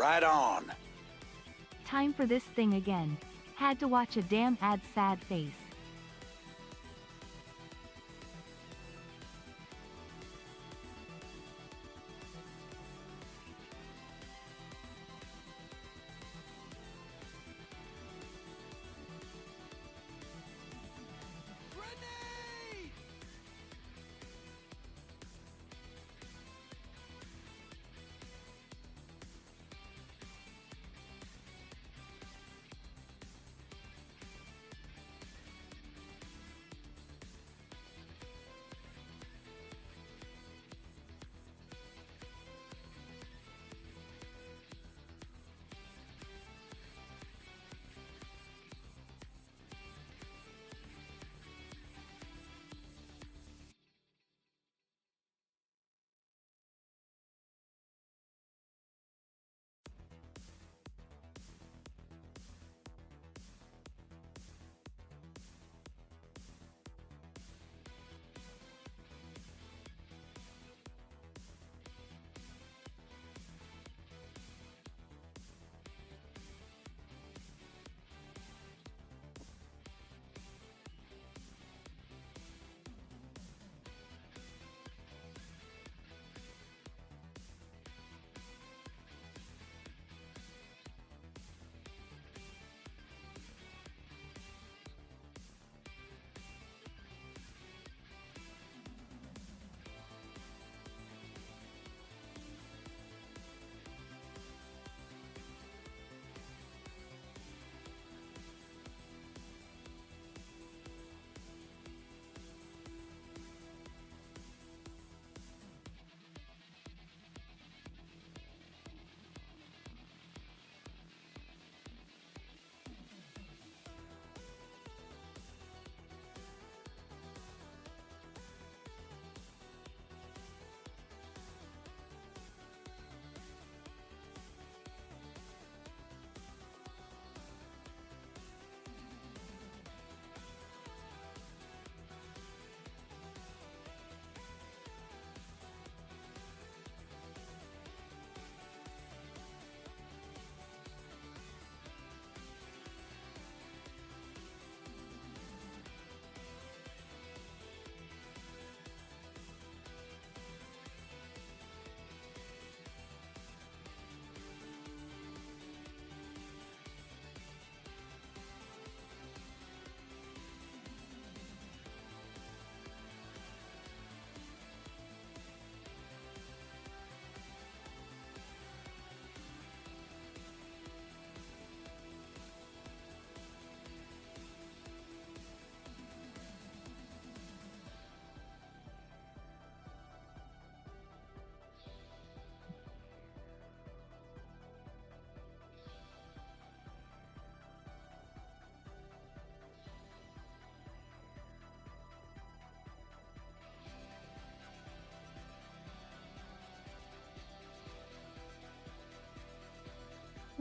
Right on. Time for this thing again. Had to watch a damn ad, sad face.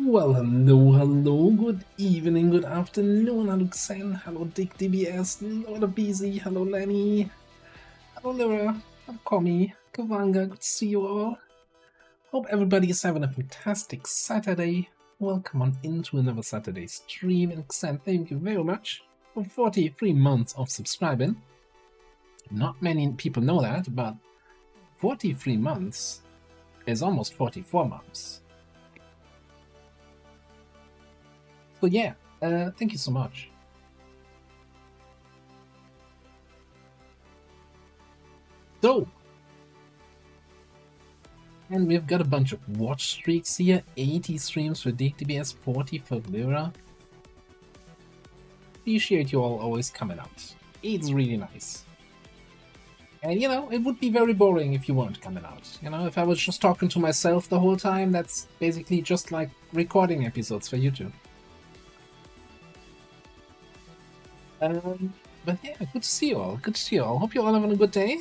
Well, hello, good evening, good afternoon, hello Xen, hello Dick DBS, hello BZ, hello Lenny, hello Lyra, hello Commie, Kavanga, good to see you all. Hope everybody is having a fantastic Saturday. Welcome on into another Saturday stream, and Xen, thank you very much for 43 months of subscribing. Not many people know that, but 43 months is almost 44 months. So yeah, thank you so much. So, and we've got a bunch of watch streaks here, 80 streams for DickDBS, 40 for Lyra. Appreciate you all always coming out. It's really nice. And you know, it would be very boring if you weren't coming out. You know, if I was just talking to myself the whole time, that's basically just like recording episodes for YouTube. But yeah, good to see you all. Good to see you all. Hope you're all having a good day.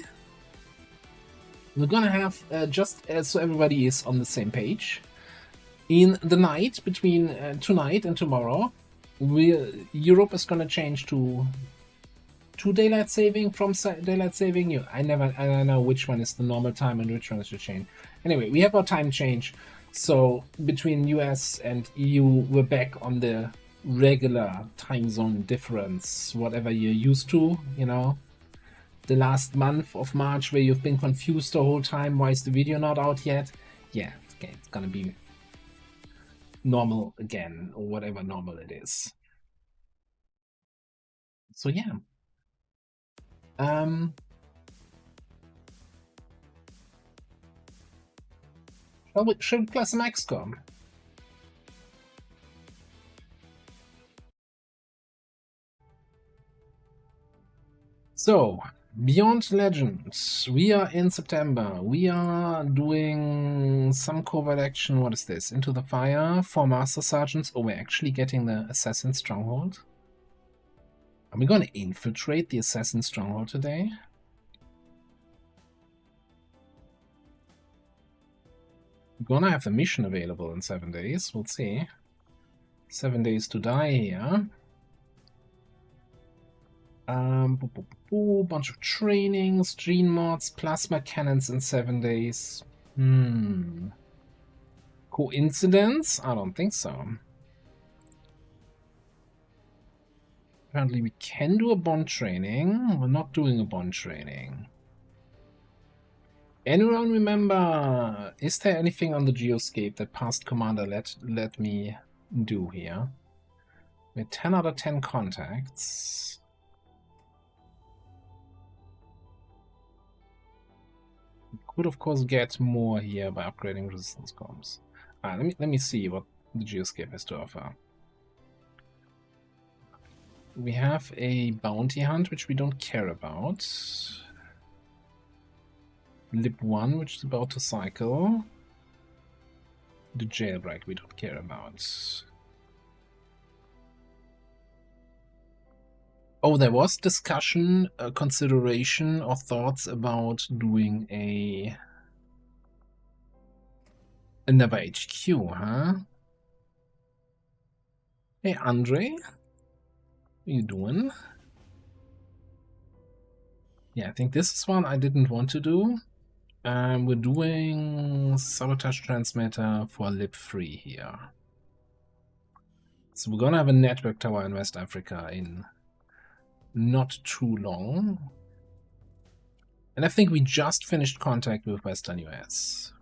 We're gonna have, just so everybody is on the same page, in the night between tonight and tomorrow, Europe is gonna change to daylight saving from daylight saving. I don't know which one is the normal time and which one is the change. Anyway, we have our time change. So between US and EU, we're back on the regular time zone difference, whatever you're used to, you know. The last month of March where you've been confused the whole time, why is the video not out yet? Yeah, okay, it's gonna be normal again, or whatever normal it is. So yeah. Shall we play some XCOM? So, Beyond Legends, we are in September. We are doing some covert action. What is this? Into the Fire, 4 Master Sergeants. Oh, we're actually getting the Assassin Stronghold. Are we going to infiltrate the Assassin Stronghold today? We're going to have the mission available in 7 days. We'll see. 7 days to die here. Bunch of trainings, gene mods, plasma cannons in 7 days. Coincidence? I don't think so. Apparently we can do a bond training. We're not doing a bond training. Anyone remember, is there anything on the geoscape that past commander let me do here? We had 10 out of 10 contacts. We could of course get more here by upgrading resistance comms. Let me see what the geoscape has to offer. We have a bounty hunt, which we don't care about. Lib 1, which is about to cycle. The jailbreak we don't care about. Oh, there was discussion, consideration, or thoughts about doing another HQ, huh? Hey, Andre. What are you doing? Yeah, I think this is one I didn't want to do. We're doing sabotage transmitter for Lib 3 here. So we're gonna have a network tower in West Africa in not too long. And I think we just finished contact with Western US.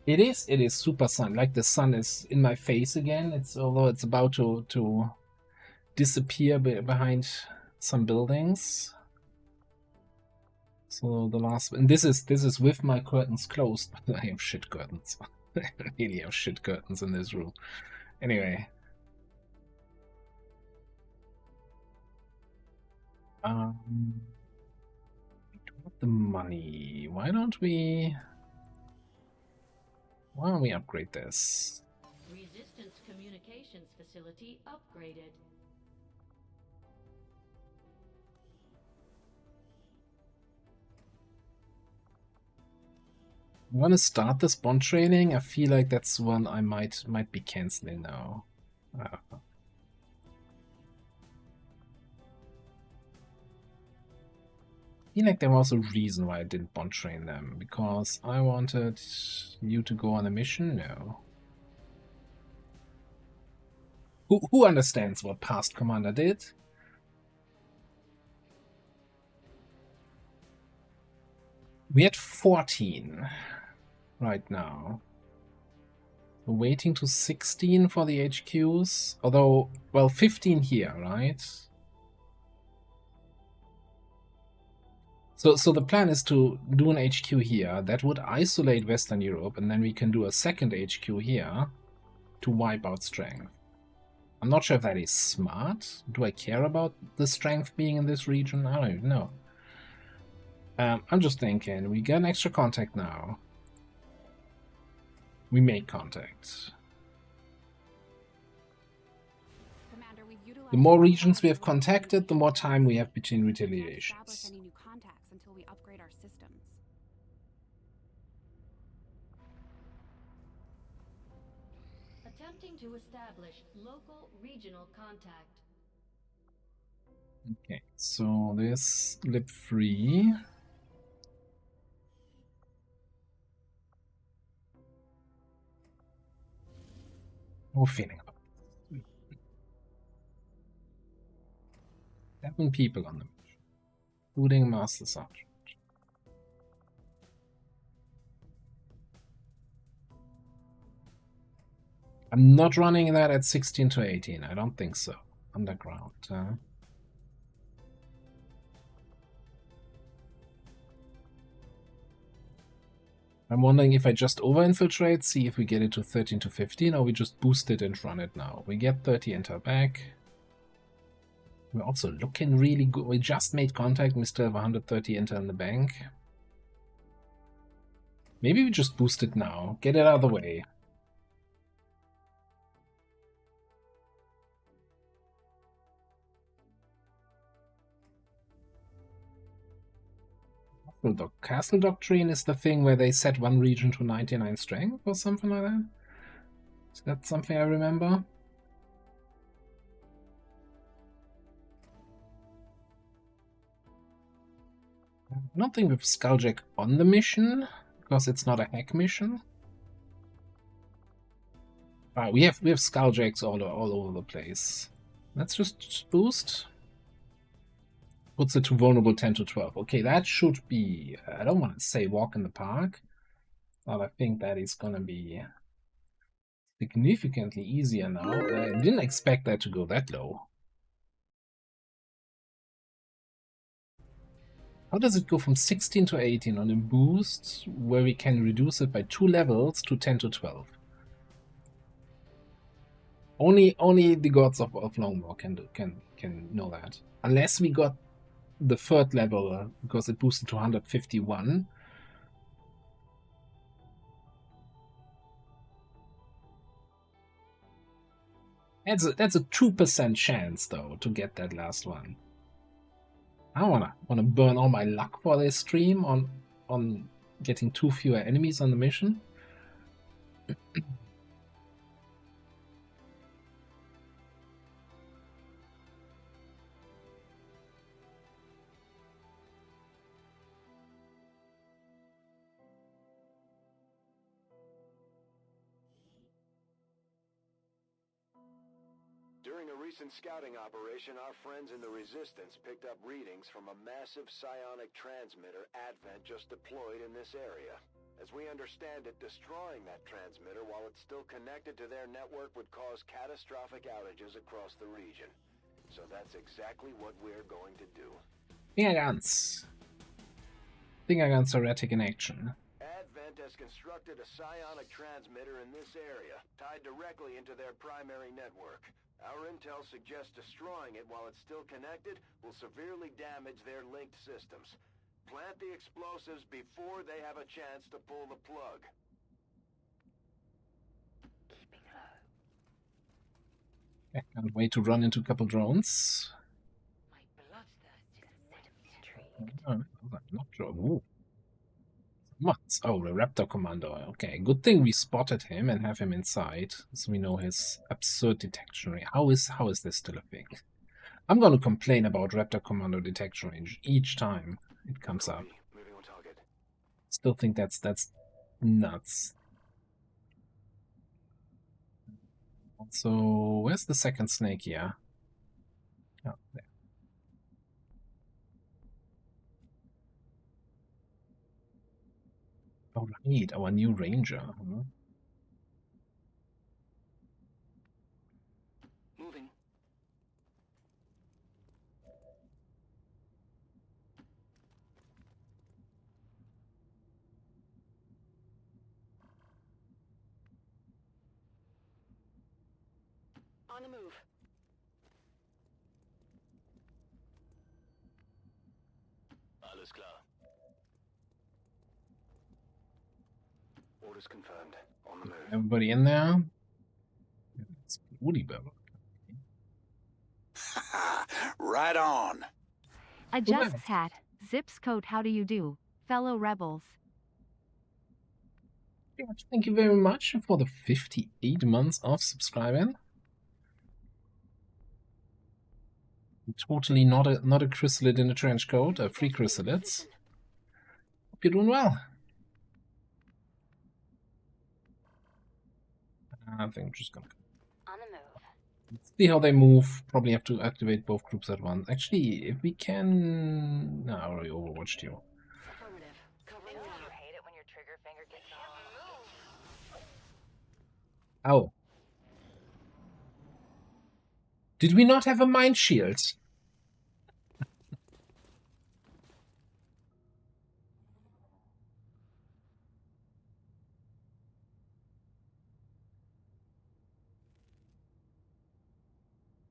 It is super sun. Like the sun is in my face again. Although it's about to disappear behind some buildings. So the last, and this is with my curtains closed. I have shit curtains. I really have shit curtains in this room. Anyway. We do have the money. Why don't we upgrade this? Resistance communications facility upgraded. I want to start this bond training. I feel like that's one I might be canceling now. I feel like there was a reason why I didn't bond train them, because I wanted you to go on a mission. No. Who understands what past commander did? We had 14 right now. We're waiting to 16 for the HQs, although, well, 15 here, right? So the plan is to do an HQ here that would isolate Western Europe, and then we can do a second HQ here to wipe out strength. I'm not sure if that is smart. Do I care about the strength being in this region? I don't even know. I'm just thinking, we get an extra contact now. We make contact. Commander, the more regions we have contacted, the more time we have between retaliations. Any new contacts until we upgrade our systems. Attempting to establish local regional contact. Okay, so this lip free. No feeling about it. 7 people on the mission, including Master Sergeant. I'm not running that at 16 to 18. I don't think so. Underground. I'm wondering if I just over-infiltrate, see if we get it to 13 to 15, or we just boost it and run it now. We get 30 intel back. We're also looking really good. We just made contact. We still have 130 intel in the bank. Maybe we just boost it now. Get it out of the way. Castle Doctrine is the thing where they set one region to 99 strength or something like that? Is that something I remember? I don't think we have Skulljack on the mission, because it's not a hack mission. We have Skulljacks all over the place. Let's just boost. Puts it to vulnerable 10 to 12. Okay, that should be, I don't want to say walk in the park, but I think that is going to be significantly easier now. I didn't expect that to go that low. How does it go from 16 to 18 on a boost, where we can reduce it by 2 levels to 10 to 12? Only the gods of Longbow can know that. Unless we got the 3rd level, because it boosted to 151. That's a 2% chance though to get that last one. I wanna burn all my luck for this stream on getting 2 fewer enemies on the mission. During a recent scouting operation, our friends in the Resistance picked up readings from a massive psionic transmitter Advent just deployed in this area. As we understand it, destroying that transmitter while it's still connected to their network would cause catastrophic outages across the region. So that's exactly what we're going to do. Fingerguns. Fingerguns erratic in action. Advent has constructed a psionic transmitter in this area, tied directly into their primary network. Our intel suggests destroying it while it's still connected will severely damage their linked systems. Plant the explosives before they have a chance to pull the plug. Keeping low. I can't wait to run into a couple drones. My bloodthirst is Not sure. Ooh. Oh, the Raptor Commando. Okay, good thing we spotted him and have him inside, so we know his absurd detection range. How is this still a thing? I'm gonna complain about Raptor Commando detection range each time it comes up. Moving on target. Still think that's nuts. So where's the second snake here? Oh, there. Oh, right, our new ranger. Huh? Moving. On the move. Alles klar. Orders confirmed. On the move. Everybody in there? It's Woody Bell. Right on. Adjusts hat. Zips coat. How do you do, fellow rebels? Thank you very much for the 58 months of subscribing. Totally not a chrysalid in a trench coat, a free chrysalids. Hope you're doing well. I think I'm just gonna On the move. see how they move. Probably have to activate both groups at once. Actually, if we can... No, I already overwatched you. Affirmative. Covering now. You hate it when your trigger finger gets Oh. Did we not have a mind shield?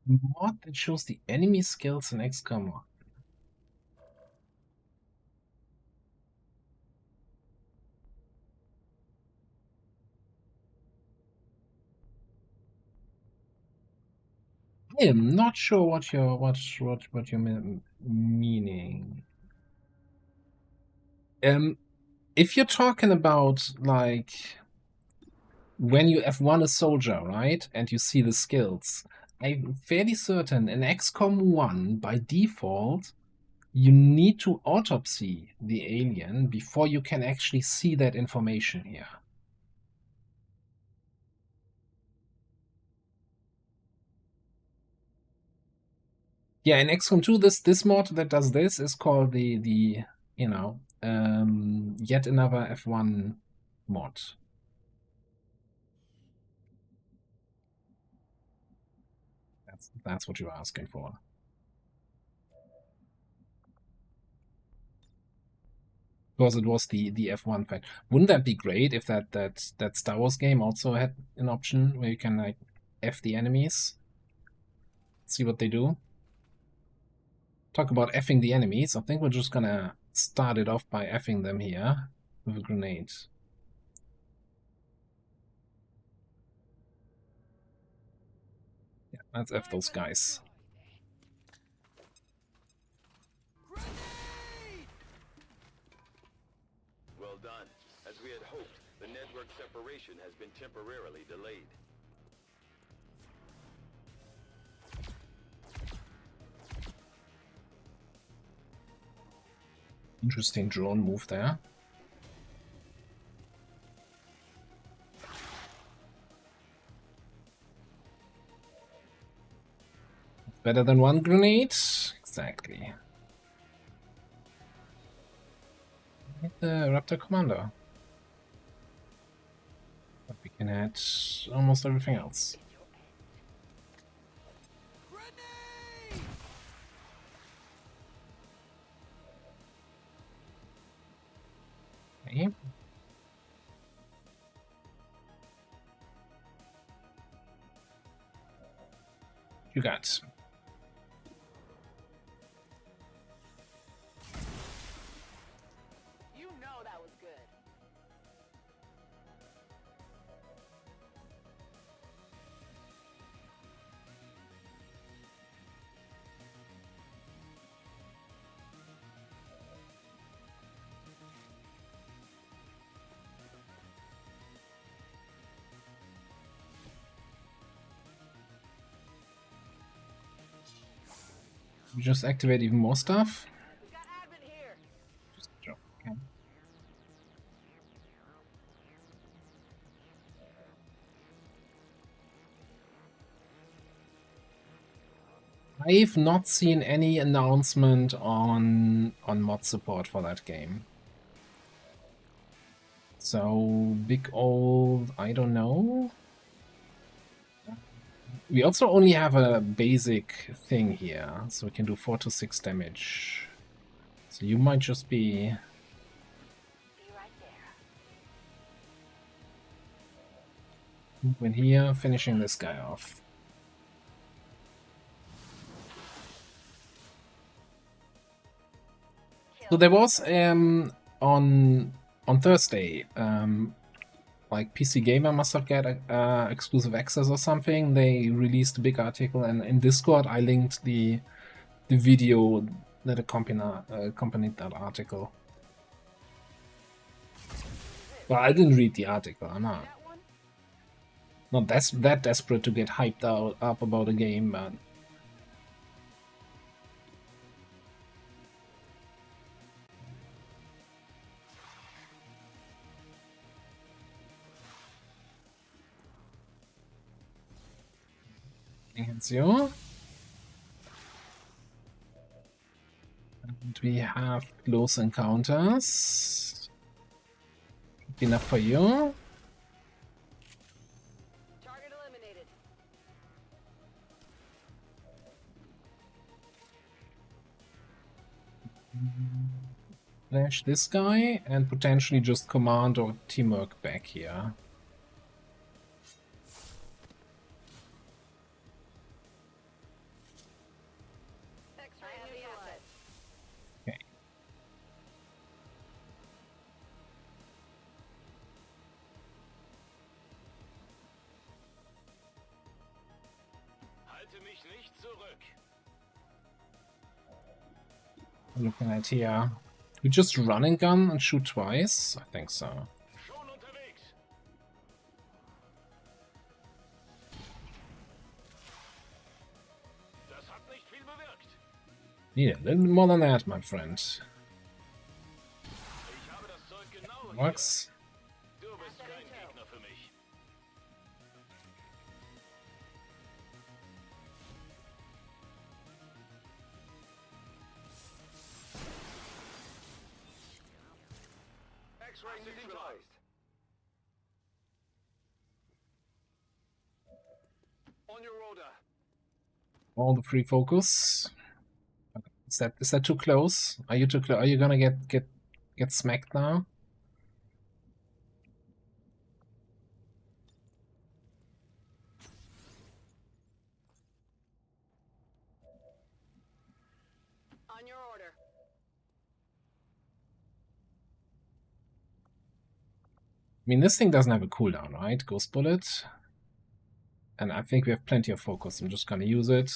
Mod that shows the enemy skills in XCOM 1. I am not sure what you're meaning. If you're talking about like when you F1 a soldier, right, and you see the skills, I'm fairly certain in XCOM 1 by default you need to autopsy the alien before you can actually see that information here. Yeah, in XCOM 2, this mod that does this is called the you know, yet another F1 mod. That's what you're asking for. Because it was the F1 fight. Wouldn't that be great if that Star Wars game also had an option where you can like F the enemies? See what they do? Talk about effing the enemies. I think we're just gonna start it off by effing them here with a grenade. Yeah, let's F those guys. Well done. As we had hoped, the network separation has been temporarily delayed. Interesting drone move there. Better than one grenade? Exactly. Hit the Raptor Commander. But we can hit almost everything else. Okay. You got. You know that was good. You just activate even more stuff. We got admin here. Just drop. Okay. I've not seen any announcement on mod support for that game. So big old, I don't know. We also only have a basic thing here, so we can do 4 to 6 damage. So you might just be Be right there. moving here, finishing this guy off. So there was on Thursday, like PC Gamer must have got exclusive access or something. They released a big article, and in Discord I linked the video that accompanied that article. Well, I didn't read the article, I'm not. That one? Not that desperate to get hyped up about a game, but... Ezio. And we have close encounters. Enough for you. Target eliminated. Flash this guy and potentially just command or teamwork back here. X-ray neutralized. Okay. Halte mich nicht zurück. Looking at here. We just run and gun and shoot twice? I think so. Schon unterwegs. Das hat nicht viel bewirkt. Need a little bit more than that, my friend. Ich habe das Zeug genau hier. Works. Du bist kein Gegner für mich. X-ray neutralized. On your order. All the free focus. Is that too close? Are you too close? Are you gonna get smacked now? On your order. I mean, this thing doesn't have a cooldown, right? Ghost Bullet. And I think we have plenty of focus. I'm just gonna use it.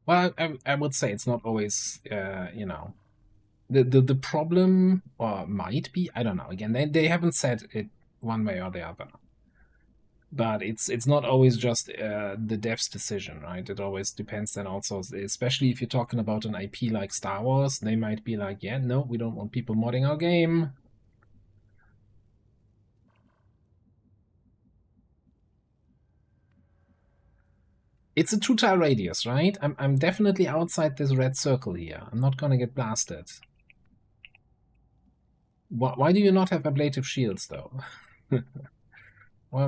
Well, I would say it's not always, you know, the problem, or might be, I don't know. Again, they haven't said it one way or the other. But it's not always just the dev's decision, right? It always depends then also, especially if you're talking about an IP like Star Wars, they might be like, yeah, no, we don't want people modding our game. It's a 2-tile radius, right? I'm definitely outside this red circle here. I'm not gonna get blasted. Why do you not have ablative shields, though? Well,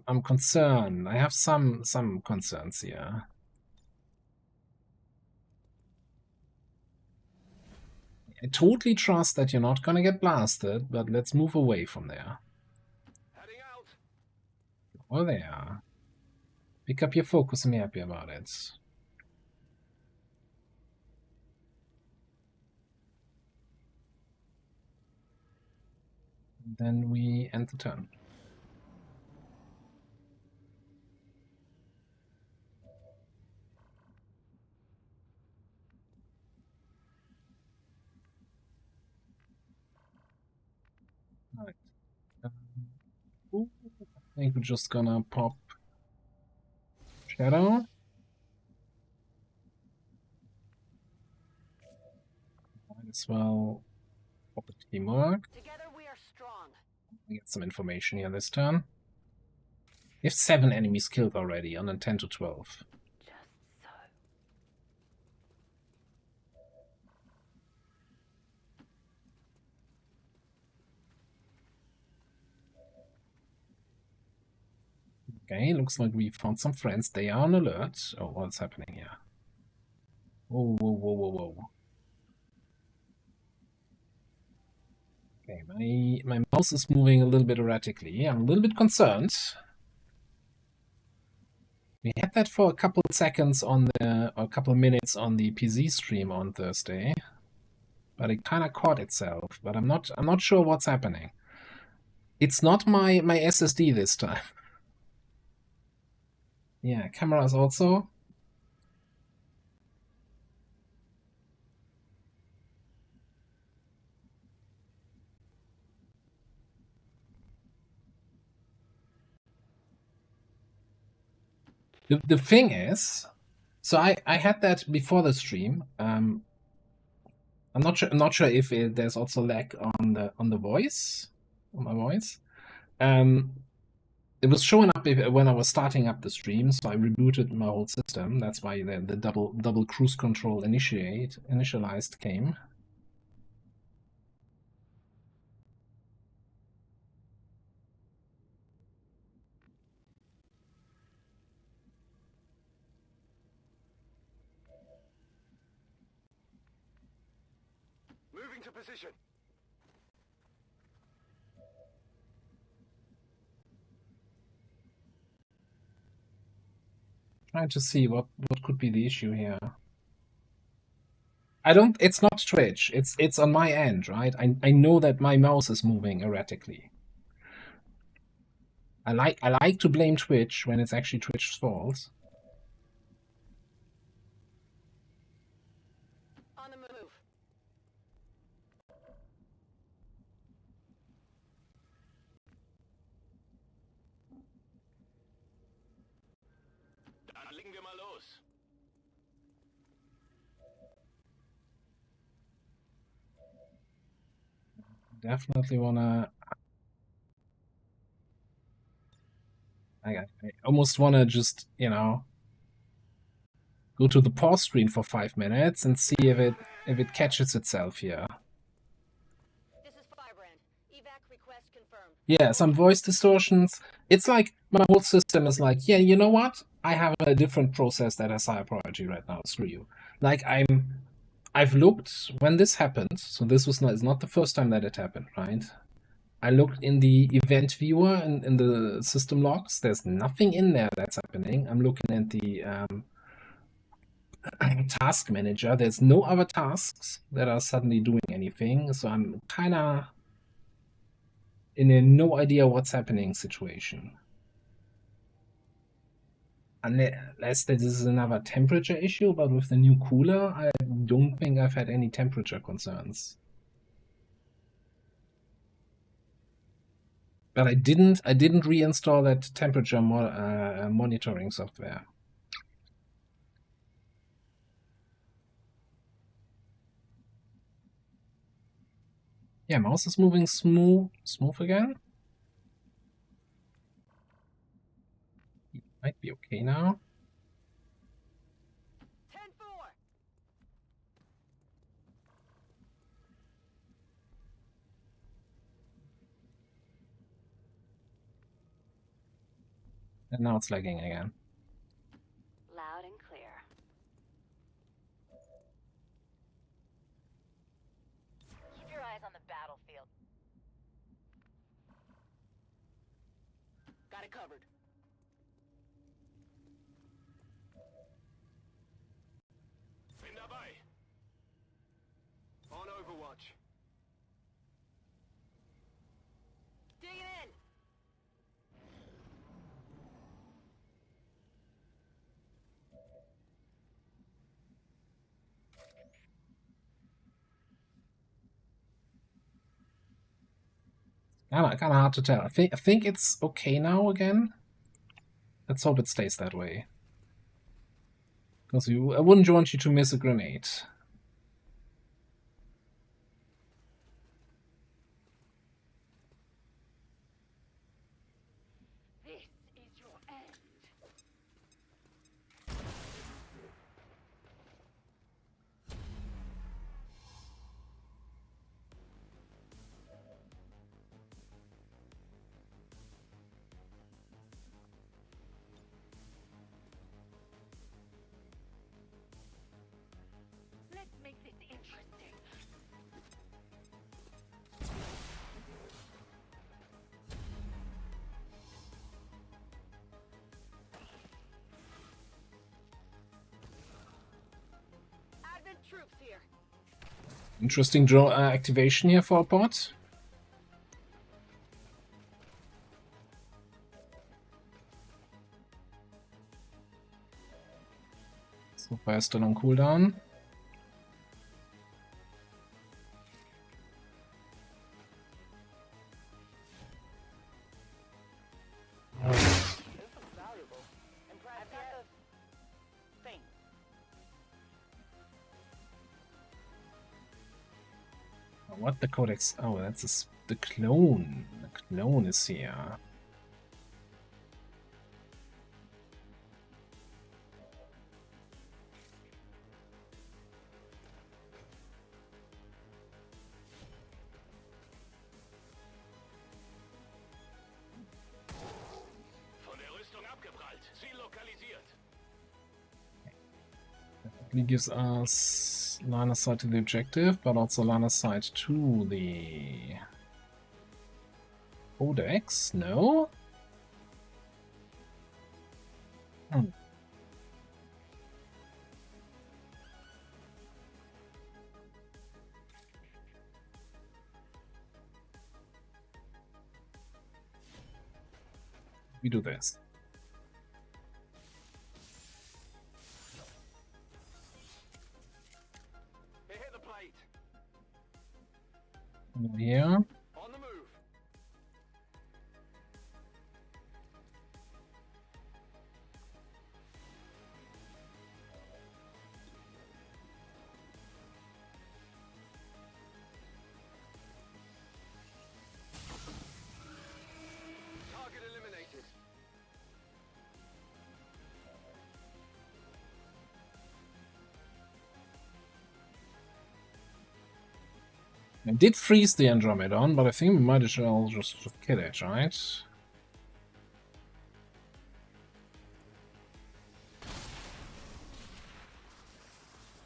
I'm concerned. I have some concerns here. I totally trust that you're not gonna get blasted, but let's move away from there. Heading out. Oh, there. Pick up your focus and be happy about it. Then we end the turn. Right. I think we're just gonna pop Shadow. Might as well pop a teamwork. Together we are strong. We get some information here this turn. We have 7 enemies killed already on a 10 to 12. Just so. Okay, looks like we found some friends. They are on alert. Oh, what's happening here? Whoa, whoa, whoa, whoa, whoa. Okay, my mouse is moving a little bit erratically. I'm a little bit concerned. We had that for a couple of seconds on the, or a couple of minutes on the PZ stream on Thursday, but it kind of caught itself. But I'm not sure what's happening. It's not my SSD this time. Yeah, cameras also. The thing is, so I had that before the stream. I'm not sure if there's also lag on the voice, on my voice. It was showing up when I was starting up the stream, so I rebooted my whole system. That's why the double cruise control initialized came. Moving to position. Trying to see what could be the issue here. It's not Twitch. It's on my end, right? I know that my mouse is moving erratically. I like to blame Twitch when it's actually Twitch's fault. On the move. Dann legen wir mal los. Definitely wanna. I almost wanna just, you know, go to the pause screen for 5 minutes and see if it catches itself here. This is Firebrand. Evac request confirmed. Yeah, some voice distortions. It's like my whole system is like, yeah, you know what? I have a different process that has higher priority right now. Screw you. Like I've looked when this happened. So this was it's not the first time that it happened, right? I looked in the event viewer and in the system logs. There's nothing in there that's happening. I'm looking at the task manager. There's no other tasks that are suddenly doing anything. So I'm kind of in a no idea what's happening situation. Unless this is another temperature issue, but with the new cooler, I don't think I've had any temperature concerns. But I didn't reinstall that temperature monitoring software. Yeah, mouse is moving smooth again. Might be okay now. 10-4. And now it's lagging again. Loud and clear. Keep your eyes on the battlefield. Got it covered. Bin dabei. On Overwatch. Digging in. Kind of hard to tell. I think it's okay now again. Let's hope it stays that way. Because I wouldn't want you to miss a grenade. This is your end. Let's make this interesting. Advent troops here. Interesting draw activation here for a bot. So far still on cooldown. This looks valuable. Impressive. I've got the thing. What the codex? Oh, that's the clone. The clone is here. Von der Rüstung abgeprallt. Ziel lokalisiert. It gives us line of sight to the objective, but also line of sight to the codex. No? Hmm. We do this. Hey, hit the plate. Over here. On the move. Target eliminated. I did freeze the Andromedon, but I think we might as well just kill it, right?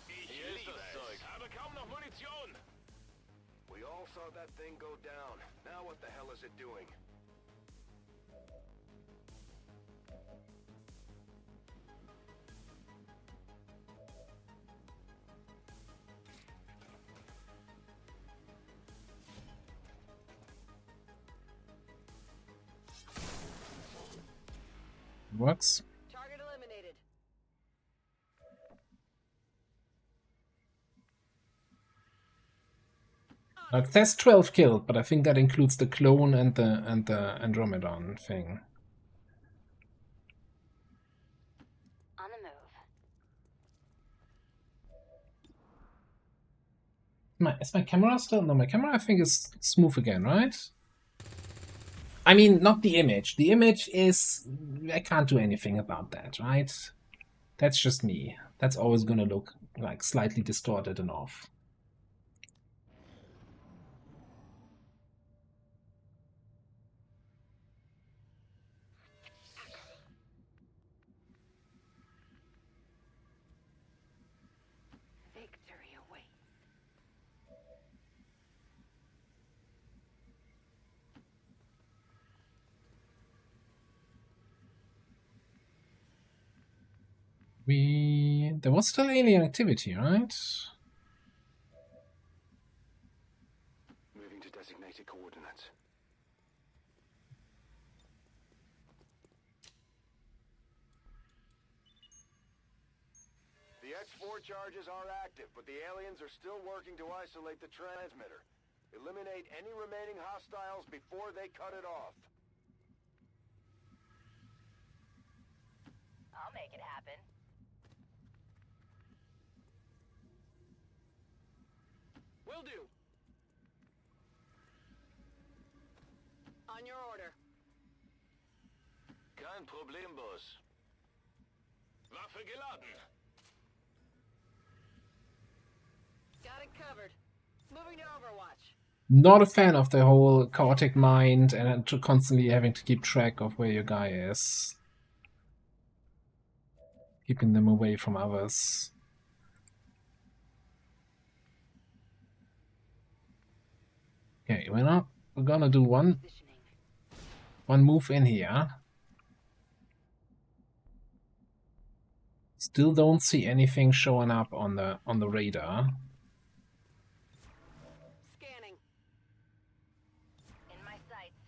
Hier ist das Zeug. Habe kaum noch Munition. We all saw that thing go down. Now what the hell is it doing? Works. Target eliminated. Now it says 12 killed, but I think that includes the clone and the Andromedon thing. On the move. Is my camera still? No, my camera I think is smooth again, right? I mean, not the image. The image is... I can't do anything about that, right? That's just me. That's always gonna look like slightly distorted and off. Victory awaits. There was still alien activity, right? Moving to designated coordinates. The X4 charges are active, but the aliens are still working to isolate the transmitter. Eliminate any remaining hostiles before they cut it off. I'll make it happen. Will do. On your order. Kein Problem, Boss. Waffe geladen. Got it covered. Moving to Overwatch. Not a fan of the whole chaotic mind and constantly having to keep track of where your guy is. Keeping them away from others. Okay, we're gonna do one move in here. Still don't see anything showing up on the radar. Scanning. In my sights.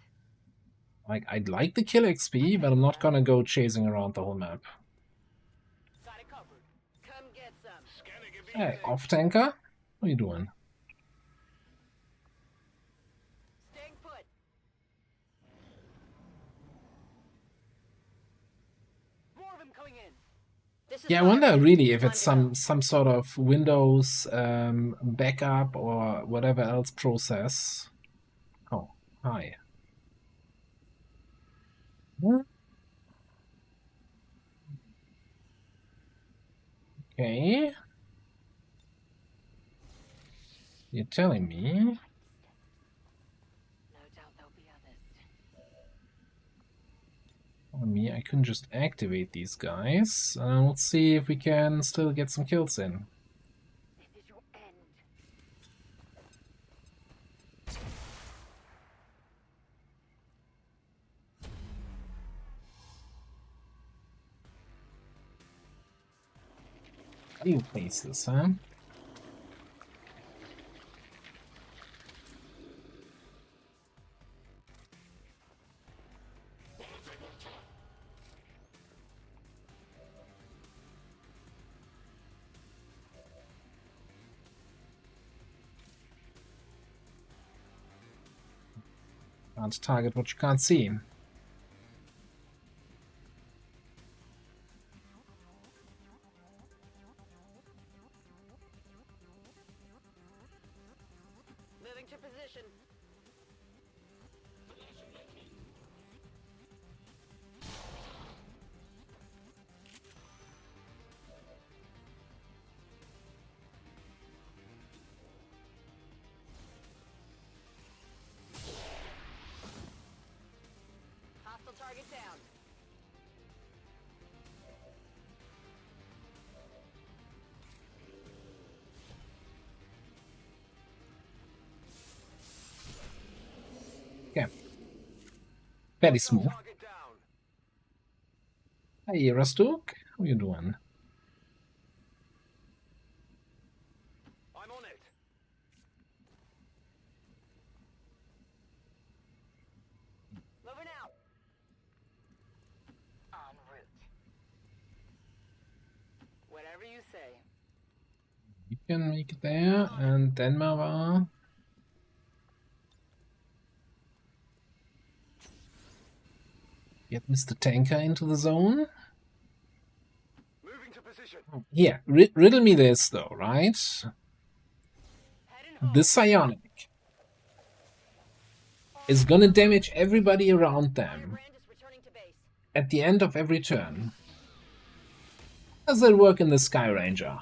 Like, I'd like the kill XP, but I'm not gonna go chasing around the whole map. Got it covered. Come Hey, off-tanker? What are you doing? Staying put. More of them coming in. This is Yeah, I fire. wonder really if Time it's to go. some sort of Windows backup or whatever else process. Oh, hi. Hmm? Okay. You're telling me? No doubt there'll be others. Me, I couldn't just activate these guys. Let's see if we can still get some kills in. This is your end. New places, huh? Can't target what you can't see. Moving to position. Hostile target down. Okay. Fairly smooth. Target down. Hey, Rastuk. How you doing? I'm on it. Moving out. En route. Whatever you say. You can make it there, and Denmark. Get Mr. Tanker into the zone. Moving to position. Here, riddle me this though, right? Heading home. The Psionic is gonna damage everybody around them Brand is returning to base. at the end of every turn. How does that work in the Sky Ranger?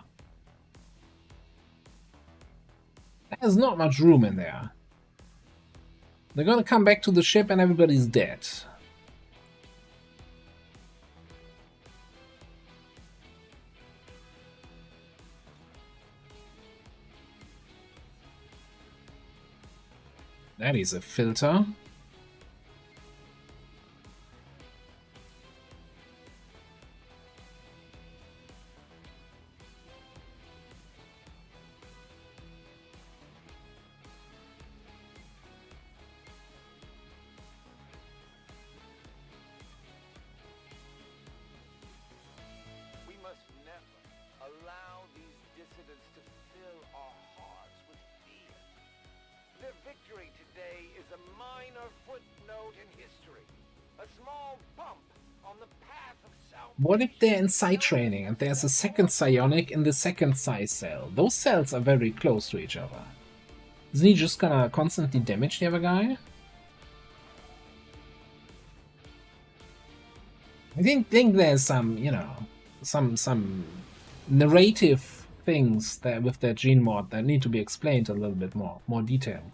There's not much room in there. They're gonna come back to the ship and everybody's dead. That is a filter. We must never allow these dissidents to fill our hearts with fear. Their victory today is a minor footnote in history. A small bump on the path of salvation. What if they're in Psi training and there's a second Psionic in the second Psi cell? Those cells are very close to each other. Isn't he just gonna constantly damage the other guy? I think there's some, you know, some narrative things that with that gene mod that need to be explained a little bit more detailed.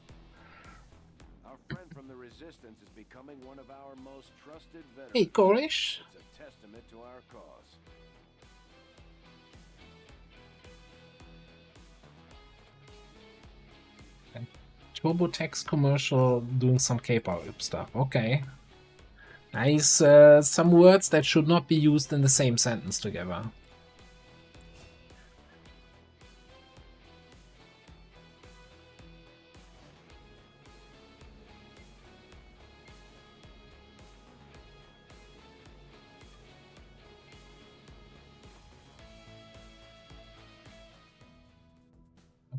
Our friend from the Resistance is becoming one of our most trusted veterans. Hey, Korish. It's a testament to our cause. TurboTax commercial doing some K-pop stuff. Okay. Nice. Some words that should not be used in the same sentence together.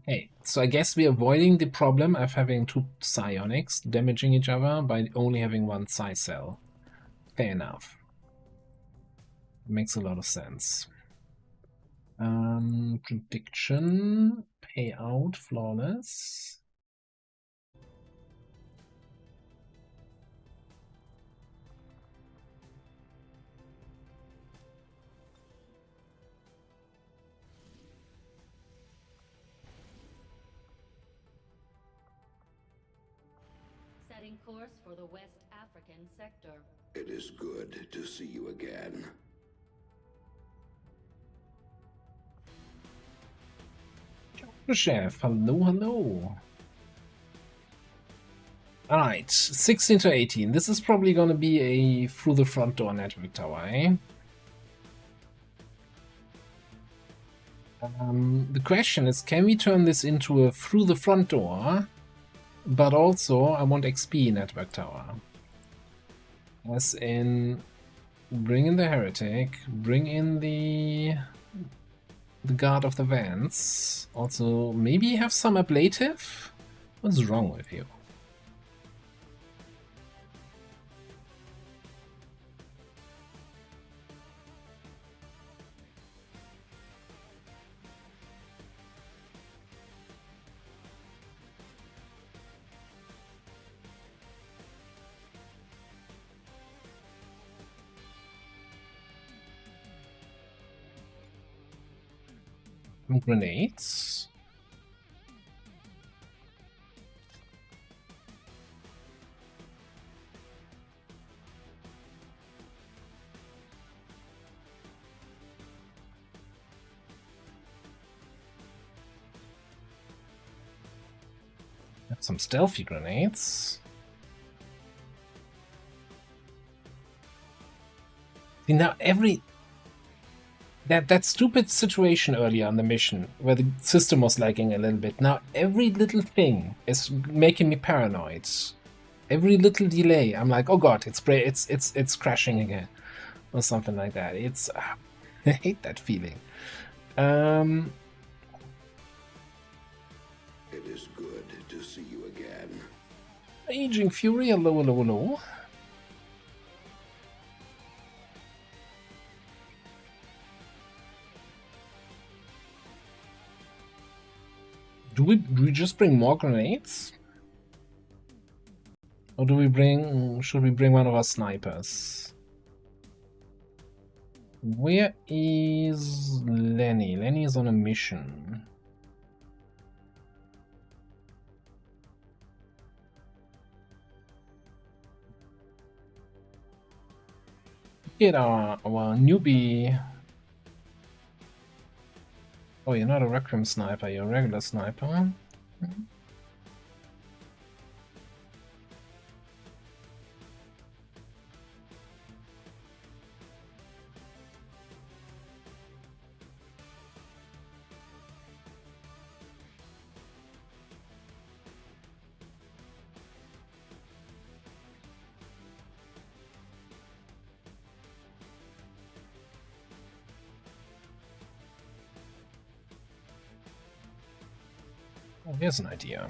Okay, so I guess we're avoiding the problem of having two psionics damaging each other by only having one psi cell. Fair enough. Makes a lot of sense. Prediction, payout, flawless. Setting course for the West African sector. It is good to see you again. Chef, hello, hello. Alright, 16 to 18. This is probably going to be a through the front door network tower, eh? The question is, can we turn this into a through the front door, but also I want XP network tower? As in, bring in the heretic, bring in the guard of the vans. Also, maybe have some ablative? What's wrong with you? Some grenades. Have some stealthy grenades. See, now that stupid situation earlier on the mission where the system was lagging a little bit. Now every little thing is making me paranoid. Every little delay, I'm like, oh god, it's crashing again, or something like that. It's I hate that feeling. It is good to see you again. Aging Fury, hello, hello, hello. Do we just bring more grenades? Or do we bring... should we bring one of our snipers? Where is Lenny? Lenny is on a mission. Get our newbie... Oh, you're not a Requiem sniper, you're a regular sniper. Oh, here's an idea.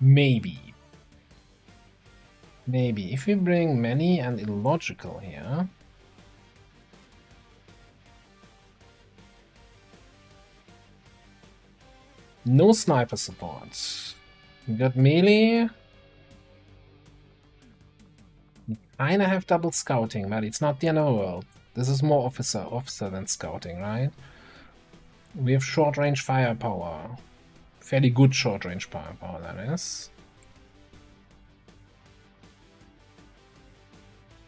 Maybe if we bring many and illogical here, no sniper support. We got melee. We kinda have double scouting, but it's not the end of the world. This is more officer than scouting, right? We have short range firepower. Fairly good short range firepower, that is.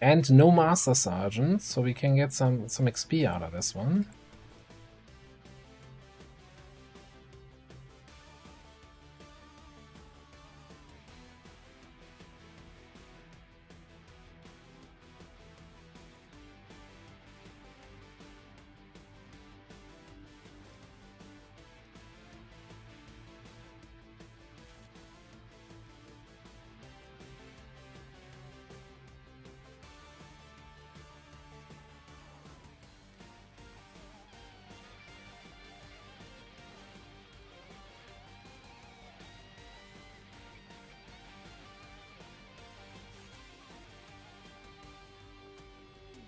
And no Master Sergeant, so we can get some XP out of this one.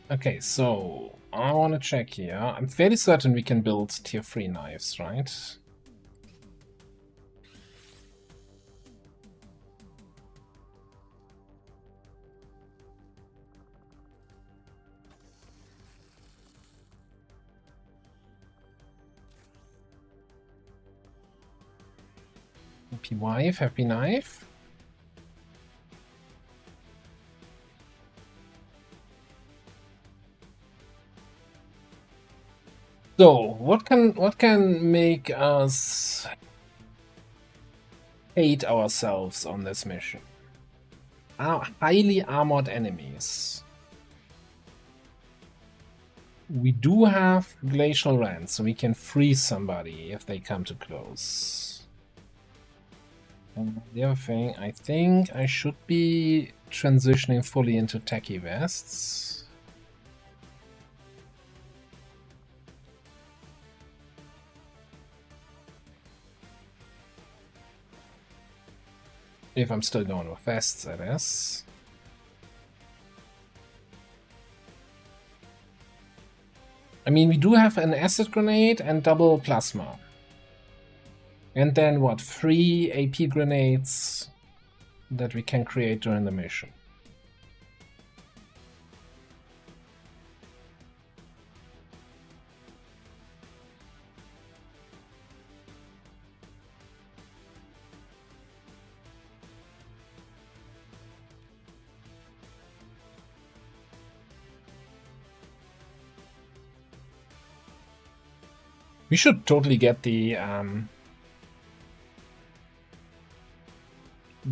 Okay, so I want to check here. I'm fairly certain we can build tier 3 knives, right? TPY, happy knife. So, what can make us hate ourselves on this mission? Highly armored enemies. We do have glacial rend, so we can freeze somebody if they come too close. And the other thing, I think I should be transitioning fully into techie vests. If I'm still going with vests, that is. I mean, we do have an acid grenade and double plasma. And then what? 3 AP grenades that we can create during the mission. We should totally get the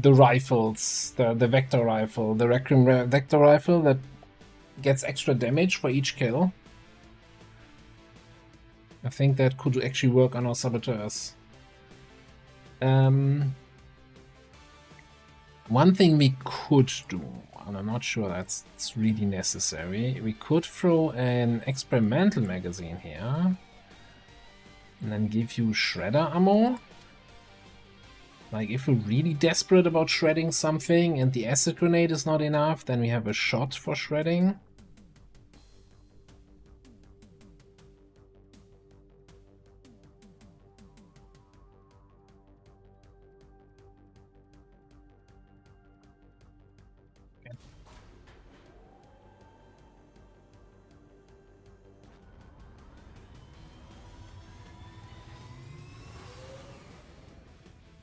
rifles, the vector rifle, the Requiem vector rifle that gets extra damage for each kill. I think that could actually work on our saboteurs. One thing we could do, and I'm not sure that's really necessary, we could throw an experimental magazine here and then give you shredder ammo. Like, if we're really desperate about shredding something and the acid grenade is not enough, then we have a shot for shredding.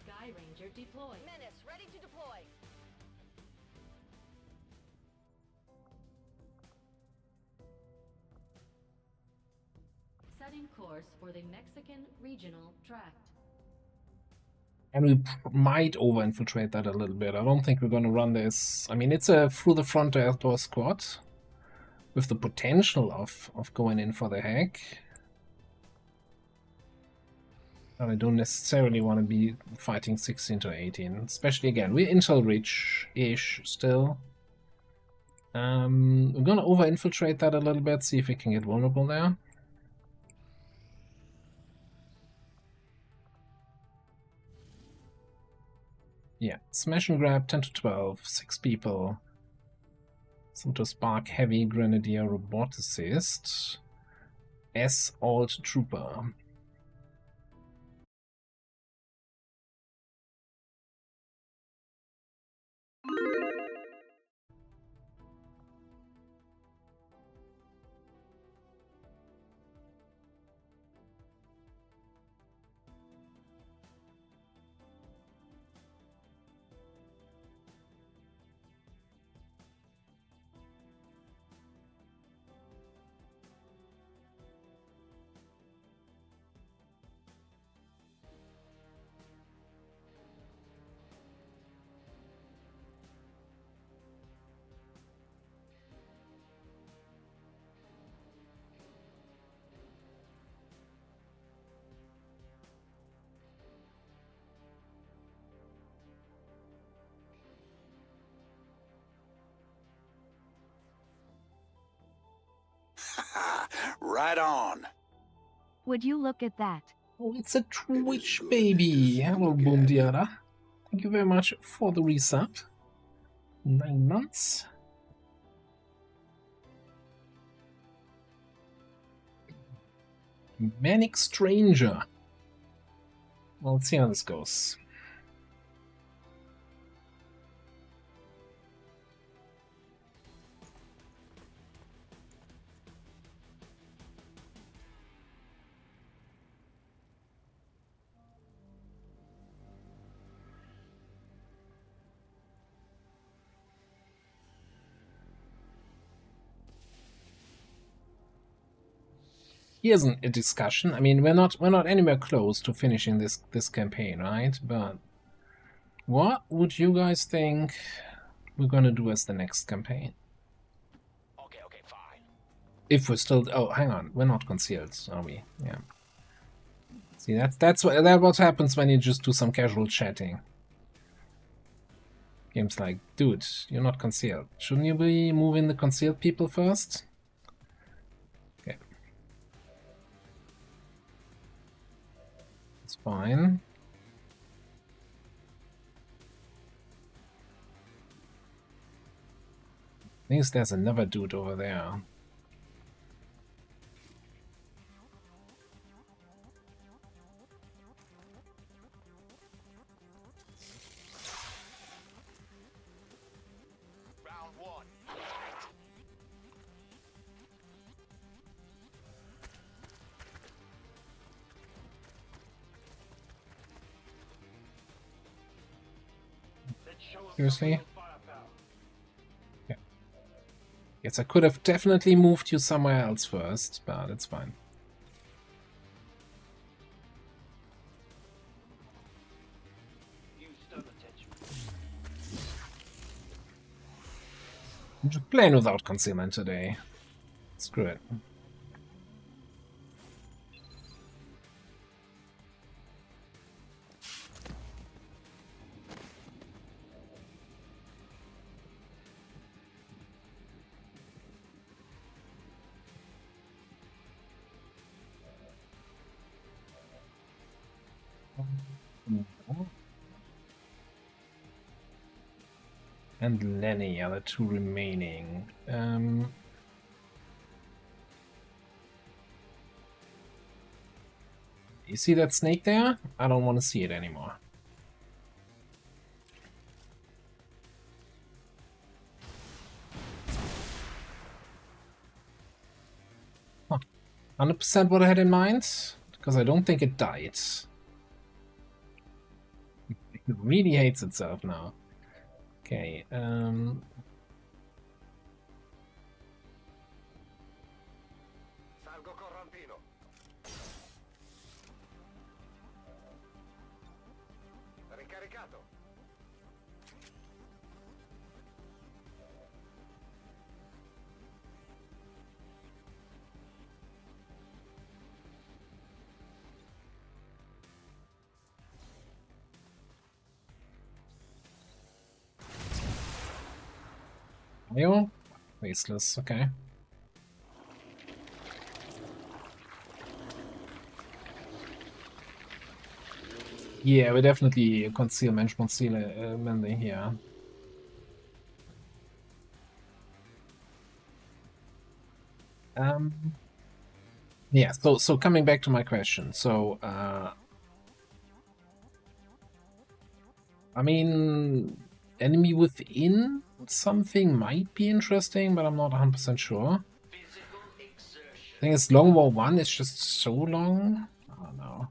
Sky Ranger deployed. Menace, ready to deploy. Setting course for the Mexican Regional Tract. And we might over-infiltrate that a little bit. I don't think we're going to run this. I mean, it's a through the front door squad with the potential of going in for the hack. But I don't necessarily want to be fighting 16 to 18. Especially, again, we're intel rich-ish still. We're going to over-infiltrate that a little bit, see if we can get vulnerable there. Yeah, smash and grab, 10 to 12, 6 people. Some to spark heavy grenadier roboticist. Alt trooper. Right on. Would you look at that? Oh, it's a Twitch good baby. to see Hello, you Boom again. Diara. Thank you very much for the resub. 9 months. Manic Stranger. Well, let's see how this goes. Here's a discussion. I mean, we're not anywhere close to finishing this campaign, right? But what would you guys think we're gonna do as the next campaign? Okay, fine. If we're still... Oh, hang on. We're not concealed, are we? Yeah. See, that's what happens when you just do some casual chatting. Game's like, dude, you're not concealed. Shouldn't you be moving the concealed people first? Okay. It's fine. I think there's another dude over there. Round one. Seriously? Yeah. Yes, I could have definitely moved you somewhere else first, but it's fine. I'm just playing without concealment today. Screw it. And Lenny are the two remaining. You see that snake there? I don't want to see it anymore. Huh. 100% what I had in mind, because I don't think it died. It really hates itself now. Okay, Salgo con rampino. Ricaricato. Mayo? Faceless, okay. Yeah, we definitely conceal mending here. Yeah, so coming back to my question, so I mean, enemy within something might be interesting, but I'm not 100% sure. I think it's Long War 1 is just so long. I don't know.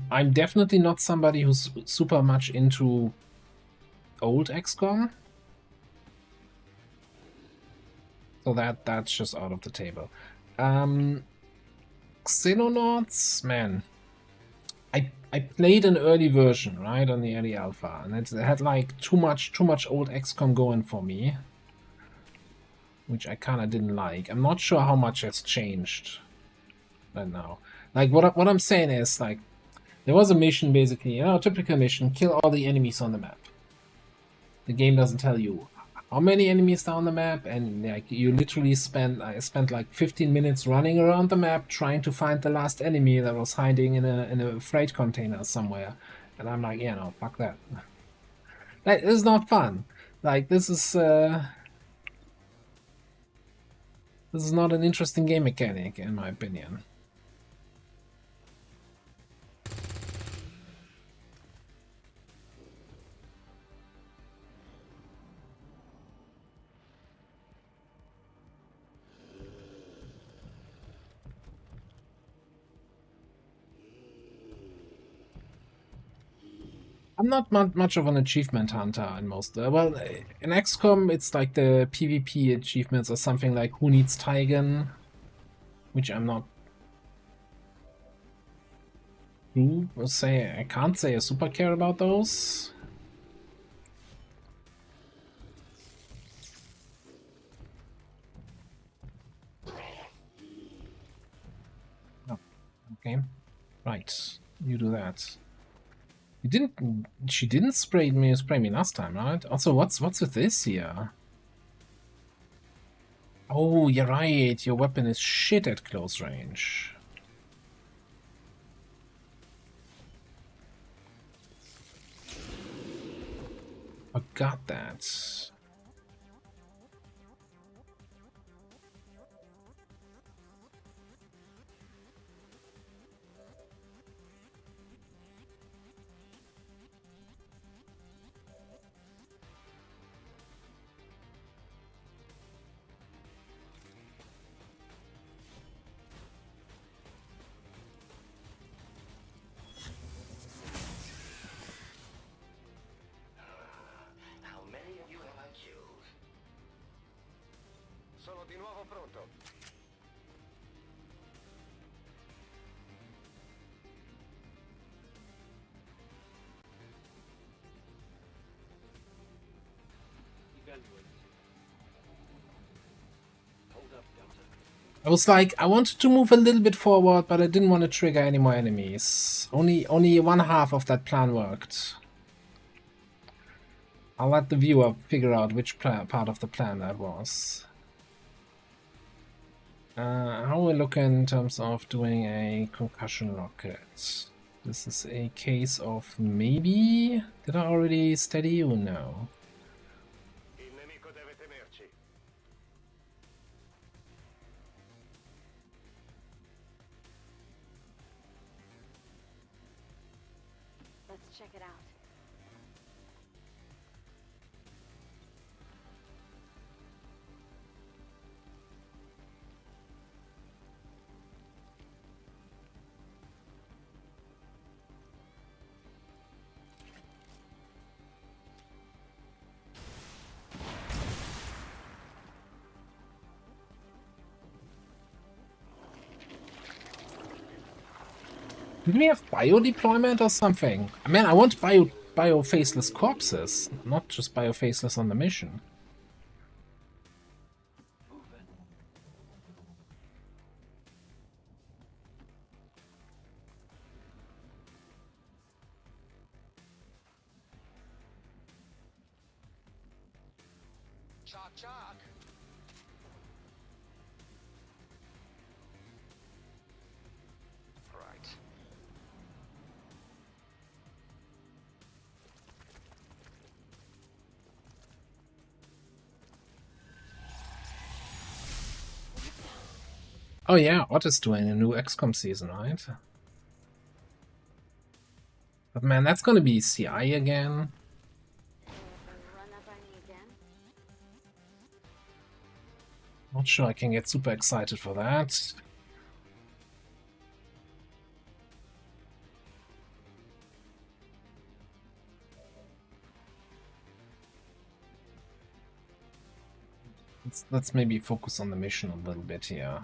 I'm definitely not somebody who's super much into old XCOM. So that's just out of the table. Xenonauts, man. I played an early version, right, on the early alpha, and it had like too much old XCOM going for me, which I kind of didn't like. I'm not sure how much has changed right now. Like what I'm saying is, like, there was a mission basically, you know, a typical mission: kill all the enemies on the map. The game doesn't tell you how many enemies are on the map, and like you literally I spent like 15 minutes running around the map trying to find the last enemy that was hiding in a freight container somewhere. And I'm like, yeah, no, fuck that. That is not fun. Like this is not an interesting game mechanic in my opinion. I'm not much of an achievement hunter in most. Well, in XCOM, it's like the PvP achievements or something like Who Needs Tigan, which I'm not. I can't say I super care about those. Oh, okay, right. You do that. You didn't. She didn't spray me last time, right? Also, what's with this here? Oh, you're right. Your weapon is shit at close range. Forgot that. Sono di nuovo pronto. I was like, I wanted to move a little bit forward, but I didn't want to trigger any more enemies. Only one half of that plan worked. I'll let the viewer figure out which part of the plan that was. How are we looking in terms of doing a concussion rocket? This is a case of maybe? Did I already steady you? No. Il nemico deve temerci. Let's check it out. Did we have bio deployment or something? I mean, I want bio faceless corpses, not just bio faceless on the mission. Chalk, chalk. Right. Oh yeah, Otis doing a new XCOM season, right? But man, that's gonna be CI again. Run up on me again? Not sure I can get super excited for that. Let's maybe focus on the mission a little bit here.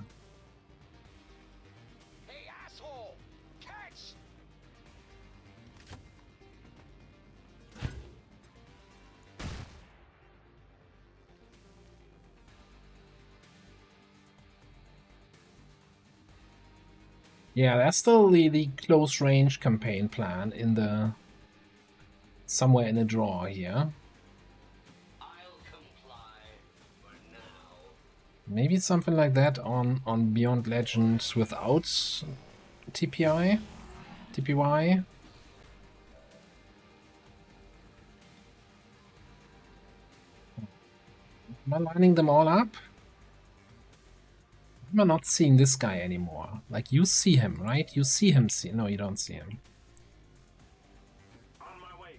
Hey, asshole! Catch! Yeah, that's still the close range campaign plan in the somewhere in a drawer here. I'll comply. Maybe something like that on Beyond Legends without TPY? TPY? Am I lining them all up? Am I not seeing this guy anymore? Like, you see him, right? You see him see. No, you don't see him. On my way.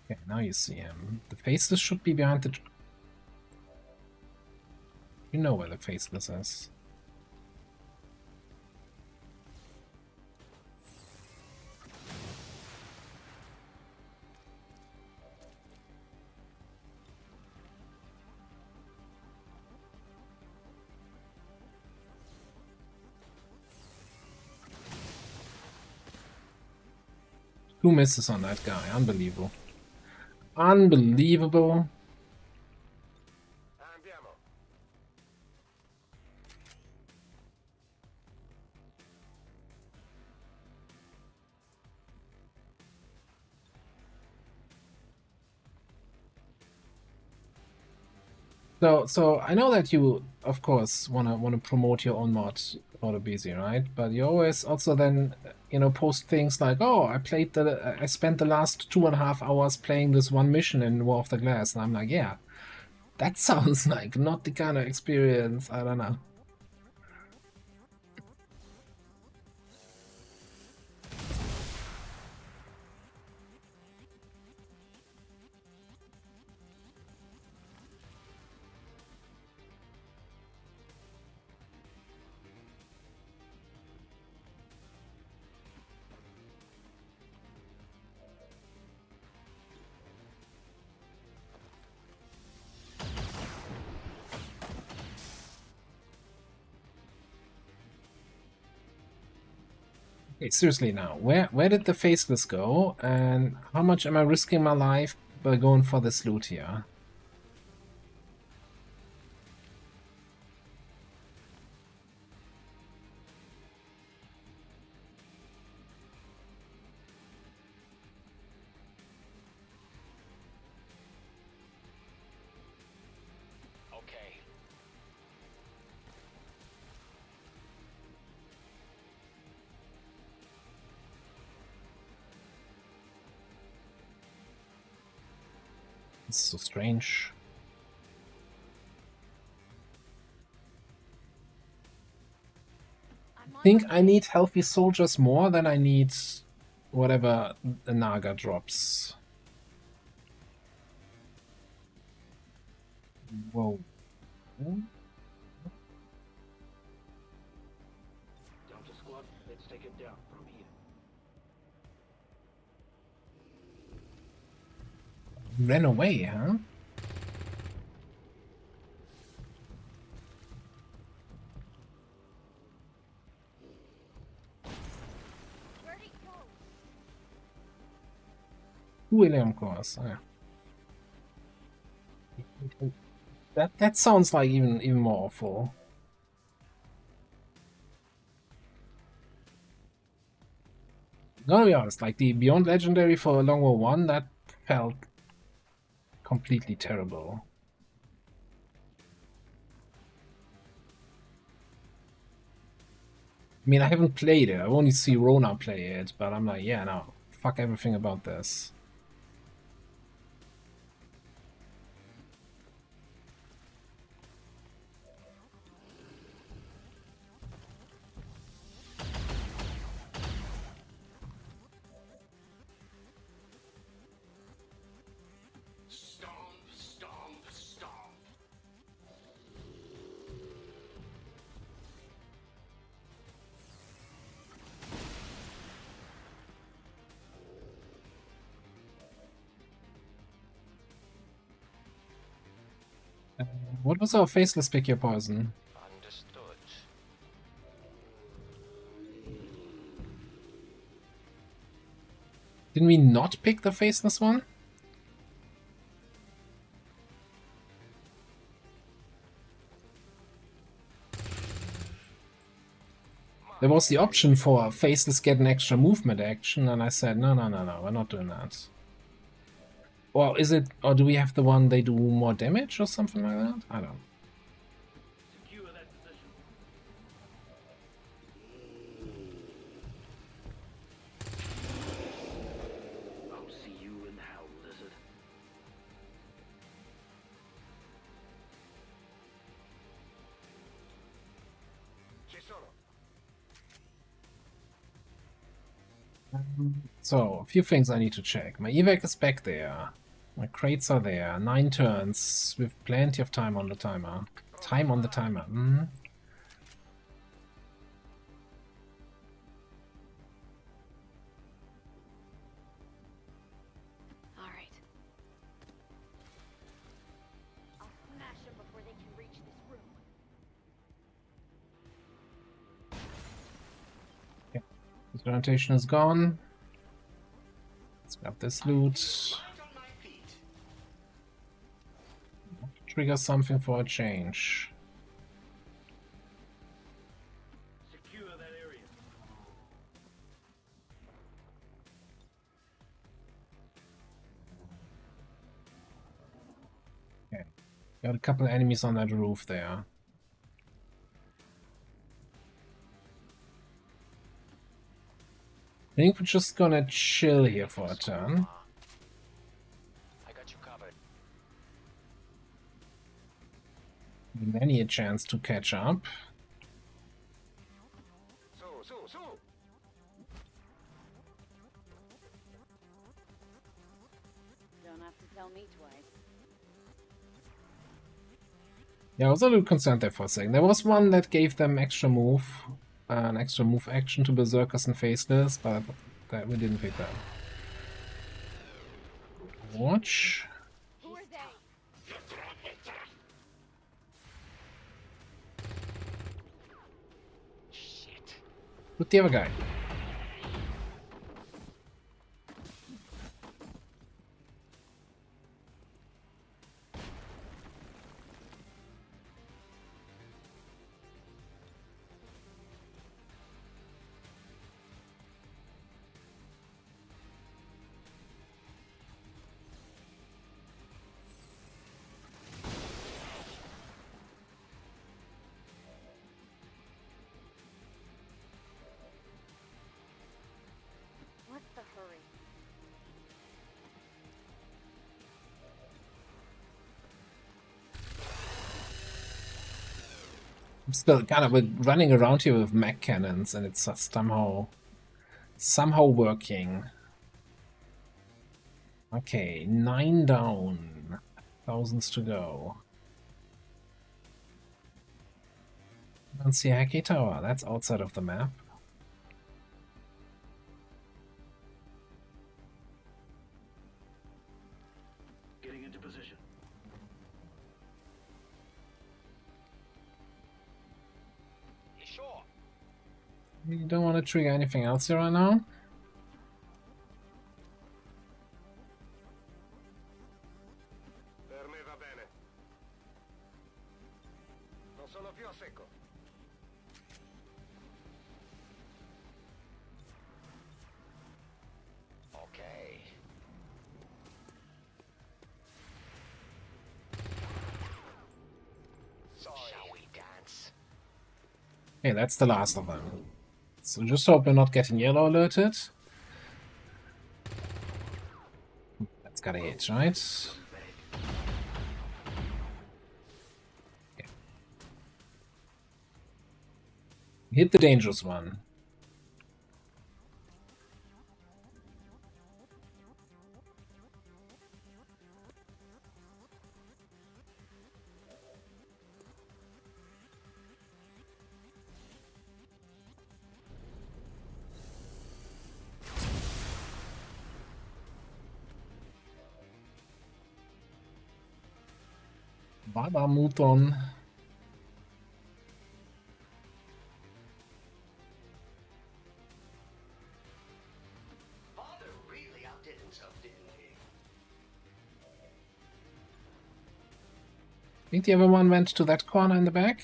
Okay, now you see him. The faceless should be behind the... You know where the faceless is. Two misses on that guy. Unbelievable. Unbelievable. Andiamo. So I know that you, of course, wanna promote your own mod, busy, right? But you always also then, you know, post things like, "Oh, I spent the last 2.5 hours playing this one mission in War of the Glass," and I'm like, yeah, that sounds like not the kind of experience. I don't know. Okay, seriously now, where did the faceless go, and how much am I risking my life by going for this loot here? Okay. It's so strange. I think I need healthy soldiers more than I need whatever the Naga drops. Whoa. Delta squad, let's take it down from here. Ran away, huh? William course. Oh, yeah. That sounds like even more awful. Gotta be honest, like the Beyond Legendary for Long War 1, that felt completely terrible. I mean, I haven't played it. I've only seen Rona play it, but I'm like, yeah, no, fuck everything about this. Stomp, stomp, stomp. What was our faceless pick your poison? Understood. Didn't we not pick the faceless one? There was the option for faceless get an extra movement action, and I said, no, we're not doing that. Well, is it, or do we have the one they do more damage or something like that? I don't know. Secure that position. I'll see you in hell, lizard. Ci sono. So, a few things I need to check. My evac is back there. My crates are there. 9 turns with plenty of time on the timer. Time on the timer. All right. I'll smash them before they can reach this room. This orientation is gone. Let's grab this loot. Trigger something for a change. Secure that area. Okay. Got a couple enemies on that roof there. I think we're just gonna chill here for a turn. I got you covered. Many a chance to catch up. Su. Don't have to tell me twice. Yeah, I was a little concerned there for a second. There was one that gave them extra move, an extra move action to Berserkers and Faceless, but that we didn't pick that. Watch. Who are they? Shit. With the other guy. What's the hurry? I'm still kind of running around here with mech cannons, and it's somehow working. Okay, 9 down, thousands to go. I don't see a Hacky Tower. That's outside of the map. Getting into position. You sure? You don't want to trigger anything else here right now? Per me va bene. Non sono più a secco. Okay. Sorry. Shall we dance? Hey, that's the last of them. So just hope we're not getting yellow alerted. That's gotta hit, right? Okay. Hit the dangerous one. Bye bye, Mouton. Father really outdid himself, didn't he? I think the other one went to that corner in the back.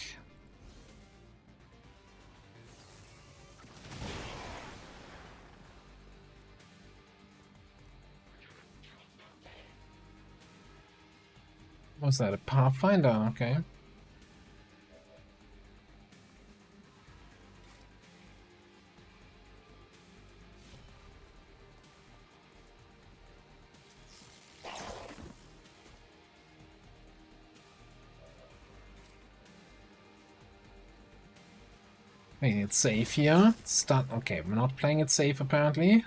Was that a Pathfinder? Okay. Playing it safe here. Start. Okay, we're not playing it safe apparently.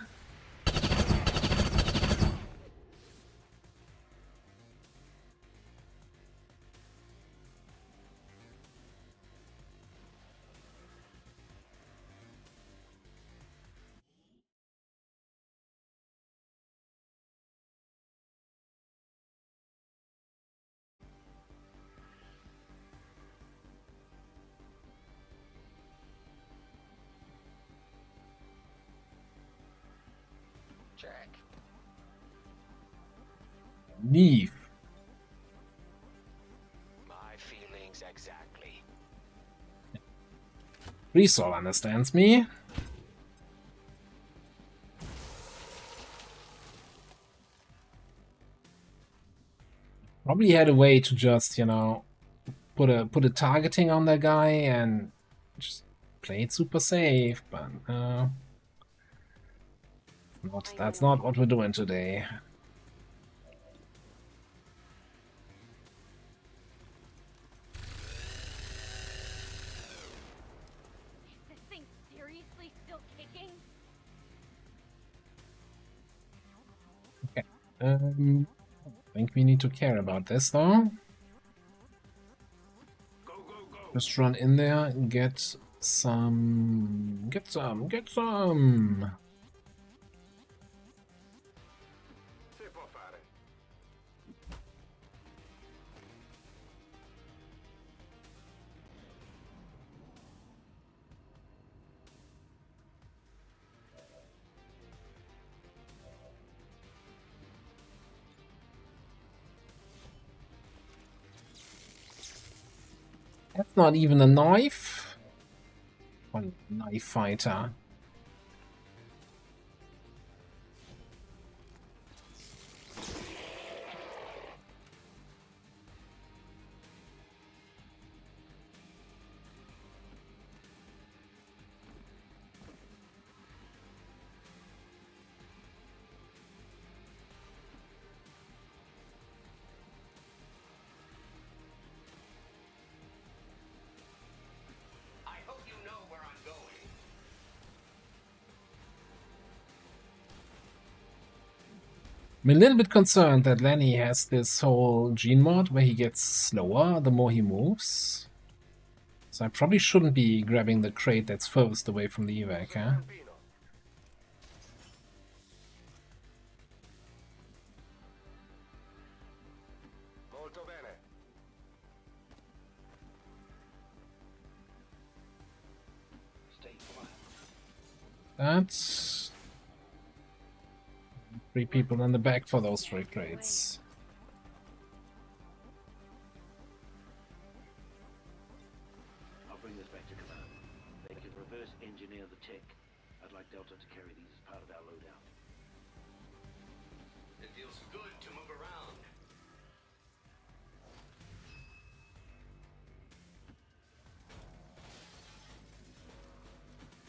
Check. Leave. My feelings exactly. Resol understands me. Probably had a way to just, you know, put a targeting on that guy and just play it super safe, but that's not what we're doing today. Is this thing seriously still kicking? I think we need to care about this though. Just run in there and get some. Get some. Si può fare. That's not even a knife. One knife fighter. I hope you know where I'm going. I'm a little bit concerned that Lenny has this whole gene mod where he gets slower the more he moves. So I probably shouldn't be grabbing the crate that's furthest away from the evac, huh? Bambino. Molto bene. Stay quiet. That's 3 people in the back for those 3 crates. I'll bring this back to command. They can reverse engineer the tech. I'd like Delta to carry these as part of our loadout. It feels good to move around.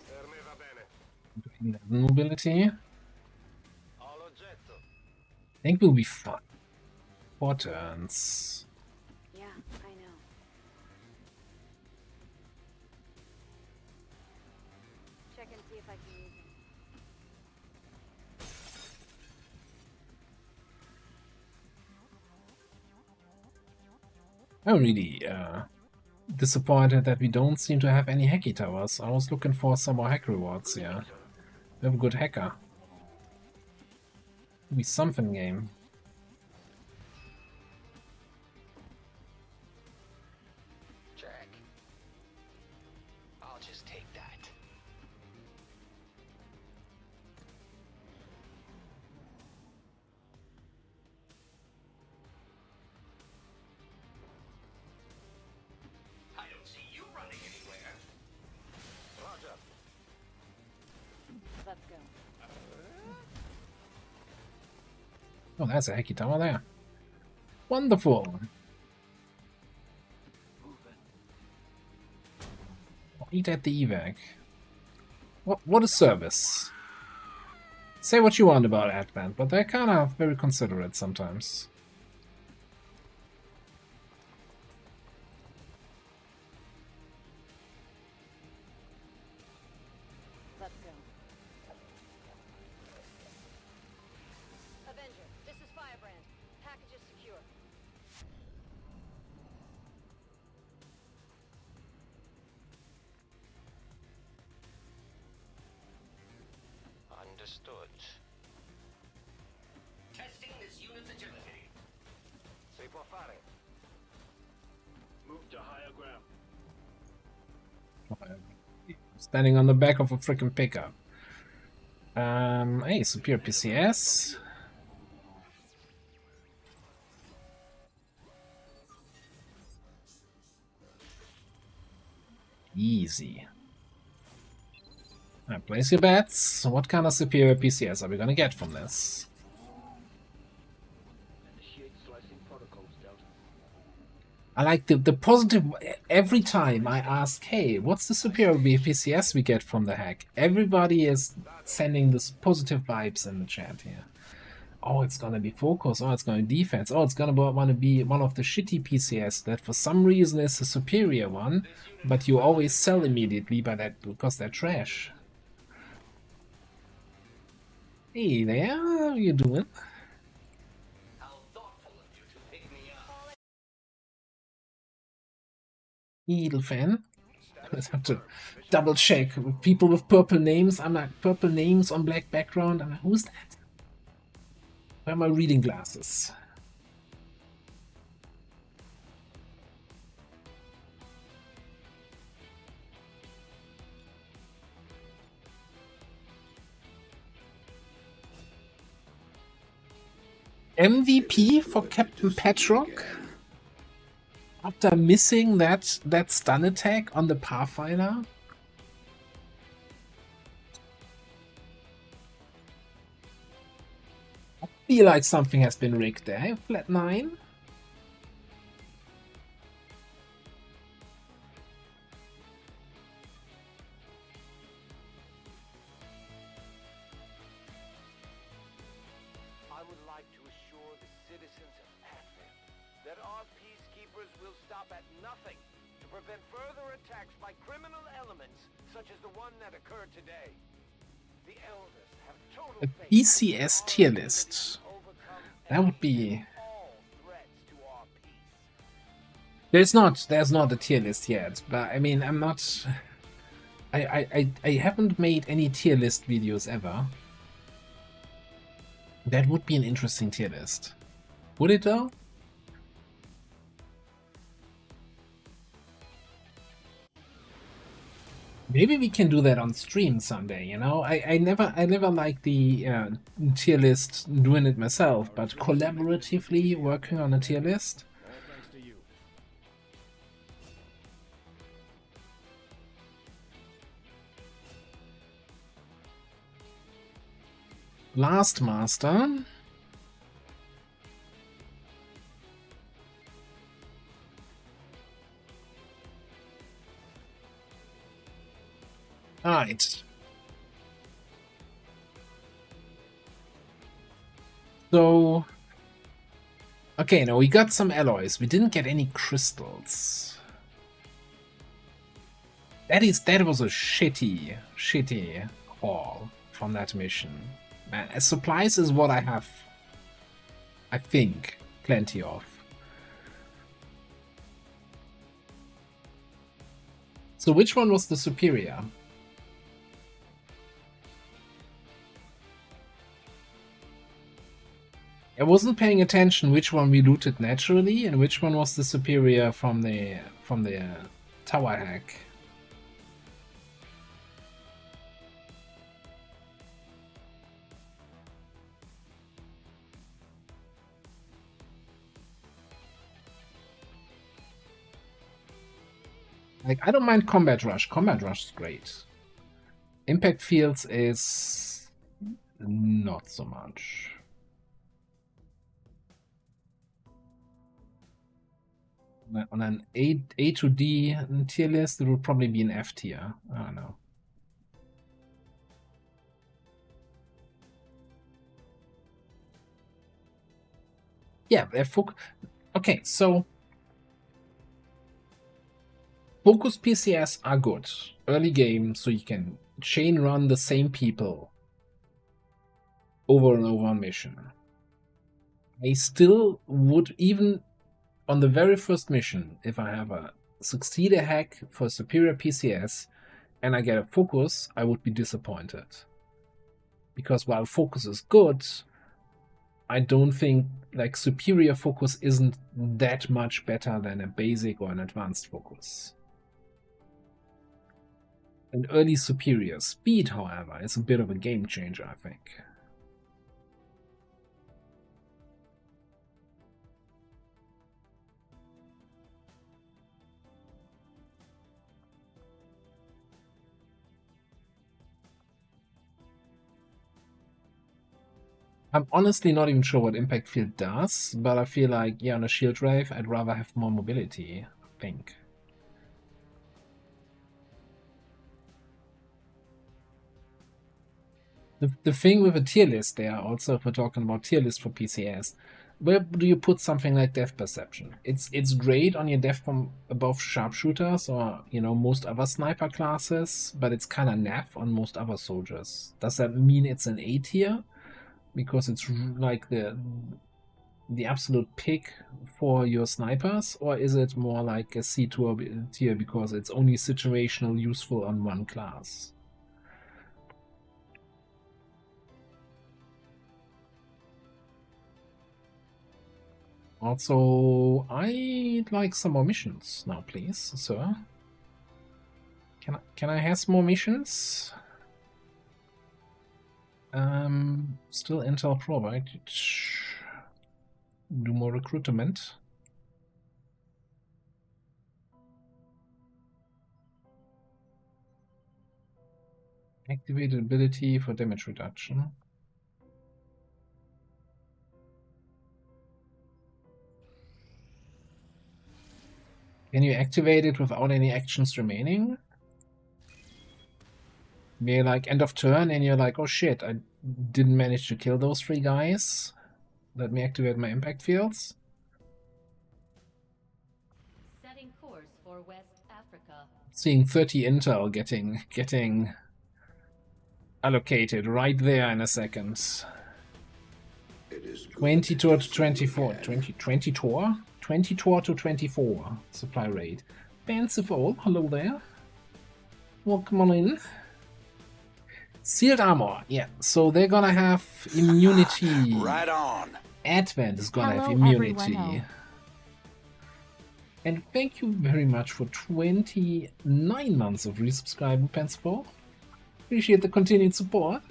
Per me va bene. 11 mobility. Ho l'oggetto. I think we'll be fine. 4 turns. Yeah, I know. Check and see if I can use him. I'm really disappointed that we don't seem to have any hacky towers. I was looking for some more hack rewards, yeah. We have a good hacker. Could be something game. Check. I'll just take that. I don't see you running anywhere. Roger. Let's go. Oh, that's a hacky tower there. Wonderful. Eat at the evac. What a service. Say what you want about Advent, but they're kind of very considerate sometimes. Let's go. Avenger, this is Firebrand. Package is secure. Understood. Testing this unit's agility. Si può fare. Move to higher ground. Standing on the back of a freaking pickup. Hey, superior PCS. Easy. Now place your bets. What kind of superior PCS are we gonna get from this? Initiate slicing protocols, Delta. I like the positive. Every time I ask, hey, what's the superior PCS we get from the hack? Everybody is sending this positive vibes in the chat here. Oh, it's gonna be focus. Oh, it's gonna be defense. Oh, it's gonna want to be one of the shitty PCS that for some reason is the superior one, but you always sell immediately by that because they're trash. Hey there, how you doing? How thoughtful of you to pick me up. Needle fan. I have to double check with people with purple names. I'm like, purple names on black background. I'm like, who's that? Where are my reading glasses? MVP for Captain Petrock after missing that stun attack on the Pathfinder. I feel like something has been rigged there. Flat 9. I would like to assure the citizens of Advent that our peacekeepers will stop at nothing to prevent further attacks by criminal elements such as the one that occurred today. The elders have total A faith PCS tier list. to overcome That would be. all threats to our peace. There's not a tier list yet, but I mean I'm not. I haven't made any tier list videos ever. That would be an interesting tier list. Would it though? Maybe we can do that on stream someday, you know? I never like the tier list doing it myself, but collaboratively working on a tier list. All thanks to you. Last Master. Alright. So... Okay, now we got some alloys. We didn't get any crystals. That was a shitty haul from that mission. Man, supplies is what I have, I think, plenty of. So which one was the superior? I wasn't paying attention which one we looted naturally and which one was the superior from the tower hack. Like, I don't mind Combat Rush. Combat Rush is great. Impact Fields is not so much. On an A to D tier list, it would probably be an F tier. I don't know. Yeah, okay, so focus PCS are good. Early game, so you can chain run the same people over and over on mission. I still would, even on the very first mission, if I have a succeed a hack for superior PCS and I get a focus, I would be disappointed. Because while focus is good, I don't think like superior focus isn't that much better than a basic or an advanced focus. An early superior speed, however, is a bit of a game changer, I think. I'm honestly not even sure what impact field does, but I feel like, yeah, on a shield wave, I'd rather have more mobility, I think. The thing with a tier list there, also, if we're talking about tier list for PCS, where do you put something like depth perception? It's great on your depth from above sharpshooters or, you know, most other sniper classes, but it's kind of naff on most other soldiers. Does that mean it's an A tier? Because it's like the absolute pick for your snipers, or is it more like a C tier because it's only situational useful on one class? Also, I'd like some more missions now, please, sir. Can I have some more missions? Still Intel Pro, right? Do more recruitment. Activated ability for damage reduction. Can you activate it without any actions remaining? You're like end of turn and you're like, oh shit, I didn't manage to kill those 3 guys. Let me activate my impact fields. Setting course for West Africa. Seeing 30 intel getting allocated right there in a second. 20 to 24. 20 tour? 20 tour to 24 supply rate. Fanciful, hello there. Welcome on in. Sealed armor, yeah. So they're gonna have immunity. Right on. Advent is gonna have Hello, immunity. everyone. And thank you very much for 29 months of resubscribing, Pensful. Appreciate the continued support.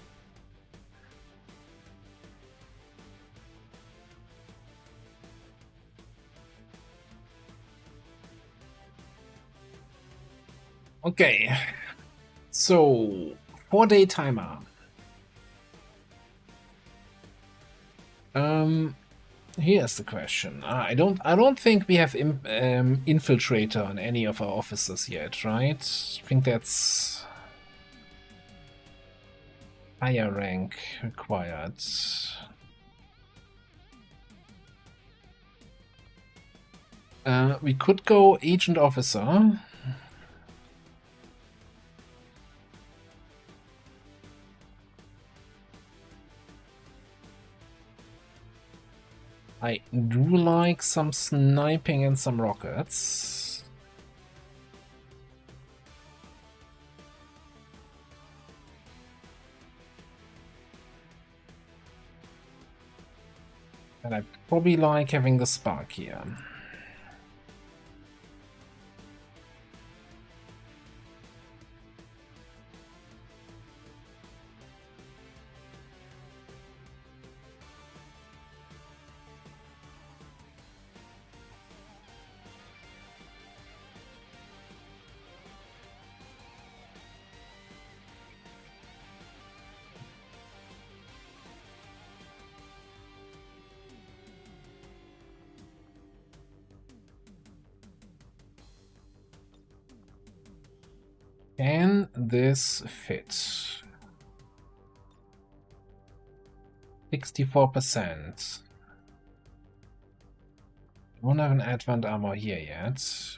Okay, so 4-day timer. Here's the question. I don't think we have infiltrator on any of our officers yet, right? I think that's higher rank required. We could go agent officer. I do like some sniping and some rockets. And I probably like having the spark here. Can this fit? 64%. Don't have an advent armor here yet.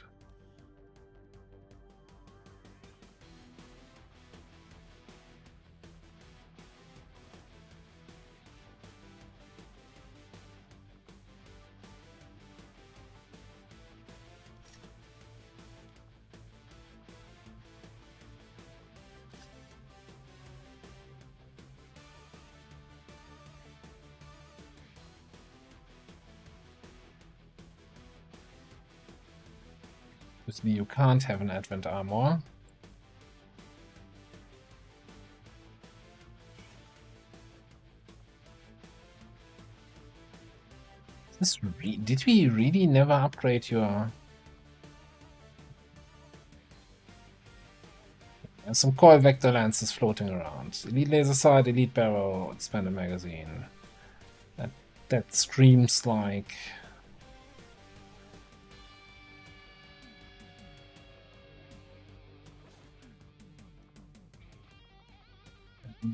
Obviously, you can't have an advent armor. Did we really never upgrade your... There's some coil vector lances floating around. Elite laser sight, elite barrel, expanded magazine. That screams like...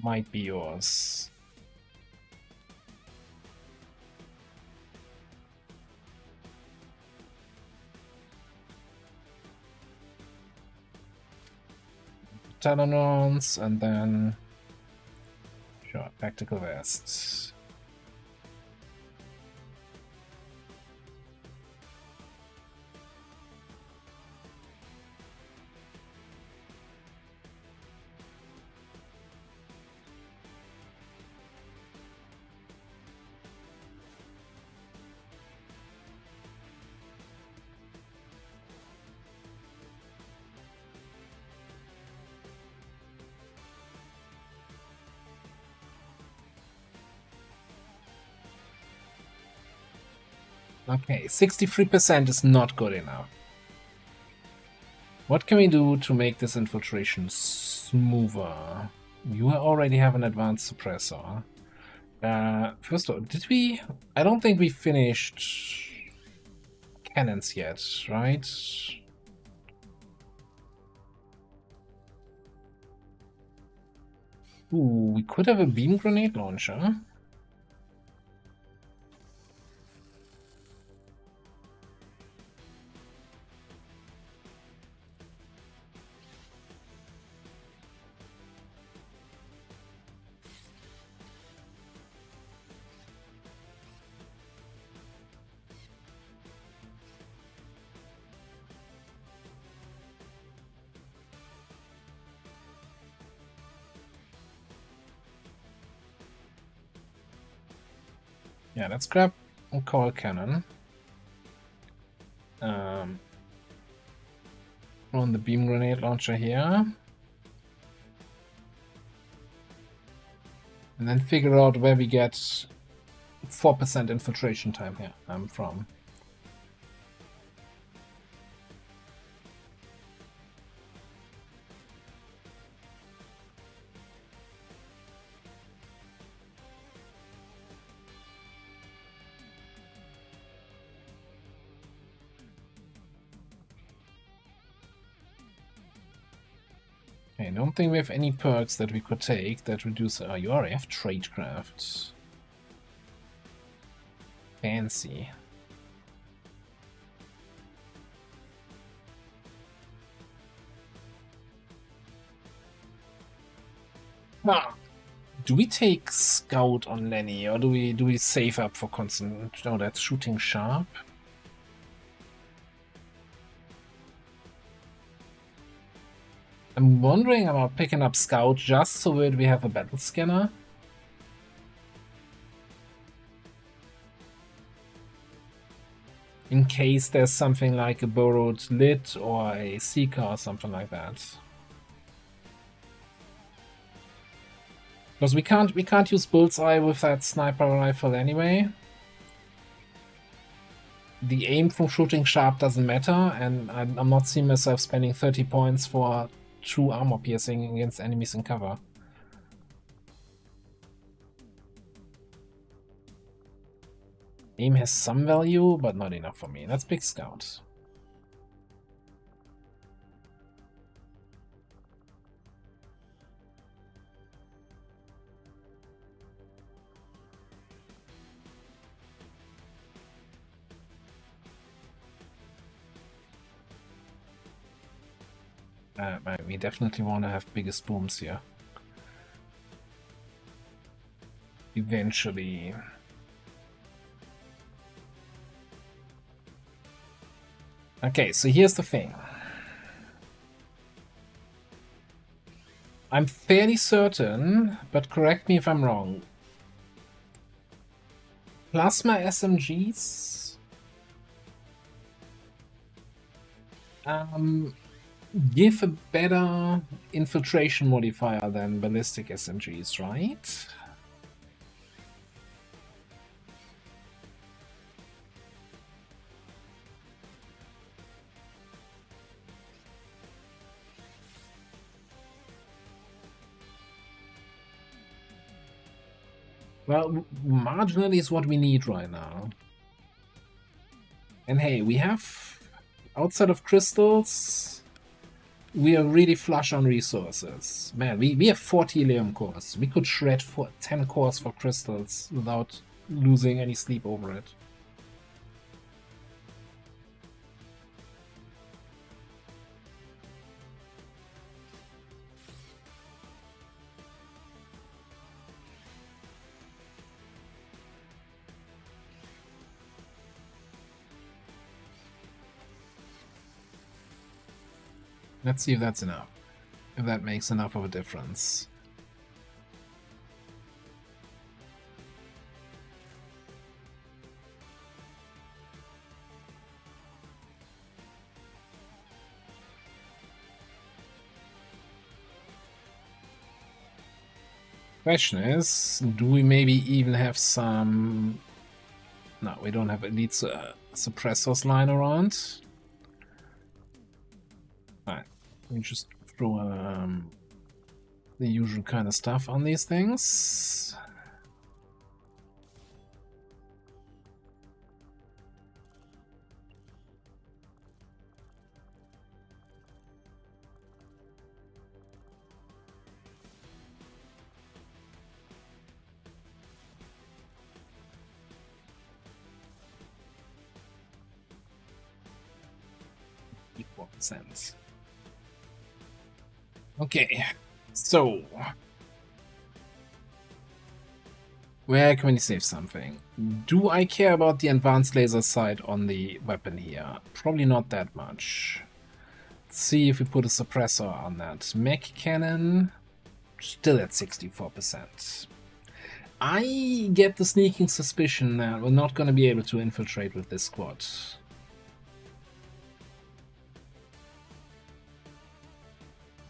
might be yours. Talonons, and then sure, tactical vests. Okay, 63% is not good enough. What can we do to make this infiltration smoother? You already have an advanced suppressor. First of all, did we... I don't think we finished cannons yet, right? Ooh, we could have a beam grenade launcher. Yeah, let's grab a coil cannon. On the beam grenade launcher here. And then figure out where we get 4% infiltration time here from. I don't think we have any perks that we could take that reduce... Oh, you already have tradecraft. Fancy. Ah. Do we take Scout on Lenny, or do we save up for constant... No, that's shooting sharp. I'm wondering about picking up Scout just so that we have a battle scanner. In case there's something like a borrowed lit or a seeker or something like that. Because we can't use bullseye with that sniper rifle anyway. The aim from shooting sharp doesn't matter, and I'm not seeing myself spending 30 points for true armor piercing against enemies in cover. Aim has some value, but not enough for me. Let's pick Scout. We definitely want to have biggest booms here. Eventually. Okay, so here's the thing. I'm fairly certain, but correct me if I'm wrong. Plasma SMGs give a better infiltration modifier than ballistic SMGs, right? Well, marginally is what we need right now. And hey, we have, outside of crystals, we are really flush on resources. Man, we have 40 helium cores. We could shred 10 cores for crystals without losing any sleep over it. Let's see if that's enough. If that makes enough of a difference. Question is, do we maybe even have some... No, we don't have elite suppressors lying around. Alright, we just throw the usual kind of stuff on these things. Sense. Okay, so where can we save something? Do I care about the advanced laser sight on the weapon here? Probably not that much. Let's see if we put a suppressor on that. Mech cannon, still at 64%. I get the sneaking suspicion that we're not going to be able to infiltrate with this squad.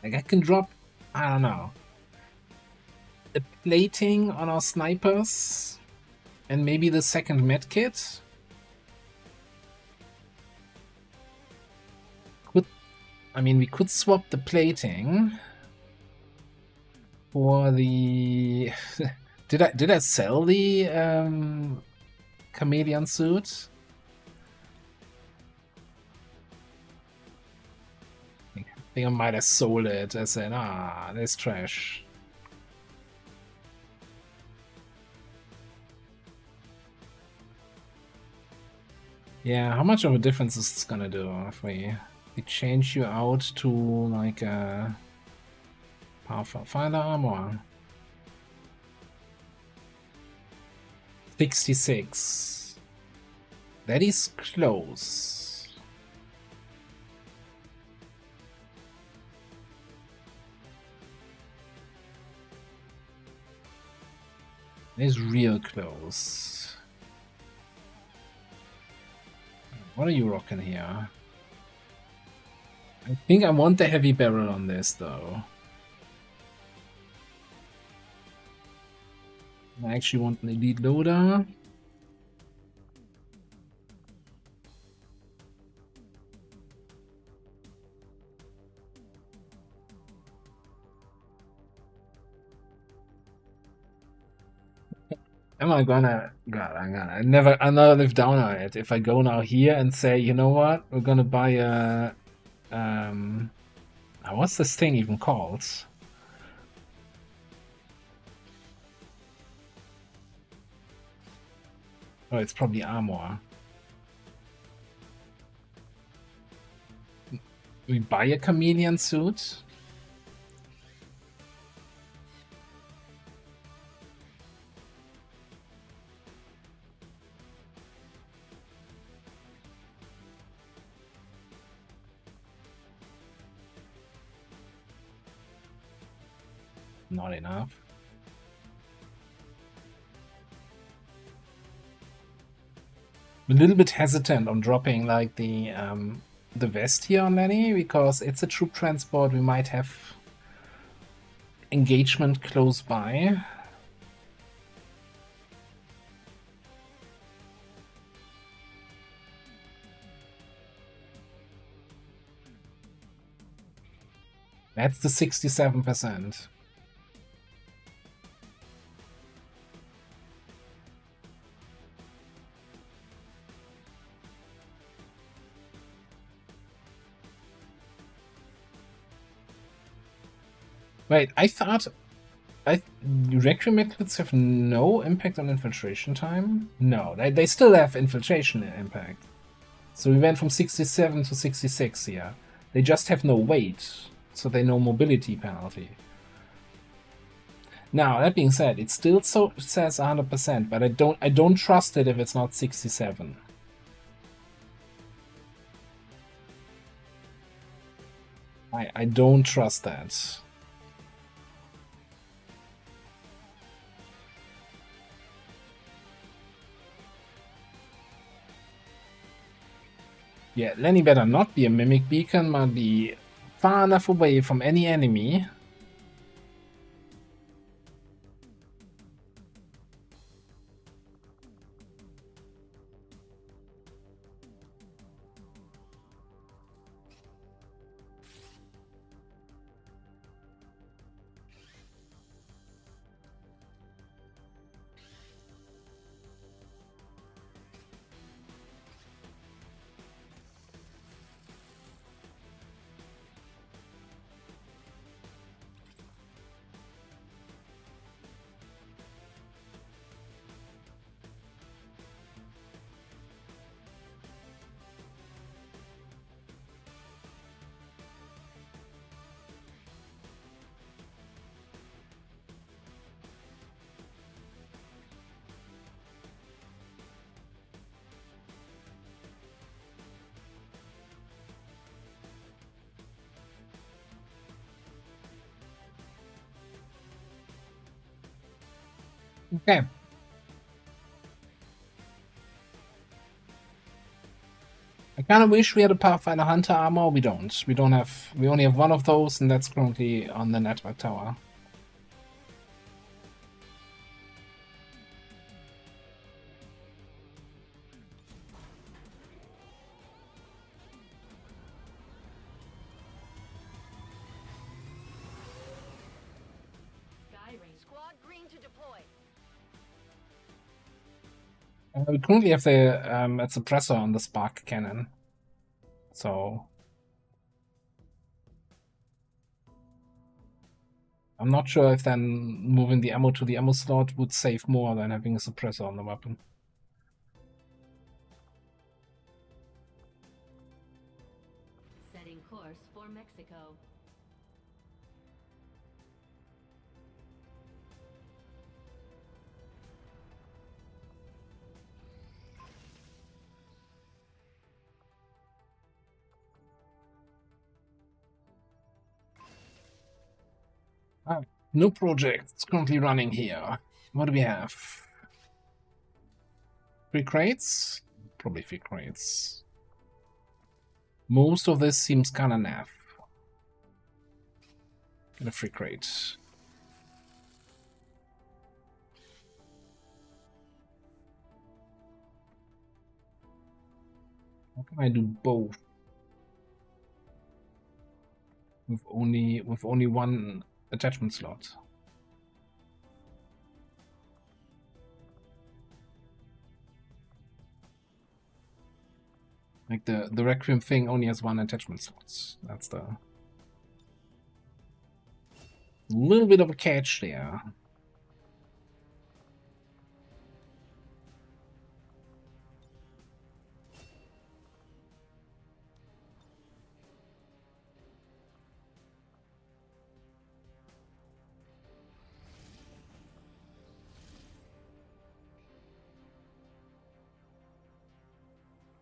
Like, I can drop, I don't know, a plating on our snipers and maybe the second medkit. I mean, we could swap the plating for the... did I sell the chameleon suit? I think I might have sold it. I said, that's trash. Yeah, how much of a difference is this gonna do if we change you out to like a powerful fighter armor? 66. That is close. It's real close. What are you rocking here? I think I want the heavy barrel on this though. I actually want an elite loader. Am I gonna? God, I never live down on it. If I go now here and say, you know what, we're gonna buy a, what's this thing even called? Oh, it's probably armor. We buy a chameleon suit? Not enough. I'm a little bit hesitant on dropping like the vest here on Lenny because it's a troop transport. We might have engagement close by. That's the 67%. Wait, I thought Requiem methods have no impact on infiltration time? No, they still have infiltration impact. So we went from 67 to 66 here. They just have no weight, so they no mobility penalty. Now, that being said, it still says 100%, but I don't trust it if it's not 67. I don't trust that. Yeah, Lenny better not be a mimic beacon, but be far enough away from any enemy. Okay. I kind of wish we had a Pathfinder Hunter armor. We don't. We only have one of those, and that's currently on the network tower. Squad green to deploy. We currently have the a suppressor on the spark cannon, so I'm not sure if then moving the ammo to the ammo slot would save more than having a suppressor on the weapon. Setting course for Mexico. No projects currently running here. What do we have? 3 crates? Probably 3 crates. Most of this seems kinda naff. Get a free crate. How can I do both? With only one attachment slot. Like the Requiem thing only has 1 attachment slot. That's the little bit of a catch there.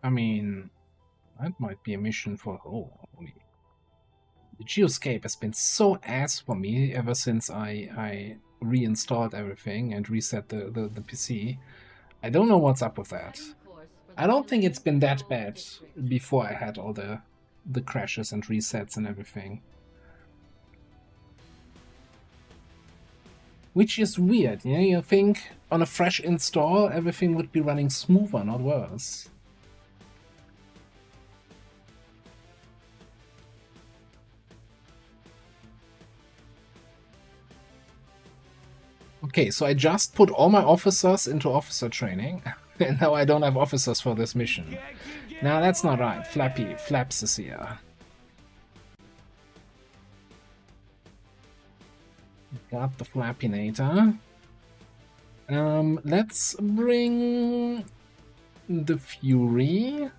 I mean, that might be a mission for... Oh, holy... The Geoscape has been so ass for me ever since I reinstalled everything and reset the PC. I don't know what's up with that. I don't think it's been that bad before I had all the crashes and resets and everything. Which is weird, you know? You think on a fresh install everything would be running smoother, not worse. Okay, so I just put all my officers into officer training, and now I don't have officers for this mission. Now that's not right. Flaps is here. Got the Flappinator. Let's bring the Fury.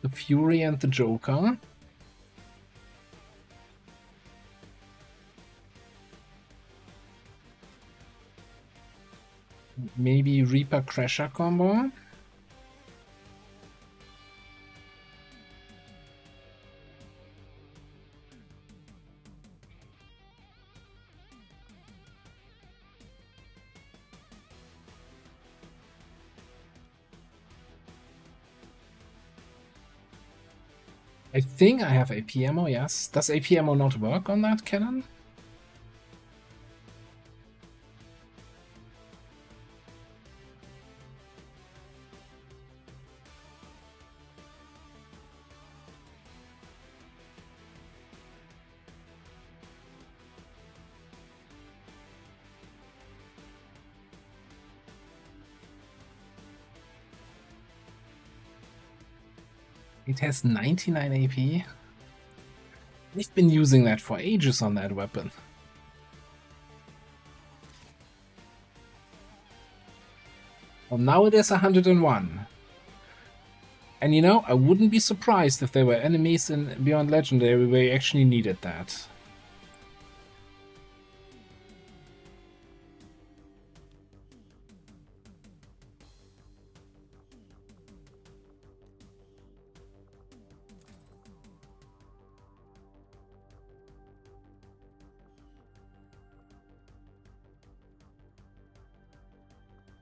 The Fury and the Joker. Maybe Reaper Crasher combo. I think I have AP ammo, yes. Does AP ammo not work on that cannon? It has 99 AP. We've been using that for ages on that weapon. Well, now it is 101. And you know, I wouldn't be surprised if there were enemies in Beyond Legendary where you actually needed that.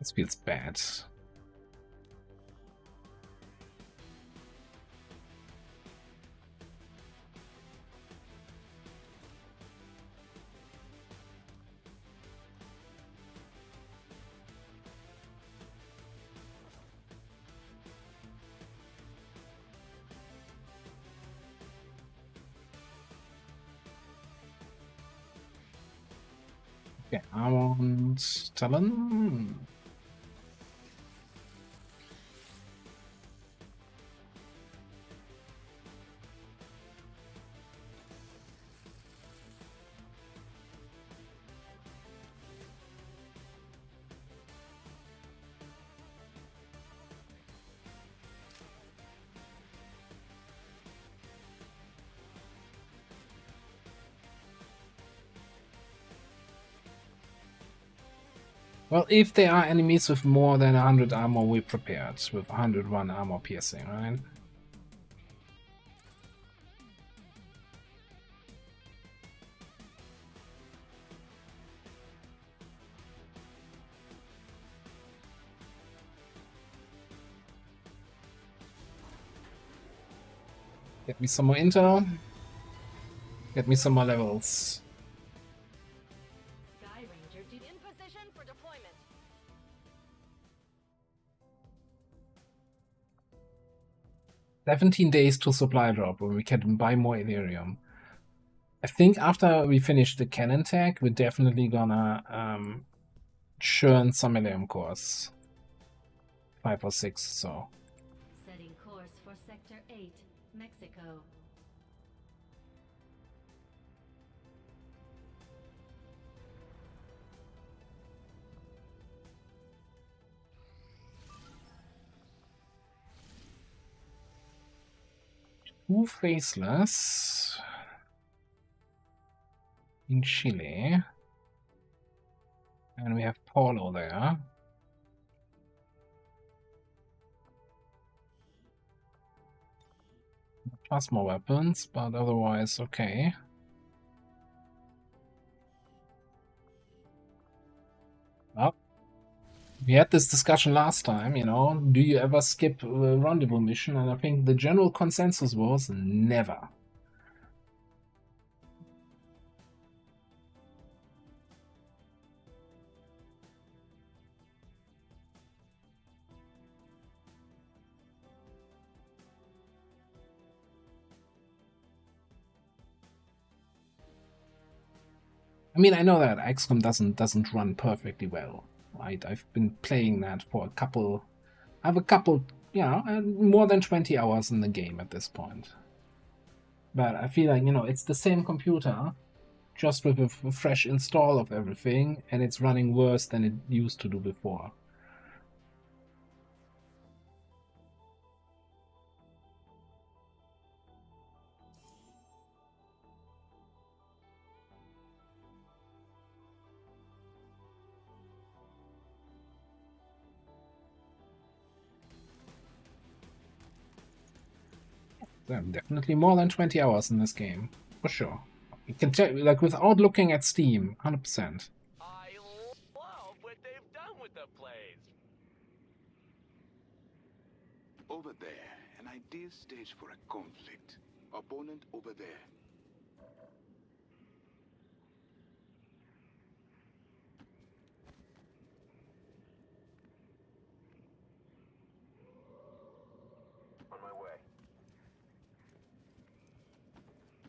This feels bad. Okay, I want Talon. Well, if there are enemies with more than 100 armor, we're prepared. With 101 armor piercing, right? Get me some more intel. Get me some more levels. Sky Ranger in position for deployment. 17 days to supply drop, where we can buy more Elerium. I think after we finish the cannon tag, we're definitely gonna churn some Elerium cores. 5 or 6, so. Setting course for Sector 8, Mexico. Two Faceless in Chile. And we have Paulo there. plasma weapons, but otherwise okay. Well, we had this discussion last time, you know, do you ever skip a rendezvous mission? And I think the general consensus was never. I mean, I know that XCOM doesn't run perfectly well, right? I've been playing that for I have a couple, you know, more than 20 hours in the game at this point. But I feel like, you know, it's the same computer, just with a fresh install of everything, and it's running worse than it used to do before. Definitely more than 20 hours in this game, for sure. You can tell, like, without looking at Steam, 100%. I love what they've done with the place. Over there, an ideal stage for a conflict. Opponent over there. On my way.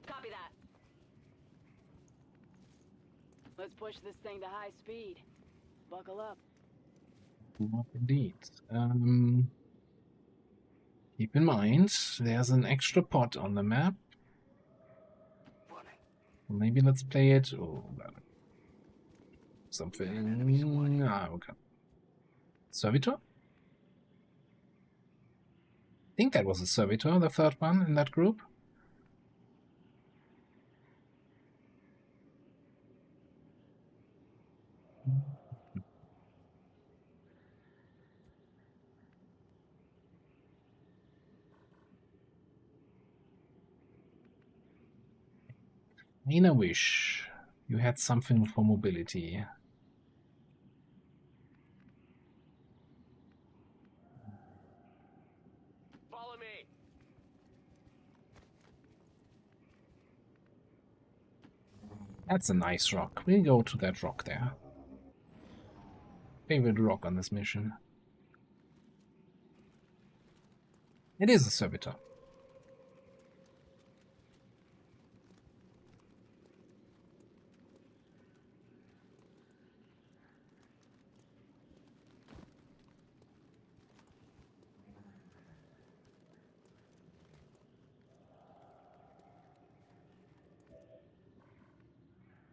Copy that. Let's push this thing to high speed. Buckle up. Indeed. Keep in mind, there's an extra pot on the map. Maybe let's play it. Oh, something. Ah, okay. Servitor? I think that was a servitor, the third one in that group. I wish you had something for mobility. Follow me. That's a nice rock. We'll go to that rock there. Favorite rock on this mission. It is a servitor.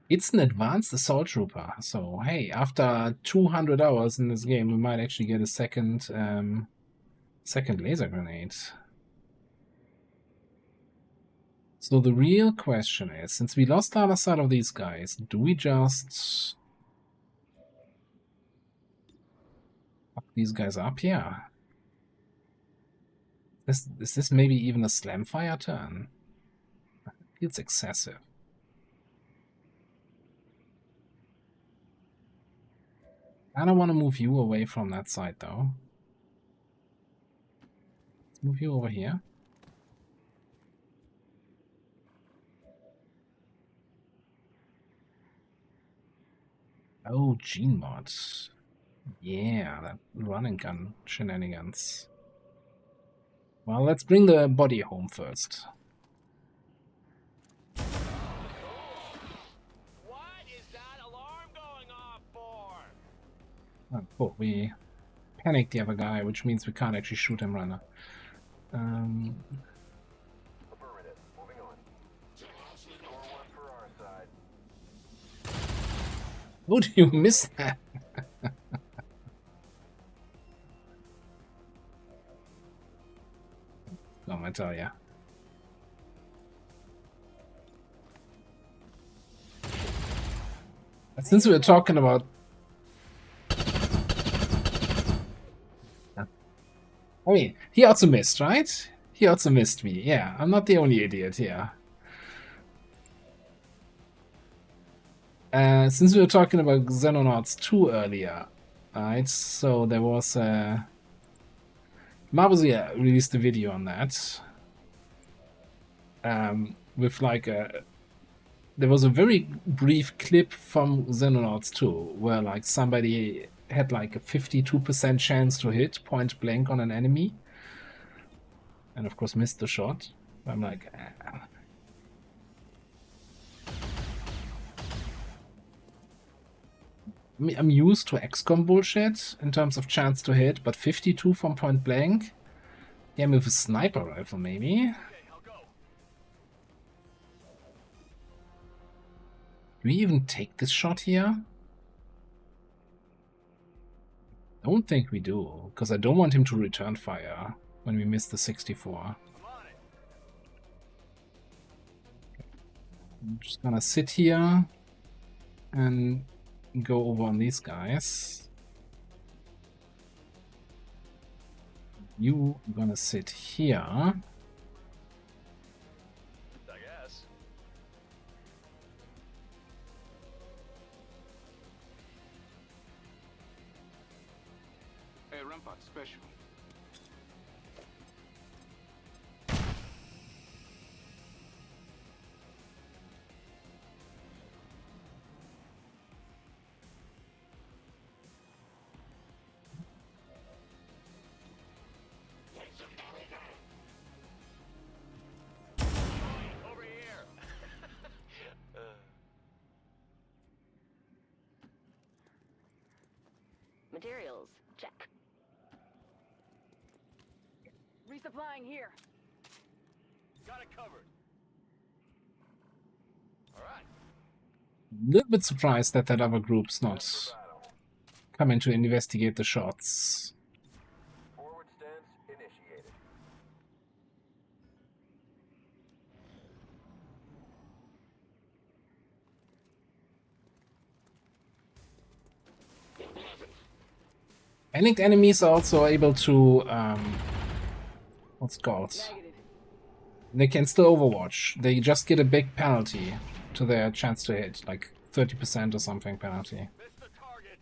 It's an advanced assault trooper, so hey, after 200 hours in this game, we might actually get a second laser grenade. So the real question is, since we lost the other side of these guys, do we just fuck these guys up here? Is this maybe even a slam fire turn? It feels excessive. I don't want to move you away from that side, though. Let's move you over here. Oh, gene mods. Yeah, that run and gun shenanigans. Well, let's bring the body home first. Oh, we panicked the other guy, which means we can't actually shoot him right now. Affirmative. Moving on. Score one for our side. Oh, do you miss that? Come, I tell ya. Since we were talking about I mean, he also missed, right? He also missed me. Yeah, I'm not the only idiot here. Since we were talking about Xenonauts 2 earlier, right? So there was Marvel's released a video on that. With like there was a very brief clip from Xenonauts 2 where like somebody had like a 52% chance to hit point blank on an enemy, and of course missed the shot. I'm like, I'm used to XCOM bullshit in terms of chance to hit, but 52 from point blank? Yeah, with a sniper rifle, maybe. Do we even take this shot here? I don't think we do, because I don't want him to return fire when we miss the 64. I'm just gonna sit here and go over on these guys. You gonna sit here. I guess. Hey, Rampart, special. Over here. Materials, check. Resupplying here. Got it covered. All right. A little bit surprised that other group's not coming to investigate the shots. Forward stance initiated. I think enemies are also able to what's it called? Negative. They can still overwatch. They just get a big penalty to their chance to hit, like 30% or something penalty. Missed the target.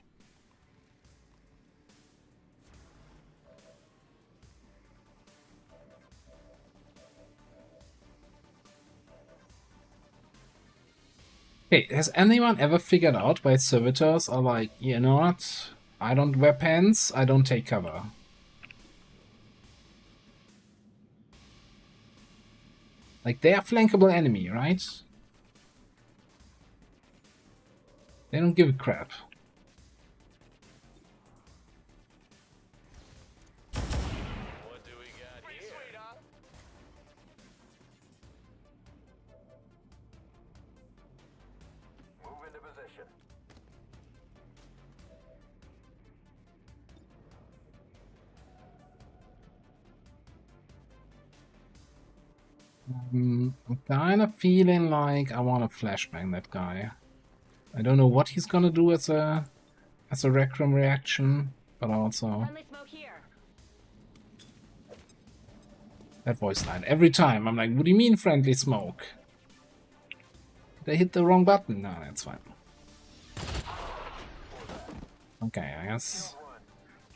Hey, has anyone ever figured out why servitors are like, you know what? I don't wear pants, I don't take cover. Like, they are flankable enemy, right? They don't give a crap. What do we got here? Sweet, huh? Move into position. I'm kind of feeling like I want to flashbang that guy. I don't know what he's gonna do as a Requiem reaction, but also Friendly smoke here. that voice line. Every time I'm like, what do you mean friendly smoke? Did I hit the wrong button? No, that's fine. Okay, I guess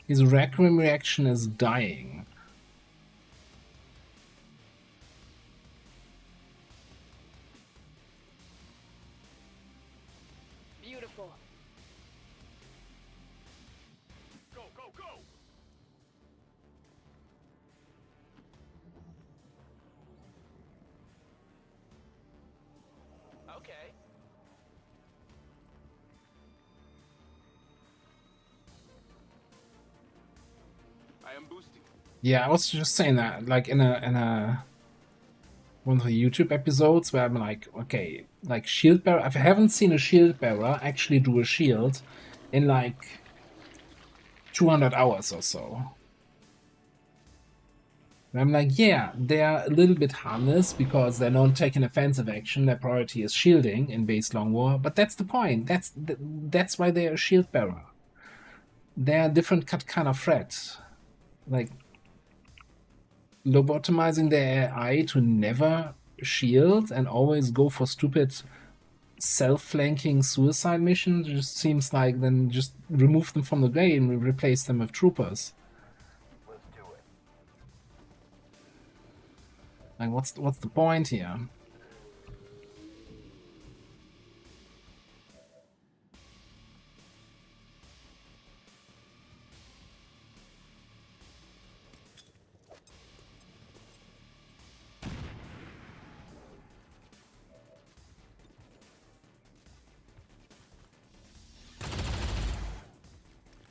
his Requiem reaction is dying. Beautiful. Go, go, go! Okay. I am boosting. Yeah, I was just saying that, like in a one of the YouTube episodes where I'm like, okay, like shield bearer. I haven't seen a shield bearer actually do a shield in like 200 hours or so. And I'm like, yeah, they're a little bit harmless because they don't take an offensive action. Their priority is shielding in base long war, but that's the point. That's why they're a shield bearer. They're a different kind of threat. Like, lobotomizing the AI to never shield and always go for stupid self-flanking suicide missions just seems like then just remove them from the game and replace them with troopers. Let's do it. Like, what's the point here?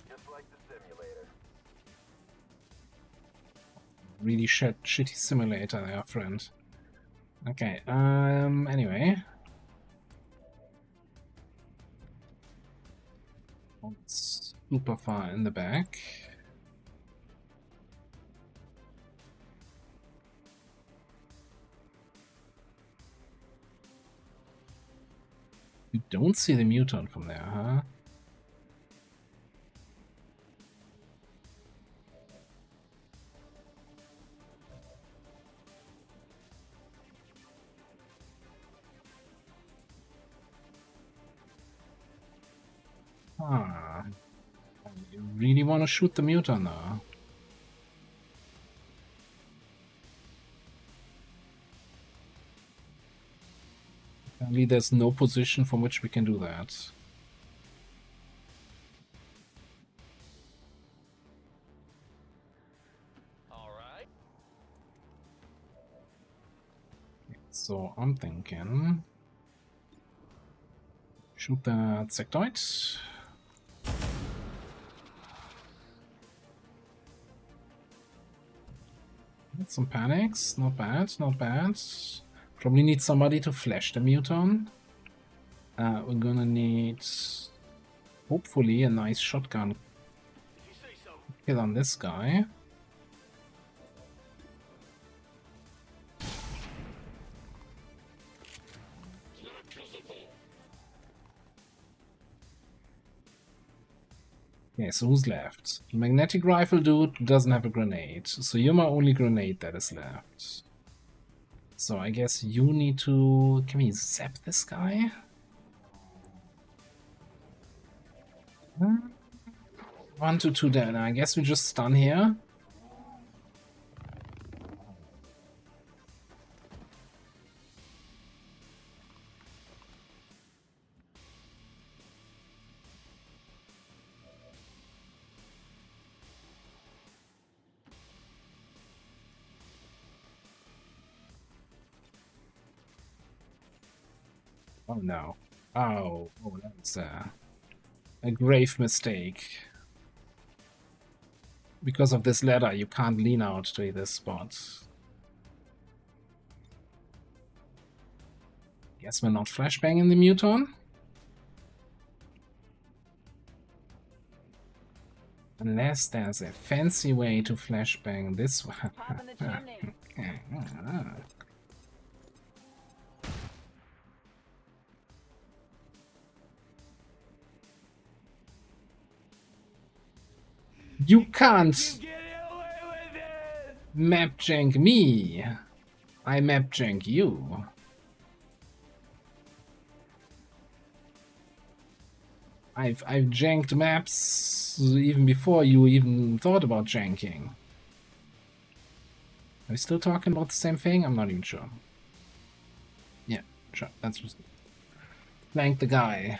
Just like the simulator. Really shitty simulator there, friend. Okay, anyway. It's super far in the back. You don't see the mutant from there, huh? Ah, you really want to shoot the mutant now? Apparently there's no position from which we can do that. Alright. So I'm thinking... shoot that sectoid. Some panics, not bad, not bad. Probably need somebody to flash the muton. We're gonna need, hopefully, a nice shotgun kill on this guy. Okay, so who's left? Magnetic rifle dude doesn't have a grenade, so you're my only grenade that is left. So I guess you need to... Can we zap this guy? 1 to 2 down. I guess we just stun here. Oh no. Oh, that's a grave mistake. Because of this ladder, you can't lean out to this spot. Guess we're not flashbanging the muton. Unless there's a fancy way to flashbang this one. Pop in the chimney. You can't map jank me. I map jank you. I've janked maps even before you even thought about janking. Are we still talking about the same thing? I'm not even sure. Yeah, sure. That's just flank the guy.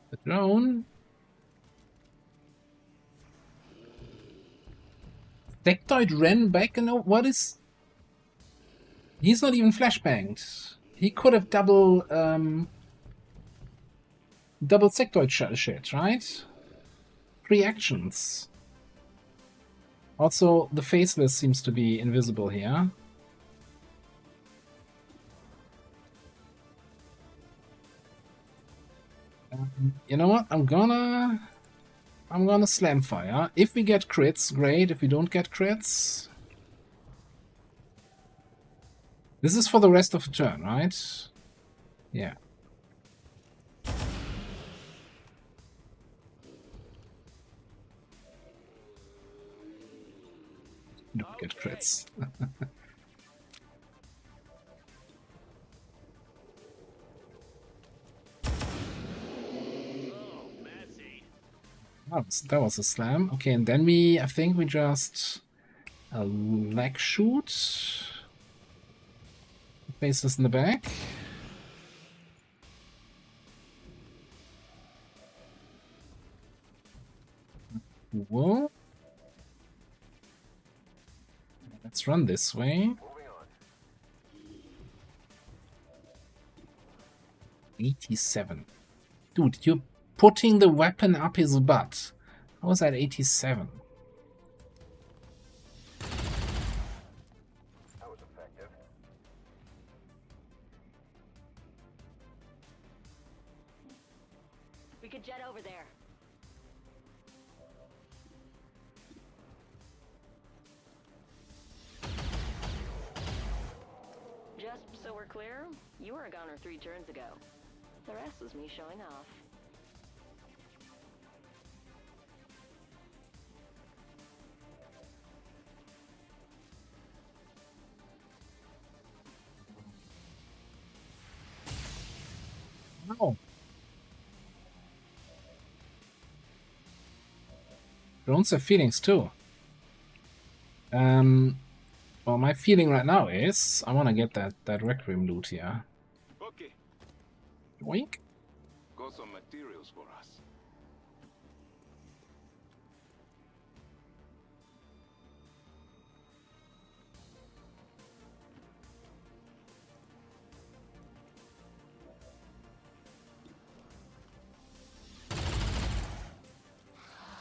The drone. Sectoid ran back and what is... He's not even flashbanged. He could have double sectoid shit, right? 3 actions. Also, the faceless seems to be invisible here. You know what? I'm gonna slam fire. If we get crits, great. If we don't get crits... This is for the rest of the turn, right? Yeah. Don't get crits. That was a slam. Okay, and then I think we just leg shoot. Place this in the back. Whoa. Let's run this way. 87. Dude, you're putting the weapon up his butt. How was that 87? That was effective. We could jet over there. Just so we're clear, you were a goner 3 turns ago. The rest was me showing off. No. Drones have feelings too. Well, my feeling right now is I want to get that Requiem loot here. Okay. Yoink. Got some materials for us.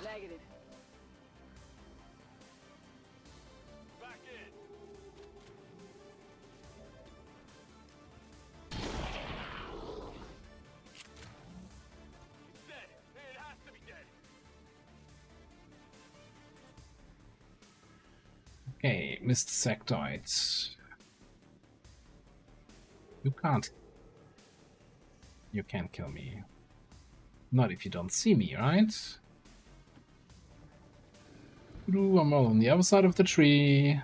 Negative. Back in. It's dead. It has to be dead. Okay, Mr. Sectoid. You can't. You can't kill me. Not if you don't see me, right? Ooh, I'm all on the other side of the tree.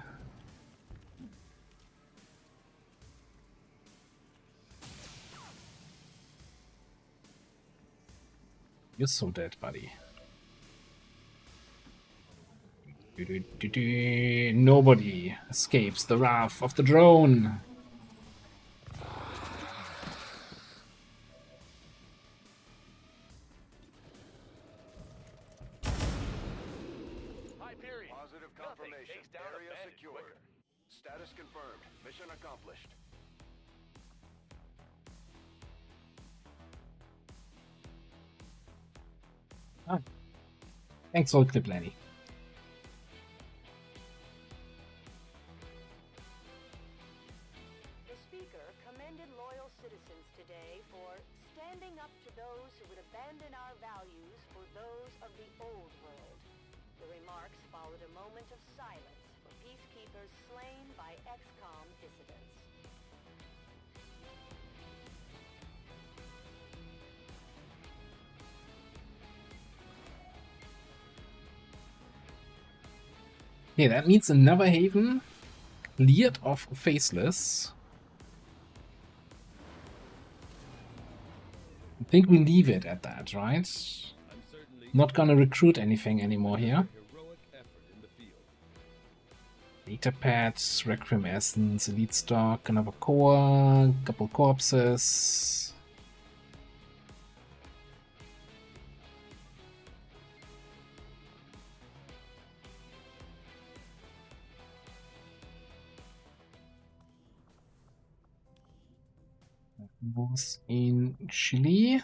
You're so dead, buddy. Nobody escapes the wrath of the drone. Positive confirmation. Area secured. Status confirmed. Mission accomplished. Ah. Thanks for the clip, Lenny. The speaker commended loyal citizens today for standing up to those who would abandon our values for those of the old world. The remarks followed a moment of silence for peacekeepers slain by XCOM dissidents. Okay, that means another haven cleared of faceless. I think we leave it at that, right? Not gonna recruit anything anymore here. Data pads, Requiem Essence, Elite Stock, another core, couple corpses. Was in Chile.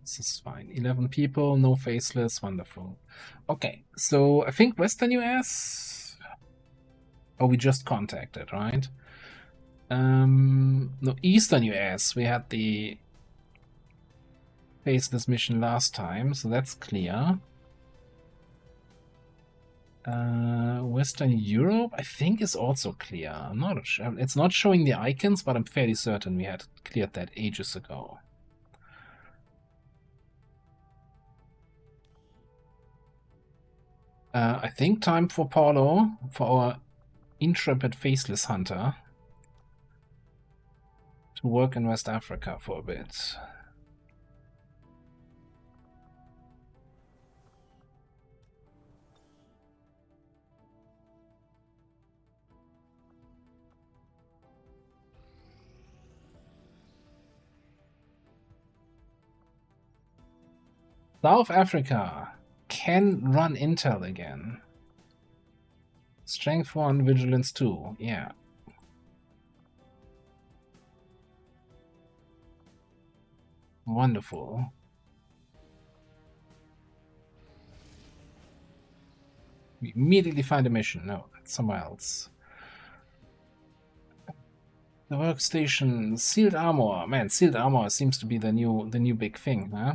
This is fine. 11 people, no faceless, wonderful. Okay, so I think Western US. Oh, we just contacted, right? No, Eastern US. We had the faceless mission last time, so that's clear. Western Europe, I think, is also clear. I'm not sure. It's not showing the icons, but I'm fairly certain we had cleared that ages ago. I think time for Paulo, for our intrepid faceless hunter, to work in West Africa for a bit. South Africa can run intel again. Strength 1, Vigilance 2, yeah. Wonderful. We immediately find a mission. No, that's somewhere else. The workstation, sealed armor. Man, sealed armor seems to be the new big thing, huh?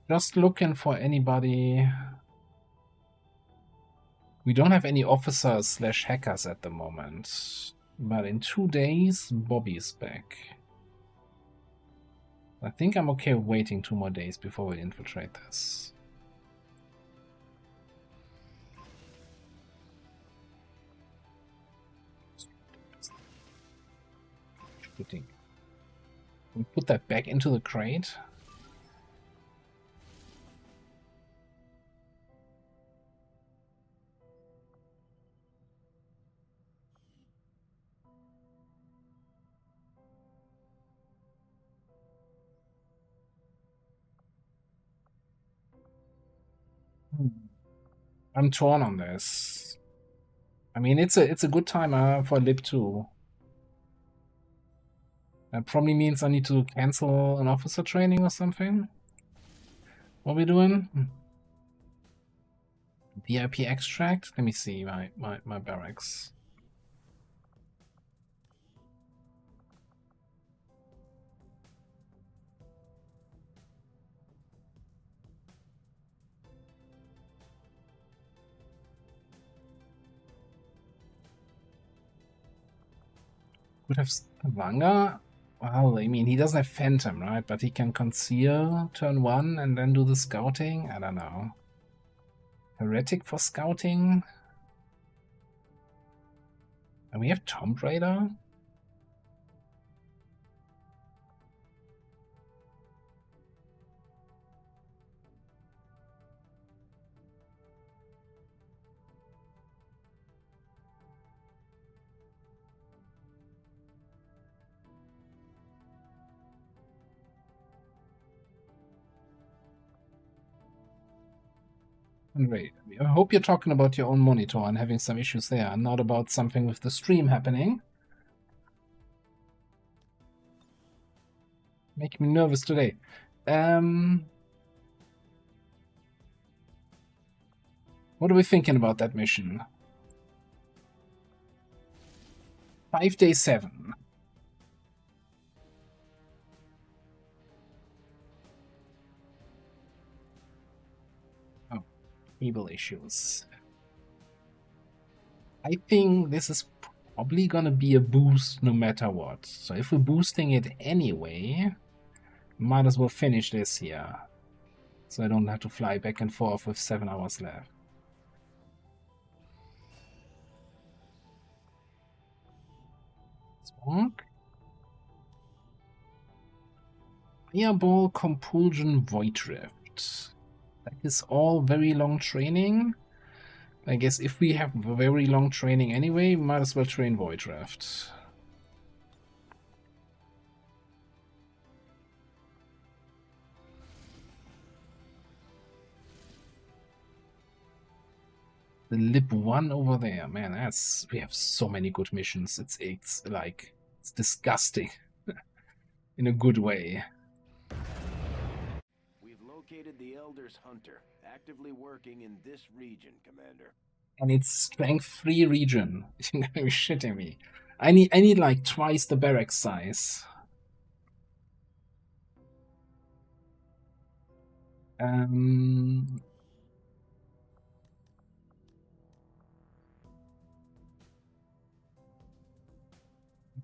Just looking for anybody. We don't have any officers slash hackers at the moment. But in 2 days, Bobby's back. I think I'm okay waiting 2 more days before we infiltrate this. Shooting. We put that back into the crate. I'm torn on this. I mean, it's a good timer for Lib 2. That probably means I need to cancel an officer training or something. What are we doing? VIP extract? Let me see my barracks. Would have Stavanger? Well, I mean, he doesn't have Phantom, right? But he can conceal turn 1 and then do the scouting? I don't know. Heretic for scouting? And we have Tomb Raider? Great. I hope you're talking about your own monitor and having some issues there, and not about something with the stream happening. Making me nervous today. What are we thinking about that mission? 5 day 7. Oh, cable issues. I think this is probably gonna be a boost no matter what. So if we're boosting it anyway, might as well finish this here. So I don't have to fly back and forth with 7 hours left. Spark. Fireball, Compulsion, Void Rift. That is all very long training. I guess if we have very long training anyway, might as well train Void Rift. The Lib 1 over there, man, we have so many good missions. It's disgusting in a good way. We've located the Elder's Hunter, actively working in this region, Commander. And it's strength 3 region. You're gonna be shitting me. I need like twice the barracks size.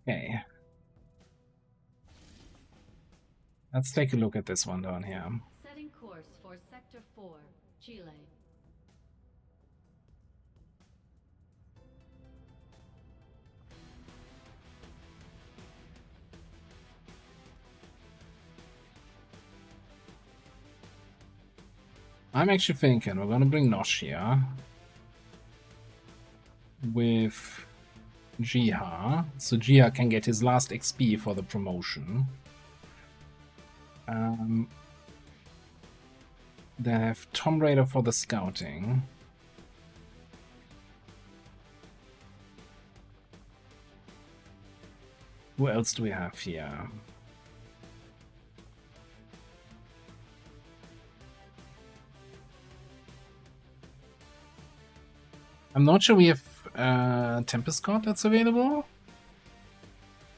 Okay. Let's take a look at this one down here. Setting course for Sector 4, Chile. I'm actually thinking we're gonna bring Nosh here with Jiha, so Jiha can get his last XP for the promotion. They have Tomb Raider for the scouting. Who else do we have here? I'm not sure we have Tempest God that's available.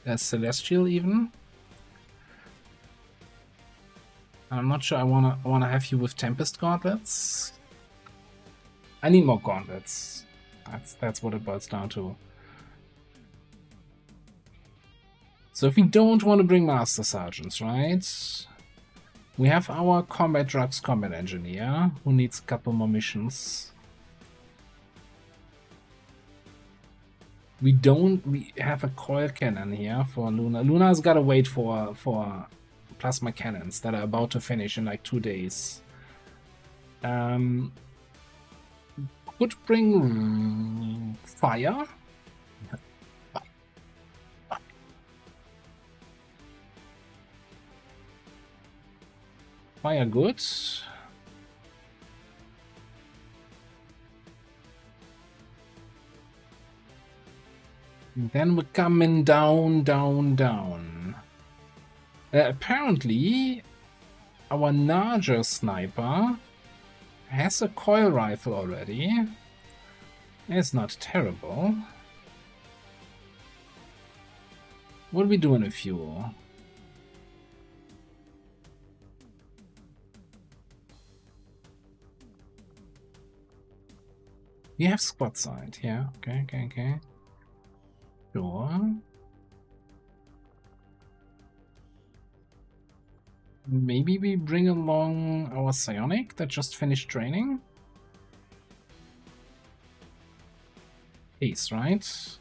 There's Celestial even. I'm not sure I wanna have you with Tempest Gauntlets. I need more gauntlets. That's what it boils down to. So if we don't want to bring Master Sergeants, right? We have our Combat Drugs Combat Engineer, who needs a couple more missions. We have a coil cannon here for Luna. Luna's gotta wait for plasma cannons that are about to finish in like 2 days. Could bring fire. Fire good. And then we're coming down, down, down. Apparently, our Naja sniper has a coil rifle already. It's not terrible. What are we doing with fuel? We have squad side, yeah. Okay. Sure. Maybe we bring along our psionic that just finished training? Ace, right?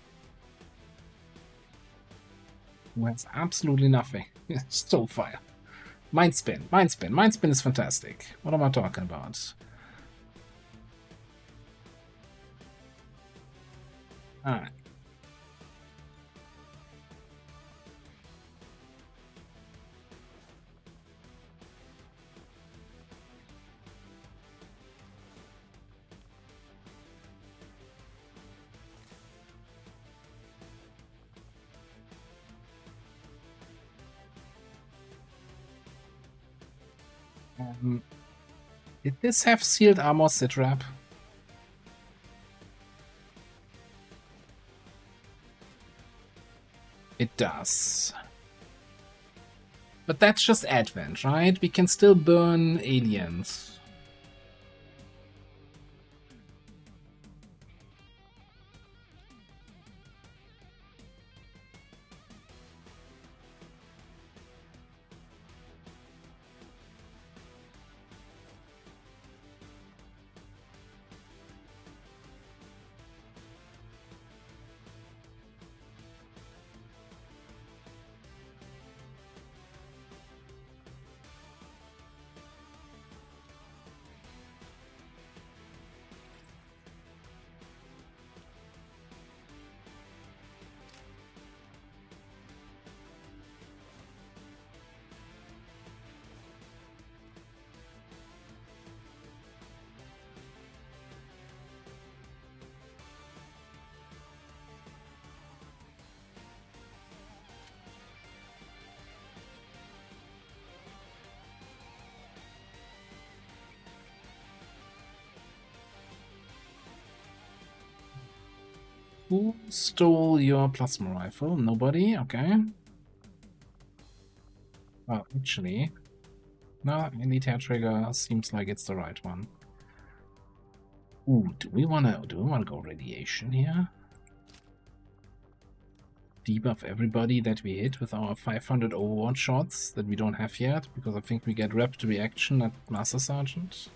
Who has absolutely nothing. Still fire. Mind spin. Mind spin is fantastic. What am I talking about? Alright. Did this have sealed armor sitrap? It does. But that's just Advent, right? We can still burn aliens. Who stole your plasma rifle? Nobody? Okay. Well, actually, no, elite hair trigger seems like it's the right one. Ooh, do we wanna go radiation here? debuff everybody that we hit with our 500 Overwatch shots that we don't have yet, because I think we get rapid reaction at Master Sergeant.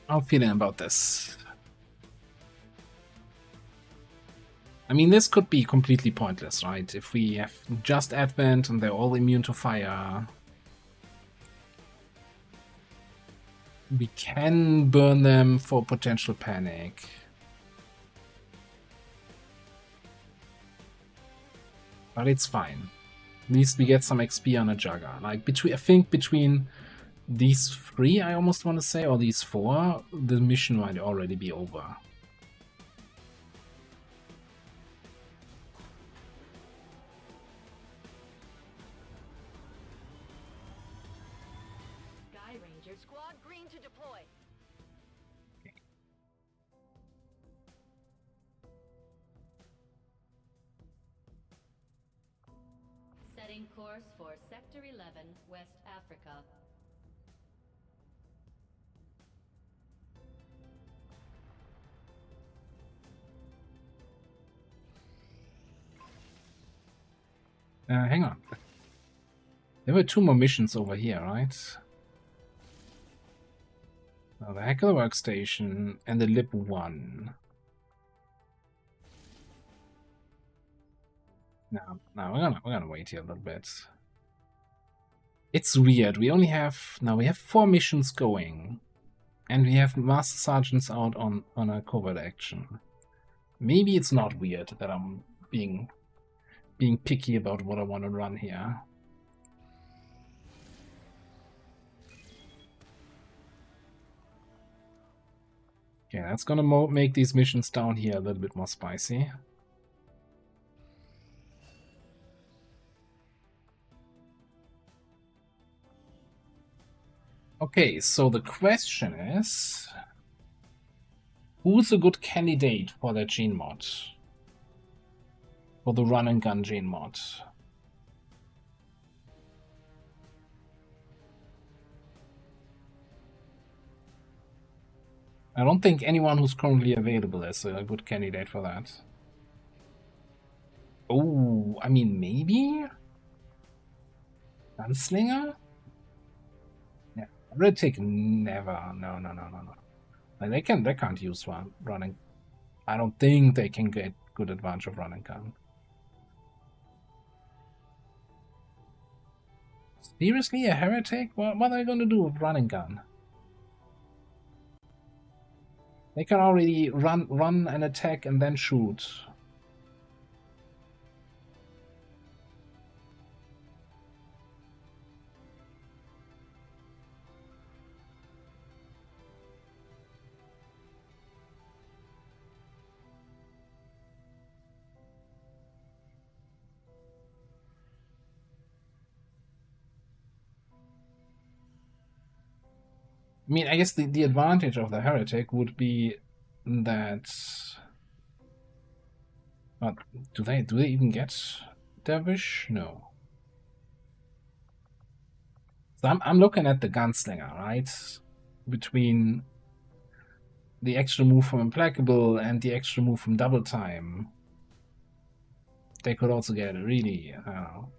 How I'm feeling about this. I mean, this could be completely pointless, right? If we have just Advent and they're all immune to fire, we can burn them for potential panic. But it's fine. At least we get some XP on a Jugger. Like, I think between these 3, I almost want to say, or these 4, the mission might already be over. Sky Ranger Squad green to deploy. Setting course for Sector 11, West Africa. Hang on. There were 2 more missions over here, right? Now, the Hacker Workstation and the Lib 1. No, we're gonna wait here a little bit. It's weird. We only have we have 4 missions going, and we have Master Sergeants out on a covert action. Maybe it's not weird that I'm being picky about what I want to run here. Okay, that's gonna make these missions down here a little bit more spicy. Okay, so the question is, who's a good candidate for that gene mod? For the run and gun gene mod? I don't think anyone who's currently available is a good candidate for that. Oh, I mean, maybe? Gunslinger? Yeah, Red Tick never. No. Like, they can't use running. I don't think they can get good advantage of running gun. Seriously, a heretic? What are they going to do with running gun? They can already run and attack and then shoot. I mean, I guess the advantage of the heretic would be that. But do they even get Dervish? No. So I'm looking at the gunslinger, right? Between the extra move from Implacable and the extra move from Double Time, they could also get a really, I don't know.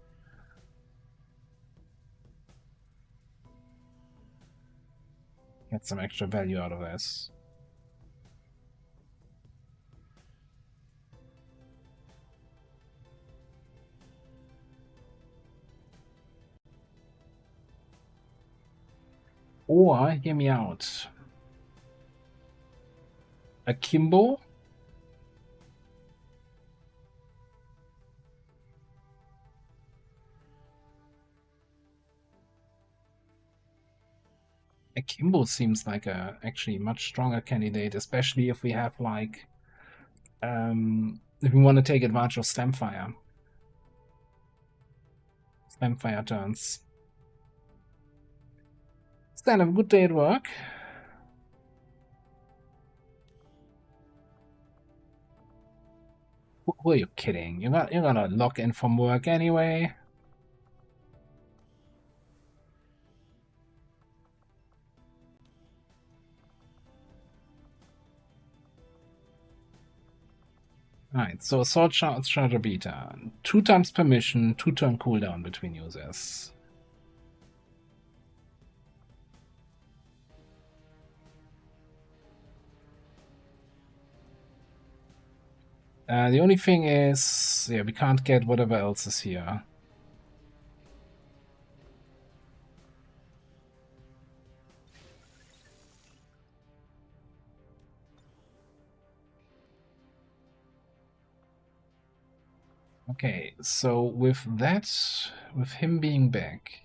Get some extra value out of this. Or, hear me out, Akimbo? Akimbo seems like a actually much stronger candidate, especially if we have like if we want to take advantage of Slamfire. Vampire turns. Stan, have a good day at work. Who are you kidding? You're gonna log in from work anyway. Alright, so Assault Charger Beta. 2 times permission, 2 turn cooldown between users. The only thing is, yeah, we can't get whatever else is here. Okay, so with that, with him being back,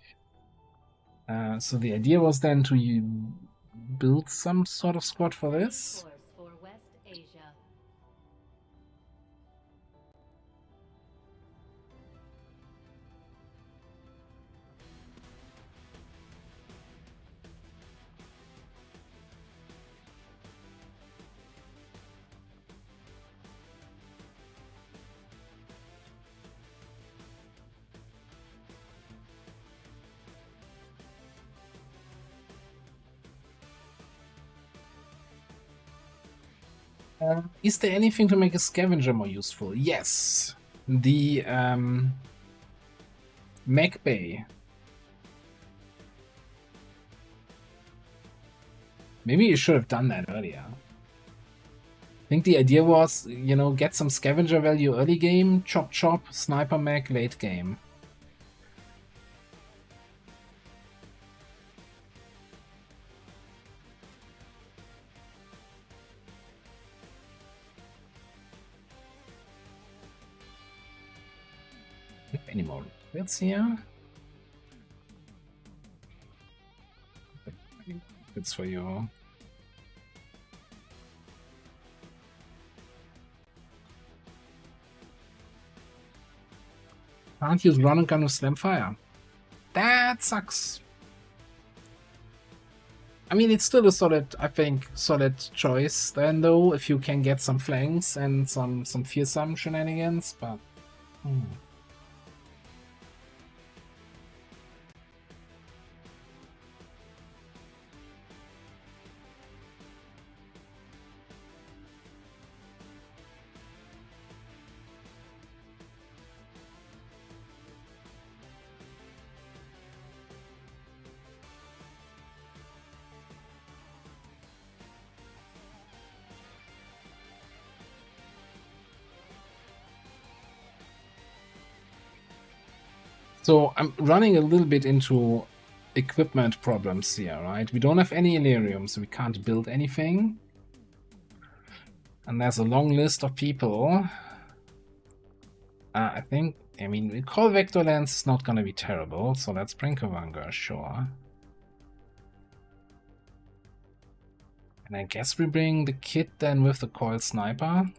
so the idea was then to build some sort of squad for this. For West Asia. Is there anything to make a scavenger more useful? Yes. The Mech Bay. Maybe you should have done that earlier. I think the idea was, you know, get some scavenger value early game, chop chop, sniper mech late game. Any more bits here? It's for you. Can't use run and gun with slam fire. That sucks. I mean, it's still a solid, I think, solid choice then, though, if you can get some flanks and some fearsome shenanigans, but... So I'm running a little bit into equipment problems here, right? We don't have any Illyrium, so we can't build anything. And there's a long list of people. I mean, we call Vector Lens is not going to be terrible, so let's bring Kavanga, sure. And I guess we bring the kit then with the coil sniper.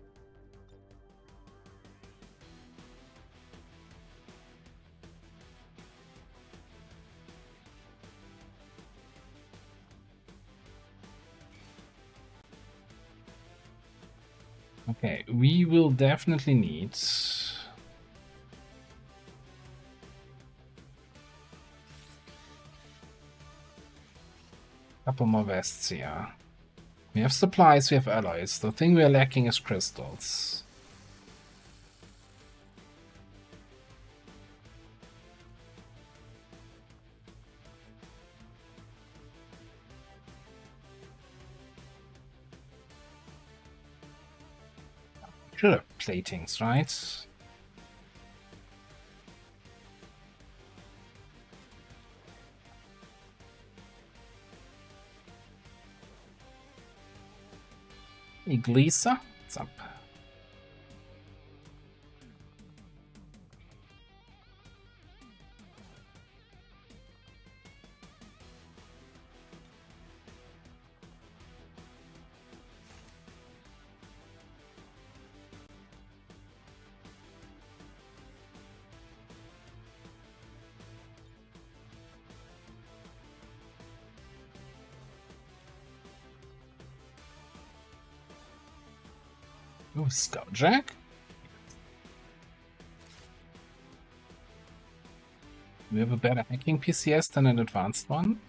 Okay, we will definitely need a couple more vests here. We have supplies, we have alloys. The thing we are lacking is crystals. Should have platings, right? Iglisa, what's up? Ooh, Scout Jack. Do we have a better hacking PCS than an advanced one?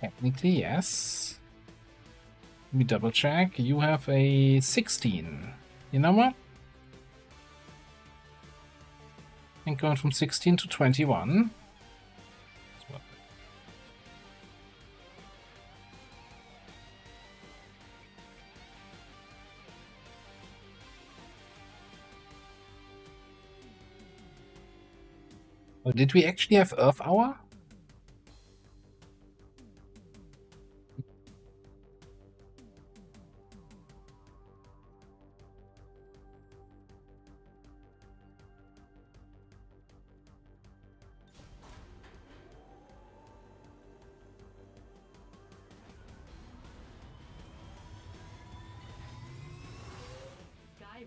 Technically, yes. Let me double check. You have a 16. You know what? I think going from 16 to 21. Oh, did we actually have Earth Hour?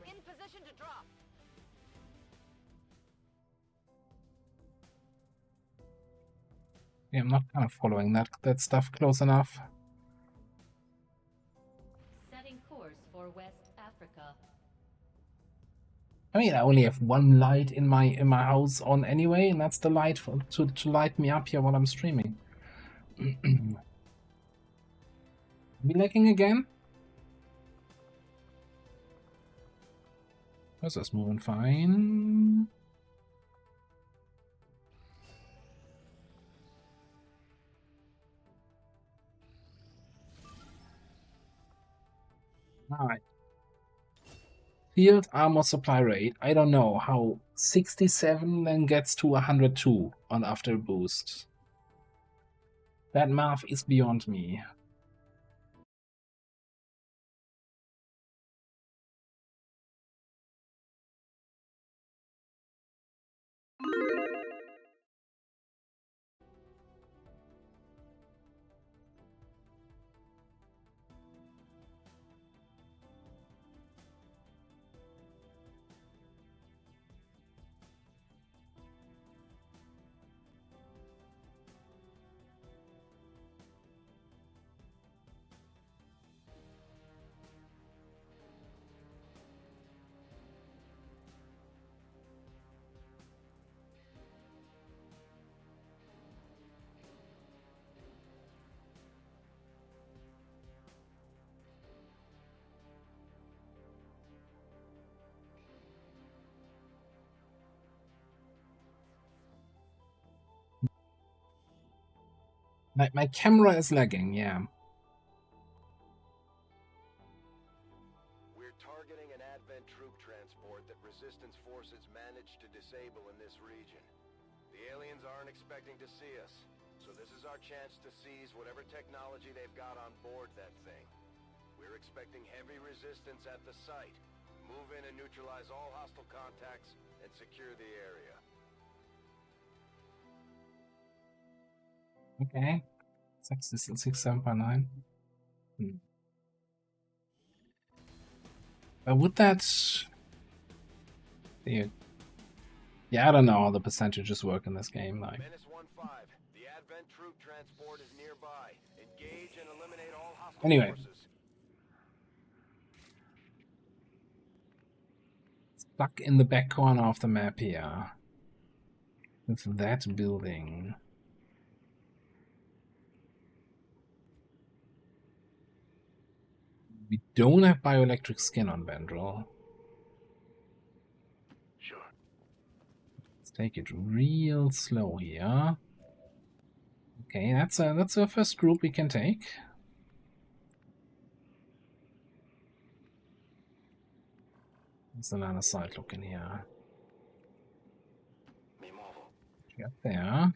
In position to drop. Yeah, I'm not kind of following that stuff close enough. Setting course for West Africa. I mean, I only have one light in my house on anyway, and that's the light to light me up here while I'm streaming. Be lagging again? This is moving fine. Alright. Field armor supply rate. I don't know how 67 then gets to 102 on after boost. That math is beyond me. My camera is lagging, yeah. We're targeting an Advent troop transport that Resistance forces managed to disable in this region. The aliens aren't expecting to see us, so this is our chance to seize whatever technology they've got on board that thing. We're expecting heavy resistance at the site. Move in and neutralize all hostile contacts and secure the area. Okay. 67.9. But would that... Yeah, I don't know how the percentages work in this game. Like, Menace 1-5. The Advent troop transport is nearby. Engage and eliminate all hostile anyway. forces. Stuck in the back corner of the map here. With that building. We don't have bioelectric skin on Vendril. Sure. Let's take it real slow here. Okay, that's a first group we can take. There's another side looking here. Get there.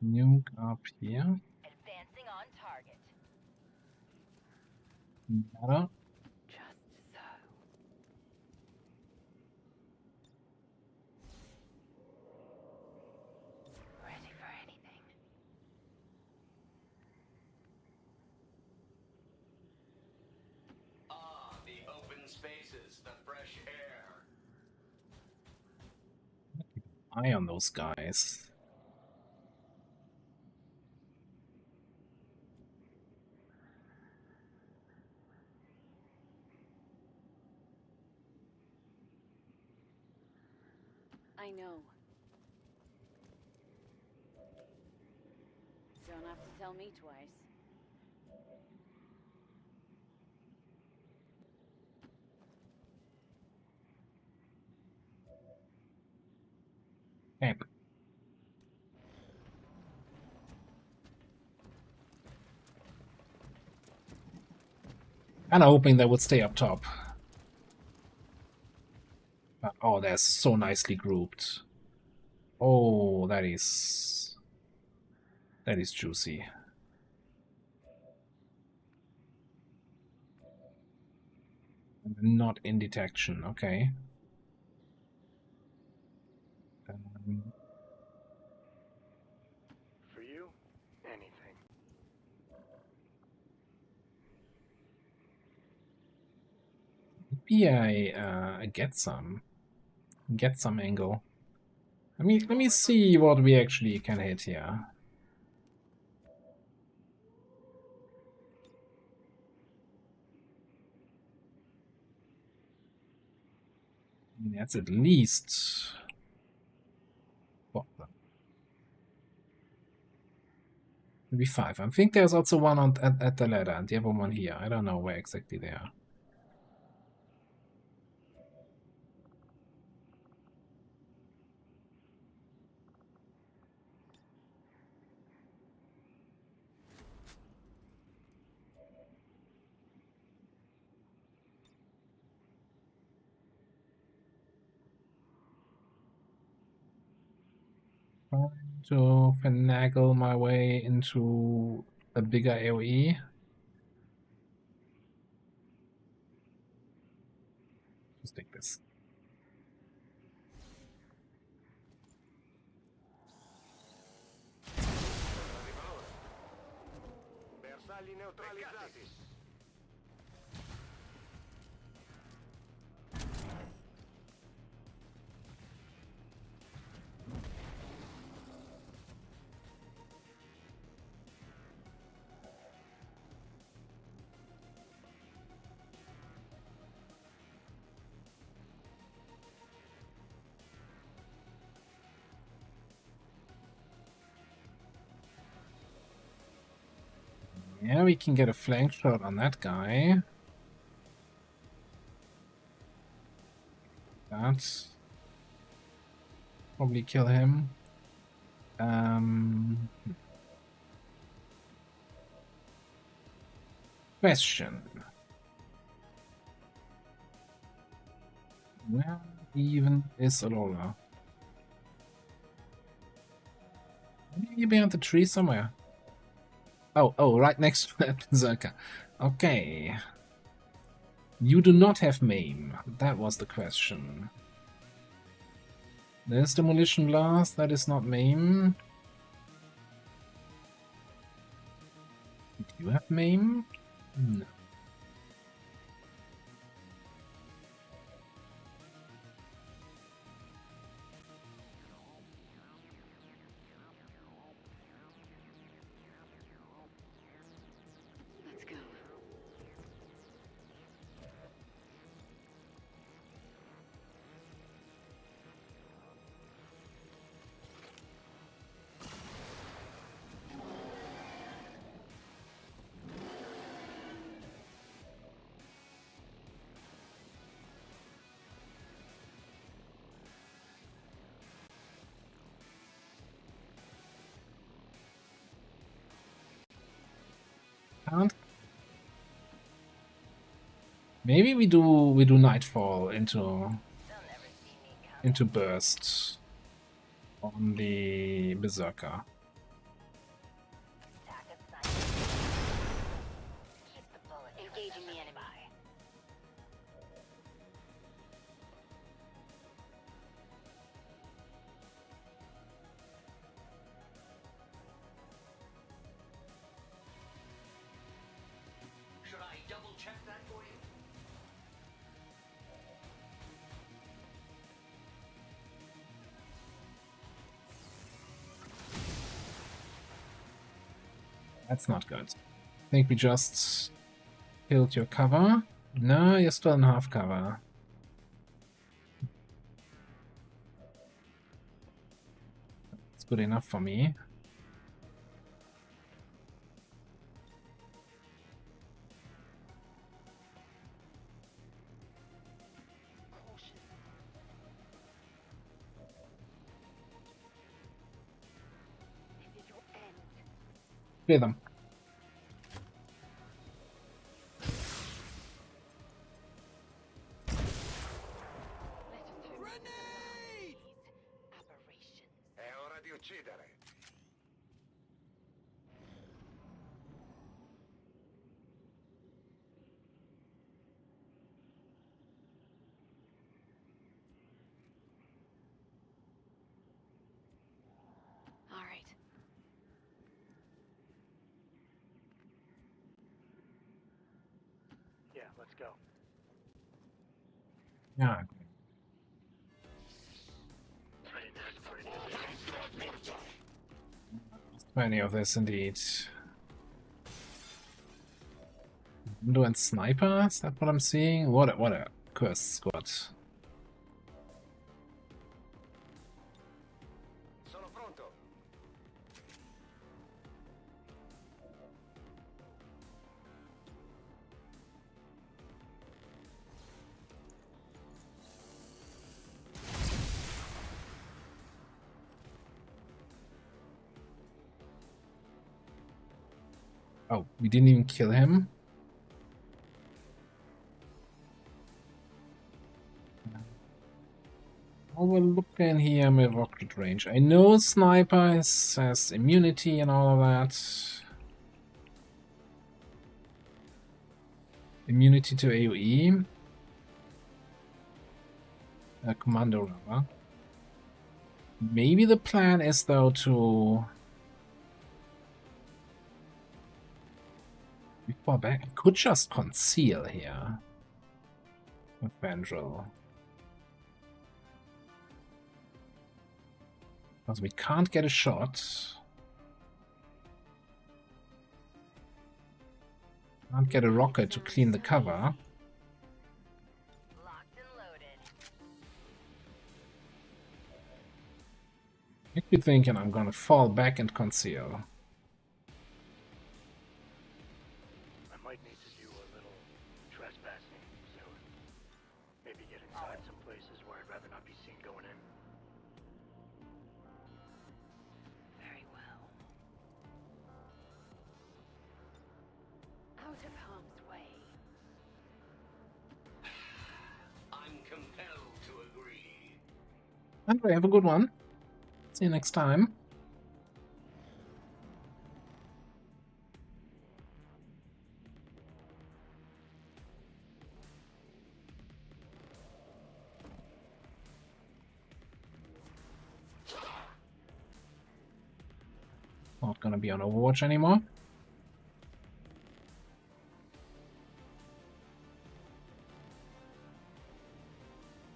Nuke up here. Advancing on target. Better. Just so. Ready for anything. Ah, the open spaces, the fresh air. Eye on those guys. I know. Don't have to tell me twice. Okay. Kinda hoping they would stay up top. But, oh, they're so nicely grouped. Oh, that is juicy. Not in detection, okay. For you, anything. Maybe I get some angle. Let me see what we actually can hit here. That's at least maybe 5. I think there's also one at the ladder and the other one here. I don't know where exactly they are. Trying to finagle my way into a bigger AoE. Just take this. Bersagli neutralizzati. Yeah, we can get a flank shot on that guy. That probably kill him. Question. Where even is Aurora? Maybe behind the tree somewhere. Oh, right next to that berserker. Okay. You do not have maim. That was the question. There's demolition blast. That is not maim. Do you have maim? No. Let's go. Can't. Maybe we do nightfall into burst on the berserker. Engaging the enemy. Should I double check that for you? That's not good. I think we just killed your cover. No, you're still in half cover. good enough for me. Clear them. È ora di uccidere. All right. Yeah, let's go. Yeah. Plenty of this indeed. Window and sniper? Is that what I'm seeing? What a cursed squad. Sono pronto. Oh, we didn't even kill him. Overlooking here with rocket range. I know sniper has immunity and all of that. Immunity to AoE. Commando rather. Maybe the plan is though to before back. I could just conceal here with Vandrel. Because we can't get a shot. Can't get a rocket to clean the cover. Make me thinking I'm gonna fall back and conceal. I might need to do a little trespassing soon. Maybe get inside some places where I'd rather not be seen going in. Very well. Out of harm's way. I'm compelled to agree. Andre, have a good one. See you next time. Not gonna be on Overwatch anymore.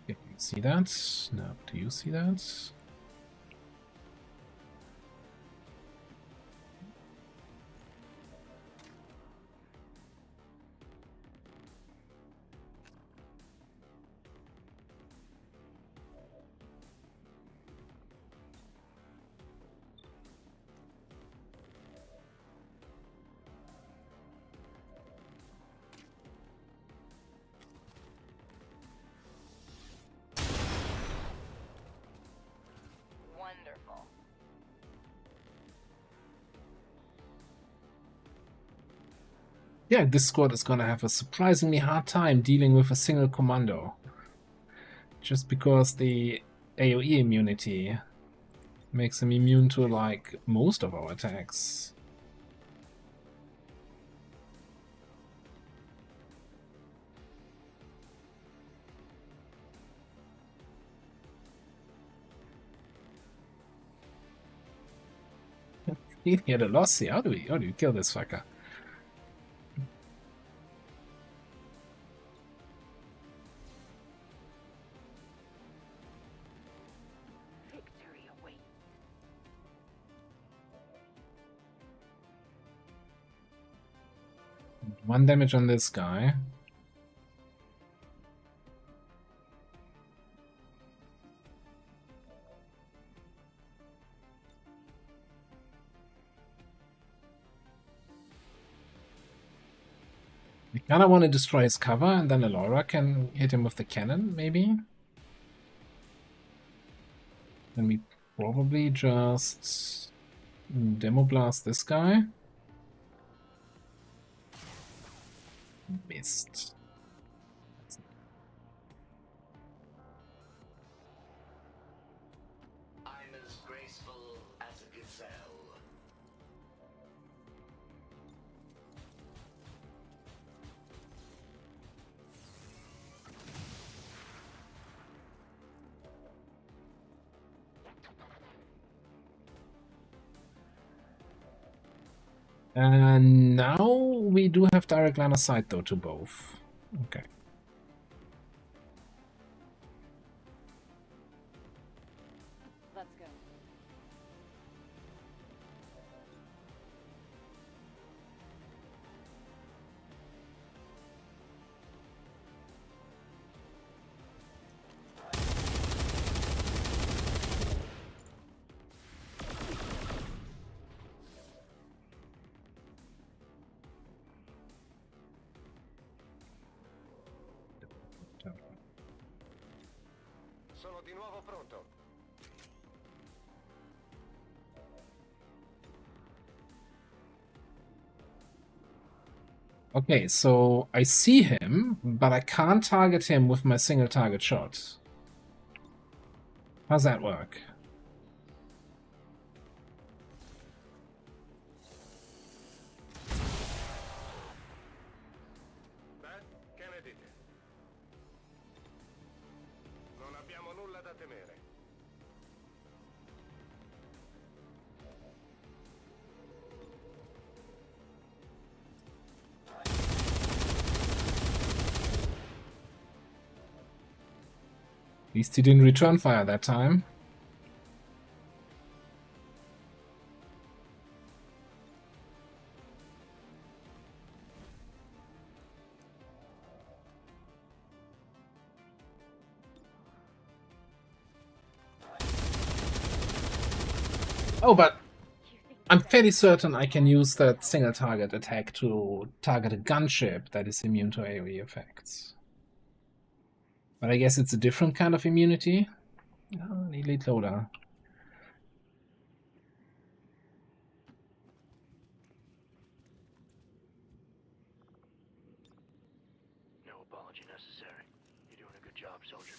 Can you see that? No, do you see that? Wonderful. Yeah, this squad is gonna have a surprisingly hard time dealing with a single commando. Just because the AoE immunity makes him immune to, like, most of our attacks. He had a loss here. How do you kill this fucker? Victory awaits. 1 damage on this guy. I kind of want to destroy his cover, and then Elora can hit him with the cannon, maybe? Then we probably just demo blast this guy. Missed. I'm as graceful as a gazelle. And now we do have direct line of sight, though, to both. Okay. Let's go. Sono di nuovo pronto. Okay, so I see him, but I can't target him with my single target shot. How's that work? Beh, che ne dite? Non abbiamo nulla da temere. At least he didn't return fire that time. Oh, but I'm fairly certain I can use that single target attack to target a gunship that is immune to AoE effects. But I guess it's a different kind of immunity. Oh, elite loader. No apology necessary. You're doing a good job, soldier.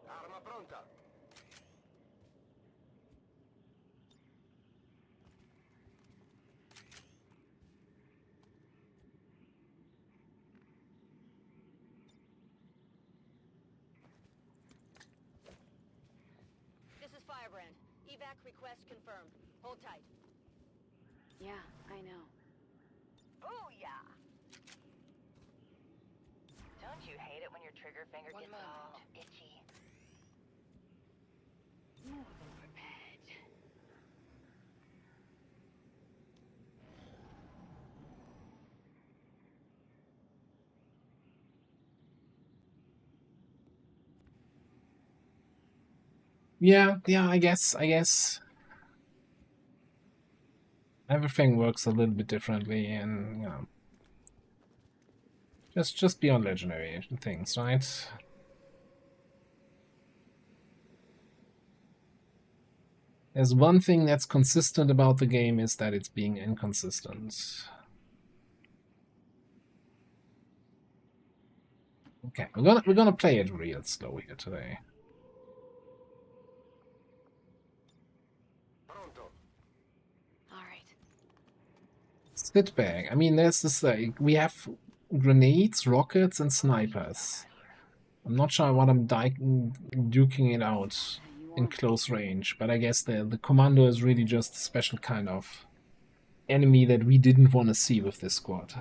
Arma pronta. This is Firebrand. Evac request confirmed. Hold tight. Yeah, I know. Booyah! Don't you hate it when your trigger finger gets all itchy? More than prepared. Yeah, I guess. Everything works a little bit differently, and, you know, just beyond legendary things, right? There's one thing that's consistent about the game is that it's being inconsistent. Okay, we're gonna play it real slow here today. Sit back. I mean, there's this, like, we have grenades, rockets, and snipers. I'm not sure what I'm duking it out in close range, but I guess the commando is really just a special kind of enemy that we didn't want to see with this squad.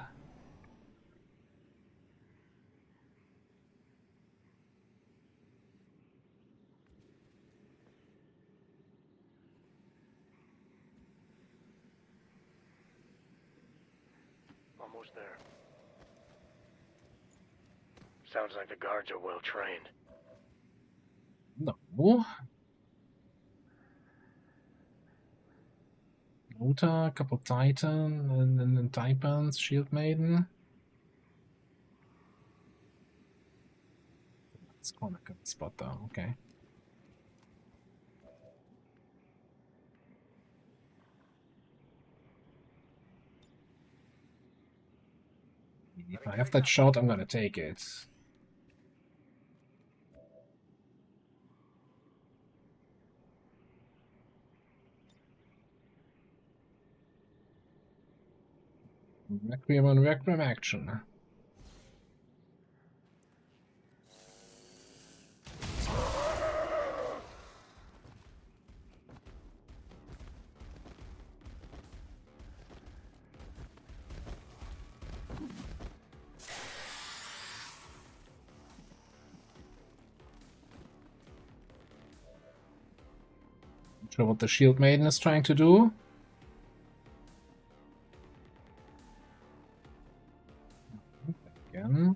Almost there. Sounds like the guards are well trained. No. Uta, a couple Titan, and then Taipans, Shield Maiden. It's quite a good spot though, okay. If I have that shot, I'm gonna take it. Requiem on Requiem action. Not sure what the Shield Maiden is trying to do. Again.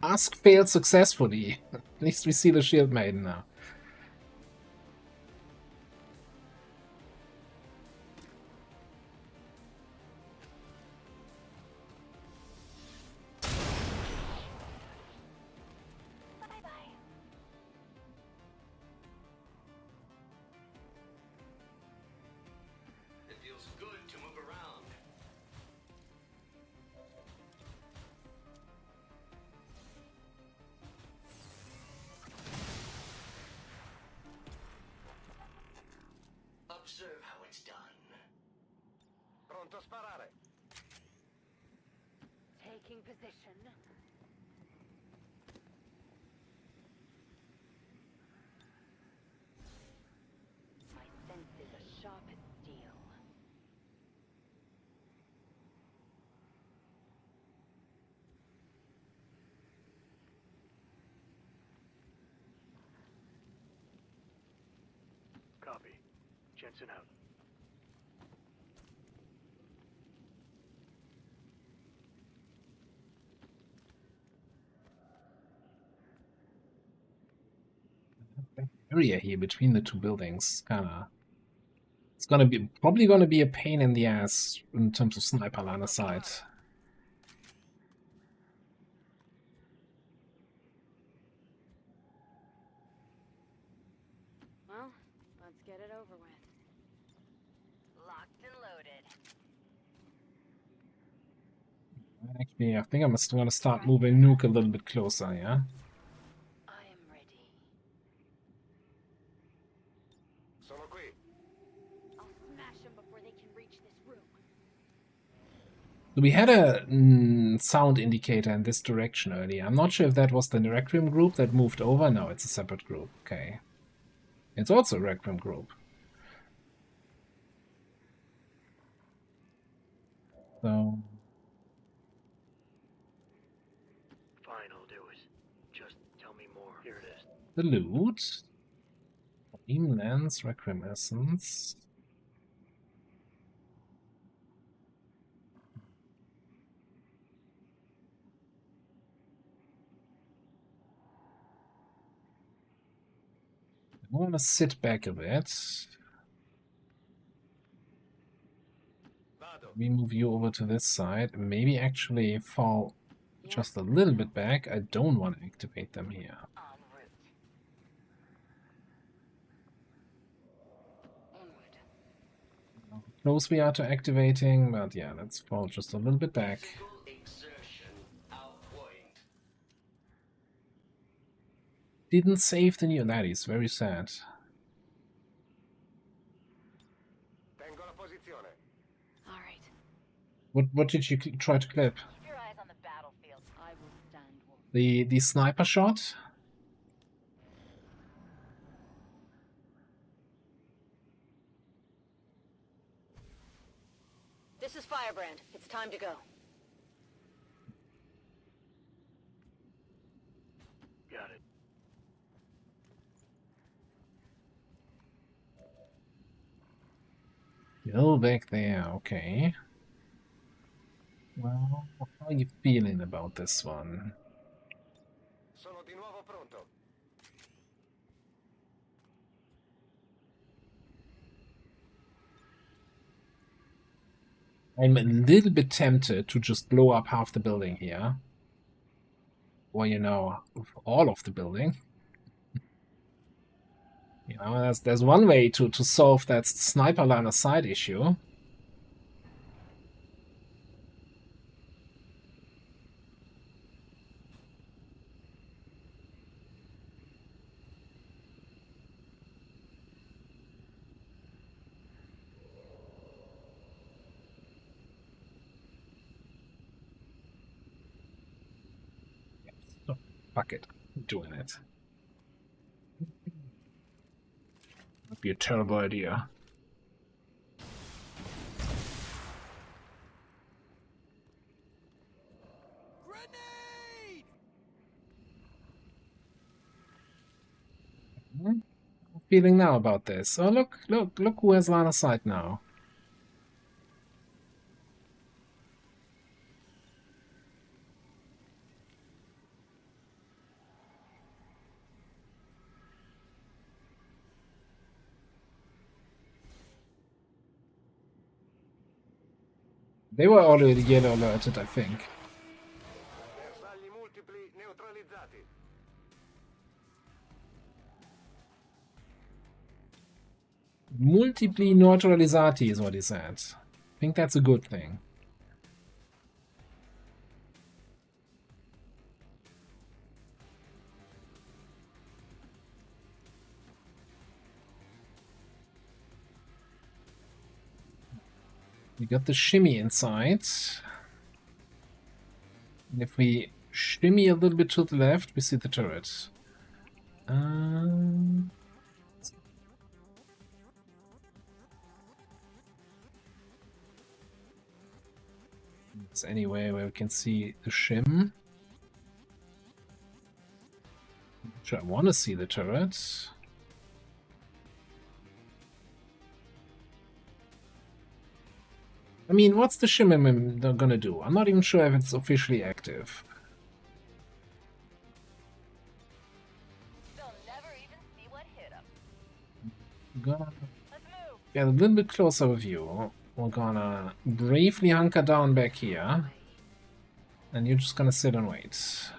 Ask failed successfully. At least we see the Shield Maiden now. Bye-bye. It feels good to move around. Observe how it's done. Pronto a sparare. Taking position. My senses are sharp as steel. Copy. Jensen out. Area here between the two buildings, kinda. It's gonna be probably gonna be a pain in the ass in terms of sniper line of sight. Well, let's get it over with. Locked and loaded. Actually, I think I'm gonna start moving Nuke a little bit closer, yeah? I am ready. Sono qui. I'll smash them before they can reach this room. So we had a sound indicator in this direction earlier. I'm not sure if that was the Requiem group that moved over. No, it's a separate group. Okay. It's also a Requiem group. So... Fine, I'll do it. Just tell me more. Here it is. The loot. Beam Lens, Requiem Essence. I want to sit back a bit. We move you over to this side. Maybe actually fall just a little bit back. I don't want to activate them here. En route. Onward. How close we are to activating, but yeah, let's fall just a little bit back. Physical exertion outpoint. Didn't save the new. That is very sad. Tengo la posizione. All right. What did you try to clip? Keep your eyes on the battlefield. I will stand watch. The sniper shot? This is Firebrand. It's time to go. Got it. Go back there, okay. Well, how are you feeling about this one? Sono di nuovo pronto. I'm a little bit tempted to just blow up half the building here. Or, you know, all of the building. You know, there's one way to solve that sniper line of sight issue. So, fuck it. I'm doing it. Would be a terrible idea. How am I feeling now about this? Oh, look who has line of sight now. They were already yellow alerted, I think. Bersagli multipli neutralizzati. Multipli neutralizzati is what he said. I think that's a good thing. We got the shimmy inside. And if we shimmy a little bit to the left, we see the turret. It's anywhere where we can see the shim. Actually, I want to see the turret. I mean, what's the shim gonna do? I'm not even sure if it's officially active. They'll never even see what hit them. Gonna get a little bit closer view. We're gonna briefly hunker down back here. And you're just gonna sit and wait.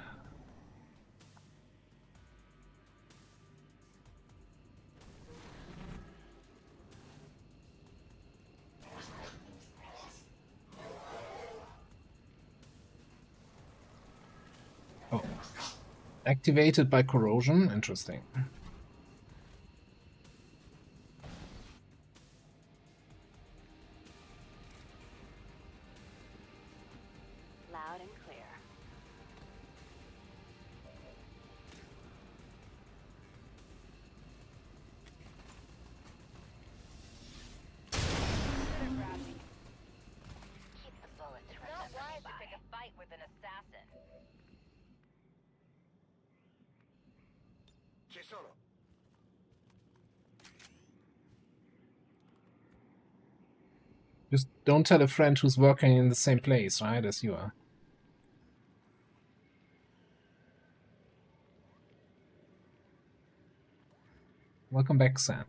Oh. Activated by corrosion? Interesting. Loud and clear. Keep the bullets from not wise to pick a fight with an assassin. Ci sono. Just don't tell a friend who's working in the same place, right, as you are. Welcome back, Sam.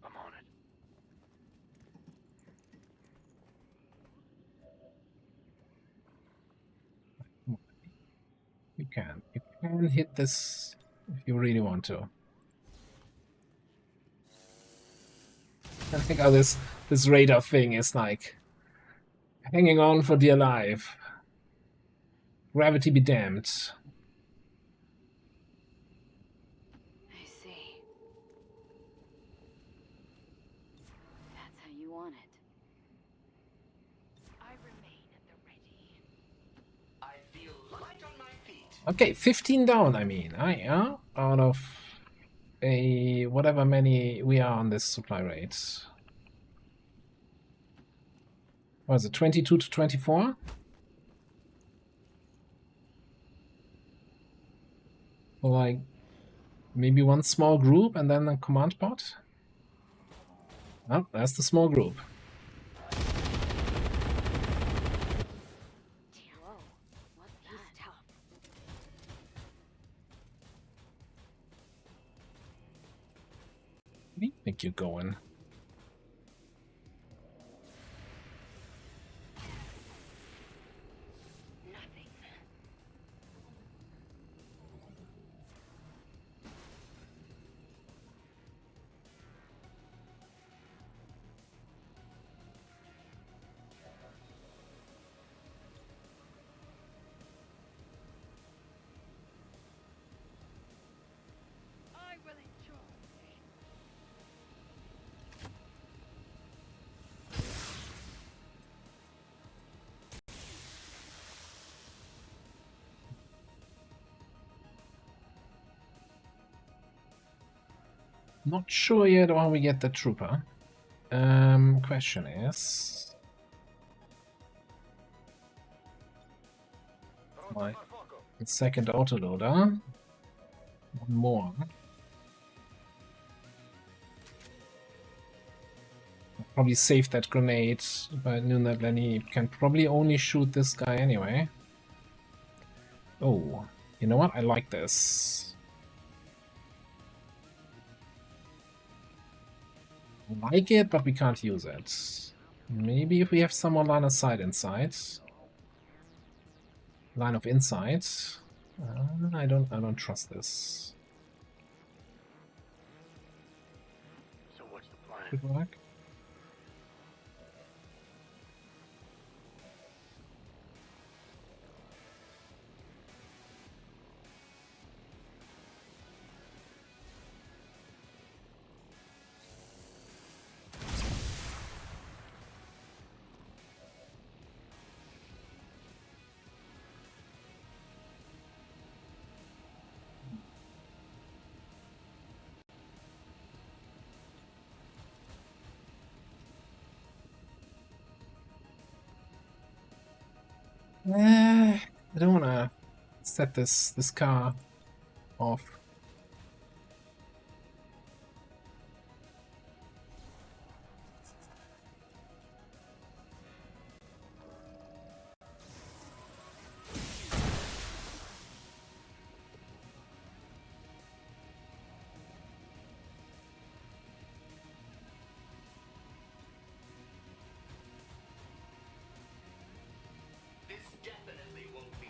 I'm on it. You can hit this if you really want to. I think how this radar thing is like hanging on for dear life. Gravity be damned. I see. That's how you want it. I remain at the ready. I feel light on my feet. Okay, 15 down, I mean. Yeah, out of a whatever many we are on this supply rate. What is it, 22 to 24? So like maybe one small group and then a command pod? Oh, that's the small group. Whoa, what's that? He's tough. Where do you think you're going? Nothing. I will enjoy. Not sure yet how we get the trooper. Question is... My second autoloader. One more. Probably save that grenade, but I knew that Lenny can probably only shoot this guy anyway. Oh, you know what? I like this. I like it, but we can't use it. Maybe if we have some more line of sight inside. Line of insight. I don't trust this. So what's the plan? Good work. I don't want to set this car off. This definitely won't be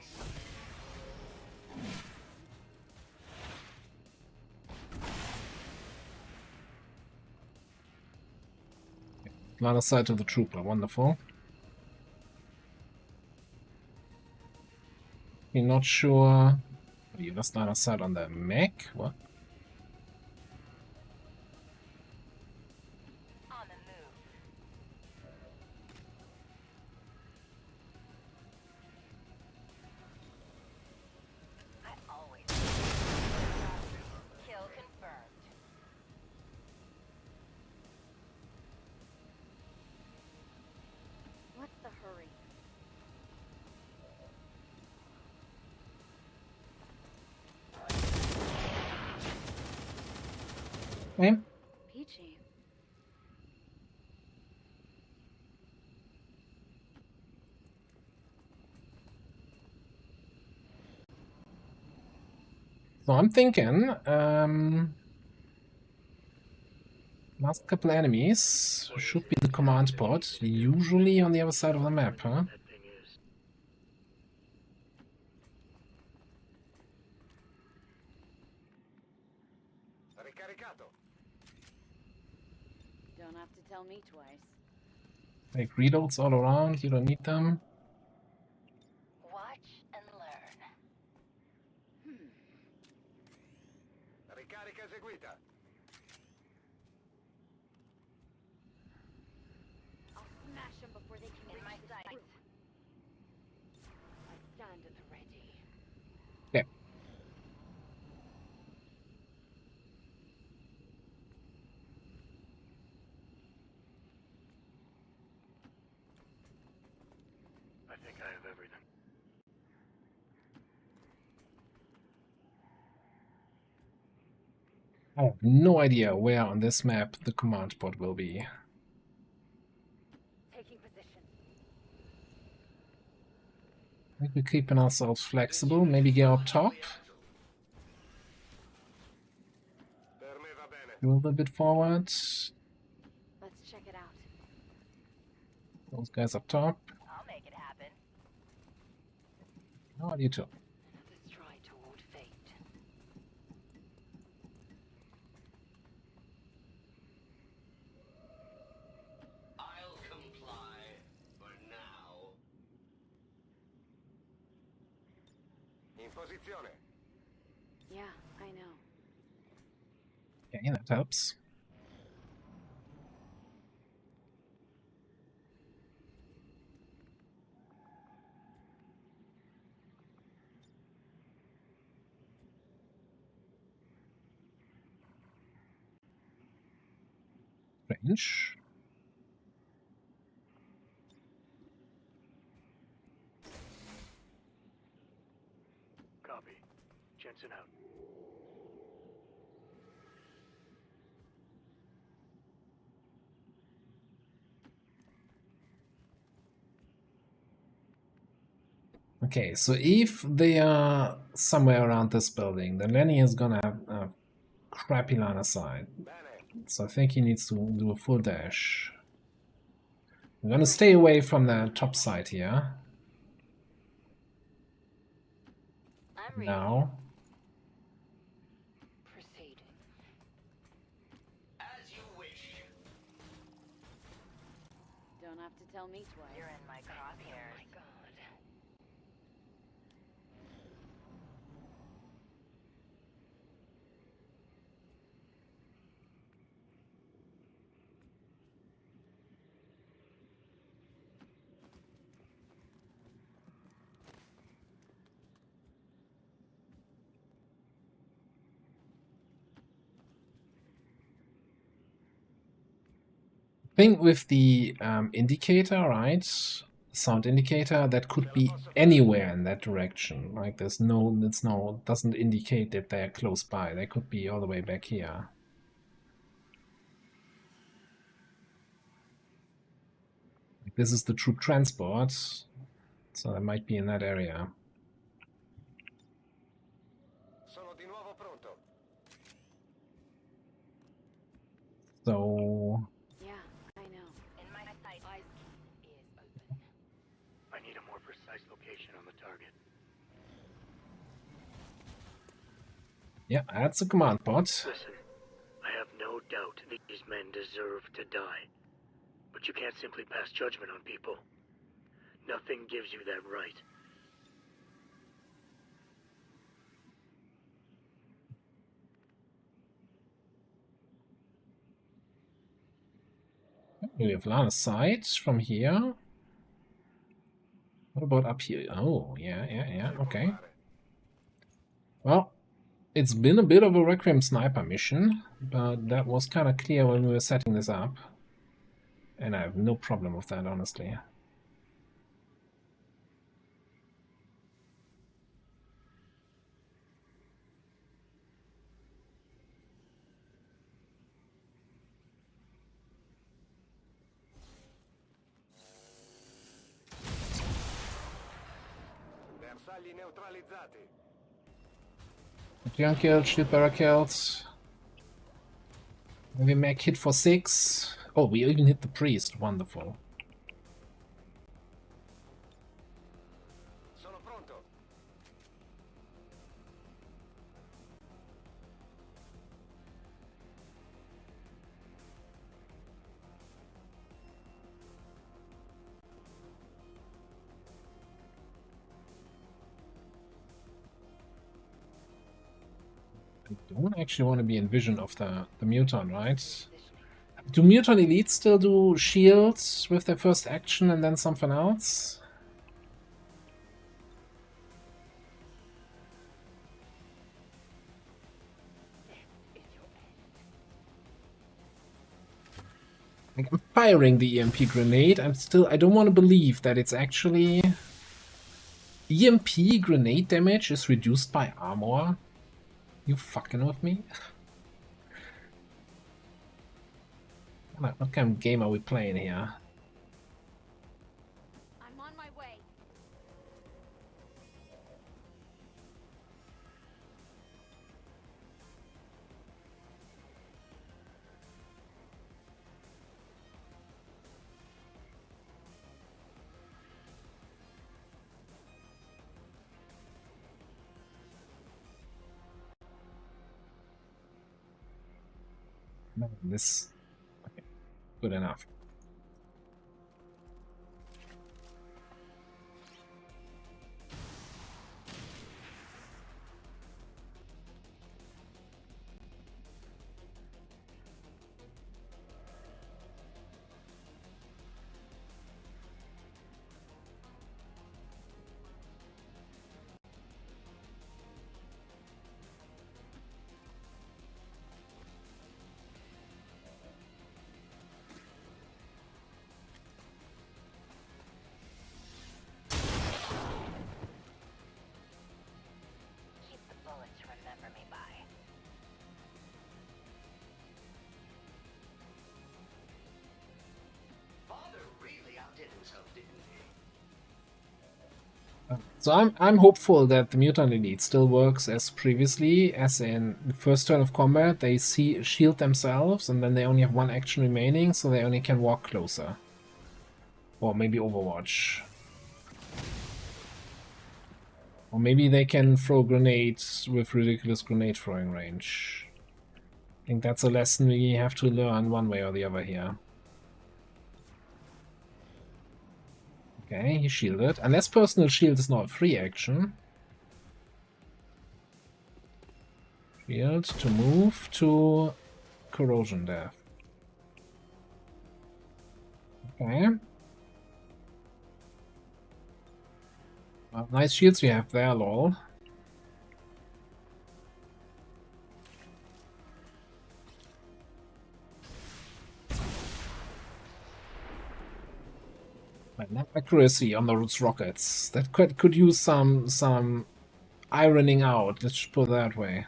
Line of sight of the trooper, wonderful. You're not sure. You lost line of sight on the mech? What? On the move. I always kill confirmed. What's the hurry? Okay. Peachy. So I'm thinking, last couple enemies should be the command pod, usually on the other side of the map, huh? That thing is. Ricaricato. Don't have to tell me twice. Like reloads all around, you don't need them. Watch and learn. Ricarica eseguita. I'll smash them before they can reach my sight. I stand at the ready. Yeah. I have no idea where on this map the command pod will be. Taking position. I think we're keeping ourselves flexible. Maybe get up top. Go a little bit forward. Let's check it out. Those guys up top. I'll make it happen. How are you two? Another stride toward fate. I'll comply for now. In posizione. Yeah, I know. Okay, that helps. Strange. Copy. Jensen out. Okay, so if they are somewhere around this building, then Lenny is gonna have a crappy line of sight. So I think he needs to do a full dash. I'm gonna stay away from the top side here. Now. Proceed. As you wish. Don't have to tell me twice. You're in my crosshairs. Oh my God. Thing with the indicator, right? Sound indicator, that could be anywhere in that direction. Like there's no, doesn't indicate that they're close by. They could be all the way back here. This is the troop transport, so they might be in that area. So Yeah, I know. In my sight. Eyes key is open. I need a more precise location on the target. yeah, that's a command pod. Listen, I have no doubt these men deserve to die. But you can't simply pass judgment on people. Nothing gives you that right. We have line of sight from here. What about up here? Oh, yeah, okay. Well, it's been a bit of a Requiem sniper mission, but that was kind of clear when we were setting this up. And I have no problem with that, honestly. Bersagli neutralizzati. Young killed, shield barra killed. Maybe make hit for 6. Oh, we even hit the priest. Wonderful. Sono pronto. I don't actually want to be in vision of the muton, right? Do muton elites still do shields with their first action and then something else? Like, I'm firing the EMP grenade. I don't want to believe that it's actually... EMP grenade damage is reduced by armor? You fucking with me? What kind of game are we playing here? I'm on my way. No, this. Okay, good enough. So I'm hopeful that the Mutant Elite still works as previously, as in the first turn of combat they shield themselves and then they only have one action remaining, so they only can walk closer. Or maybe Overwatch. Or maybe they can throw grenades with ridiculous grenade throwing range. I think that's a lesson we have to learn one way or the other here. Okay, he shielded. Unless personal shield is not a free action. Shield to move to corrosion death. Okay. Well, nice shields we have there, lol. Accuracy on those rockets. That could use some ironing out, let's put it that way.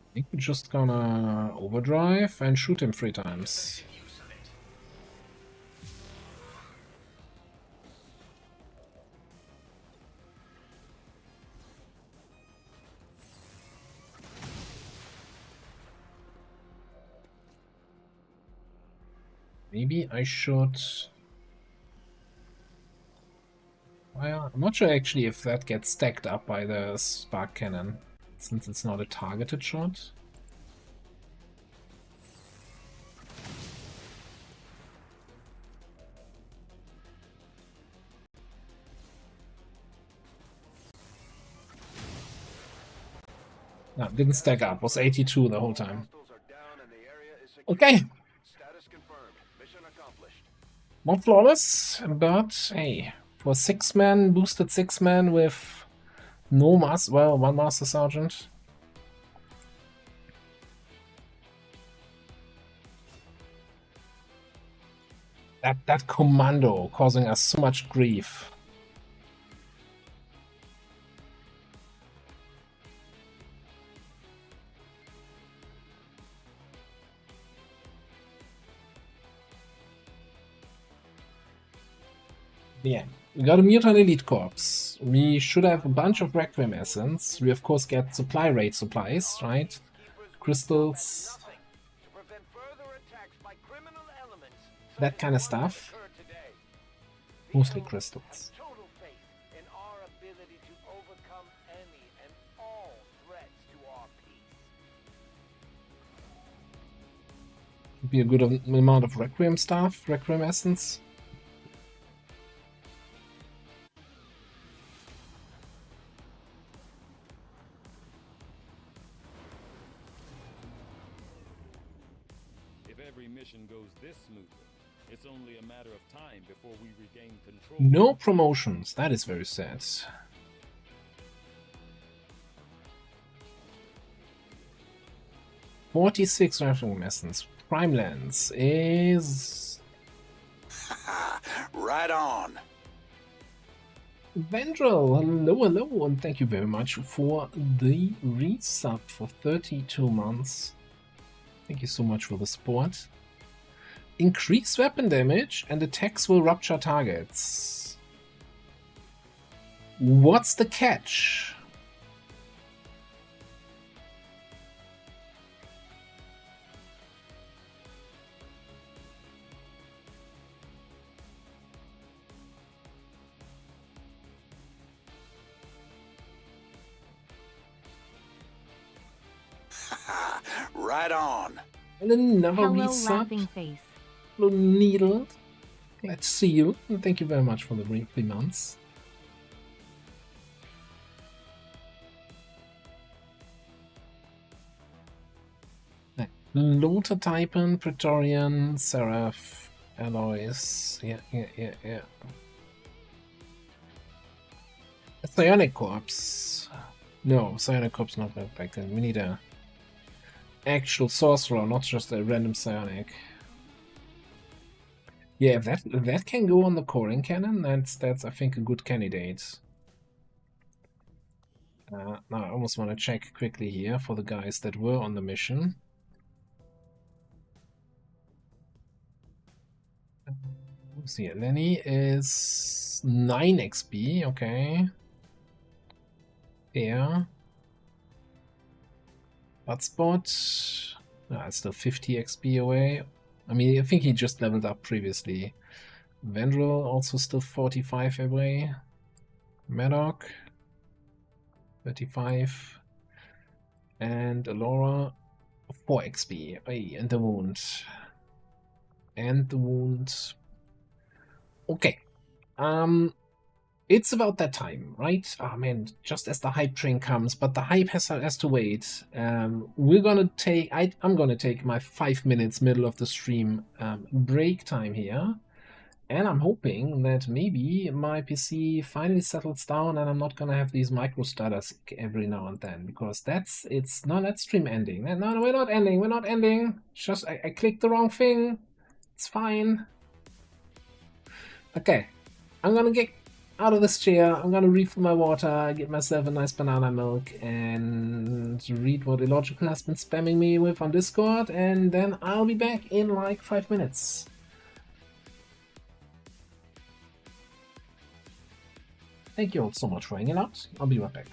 I think we're just gonna overdrive and shoot him 3 times. Maybe I should... Well, I'm not sure actually if that gets stacked up by the spark cannon, since it's not a targeted shot. No, didn't stack up, was 82 the whole time. Okay. Not flawless, but hey, for 6-man, boosted 6-man with no master, well, 1 Master Sergeant. That commando causing us so much grief. Yeah, we got a Mutant Elite Corps. We should have a bunch of Requiem Essence. We of course get supply rate supplies, right? Crystals. That kind of stuff. Mostly crystals. Would be a good amount of Requiem stuff, Requiem Essence. Goes this smoothly. It's only a matter of time before we regain control. No promotions, that is very sad. 46 reference. Prime lens is Right on. Vendrell. Hello, hello, and thank you very much for the resub for 32 months. Thank you so much for the support. Increase weapon damage and attacks will rupture targets. What's the catch? Right on. And another Hello, resub. laughing face. Hello, Needle. Glad to see you, and thank you very much for the 3 months. Lothar Typen, Praetorian, Seraph, Alloys. Yeah. A Psionic Corpse. No, Psionic Corpse not back then. We need a actual sorcerer, not just a random Psionic. Yeah, if that can go on the Coring Cannon, that's I think a good candidate. Now I almost want to check quickly here for the guys that were on the mission. See, Lenny is 9 XP, okay. Yeah. Hotspot, it's still 50 XP away. I mean, I think he just leveled up previously. Vendrell also still 45 away. Maddock, 35. And Alora, 4 XP. Hey, and the wound. And the wound. Okay. It's about that time, right? Oh man, just as the hype train comes, but the hype has to wait. I'm gonna take my 5 minutes middle of the stream break time here. And I'm hoping that maybe my PC finally settles down and I'm not gonna have these micro stutters every now and then, because that's stream ending. No, we're not ending. Just I clicked the wrong thing. It's fine. Okay, I'm gonna get out of this chair, I'm gonna refill my water, get myself a nice banana milk, and read what Illogical has been spamming me with on Discord, and then I'll be back in like 5 minutes. Thank you all so much for hanging out. I'll be right back.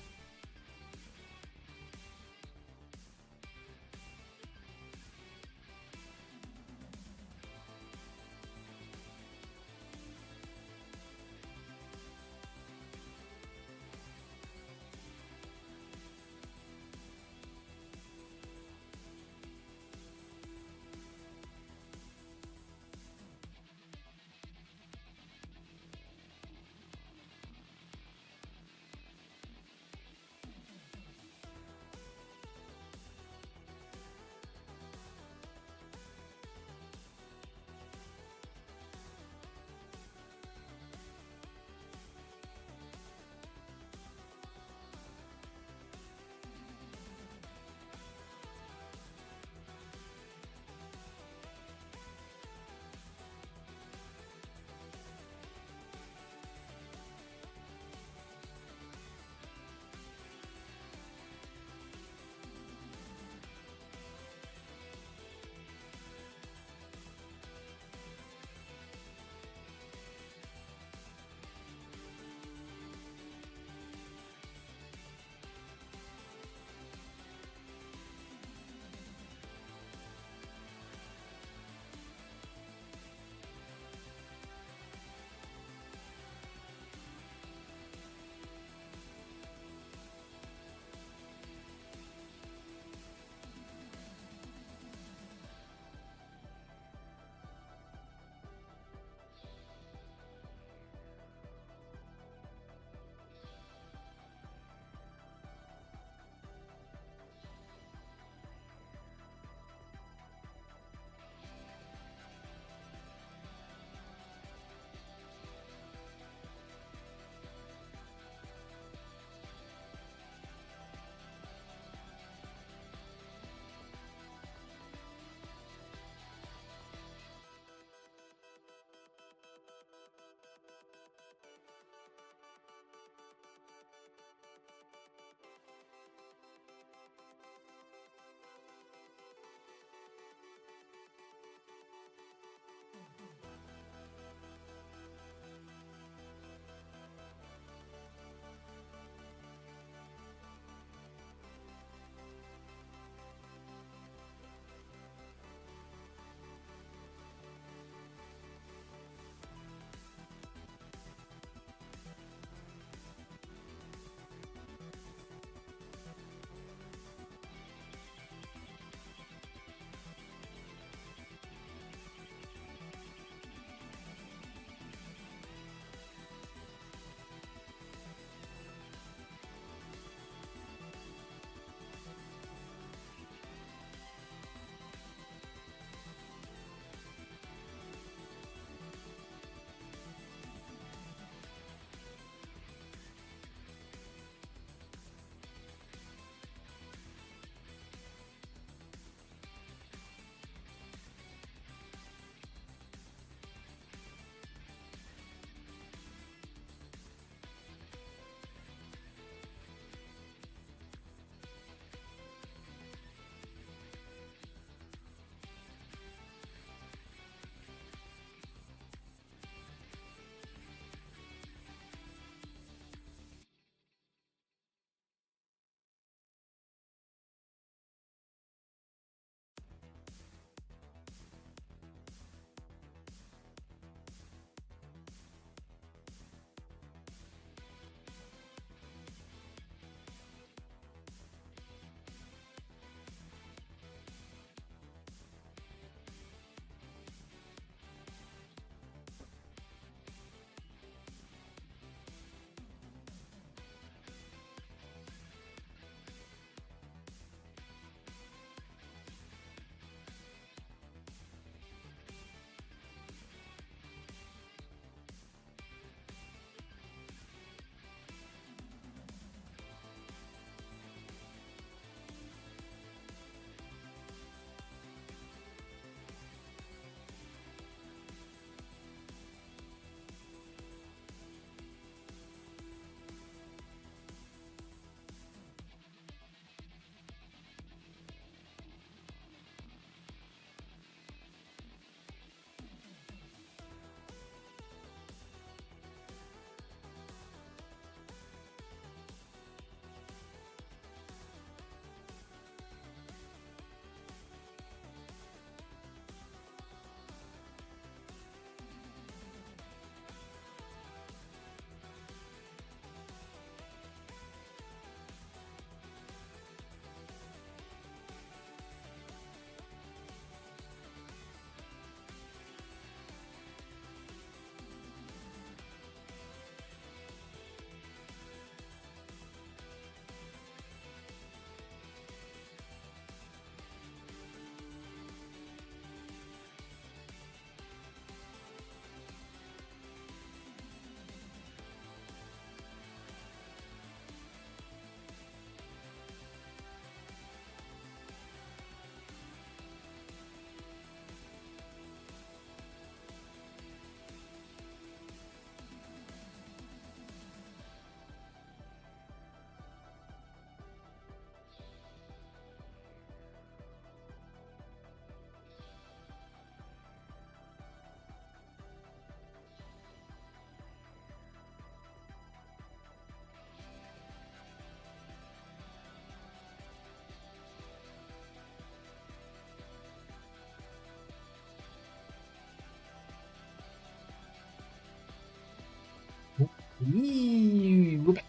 Yee, we're back.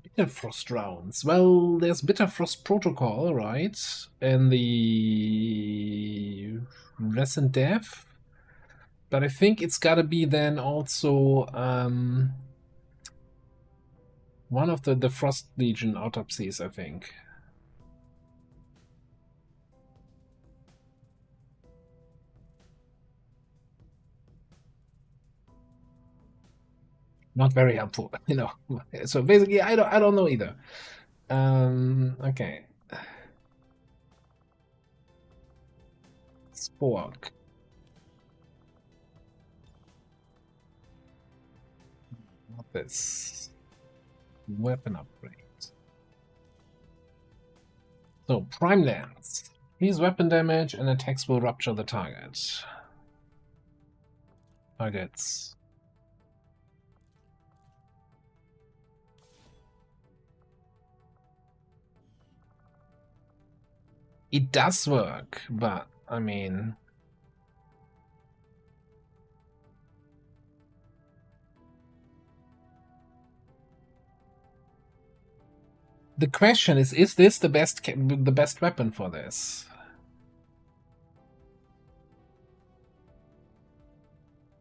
Bitterfrost rounds. Well, there's Bitterfrost Protocol, right? And the Recent Death. But I think it's gotta be then also one of the Frost Legion autopsies, I think. Not very helpful, you know. So basically, I don't know either. Okay. Spork. What this? Weapon upgrade. So Prime Lance. Increase weapon damage and attacks will rupture the target. Targets. It does work, but I mean, the question is this the best weapon for this?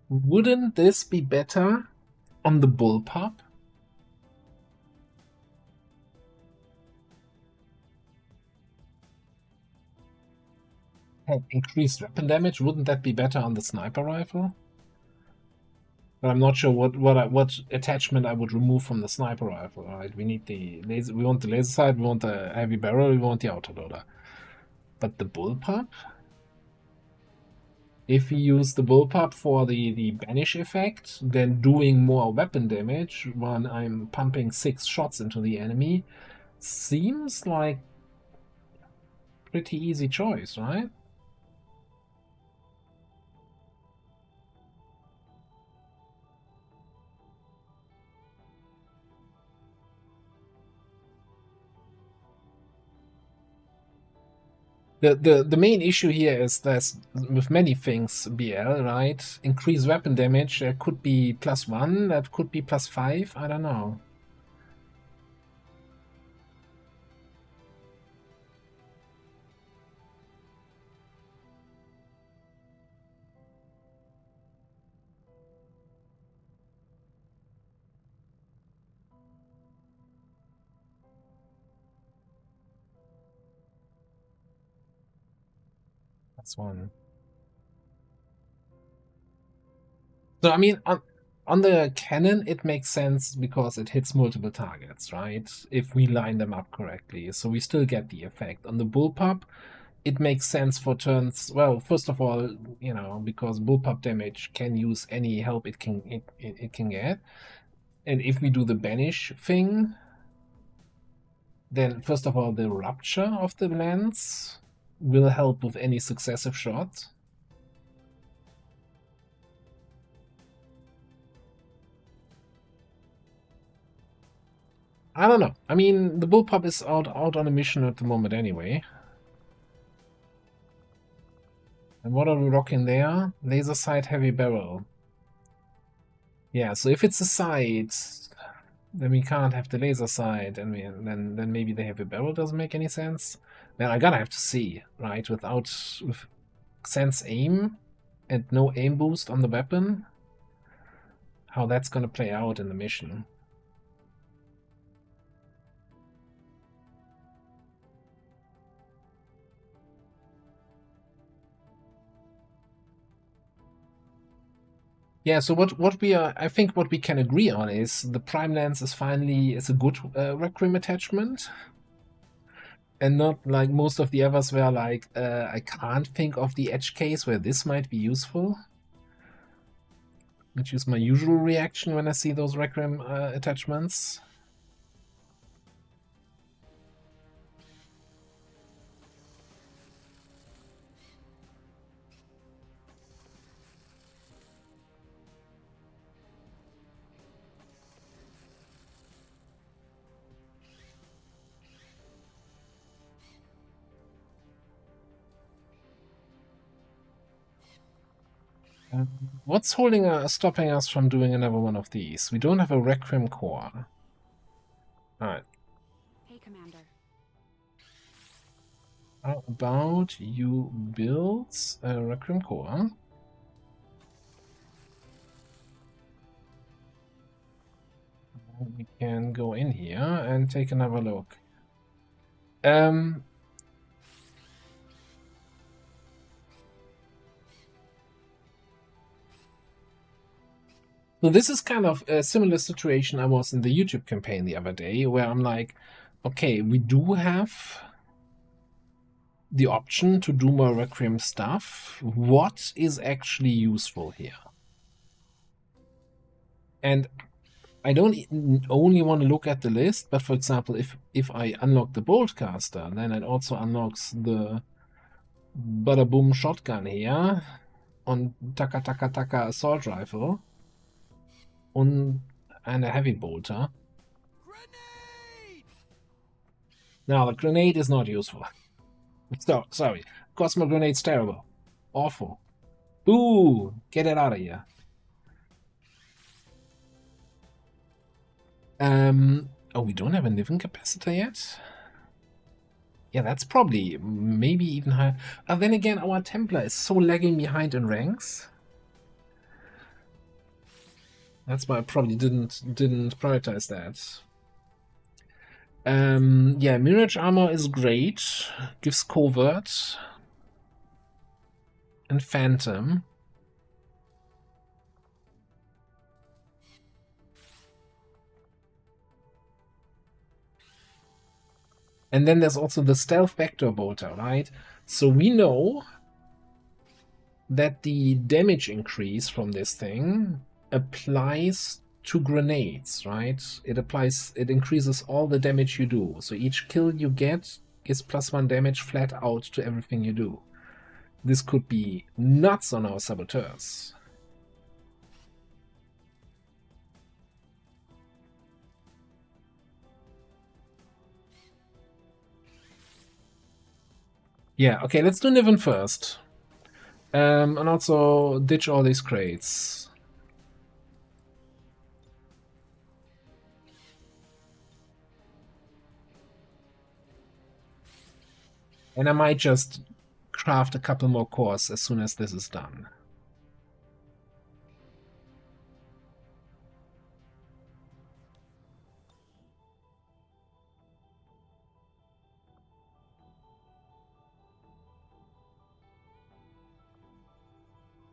Wouldn't this be better on the bullpup? Had increased weapon damage, wouldn't that be better on the sniper rifle? But I'm not sure what attachment I would remove from the sniper rifle. Right, we need the laser. We want the laser sight. We want the heavy barrel. We want the autoloader. But the bullpup. If we use the bullpup for the banish effect, then doing more weapon damage when I'm pumping 6 shots into the enemy seems like pretty easy choice, right? The main issue here is that with many things, BL, right? Increase weapon damage, that could be +1, that could be +5, I don't know. That's one. So I mean, on the cannon, it makes sense because it hits multiple targets, right? If we line them up correctly, so we still get the effect. On the bullpup, it makes sense for turns. Well, first of all, you know, because bullpup damage can use any help it can get, and if we do the banish thing, then first of all, the rupture of the lens will help with any successive shot. I don't know. I mean, the bullpup is out on a mission at the moment anyway. And what are we rocking there? Laser sight, heavy barrel. Yeah, so if it's a sight, then we can't have the laser sight, and then maybe the heavy barrel doesn't make any sense. Then I gotta have to see, right? With sense aim and no aim boost on the weapon, how that's gonna play out in the mission. Yeah, so I think what we can agree on is the Prime Lens is a good Requiem attachment. And not like most of the others where like, I can't think of the edge case where this might be useful. Which is my usual reaction when I see those Requiem attachments. What's stopping us from doing another one of these? We don't have a Requiem core. Alright. Hey, Commander. How about you build a Requiem core? We can go in here and take another look. So this is kind of a similar situation I was in the YouTube campaign the other day, where I'm like, okay, we do have the option to do more Requiem stuff. What is actually useful here? And I don't only want to look at the list, but for example, if I unlock the Boltcaster, then it also unlocks the Bada Boom shotgun here on Taka Taka Taka assault rifle and a heavy bolter. Now the grenade is not useful. So, sorry, Cosmo grenade's terrible, awful. Boo! Get it out of here. Oh, we don't have a Niven capacitor yet? Yeah, that's probably maybe even higher. Then again, our Templar is so lagging behind in ranks. That's why I probably didn't prioritize that. Yeah, Mirage Armor is great. Gives Covert and Phantom. And then there's also the Stealth Vector Bolter, right? So we know that the damage increase from this thing applies to grenades, right? It increases all the damage you do. So each kill you get is +1 damage flat out to everything you do. This could be nuts on our saboteurs. Yeah, okay, let's do Niven first. And also ditch all these crates. And I might just craft a couple more cores as soon as this is done.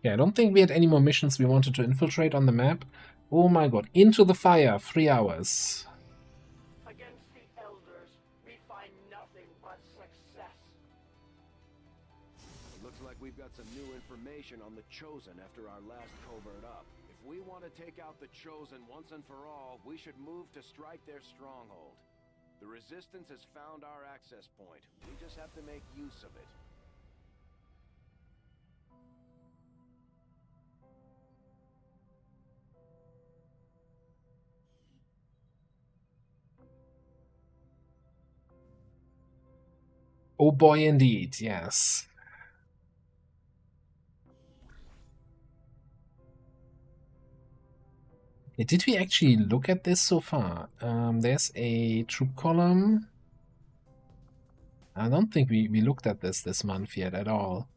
Yeah, I don't think we had any more missions we wanted to infiltrate on the map. Oh my god, into the fire, 3 hours. Against the Elders, we find nothing but success. It looks like we've got some new information on the Chosen after our last covert up. If we want to take out the Chosen once and for all, we should move to strike their stronghold. The Resistance has found our access point. We just have to make use of it. Oh boy, indeed, yes. Did we actually look at this so far? There's a troop column. I don't think we looked at this month yet at all.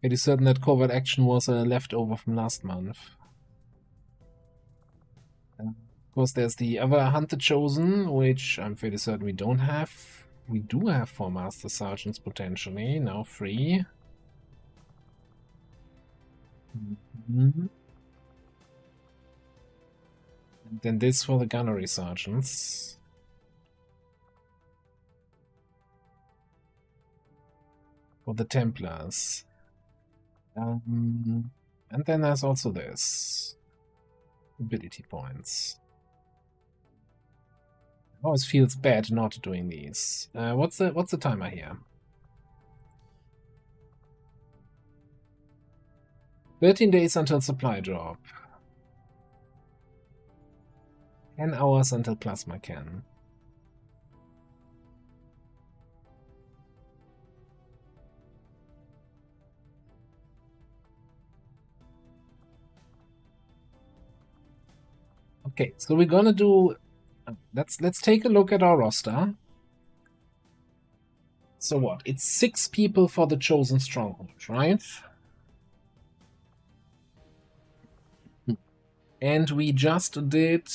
Pretty certain that covert action was a leftover from last month. Of course, there's the other Hunter Chosen, which I'm fairly certain we don't have. We do have 4 Master Sergeants potentially, now 3. And then this for the Gunnery Sergeants. For the Templars. And then there's also this. Ability points. It always feels bad not doing these. What's the timer here? 13 days until supply drop. 10 hours until plasma can. Okay, so we're gonna do. Let's take a look at our roster. So what? It's 6 people for the chosen stronghold, right? And we just did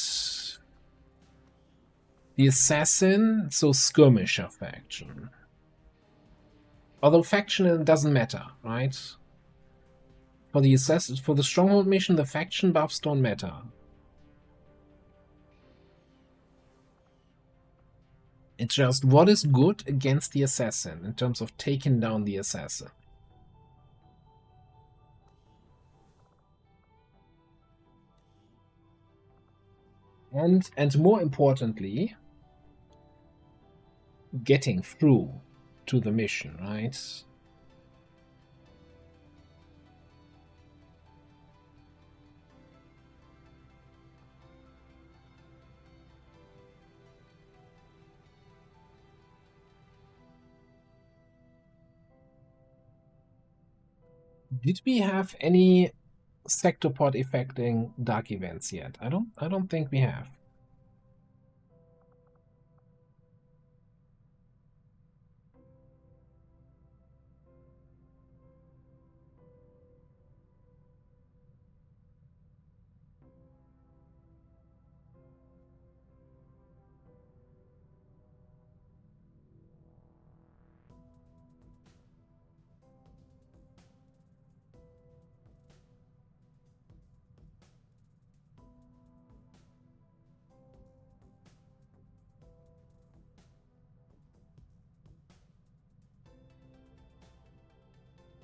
the assassin, so skirmisher faction. Although faction it doesn't matter, right? For the assassin, for the stronghold mission, the faction buffs don't matter. It's just what is good against the assassin in terms of taking down the assassin. And more importantly, getting through to the mission, right? Did we have any sector pod affecting dark events yet? I don't think we have.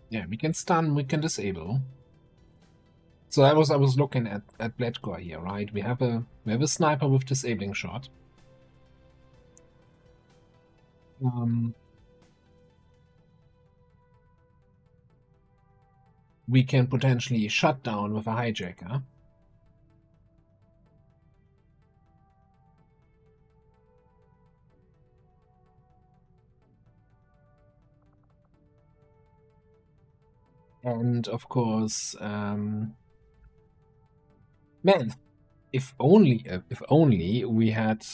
Yeah, we can stun, we can disable. So I was looking at Bledcore here, right? We have a sniper with disabling shot. We can potentially shut down with a hijacker. And of course, man, if only we had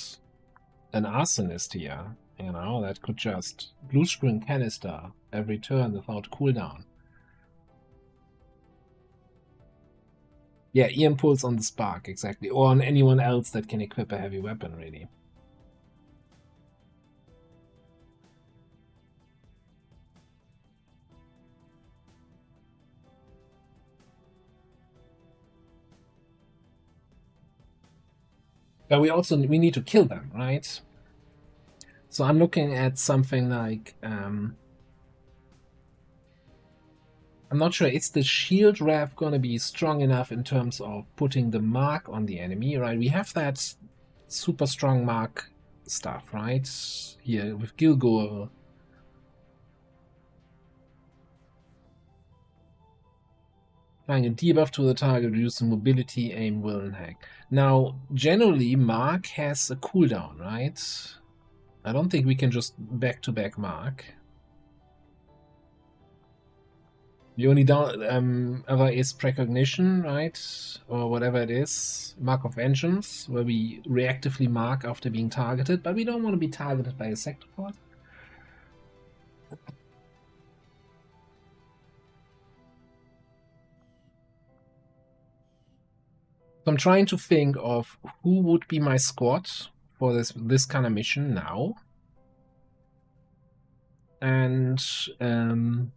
an arsonist here, you know, that could just blue screen canister every turn without cooldown. Yeah, E-impulse on the spark, exactly, or on anyone else that can equip a heavy weapon, really. But we need to kill them, right? So I'm looking at something like I'm not sure, is the shield rev gonna be strong enough in terms of putting the mark on the enemy, right? We have that super strong mark stuff, right? Here with Gilgore. Applying a debuff to the target, reducing mobility, aim, will, and hack. Now, generally, mark has a cooldown, right? I don't think we can just back-to-back mark. The only down ever is precognition, right? Or whatever it is. Mark of Vengeance, where we reactively mark after being targeted, but we don't want to be targeted by a sector pod. So I'm trying to think of who would be my squad for this kind of mission now. And so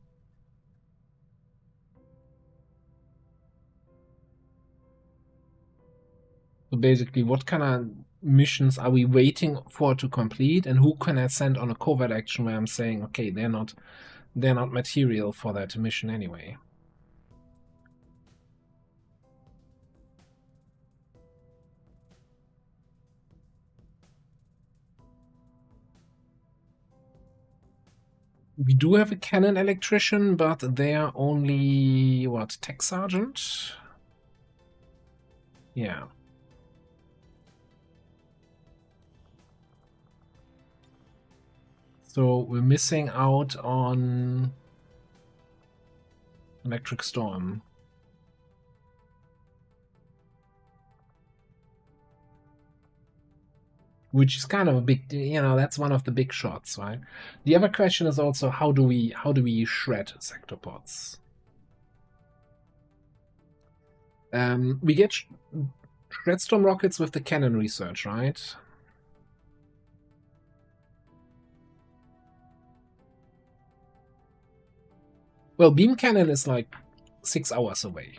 basically, what kind of missions are we waiting for to complete, and who can I send on a covert action where I'm saying, okay, they're not material for that mission anyway. We do have a cannon electrician, but they are only, what, tech sergeant? Yeah. So we're missing out on Electric Storm. which is kind of a big, you know, that's one of the big shots, right? The other question is also how do we shred sector pods? We get Shredstorm rockets with the cannon research, right? Well, beam cannon is like 6 hours away.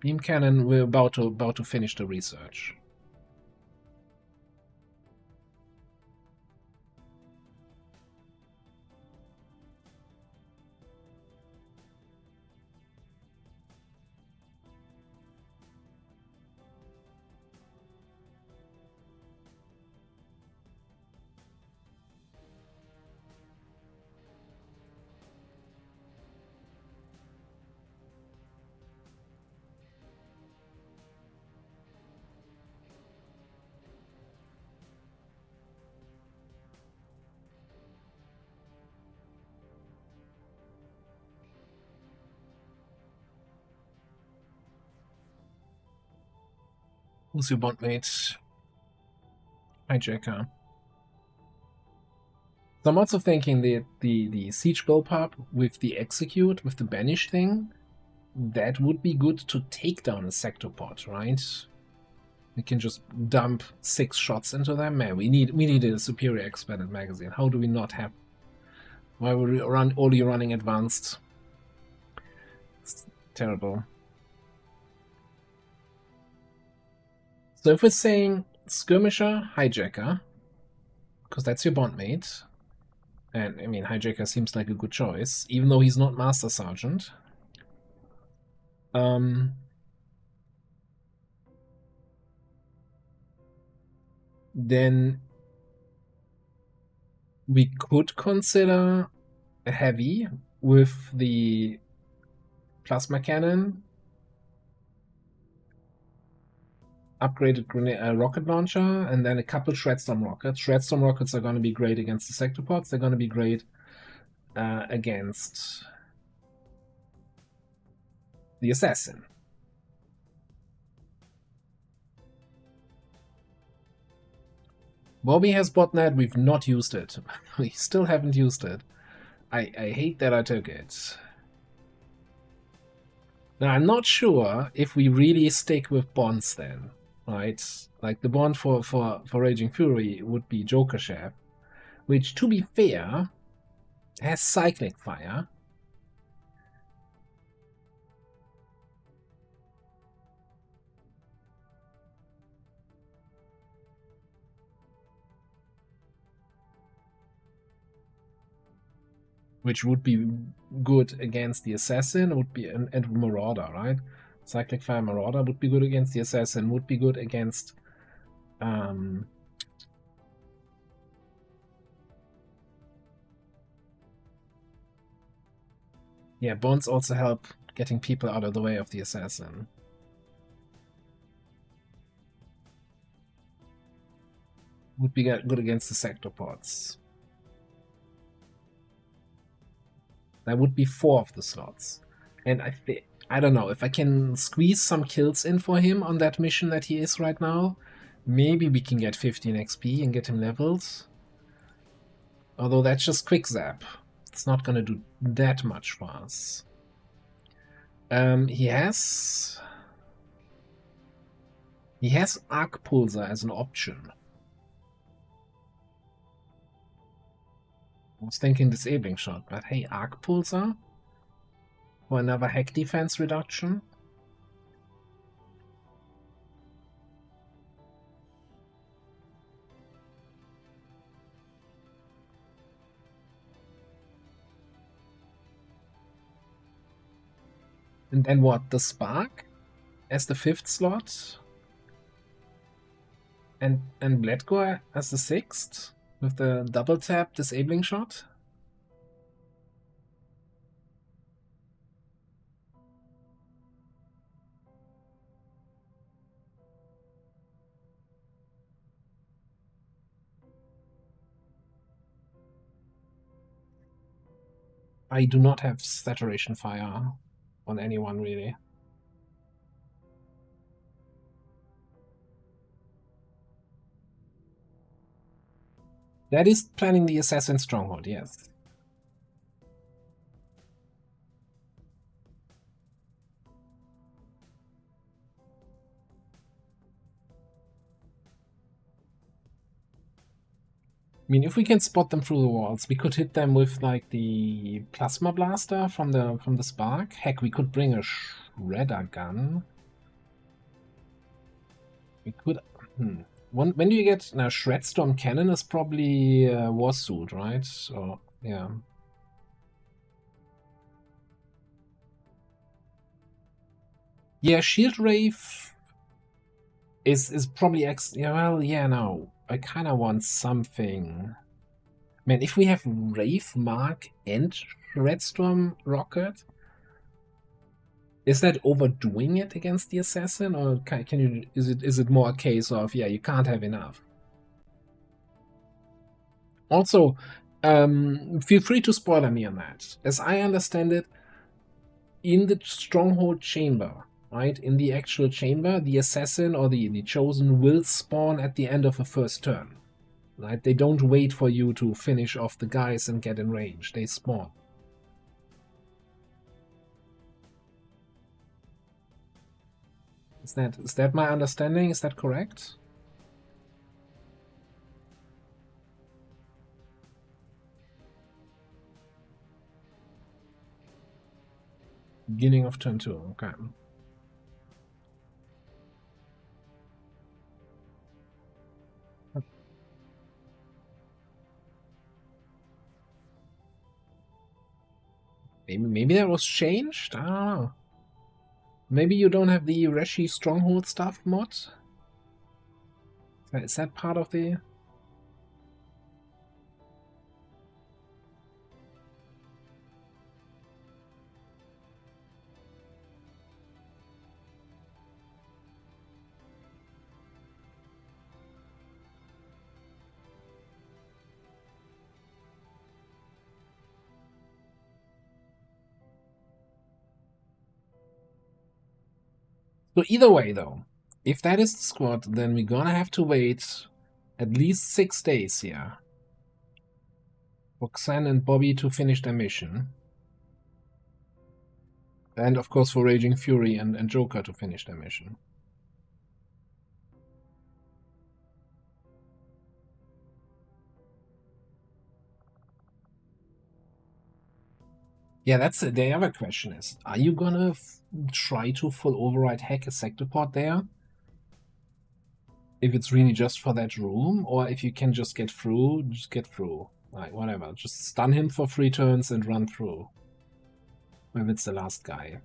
Beam cannon, we're about to finish the research. Who's your bondmate? Hijacker. So I'm also thinking that the siege bullpup with the execute, with the banish thing, that would be good to take down a sector pod, right? We can just dump 6 shots into them. Man, we need a superior expanded magazine. How do we not have? Why were we only running advanced? It's terrible. So if we're saying skirmisher, hijacker, because that's your bondmate, and I mean hijacker seems like a good choice, even though he's not master sergeant. Then we could consider a heavy with the plasma cannon, upgraded rocket launcher, and then a couple Shredstorm rockets. Shredstorm rockets are going to be great against the sector pods. They're going to be great against the assassin. Bobby has botnet. We've not used it. We still haven't used it. I hate that I took it. Now, I'm not sure if we really stick with bonds then, right? Like the bond for Raging Fury would be Joker Chef, which, to be fair, has cyclic fire. Which would be good against the assassin, would be and Marauder, right? Cyclic Fire Marauder would be good against the assassin, would be good against yeah, bonds also help getting people out of the way of the assassin. Would be good against the sector pods. That would be 4 of the slots. And I don't know, if I can squeeze some kills in for him on that mission that he is right now, maybe we can get 15 XP and get him leveled. Although that's just quick zap. It's not gonna do that much for us. He has Arc Pulsar as an option. I was thinking disabling shot, but hey, Arc Pulsar for another hack defense reduction. And then what? The Spark as the 5th slot? And Bledgore as the 6th? With the double tap disabling shot? I do not have saturation fire on anyone really. That is planning the assassin stronghold, yes. I mean, if we can spot them through the walls, we could hit them with like the plasma blaster from the spark. Heck, we could bring a shredder gun. We could. When do you get now? Shredstorm cannon is probably Warsuit, right? So yeah. Yeah, Shield Wraith is probably yeah. Well, yeah, no. I kind of want something. Man, if we have Wraith, Mark, and Shredstorm Rocket, is that overdoing it against the assassin, or can you? Is it more a case of yeah, you can't have enough? Also, feel free to spoiler me on that. As I understand it, in the stronghold chamber, right, in the actual chamber, the assassin or the chosen will spawn at the end of the first turn. Right? They don't wait for you to finish off the guys and get in range. They spawn. Is that my understanding? Is that correct? Beginning of turn 2, okay. Maybe that was changed? I don't know. Maybe you don't have the Reshi Stronghold stuff mod? Is that part of the... So either way, though, if that is the squad, then we're gonna have to wait at least 6 days here for Xan and Bobby to finish their mission. And of course for Raging Fury and Joker to finish their mission. Yeah, that's the other question is, are you gonna try to full override hack a sector pod there? If it's really just for that room, or if you can just get through, Like, whatever, just stun him for 3 turns and run through. If it's the last guy.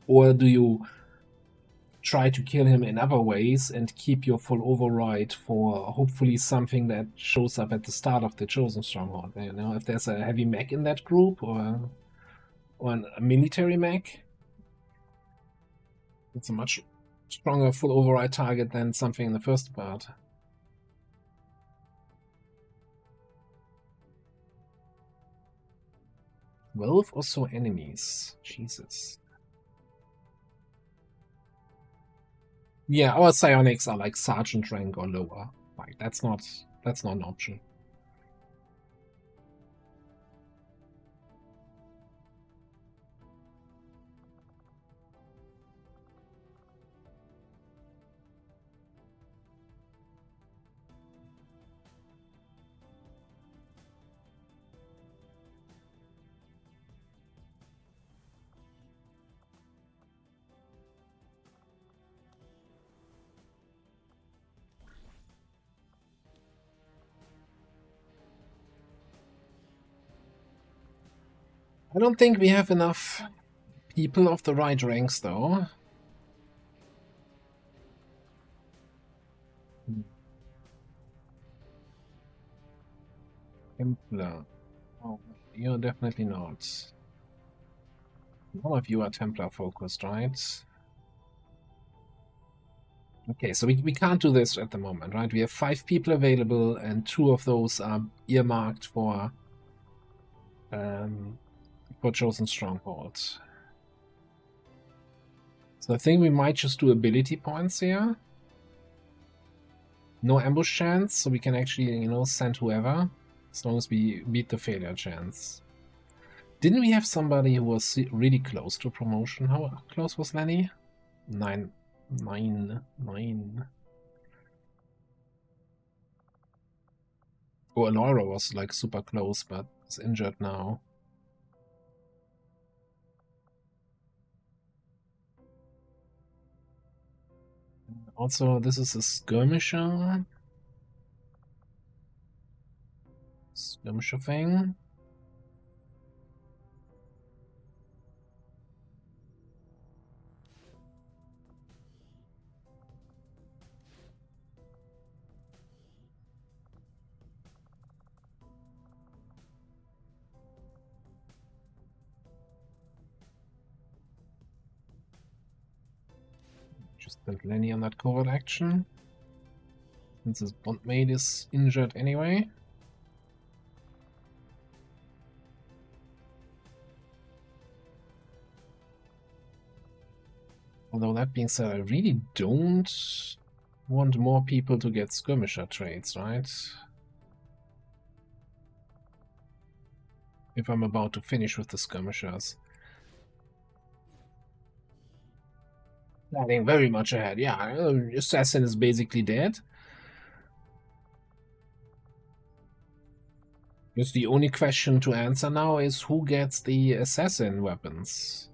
Or do you try to kill him in other ways and keep your full override for hopefully something that shows up at the start of the Chosen Stronghold? You know, if there's a heavy mech in that group, or a military mech, it's a much stronger full override target than something in the first part. 12 or so enemies. Jesus. Yeah, our psionics are like sergeant rank or lower. Like that's not an option. I don't think we have enough people of the right ranks, though. Templar. Oh, you're definitely not. All of you are Templar focused, right? Okay, so we can't do this at the moment, right? We have 5 people available, and 2 of those are earmarked for Chosen Strongholds. So I think we might just do ability points here. No ambush chance, so we can actually, you know, send whoever. As long as we beat the failure chance. Didn't we have somebody who was really close to promotion? How close was Lenny? 9. Oh, Laura was like super close, but is injured now. Also, this is a skirmisher. Skirmisher thing. Just send Lenny on that covert action. Since his bondmate is injured anyway. Although that being said, I really don't want more people to get skirmisher trades, right? If I'm about to finish with the skirmishers. Planning very much ahead. Yeah, Assassin is basically dead. Just the only question to answer now is who gets the assassin weapons?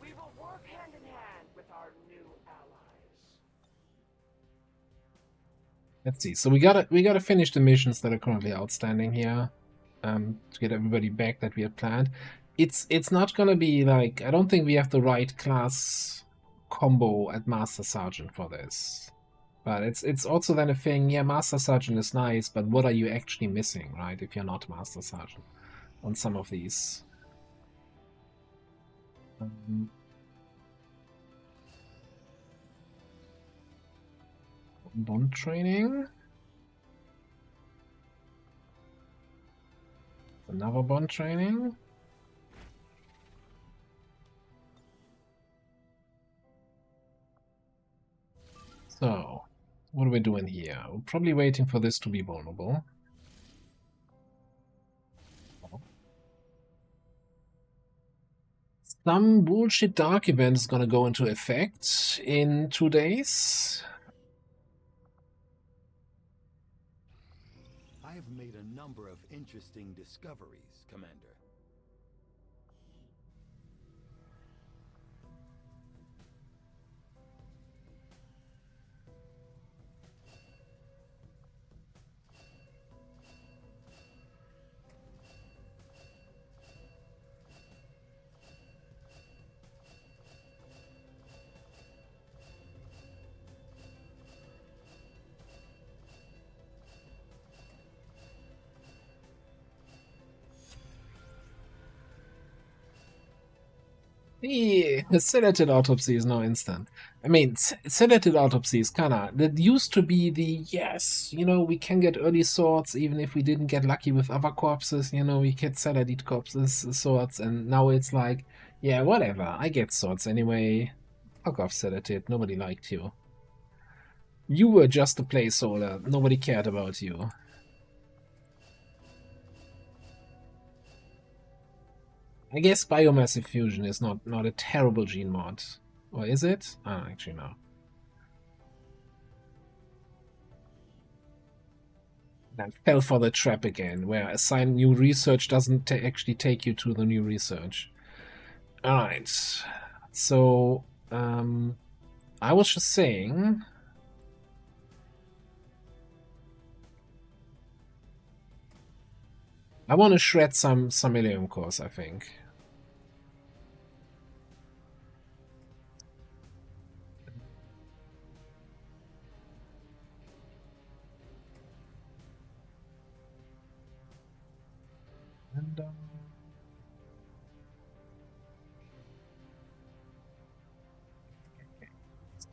We will work hand in hand with our new allies. Let's see. So we gotta finish the missions that are currently outstanding here, to get everybody back that we had planned. It's not gonna be like, I don't think we have the right class combo at Master Sergeant for this. But it's also then a thing, yeah, Master Sergeant is nice, but what are you actually missing, right, if you're not Master Sergeant on some of these? Bond training. Another bond training. So, what are we doing here? We're probably waiting for this to be vulnerable. Some bullshit dark event is gonna go into effect in 2 days. I have made a number of interesting discoveries, Commander. The sedated autopsy is now instant. I mean, sedated autopsy is kinda... That used to be the, yes, you know, we can get early swords even if we didn't get lucky with other corpses, you know, we get sedated corpses, swords, and now it's like, yeah, whatever, I get swords anyway. Fuck off, sedated, nobody liked you. You were just a placeholder, nobody cared about you. I guess biomassive fusion is not a terrible gene mod. Or is it? I don't actually know. I fell for the trap again, where assign new research doesn't actually take you to the new research. Alright. So, I was just saying... I want to shred some Ilium cores, I think.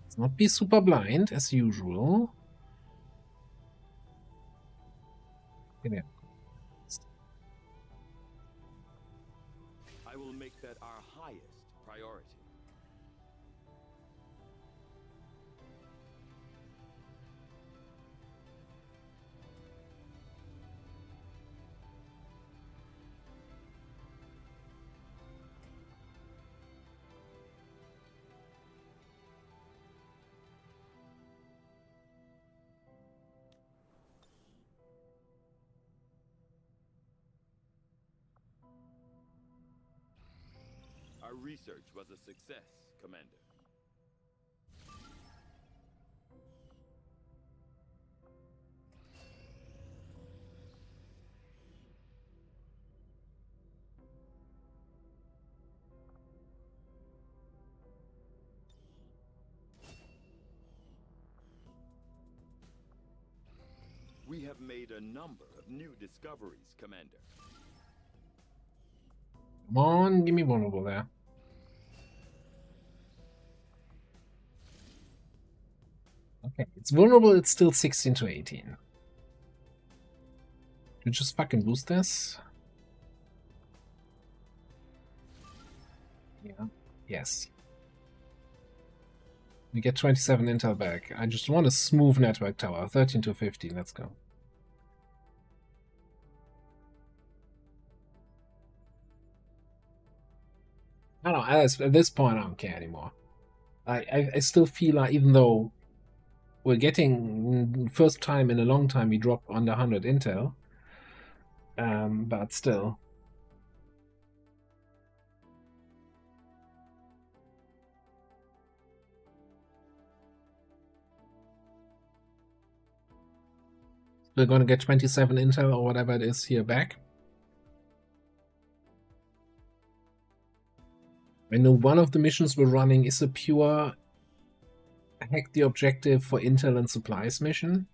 Let's not be super blind as usual. Yeah. I will make that our highest priority. Our research was a success, Commander. We have made a number of new discoveries, Commander. Come on, give me vulnerable there. Okay, it's vulnerable, it's still 16 to 18. You just fucking boost this? Yeah. Yes. We get 27 intel back. I just want a smooth network tower. 13 to 15, let's go. I don't know, at this point I don't care anymore. I still feel like even though we're getting, first time in a long time we drop under 100 intel, but still. We're gonna get 27 intel or whatever it is here back. I know one of the missions we're running is a pure hack the objective for intel and supplies mission.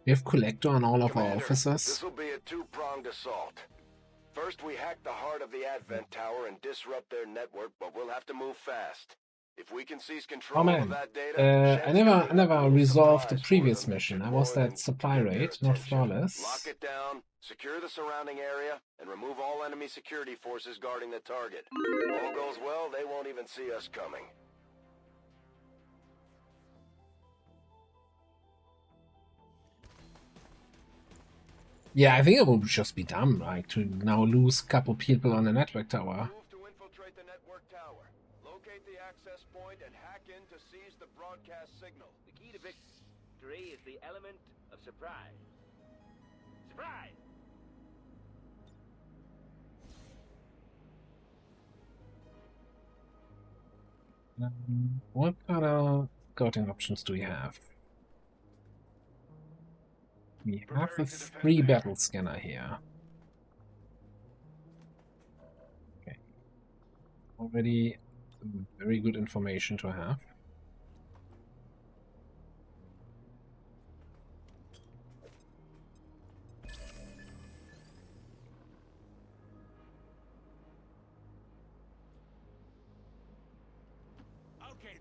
We have collector on all of Commander, our officers. This will be a two-pronged assault. First, we hack the heart of the Advent Tower and disrupt their network, but we'll have to move fast. If we can seize control of that data, I never resolved the previous mission. I was that supply rate, not flawless. Lock it down, secure the surrounding area, and remove all enemy security forces guarding the target. All goes well, they won't even see us coming. Yeah, I think it would just be dumb, like, to now lose a couple people on the network tower. Move to infiltrate the network tower. Locate the access point and hack in to seize the broadcast signal. The key to victory is the element of surprise. Surprise! What kind of scouting options do we have? We have a 3 battle scanner here. Okay. Already very good information to have. Okay.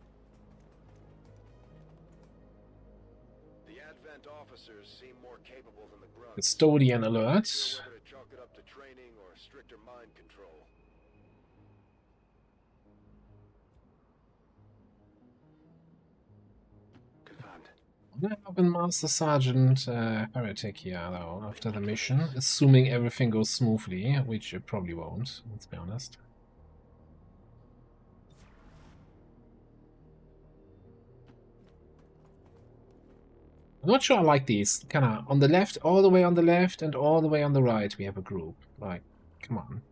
The Advent officers seem more capable than the grunts. Custodian alert. Whether to chalk it up to training or stricter mind control. I have been Master Sergeant Heretic here, though, after the mission, assuming everything goes smoothly, which it probably won't, let's be honest. I'm not sure I like these, kinda, on the left, all the way on the left, and all the way on the right we have a group. Like, come on.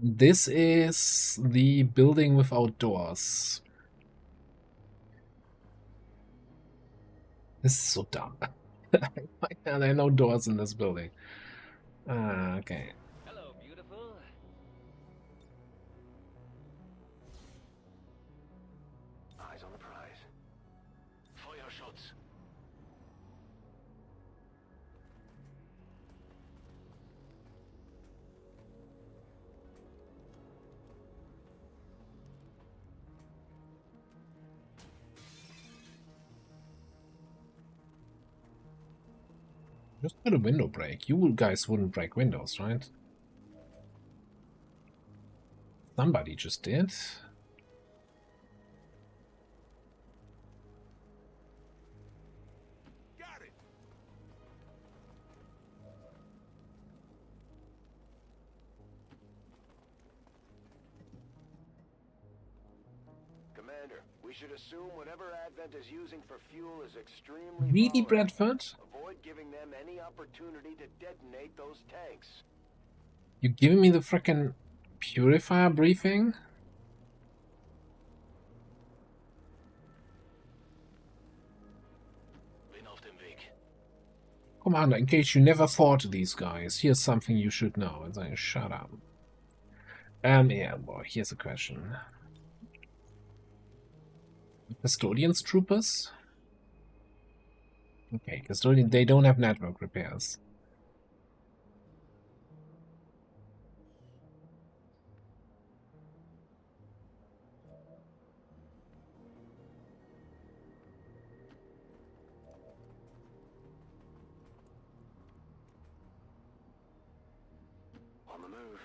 This is the building without doors. This is so dumb. There are no doors in this building. Okay. Hello, beautiful. Eyes on the prize. Fire shots. Just put a window break. You guys wouldn't break windows, right? Somebody just did. Commander, we should assume whatever Advent is using for fuel is extremely Really, volatile. Bradford? Avoid giving them any opportunity to detonate those tanks. You giving me the frickin' purifier briefing? Commander, in case you never fought these guys, here's something you should know. And then shut up. Yeah, boy, here's a question. Custodians troopers? Okay, custodian, they don't have network repairs. On the move.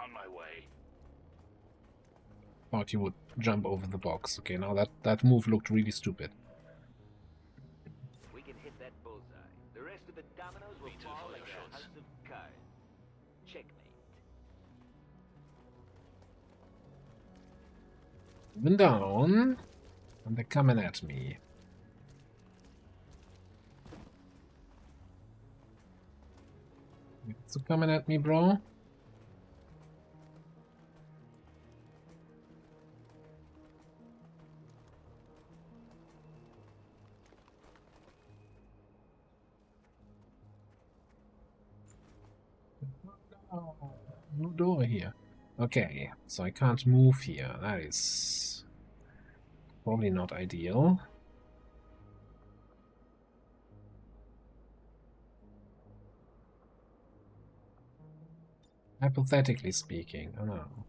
On my way. Thought you would jump over the box. Okay, now that move looked really stupid. We can hit that bullseye. The rest of the dominoes will fall like a house of cards. Checkmate. Moving down, and they're coming at me. It's coming at me, bro. No door here. Okay, so I can't move here. That is probably not ideal. Hypothetically speaking, I don't know.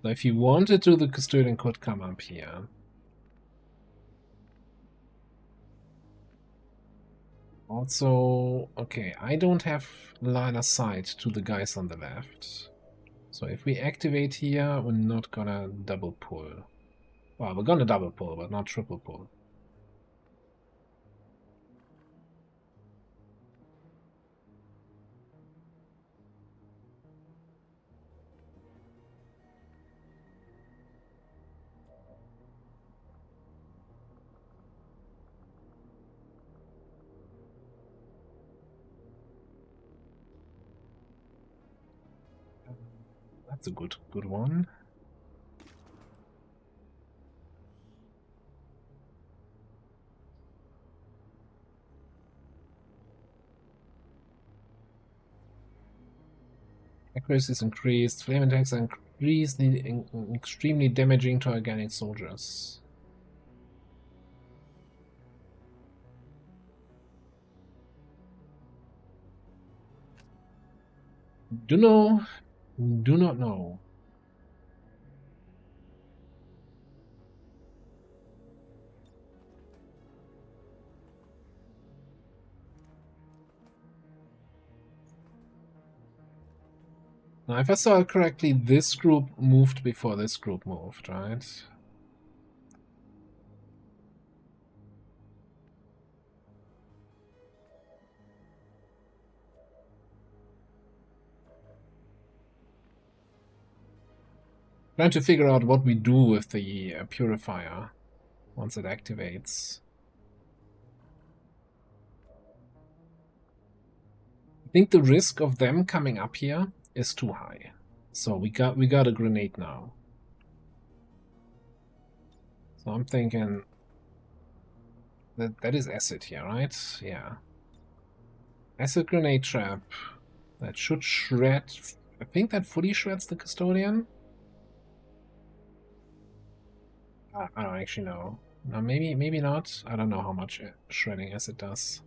So if you wanted to, the custodian could come up here. Also, okay, I don't have line of sight to the guys on the left. So if we activate here, we're not gonna double pull. Well, we're gonna double pull, but not triple pull. That's a good one. Accuracy is increased. Flame attacks are increased, extremely damaging to organic soldiers. Do not know. Now, if I saw it correctly, this group moved before this group moved, right? Trying to figure out what we do with the purifier once it activates. I think the risk of them coming up here is too high. So we got a grenade now. So I'm thinking that is acid here, right? Yeah. Acid grenade trap. That should shred. I think that fully shreds the custodian. I don't actually know. No, maybe not. I don't know how much shredding acid does.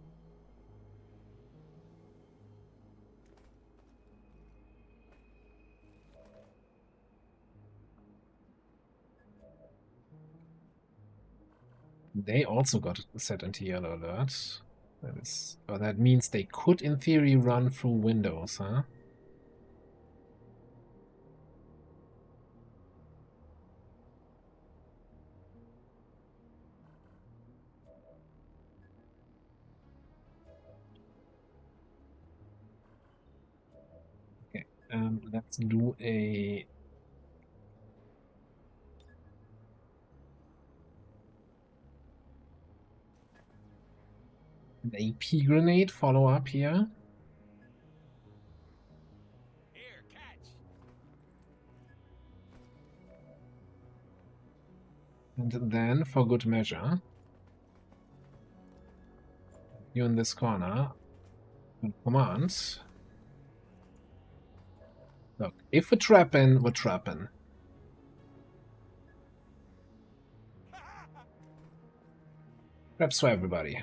They also got set into yellow alert. That means they could, in theory, run through windows, huh? Okay, let's do an AP grenade follow up here. And then, for good measure, you in this corner, command. Look, if we're trapping, we're trapping. Traps for everybody.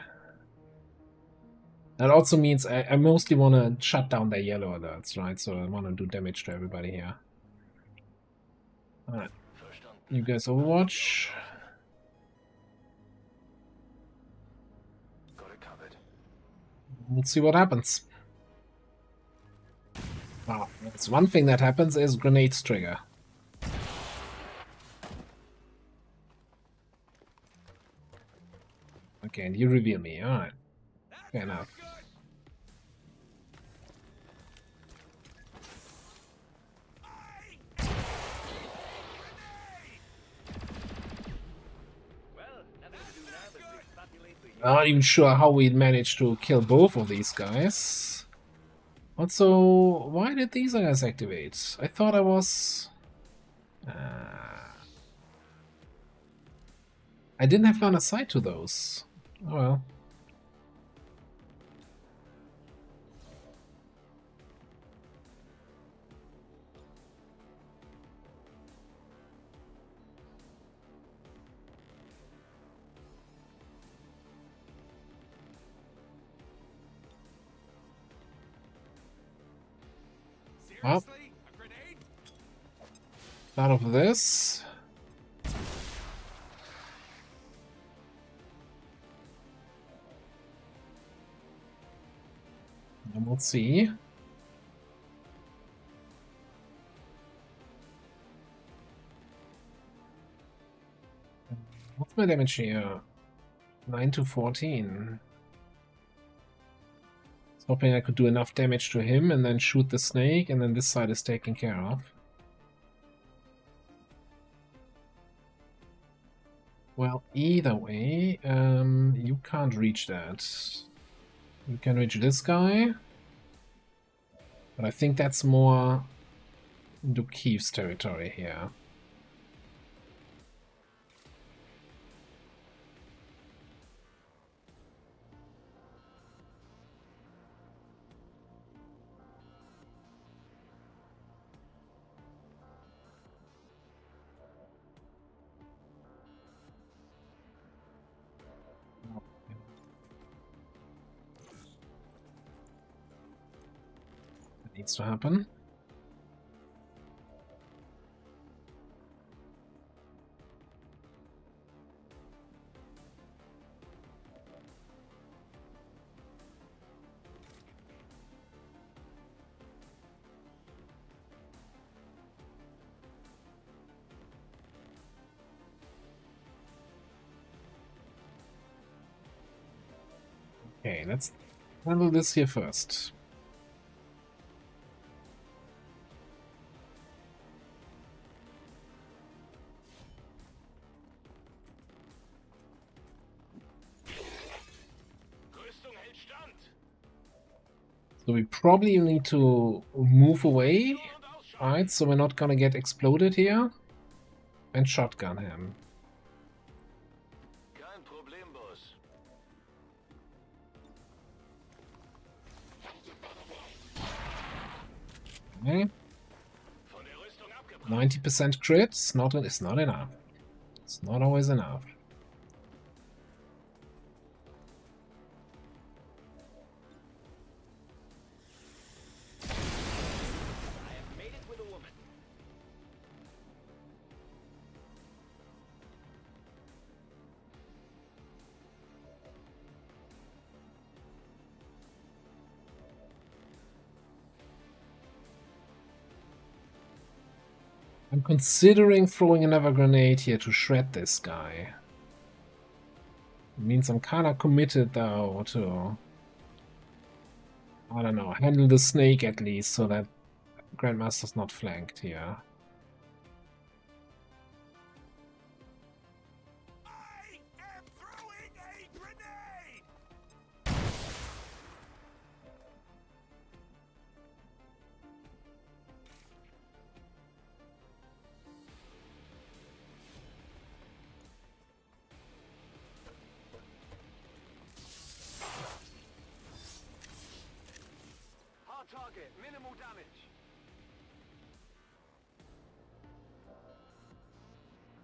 That also means I mostly want to shut down their yellow alerts, right? So I want to do damage to everybody here. Alright. You guys overwatch. We'll see what happens. Wow, that's one thing that happens is grenades trigger. Okay, and you reveal me, alright. Fair enough. Not even sure how we managed to kill both of these guys. Also, why did these guys activate? I thought I was... I didn't have line of sight to those. Oh well. Well, out of this. And we'll see. What's my damage here? 9 to 14. Hoping I could do enough damage to him and then shoot the snake, and then this side is taken care of. Well, either way, you can't reach that. You can reach this guy. But I think that's more Dukiv's territory here. Needs to happen. Okay, let's handle this here first. So we probably need to move away, right? So we're not gonna get exploded here. And shotgun him. Okay. 90% crit is not enough. It's not always enough. I'm considering throwing another grenade here to shred this guy. It means I'm kind of committed though to, I don't know, handle the snake at least so that Grandmaster's not flanked here. Target, minimal damage.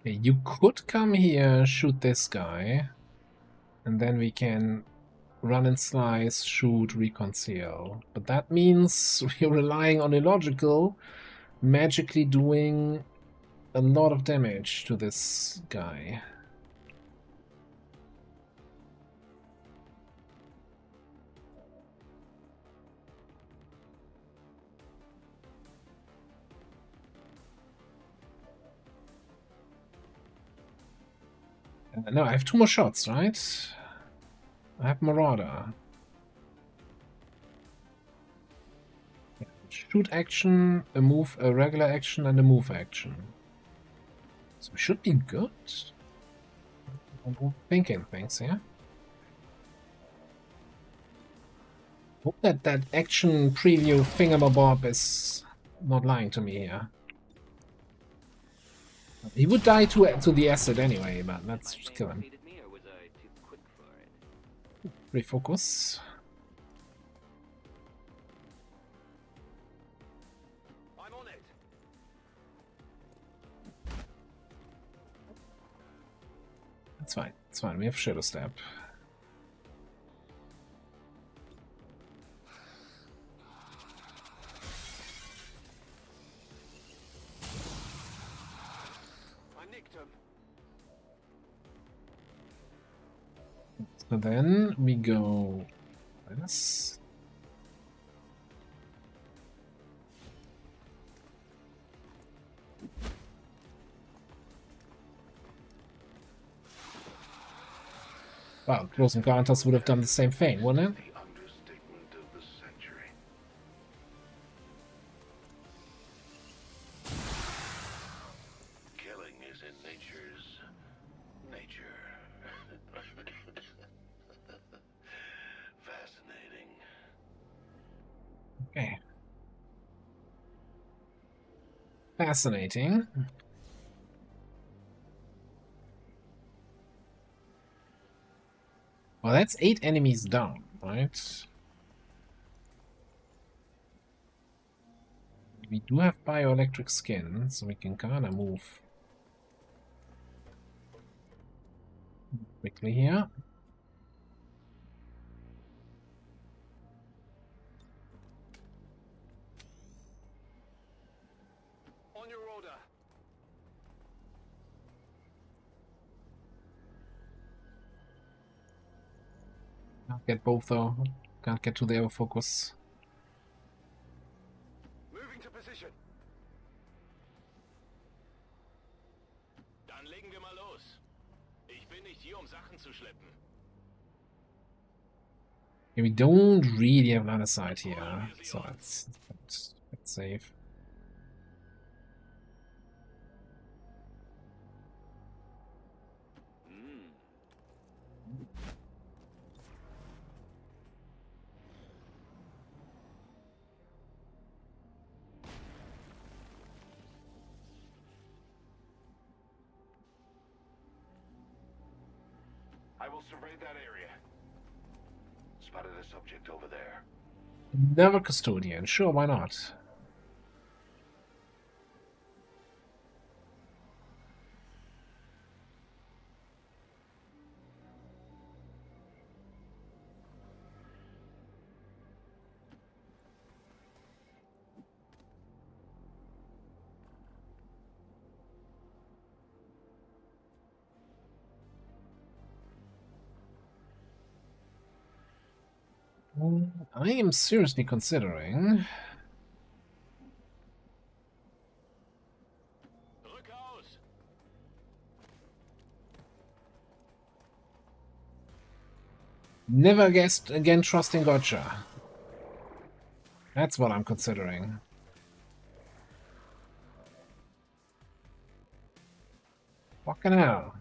Okay, you could come here, shoot this guy, and then we can run and slice, shoot, reconcile. But that means we're relying on illogical magically doing a lot of damage to this guy. No, I have 2 more shots, right? I have Marauder. Shoot action, a move, a regular action, and a move action. So we should be good. I'm thinking things here. Hope that that action preview thingamabob is not lying to me here. He would die to the acid anyway, but let's just kill him. Refocus. I'm on it. It's fine. It's fine. We have Shadow Step. So then we go this. Wow, Close Encounters would have done the same thing, wouldn't it? Okay. Fascinating. Well, that's 8 enemies down, right? We do have bioelectric skin, so we can kinda move quickly here. On your order. Can't get both though. Can't get to the focus. Moving to position. Dann legen wir mal los. Ich bin nicht hier, um Sachen zu schleppen. Okay, we don't really have line of sight here, so it's safe. I will survey that area. Spotted a subject over there. Never custodian, sure, why not? I am seriously considering. Never again trusting Gotcha. That's what I'm considering. Fucking hell.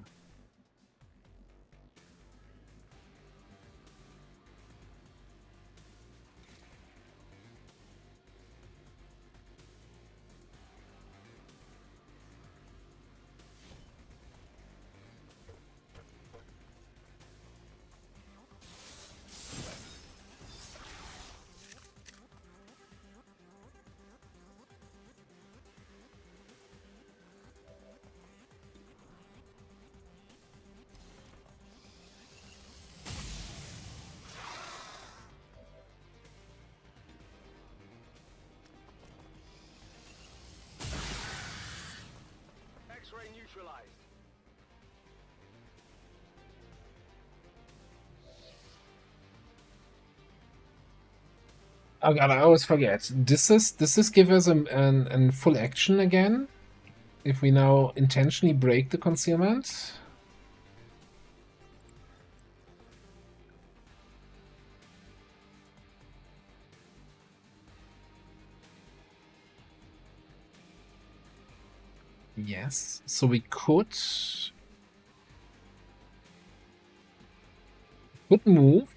X-ray neutralized. Oh god, I always forget. Does this give us an full action again? If we now intentionally break the concealment? Yes, so we could move,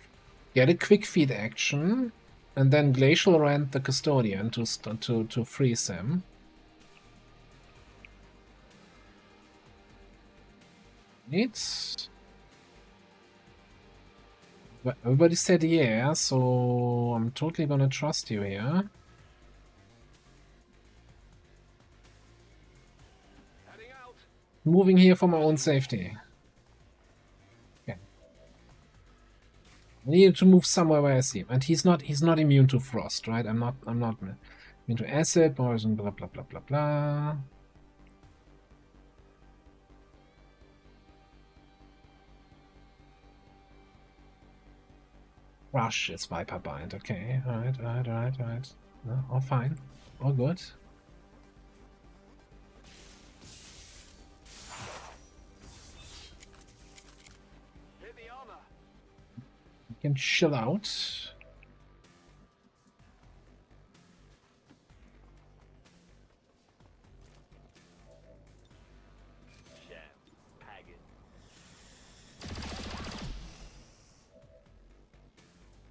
get a quick feed action, and then glacial rend the custodian to freeze him. It's everybody said yeah, so I'm totally gonna trust you here. Moving here for my own safety. Okay. I need to move somewhere where I see him. And he's not immune to frost, right? I'm not immune to acid, poison, blah blah blah blah blah. Rush is Viper Bind, okay. Alright. No, all fine. All good. Can chill out.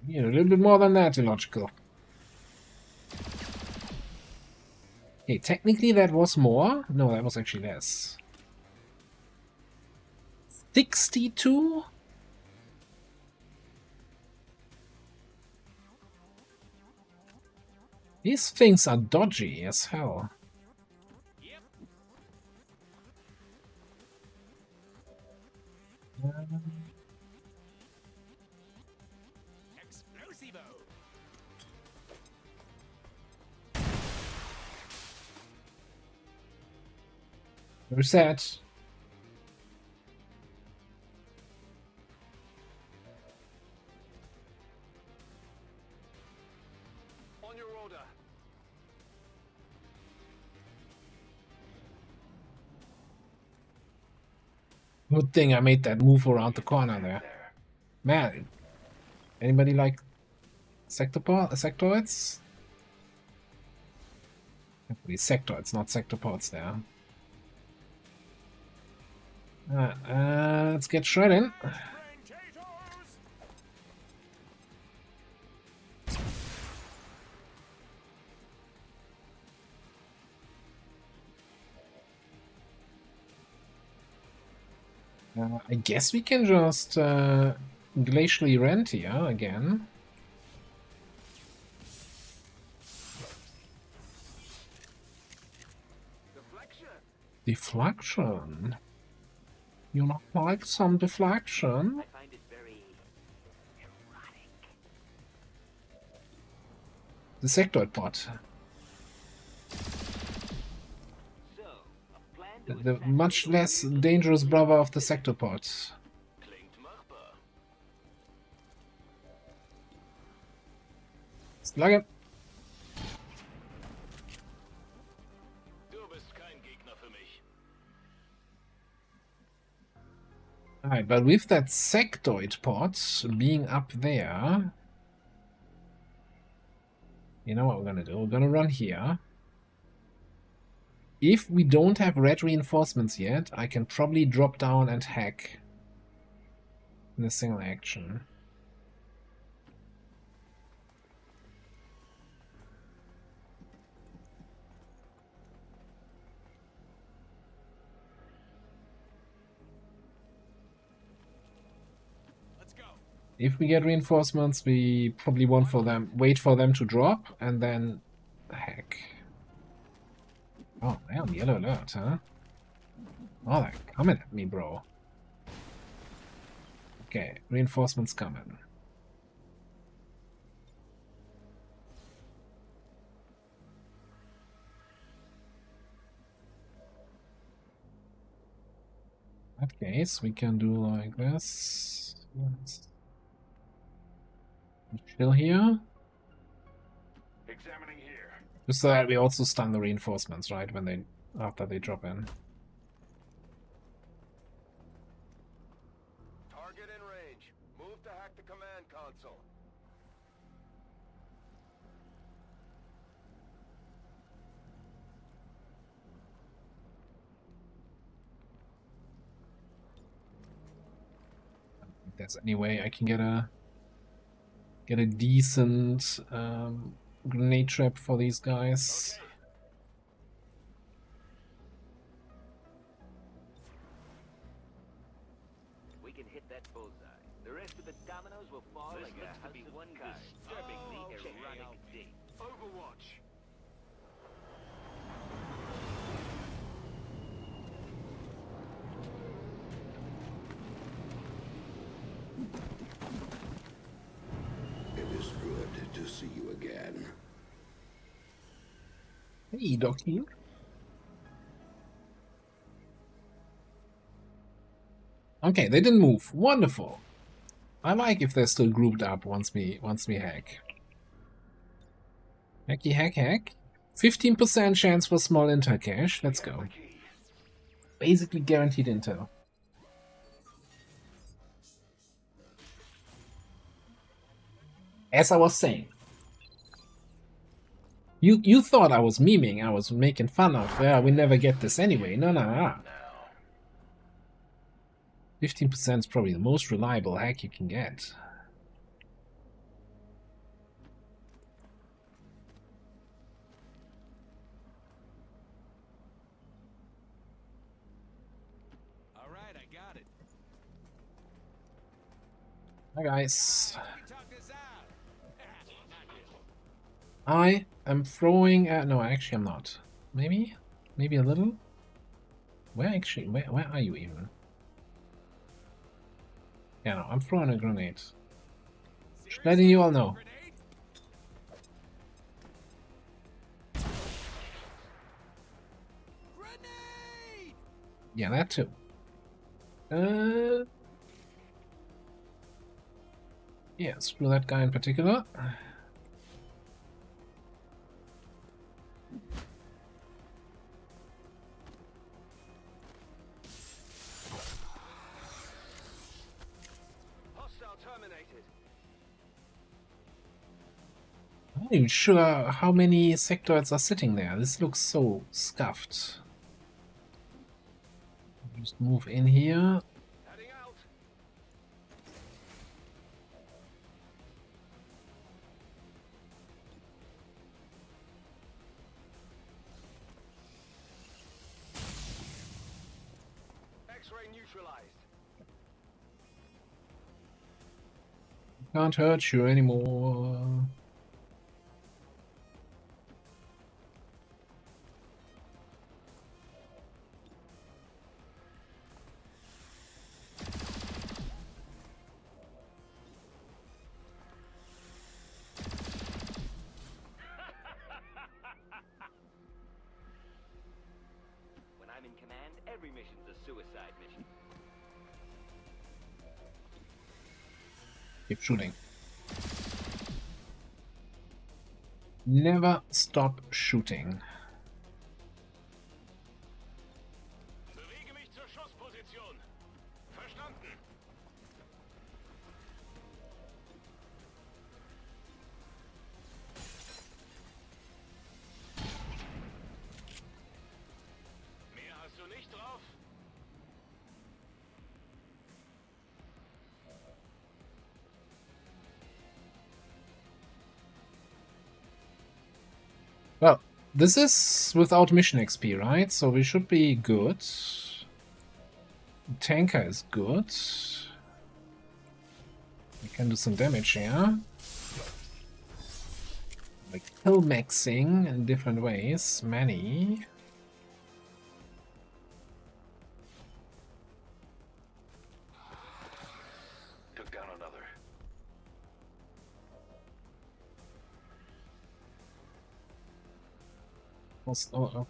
Yeah, a little bit more than that, illogical. Okay, technically that was more. No, that was actually less. 62? These things are dodgy as hell. Reset. On your order. Good thing I made that move around the corner there. Man, anybody like sectoids? Sectoids, not sectopods there. Let's get shredding. I guess we can just glacially rend here again. Deflection. You not like some deflection? I find it very erotic. The sectoid pod. The much less dangerous brother of the sectopods. Slug him. Du bist kein Gegner für mich. Alright, but with that sectoid pod being up there, you know what we're gonna do? We're gonna run here. If we don't have red reinforcements yet, I can probably drop down and hack in a single action. If we get reinforcements, we probably wait for them to drop and then hack. Oh, damn, yellow alert, huh? Oh, they're coming at me, bro. Okay, reinforcements coming. In that case, we can do like this. Chill here. Examining here. Just so that we also stun the reinforcements, right? When after they drop in. Target in range. Move to hack the command console. If there's any way I can get a decent grenade trap for these guys. Okay. We can hit that bullseye. The rest of the dominoes will fall like a house of one cards. Disturbingly erotic date. Overwatch. It is good to see you again. Hey, Doki. Okay, they didn't move. Wonderful. I like if they're still grouped up once we hack. Hacky hack hack. 15% chance for small intel cache. Let's go. Basically guaranteed intel. As I was saying. You thought I was memeing, I was making fun of. Yeah, we never get this anyway. No. 15% is probably the most reliable hack you can get. Alright, I got it. Hi guys. I am throwing no, actually I'm not. Maybe a little? Where are you even? Yeah, no, I'm throwing a grenade. Just letting you all know. Yeah, that too. Yeah, screw that guy in particular. I'm not even sure how many sectoids are sitting there. This looks so scuffed. Just move in here. X-ray neutralized. Can't hurt you anymore. When I'm in command, every mission's a suicide mission. Keep shooting. Never stop shooting. Bewege mich zur Schussposition. Verstanden. Mehr hast du nicht drauf? Well, this is without mission XP, right? So we should be good. Tanker is good. We can do some damage here. Like kill maxing in different ways. Many. Took down another.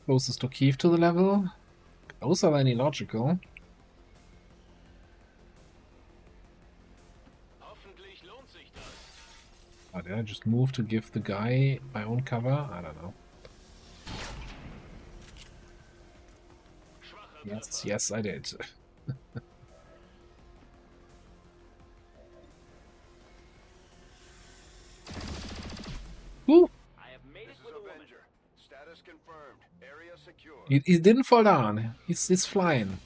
Closest to Kiev to the level. Those are any logical. Oh, did I just move to give the guy my own cover? I don't know. Yes, I did. Woo! I have made it with Avenger. Status confirmed. Area secure. He didn't fall down. He's flying.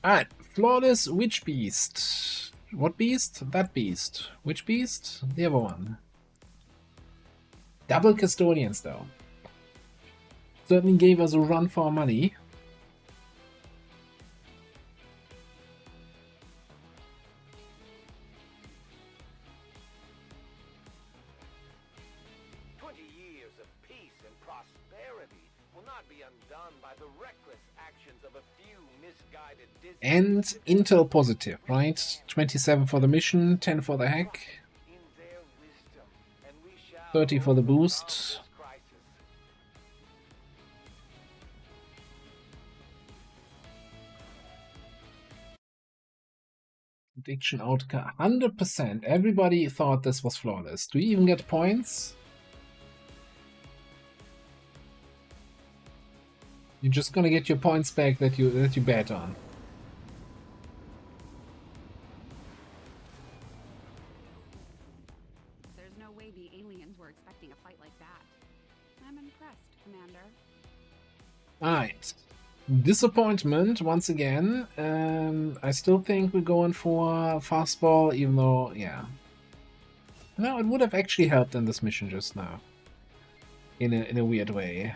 Alright, flawless witch beast. What beast? That beast. Which beast? The other one. Double custodians though. Certainly gave us a run for our money. And intel positive, right? 27 for the mission, 10 for the hack, 30 for the boost. Prediction outcome 100%. Everybody thought this was flawless. Do you even get points? You're just gonna get your points back that you bet on. There's no way the aliens were expecting a fight like that. I'm impressed, Commander. Alright. Disappointment once again. I still think we're going for fastball, even though, yeah. No, it would have actually helped in this mission just now. In a weird way.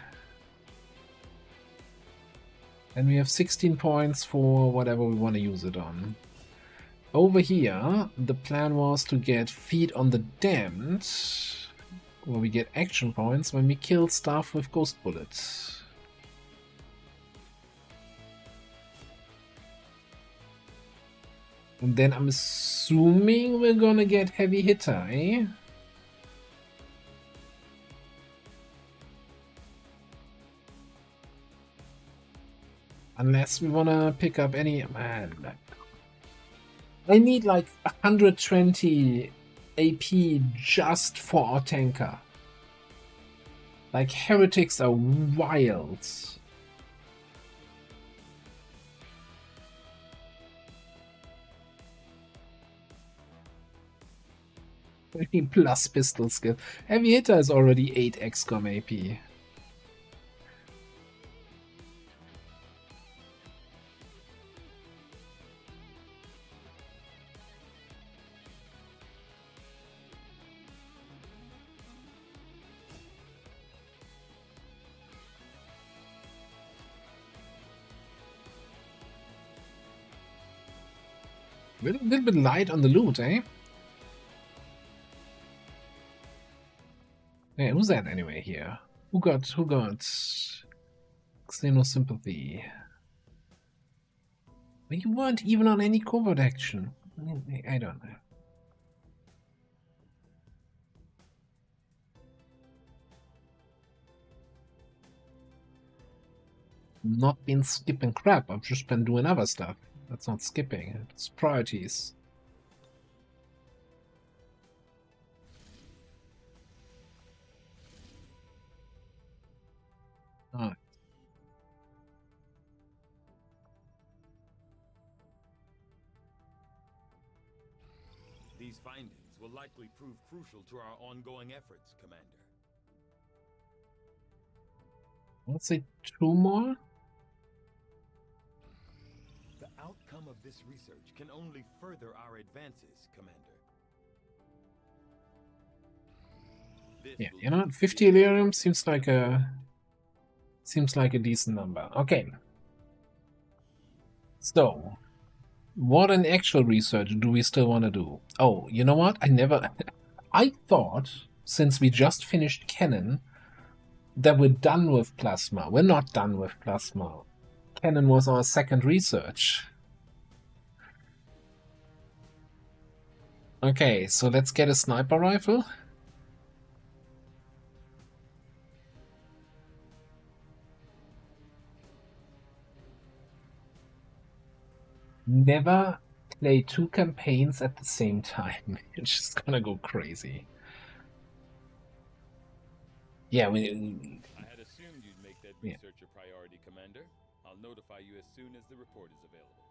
And we have 16 points for whatever we want to use it on. Over here, the plan was to get Feet on the Damned, where we get action points when we kill stuff with ghost bullets. And then I'm assuming we're gonna get heavy hitter, eh? Unless we wanna pick up any... Man, I need like 120 AP just for our tanker. Like, heretics are wild. Plus pistol skill. Heavy hitter is already 8 XCOM AP. A little bit light on the loot, eh? Yeah, who's that anyway here? Who got Xeno sympathy? Well, you weren't even on any covert action. I don't know. Not been skipping crap, I've just been doing other stuff. That's not skipping, it's priorities. These findings will likely prove crucial to our ongoing efforts, Commander. Let's say 2 more? The outcome of this research can only further our advances, Commander. Yeah, you know what? 50 Elerium seems like a decent number. Okay. So, what in actual research do we still want to do? Oh, you know what? I thought, since we just finished Cannon, that we're done with plasma. We're not done with plasma. Cannon was our second research. Okay, so let's get a sniper rifle. Never play 2 campaigns at the same time. You're just gonna go crazy. Yeah, I had assumed you'd make that research a priority, Commander. I'll notify you as soon as the report is available.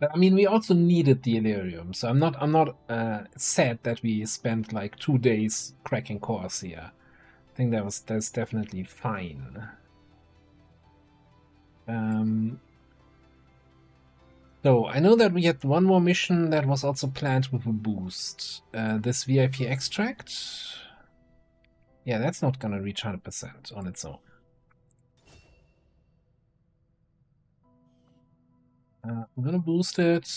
But I mean, we also needed the Elerium, so I'm not sad that we spent like 2 days cracking cores here. I think that's definitely fine. So I know that we had one more mission that was also planned with a boost. This VIP extract. Yeah, that's not gonna reach 100% on its own. I'm gonna boost it.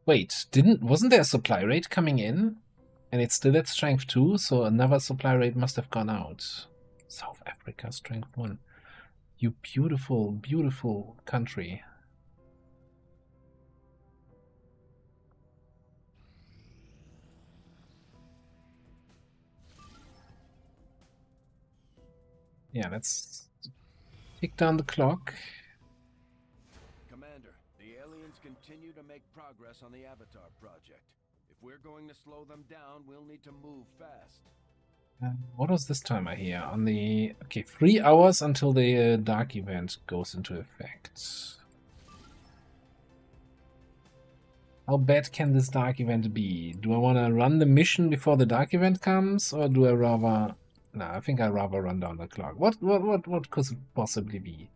Wait, wasn't there a supply rate coming in? And it's still at strength 2, so another supply rate must have gone out. South Africa, strength 1. You beautiful, beautiful country. Yeah, let's tick down the clock. Commander, the aliens continue to make progress on the Avatar project. If we're going to slow them down, we'll need to move fast. What was this timer here? On the... Okay, 3 hours until the dark event goes into effect. How bad can this dark event be? Do I want to run the mission before the dark event comes, or do I rather... No, I think I'd rather run down the clock. What could it possibly be?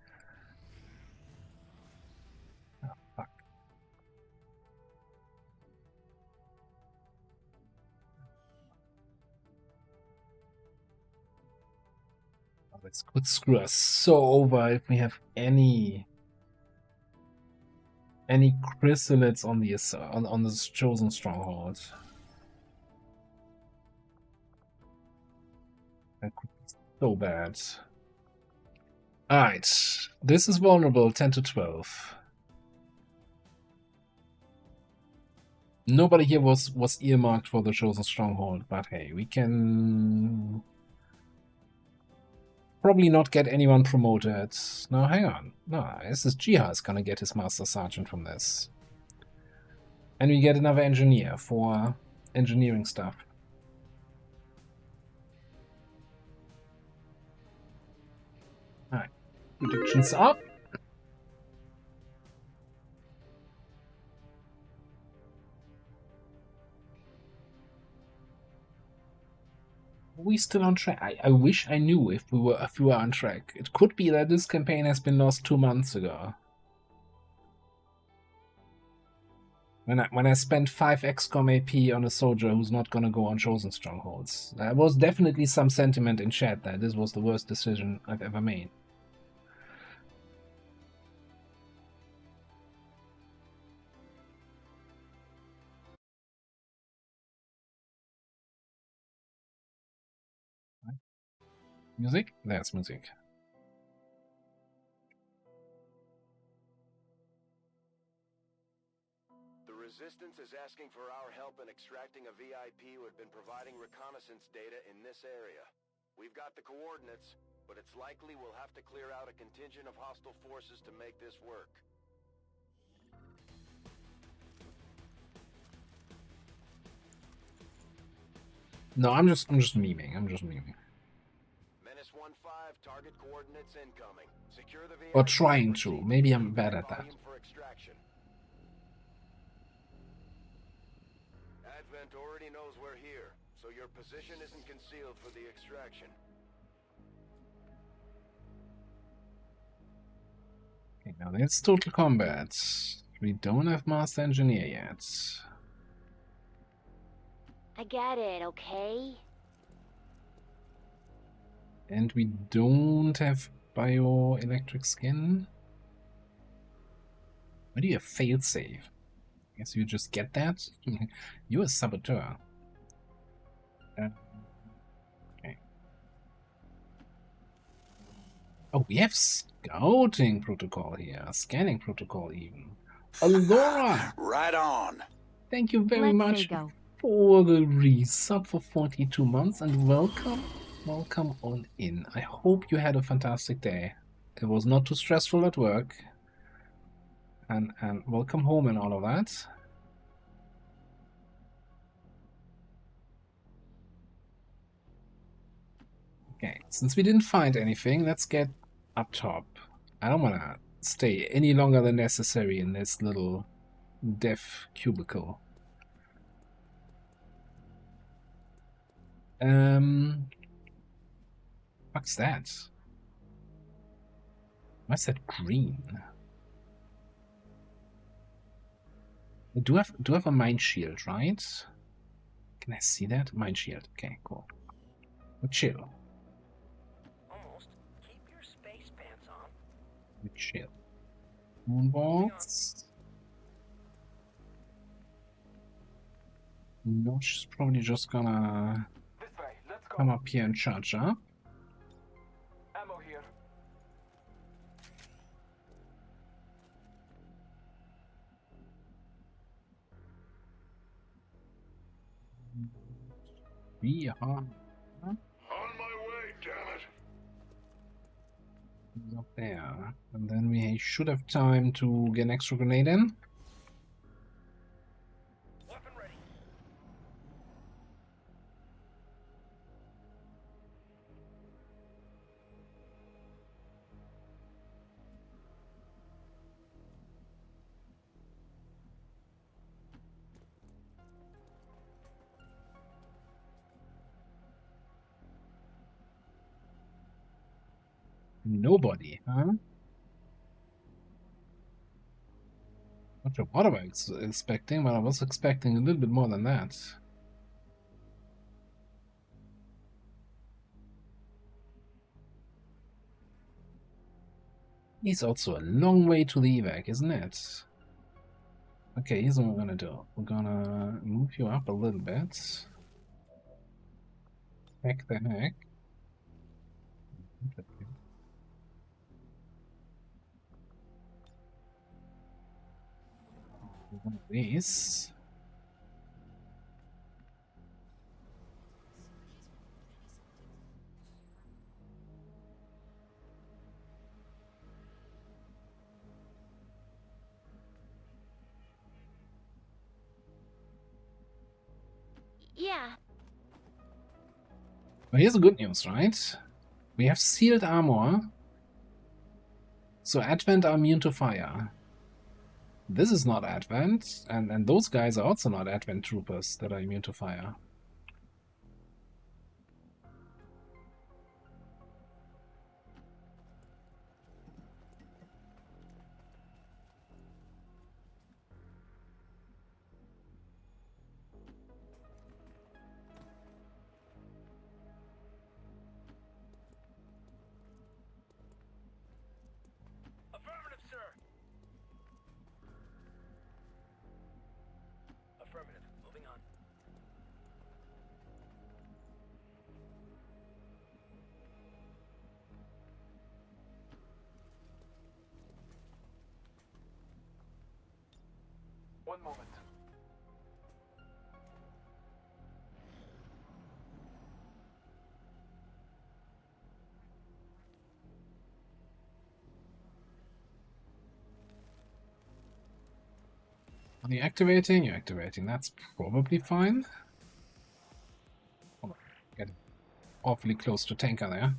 Oh, fuck. Oh, this could screw us so over if we have any chrysalids on the chosen stronghold. That could be so bad. Alright, this is vulnerable, 10 to 12. Nobody here was earmarked for the chosen stronghold, but hey, we can probably not get anyone promoted. No, hang on. No, SSG is gonna get his Master Sergeant from this. And we get another engineer for engineering stuff. Alright, predictions up. Are we still on track? I wish I knew if we were on track. It could be that this campaign has been lost 2 months ago. When I spent 5 XCOM AP on a soldier who's not gonna go on chosen strongholds. There was definitely some sentiment in chat that this was the worst decision I've ever made. Music? There's music. The Resistance is asking for our help in extracting a VIP who had been providing reconnaissance data in this area. We've got the coordinates, but it's likely we'll have to clear out a contingent of hostile forces to make this work. No, I'm just memeing. I'm just memeing. Menace 1-5, target Target coordinates incoming. Secure the Or trying to. Maybe I'm bad at that. for extraction. Advent already knows we're here, so your position isn't concealed for the extraction. Okay, now that's total combat. We don't have Master Engineer yet. I get it, okay? And we don't have bioelectric skin. Why do you have failsafe? Guess you just get that? You're a saboteur. Okay. Oh, we have scouting protocol here. Scanning protocol even. Alora! Right on. Thank you very Let's much say go. for the resub for 42 months and welcome. Welcome on in. I hope you had a fantastic day. It was not too stressful at work. And welcome home and all of that. Okay, since we didn't find anything, let's get up top. I don't want to stay any longer than necessary in this little dev cubicle. What's that? Why's that green? I do have a mind shield, right? Can I see that? Mind shield. Okay, cool. We'll chill. Almost. Keep your space pants on. We'll chill. Moonbox. No, she's probably just gonna come up here and charge up. Ammo here. We are On my way, damn it. up there, and then we should have time to get an extra grenade in. Weapon ready. Nobody, huh? Not sure what I was expecting, but I was expecting a little bit more than that. It's also a long way to the evac, isn't it? Okay, here's what we're gonna do. We're gonna move you up a little bit. Heck the heck. One of these. Yeah. But here's the good news, right? We have sealed armor, so Advent are immune to fire. This is not Advent, and those guys are also not Advent troopers that are immune to fire. Affirmative, sir. Affirmative. Moving on. One moment. Are you activating? You're activating. That's probably fine. Oh, get awfully close to tanker there.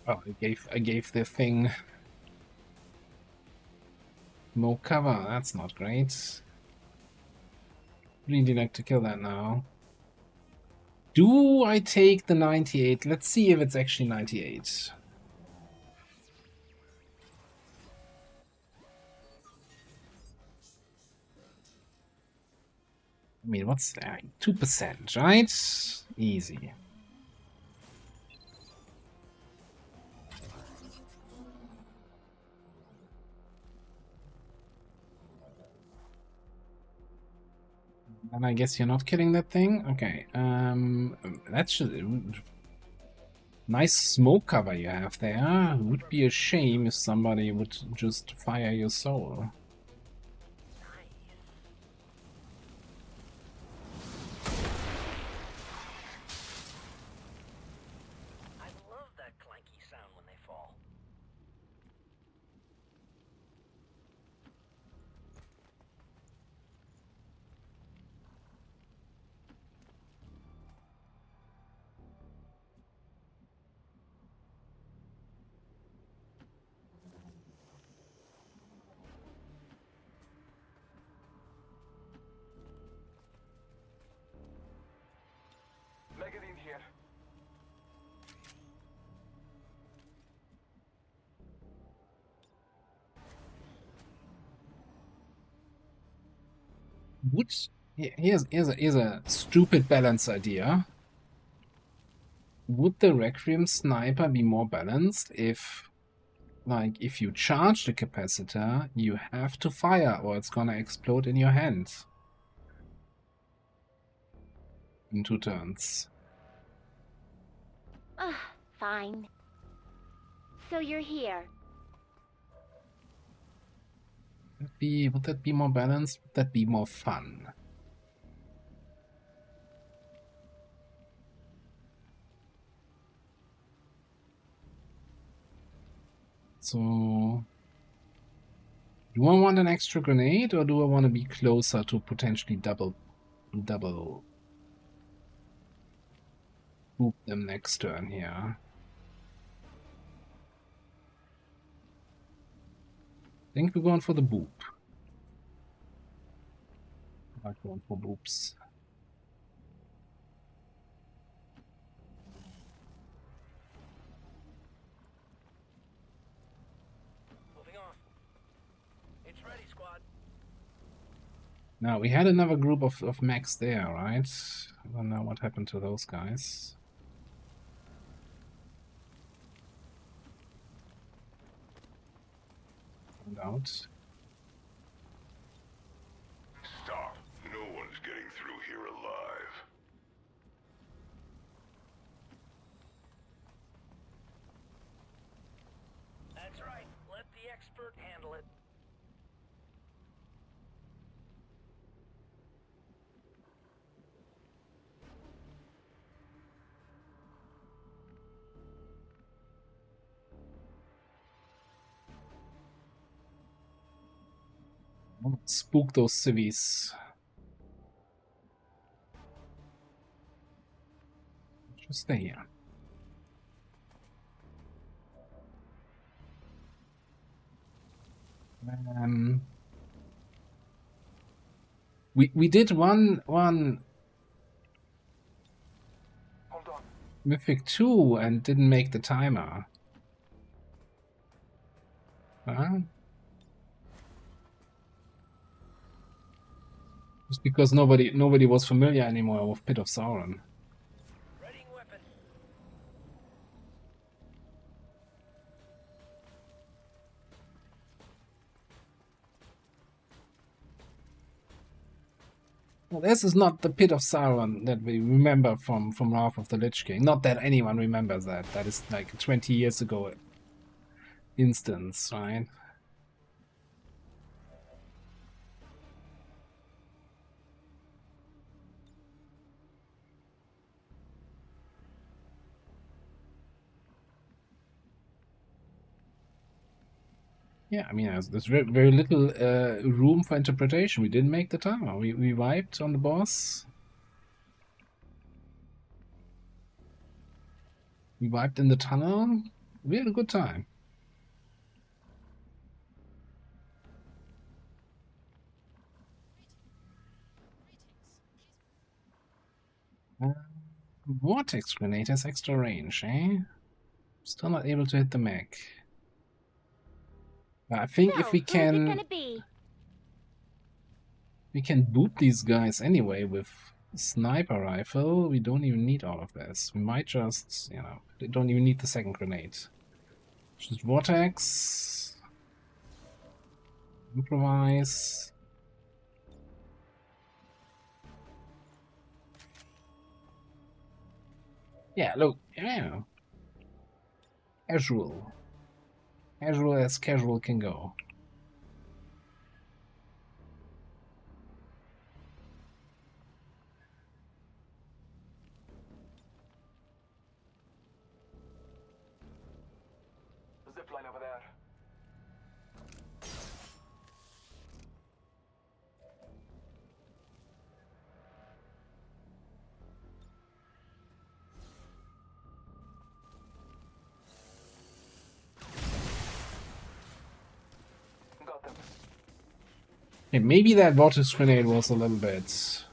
Oh, I gave the thing more cover. That's not great. Really like to kill that now. Do I take the 98? Let's see if it's actually 98. I mean, what's that? 2%, right? Easy. And I guess you're not killing that thing? Okay, that's just... Nice smoke cover you have there. Would be a shame if somebody would just fire your soul. I love that clanky sound when they fall. Magazine here. Here's a stupid balance idea. Would the Requiem sniper be more balanced if, like, if you charge the capacitor, you have to fire or it's gonna explode in your hand in 2 turns? Fine. So you're here. Would that be more balanced? Would that be more fun? So, do I want an extra grenade or do I want to be closer to potentially double boop them next turn here? I think we're going for the boop. I like going for boops. Moving on. It's ready, squad. Now, we had another group of mechs there, right? I don't know what happened to those guys. Find out. Stop. No one's getting through here alive. That's right. Let the expert handle it. Spook those civvies. Just stay here. We did one Mythic 2 and didn't make the timer. Huh? Just because nobody was familiar anymore with Pit of Sauron. Readying weapon. Well, this is not the Pit of Sauron that we remember from Wrath of the Lich King. Not that anyone remembers that. That is like 20 years ago instance, right? Yeah, I mean, there's very little room for interpretation. We didn't make the timer. We wiped on the boss. We wiped in the tunnel. We had a good time. Vortex grenade has extra range, eh? Still not able to hit the mech. I think if we can... We can boot these guys anyway with sniper rifle. We don't even need all of this. We might just, you know, they don't even need the second grenade. Just vortex. Improvise. Yeah, look, yeah. Casual. Casual as casual can go. Zipline over there. Got them. Okay, maybe that vortex grenade was a little bit...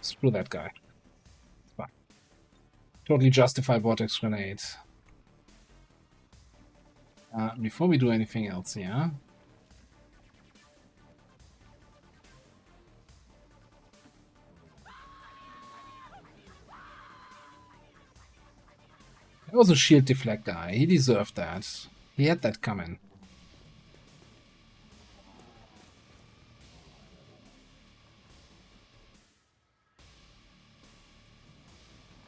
Screw that guy. Fine. Totally justified vortex grenade. Before we do anything else here... That was a shield deflect guy. He deserved that. He had that coming.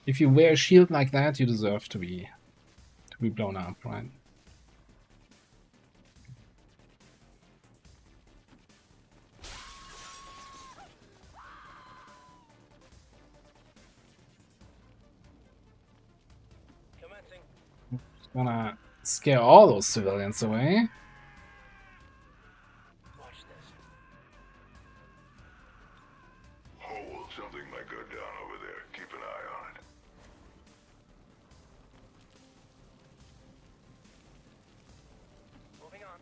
If you wear a shield like that, you deserve to be blown up, right? Just gonna scare all those civilians away. Hold, something might go down over there. Keep an eye on it. Moving on.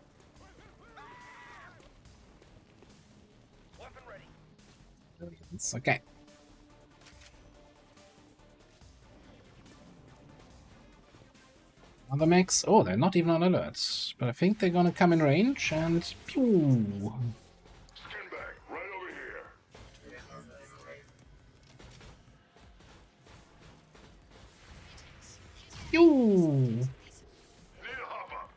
Weapon ready. It's okay. Other mechs? Oh, they're not even on alert. But I think they're gonna come in range and pew! Skin back, right over here. Pew! Need a hop up.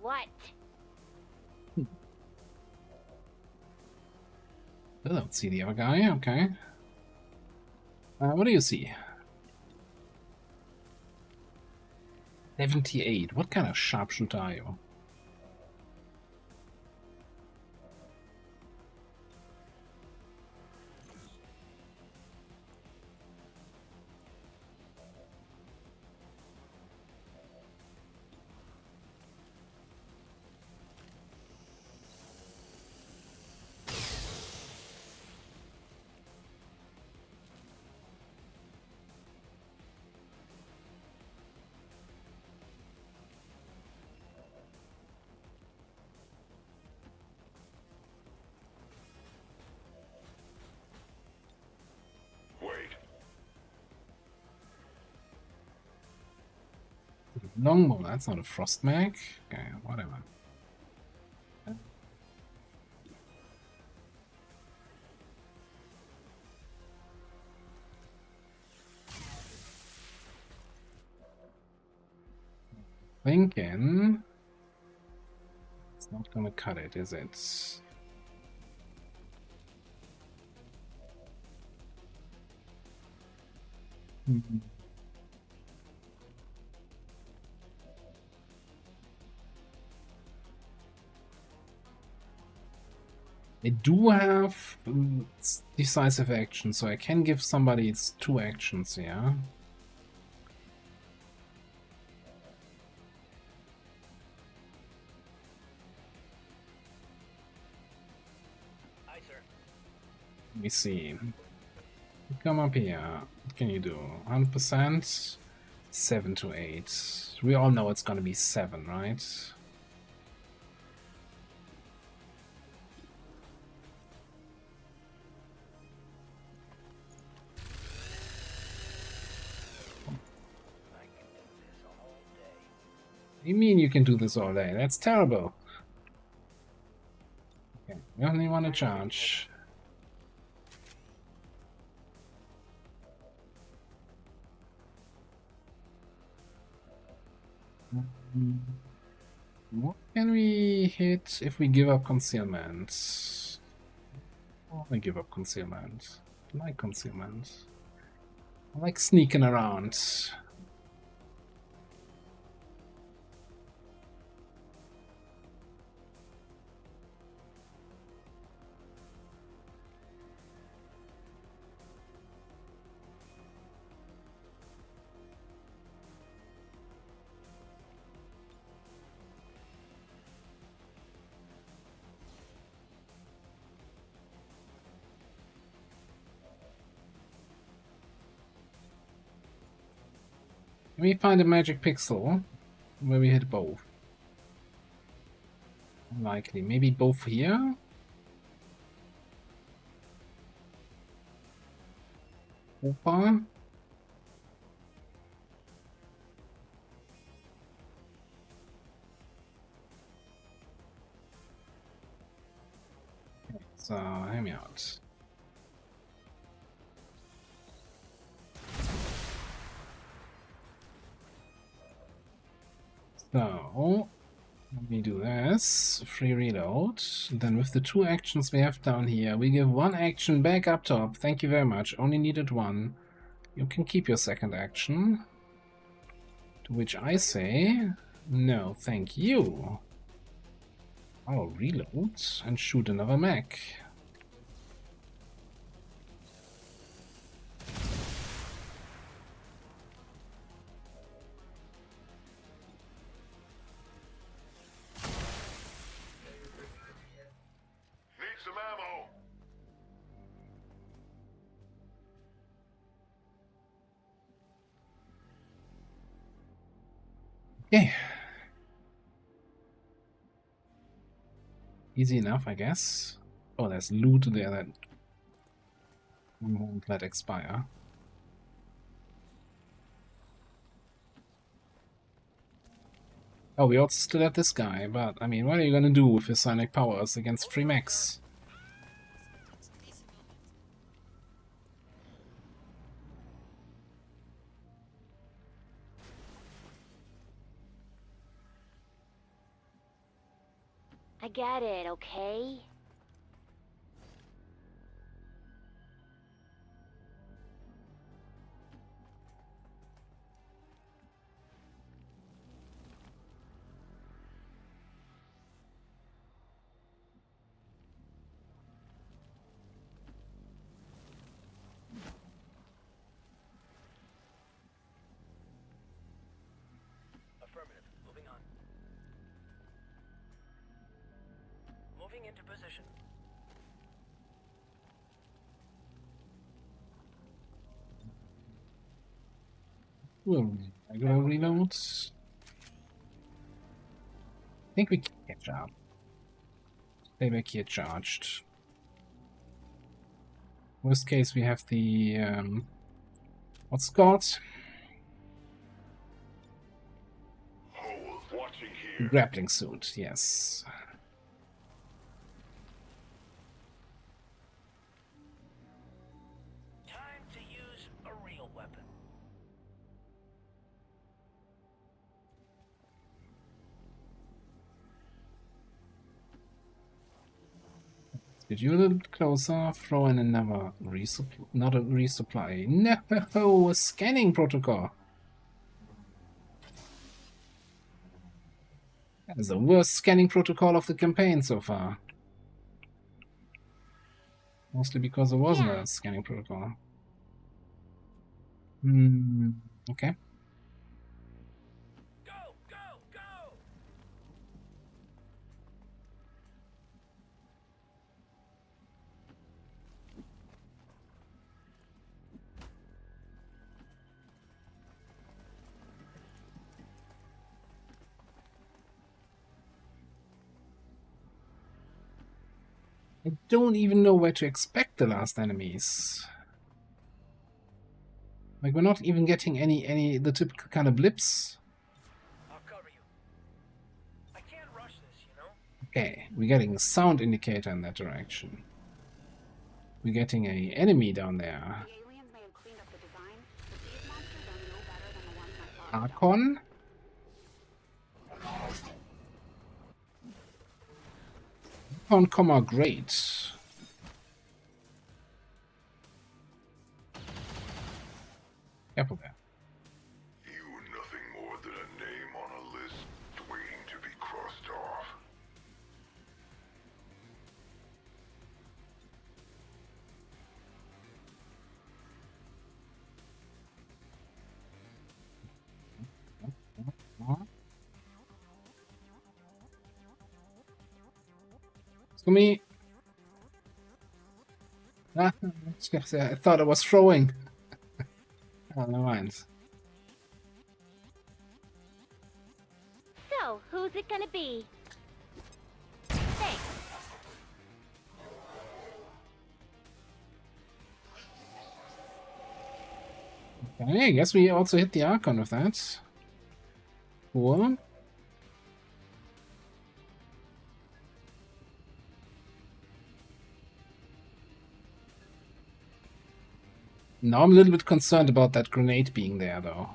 What? I don't see the other guy, okay. What do you see? 78. What kind of sharpshooter are you? Longbow, that's not a frost mag. Okay, whatever. Thinking it's not gonna cut it, is it? I do have decisive action, so I can give somebody its 2 actions here. me see. Come up here. What can you do? 100%? 7 to 8. We all know it's gonna be 7, right? You mean you can do this all day? That's terrible. Okay, we only want to charge. What can we hit if we give up concealment? I want to give up concealment. I like concealment. I like sneaking around. Can we find a magic pixel where we hit both? Unlikely. Maybe both here? Opa? So, hear me out. So, let me do this. Free reload. Then with the 2 actions we have down here, we give 1 action back up top. Thank you very much. Only needed 1. You can keep your 2nd action. To which I say, no, thank you. I'll reload and shoot another mech. Need some ammo. Okay. Easy enough, I guess. Oh, there's loot there that we won't let expire. Oh, we also still have this guy, but I mean, what are you gonna do with his psionic powers against 3 mechs? I got it, okay? Affirmative. Moving on. Moving into position. Well, regular reloads. I think we can catch up. Stay back here charged. Worst case, we have the what's it called? Watching here. Grappling suit, yes. Time to use a real weapon. Get you a little bit closer, throw in another resupply, not a resupply, no, a scanning protocol. That is the worst scanning protocol of the campaign so far. Mostly because there wasn't a scanning protocol. Okay. Go, go, go! I don't even know where to expect the last enemies. Like, we're not even getting the typical kind of blips. I'll cover you. I can't rush this, you know? Okay, we're getting a sound indicator in that direction. We're getting an enemy down there. The aliens may have cleaned up the design, but these monsters are no better than the ones my father Archon? Archon, comma, great. Careful there. You were nothing more than a name on a list waiting to be crossed off. Scoomy. Ah, I thought I was throwing. Oh, never mind. So, who's it gonna be? Thanks. Okay, I guess we also hit the Archon with that. Cool. Now I'm a little bit concerned about that grenade being there, though.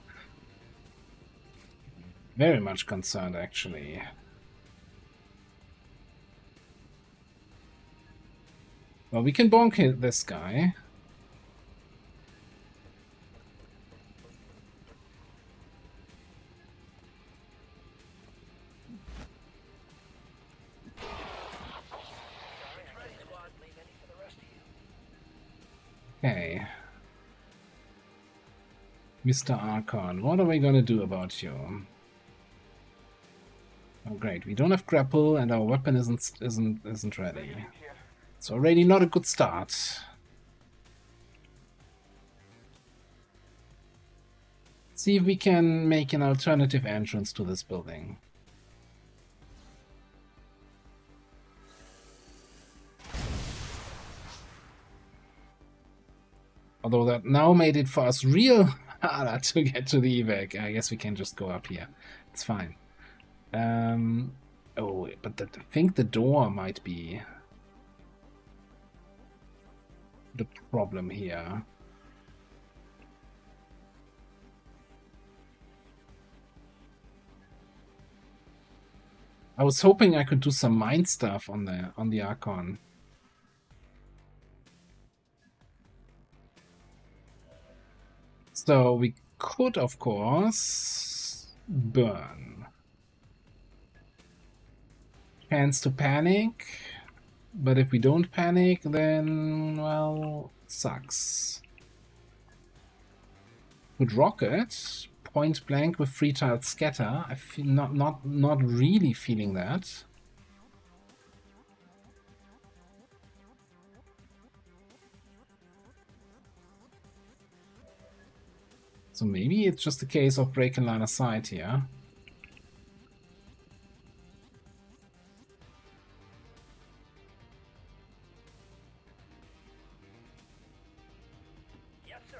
Very much concerned, actually. Well, we can bonk this guy. Okay. Mr. Archon, what are we gonna do about you? Oh great, we don't have grapple and our weapon isn't ready. It's already not a good start. See if we can make an alternative entrance to this building. Although that now made it for us real harder to get to the evac. I guess we can just go up here. It's fine. Oh, but I think the door might be the problem here. I was hoping I could do some mind stuff on the Archon. So we could, of course, burn. Chance to panic, but if we don't panic, then, well, sucks. Could rocket, point blank with free tile scatter. I feel not really feeling that. So maybe it's just a case of breaking line of sight here. Yes, sir.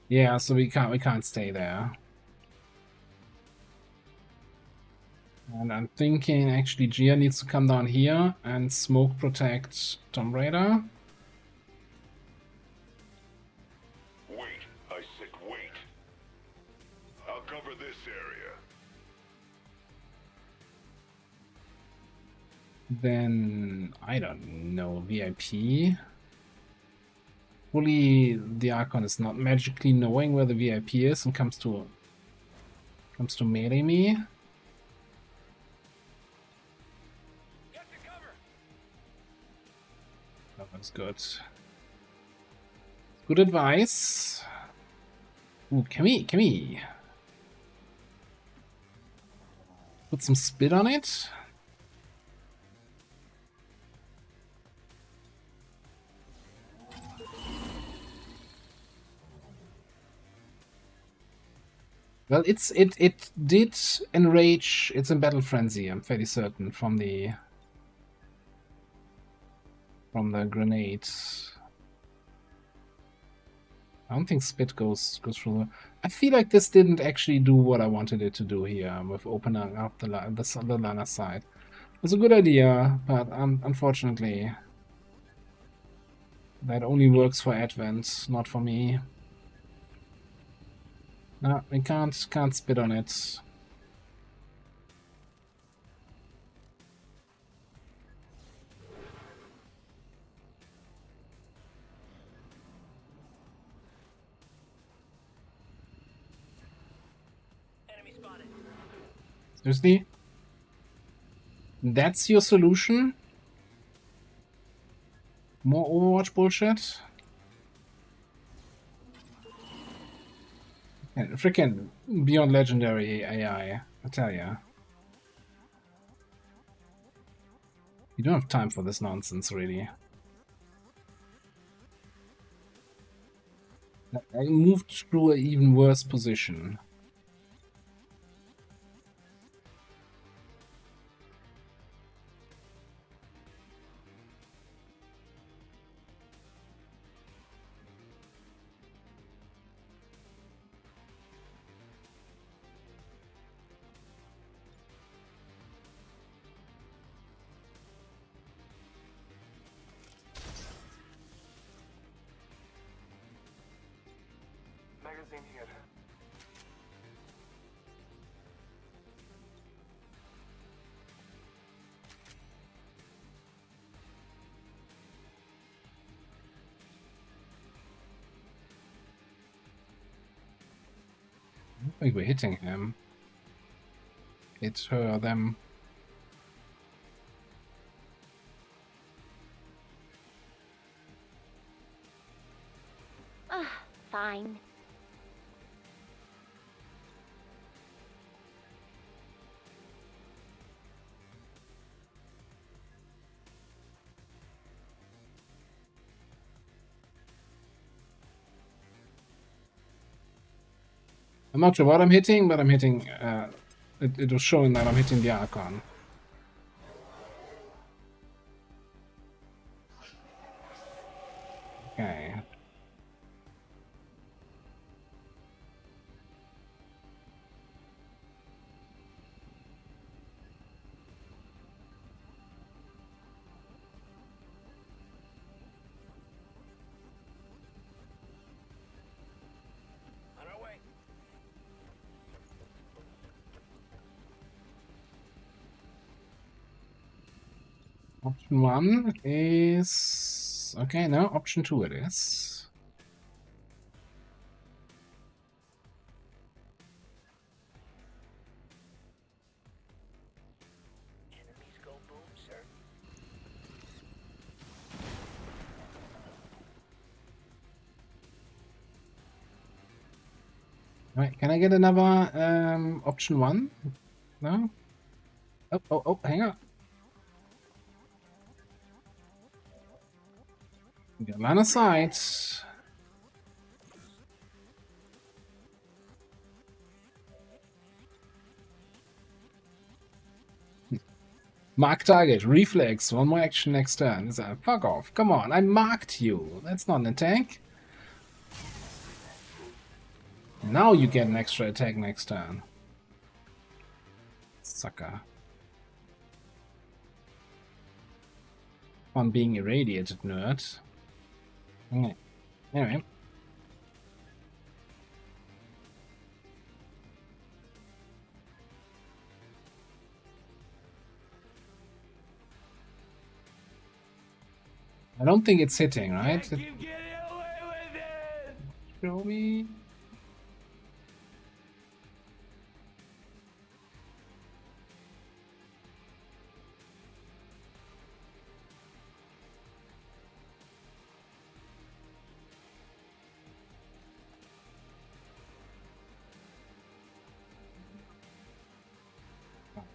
Yeah, so we can't stay there. And I'm thinking actually Gia needs to come down here and smoke protect Tomb Raider. Wait, I said wait. I'll cover this area. Then I don't know, VIP. Fully the Archon is not magically knowing where the VIP is and comes to melee me. That was good. Good advice. Ooh, can we put some spit on it? Well, it did enrage. It's in battle frenzy. I'm fairly certain from the grenades. I don't think spit goes through. I feel like this didn't actually do what I wanted it to do here with opening up the liner side. It was a good idea, but unfortunately, that only works for Advent, not for me. No, we can't spit on it. Enemy spotted. Seriously? That's your solution? More Overwatch bullshit? And freaking Beyond Legendary AI, I tell ya. You don't have time for this nonsense, really. I moved through an even worse position. Magazine here. I don't think we're hitting him. It's her, them. Fine. I'm not sure what I'm hitting, but I'm hitting. It was showing that I'm hitting the Archon. Okay. On our way. Option 1 is... Okay, no, option 2 it is. Enemies go boom, sir. Right, can I get another option 1? No? Oh, hang on. Get line of sight. Mark target, reflex, one more action next turn. Fuck off, come on, I marked you. That's not an attack. Now you get an extra attack next turn. Sucker. On being irradiated, nerd. Okay. Anyway. I don't think it's hitting, right? Show me.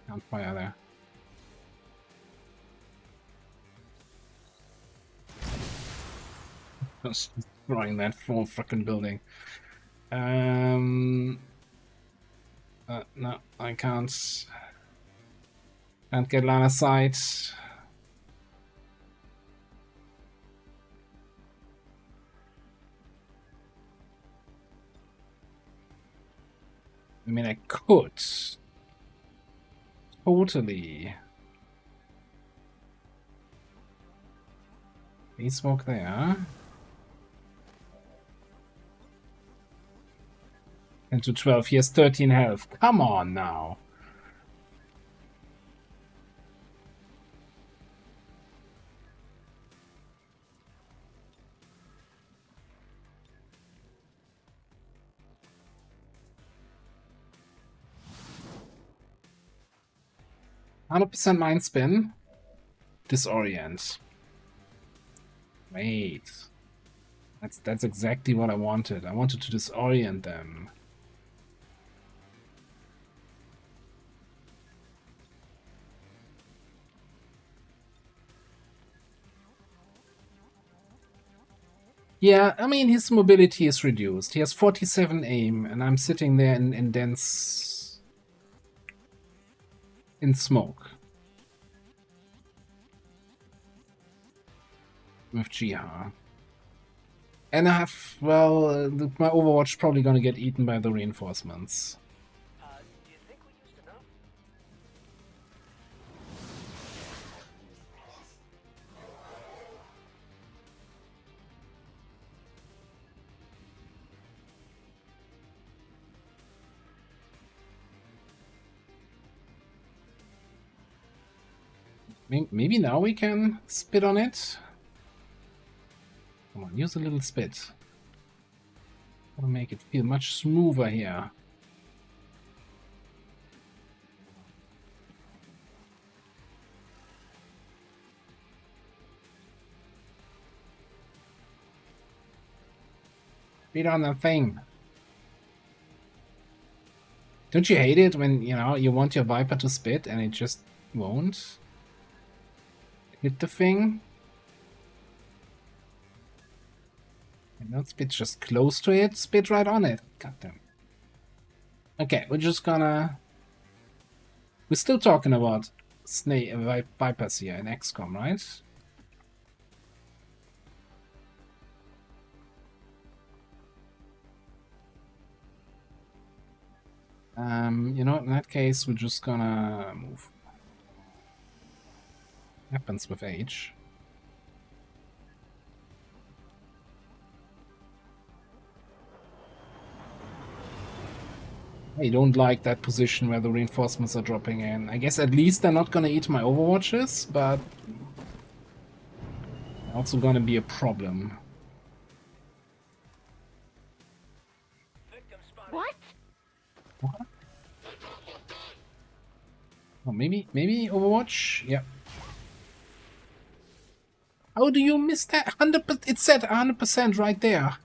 Can't fire there. Just destroying that full freaking building. No, I can't. Can't get line of sight. I mean, I could. Totally. He smoke there. 10 to 12. He has 13 health. Come on now. %100% mind spin. Disorient. Wait. That's exactly what I wanted. I wanted to disorient them. Yeah, I mean, his mobility is reduced. He has 47 aim, and I'm sitting there in dense... in smoke. With Jiha. And I have, well, my Overwatch probably gonna get eaten by the reinforcements. Do you think we used enough? Maybe now we can spit on it? Come on, use a little spit. Gonna make it feel much smoother here. Spit on that thing. Don't you hate it when, you know, you want your Viper to spit and it just won't hit the thing? And don't spit just close to it, spit right on it. Goddamn. Okay, we're just gonna... We're still talking about Snake Vipers here in XCOM, right? You know, in that case, we're just gonna move. Happens with age. I don't like that position where the reinforcements are dropping in. I guess at least they're not gonna eat my Overwatches, but also gonna be a problem. What? Oh, maybe Overwatch? Yeah. How do you miss that? 100%, it said 100% right there.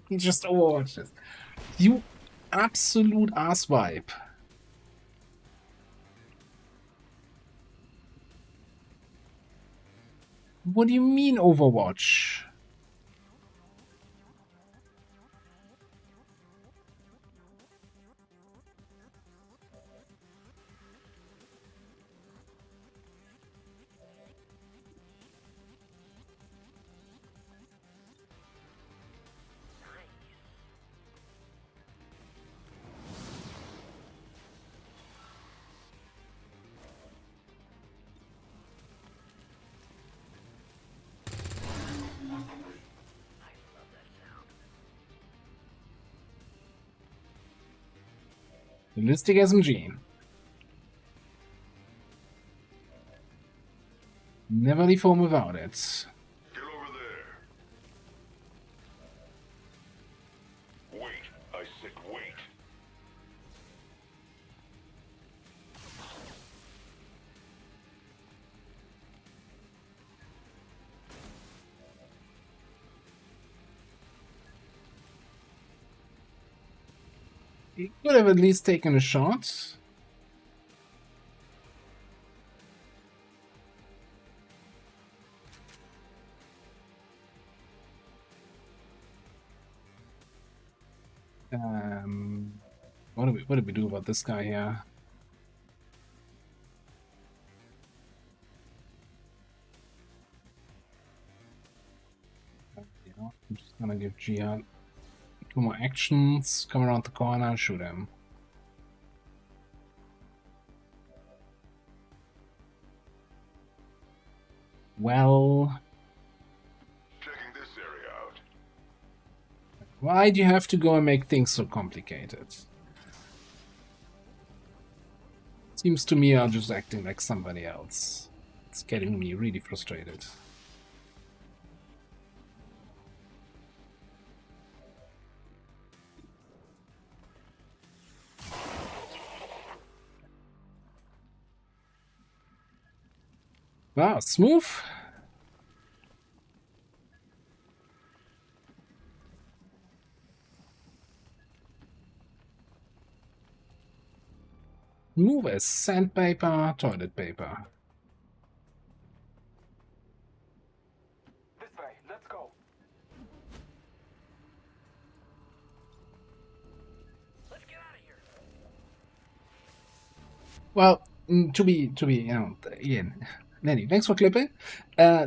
He just Overwatches. You absolute asswipe. What do you mean Overwatch? Ballistic SMG. Never leave home without it. Get over there. Wait, I said wait. He could have at least taken a shot. What do we do about this guy here? You know, I'm just gonna give Jihad 2 more actions, come around the corner and shoot him. Well, Checking this area out. why do you have to go and make things so complicated? Seems to me I'm just acting like somebody else. It's getting me really frustrated. Wow, smooth. Move as sandpaper, toilet paper. This way, let's go. Let's get out of here. Well, to be, you know, again, Lenny, thanks for clipping.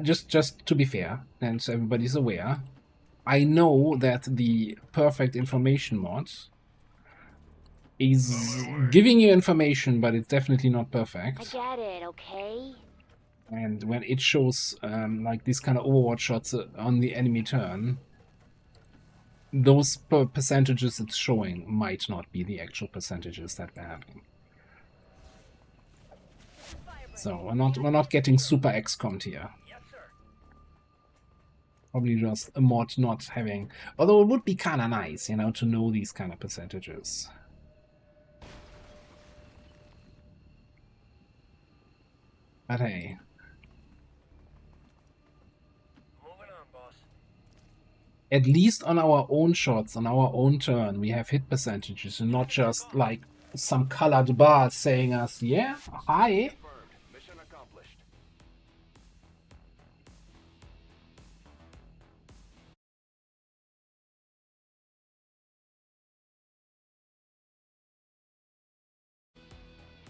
Just to be fair, and so everybody's aware, I know that the perfect information mod is giving you information, but it's definitely not perfect. I get it, okay? And when it shows like these kind of Overwatch shots on the enemy turn, those percentages it's showing might not be the actual percentages that we're having. So we're not getting super XCOM'd here. Probably just a mod not having, although it would be kind of nice, you know, to know these kind of percentages. But hey. Moving on, boss. At least on our own shots, on our own turn, we have hit percentages and not just like some colored bar saying us, yeah, hi. Mission accomplished.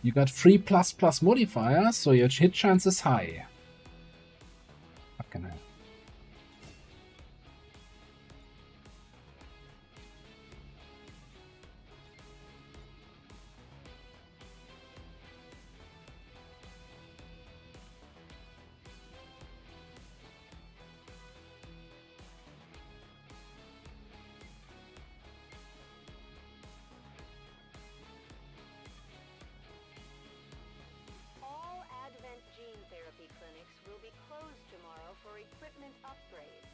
You got 3++ modifiers, so your hit chance is high. Fucking hell. All Advent gene therapy clinics will be closed tomorrow for equipment upgrades.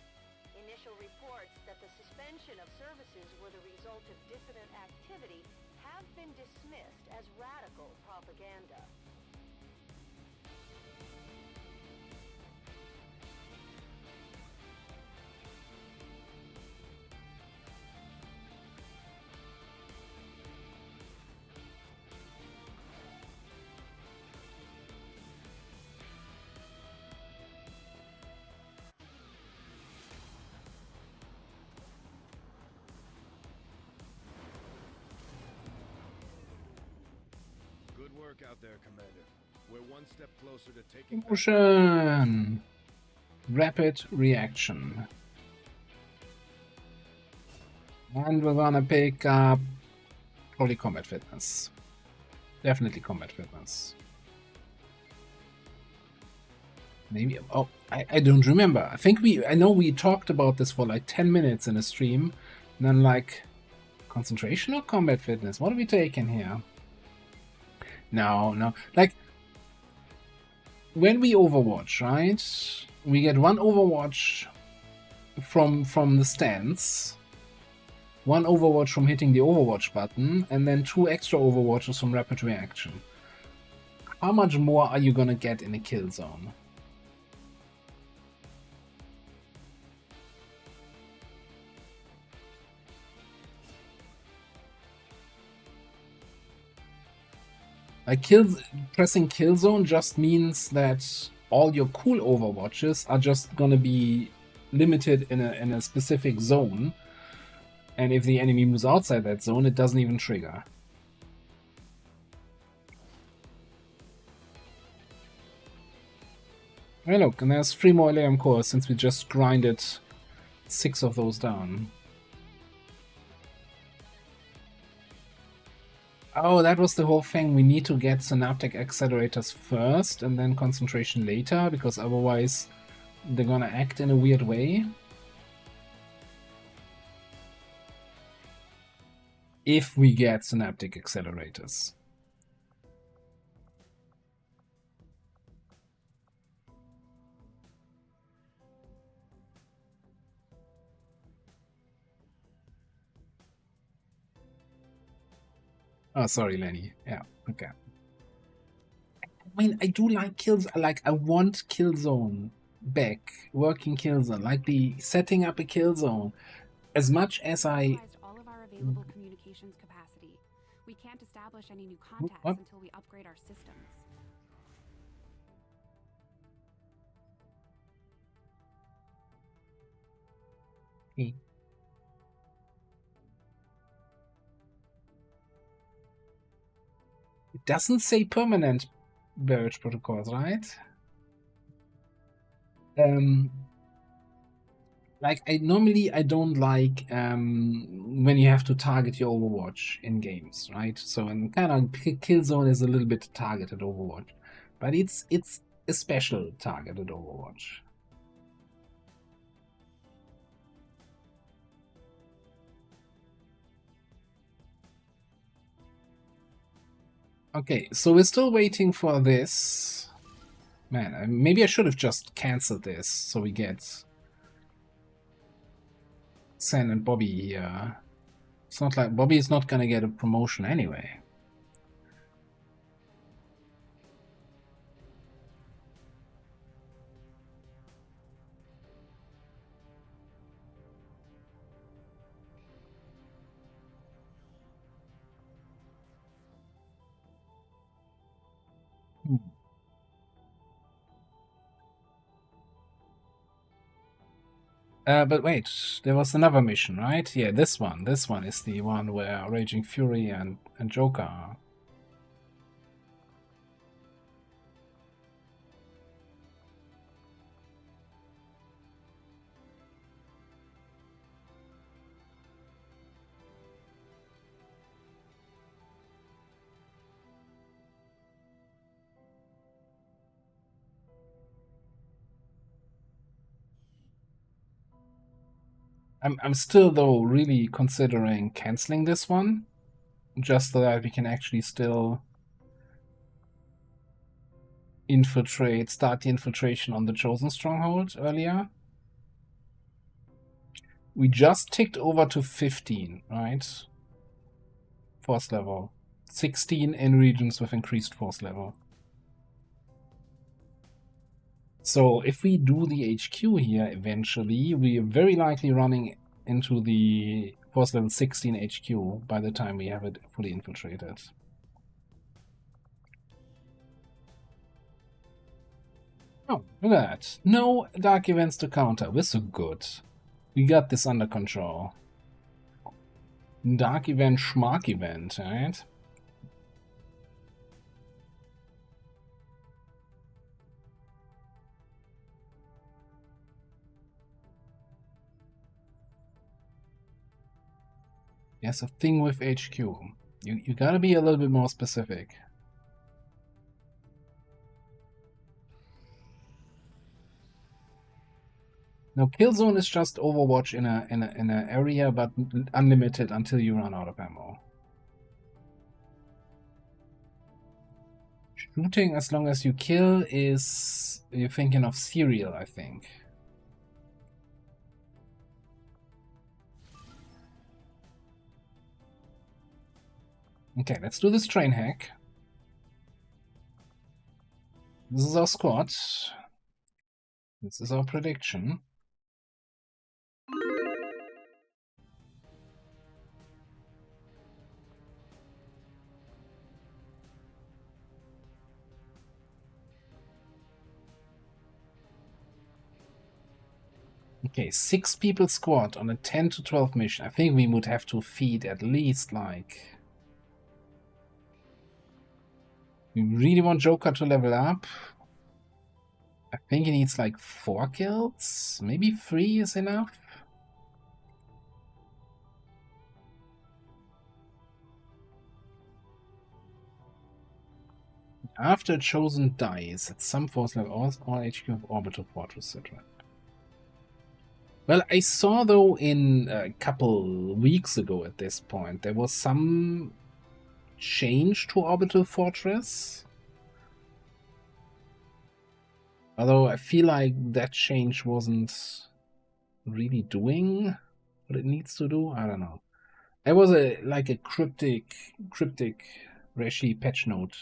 Initial reports that the suspension of services were the result of dissident activity have been dismissed as radical propaganda. Good work out there, Commander. We're one step closer to taking Motion. Rapid reaction. And we're gonna pick up probably combat fitness. Definitely combat fitness. Maybe, oh, I don't remember. I know we talked about this for like 10 minutes in a stream. And then like, concentration or combat fitness? What are we taking here? No. Like, when we Overwatch, right? We get 1 Overwatch from the stance, 1 Overwatch from hitting the Overwatch button, and then 2 extra Overwatches from rapid reaction. How much more are you gonna get in a kill zone? Like pressing kill zone just means that all your cool Overwatches are just gonna be limited in a specific zone, and if the enemy moves outside that zone, it doesn't even trigger. Hey, look, and there's 3 more LAM cores since we just grinded 6 of those down. Oh, that was the whole thing. We need to get synaptic accelerators first and then concentration later, because otherwise they're gonna act in a weird way. If we get synaptic accelerators. Oh, sorry, Lenny. Yeah, okay. I mean, I do like kills. Like, I want Killzone back, working Killzone, like the setting up a Killzone. As much as I all of our available communications capacity. We can't establish any new contacts until we upgrade our systems. It doesn't say permanent barrage protocols, right? Like, I don't like when you have to target your Overwatch in games, right? So, and kind of Killzone is a little bit targeted Overwatch, but it's a special targeted Overwatch. Okay, so we're still waiting for this. Man, maybe I should have just cancelled this so we get Sen and Bobby here. It's not like Bobby is not gonna get a promotion anyway. But wait, there was another mission, right? Yeah, this one. This one is the one where Raging Fury and Joker are. I'm still, though, really considering canceling this one, just so that we can actually still start the infiltration on the Chosen Stronghold earlier. We just ticked over to 15, right? Force level. 16 in regions with increased force level. So if we do the HQ here eventually, we are very likely running into the force level 16 HQ by the time we have it fully infiltrated. Oh, look at that. No dark events to counter. We're so good. We got this under control. Dark event, schmark event, right? Yes, a thing with HQ. You gotta be a little bit more specific. Now, Killzone is just Overwatch in a area, but unlimited until you run out of ammo. Shooting as long as you kill is... You're thinking of serial, I think. Okay, let's do this train hack. This is our squad. This is our prediction. Okay, 6 people squad on a 10 to 12 mission. I think we would have to feed at least like... We really want Joker to level up. I think he needs like 4 kills. Maybe 3 is enough. After chosen dies, at some force level, all HQ of orbital fortress, etc. Well, I saw though in a couple weeks ago at this point, there was some change to orbital fortress. Although I feel like that change wasn't really doing what it needs to do. I don't know. There was a cryptic Reshi patch note.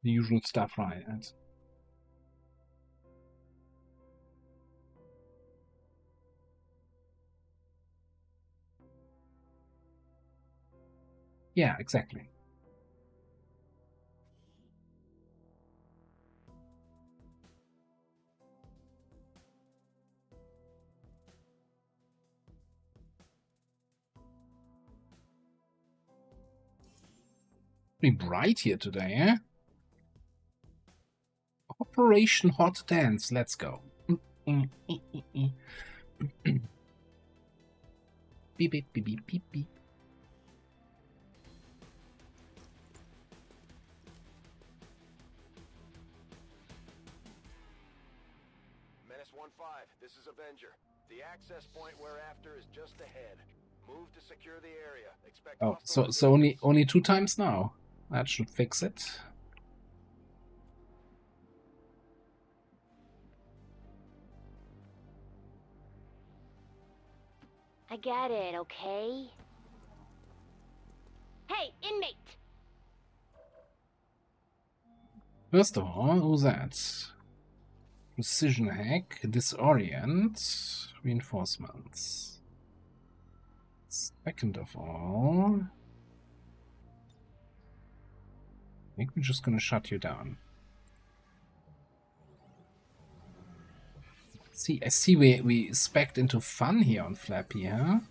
The usual stuff, right? Yeah, exactly. Pretty bright here today, eh? Operation Hot Dance, let's go. Beep beep beep beep beep beep. Menace 1-5, this is Avenger. The access point we're after is just ahead. Move to secure the area. Expect Oh, so only 2 times now. That should fix it. I got it, okay? Hey, inmate! First of all, who's that? Precision hack, disorient, reinforcements. Second of all, I think we're just gonna shut you down. See, I see we spec'd into fun here on Flappy, huh?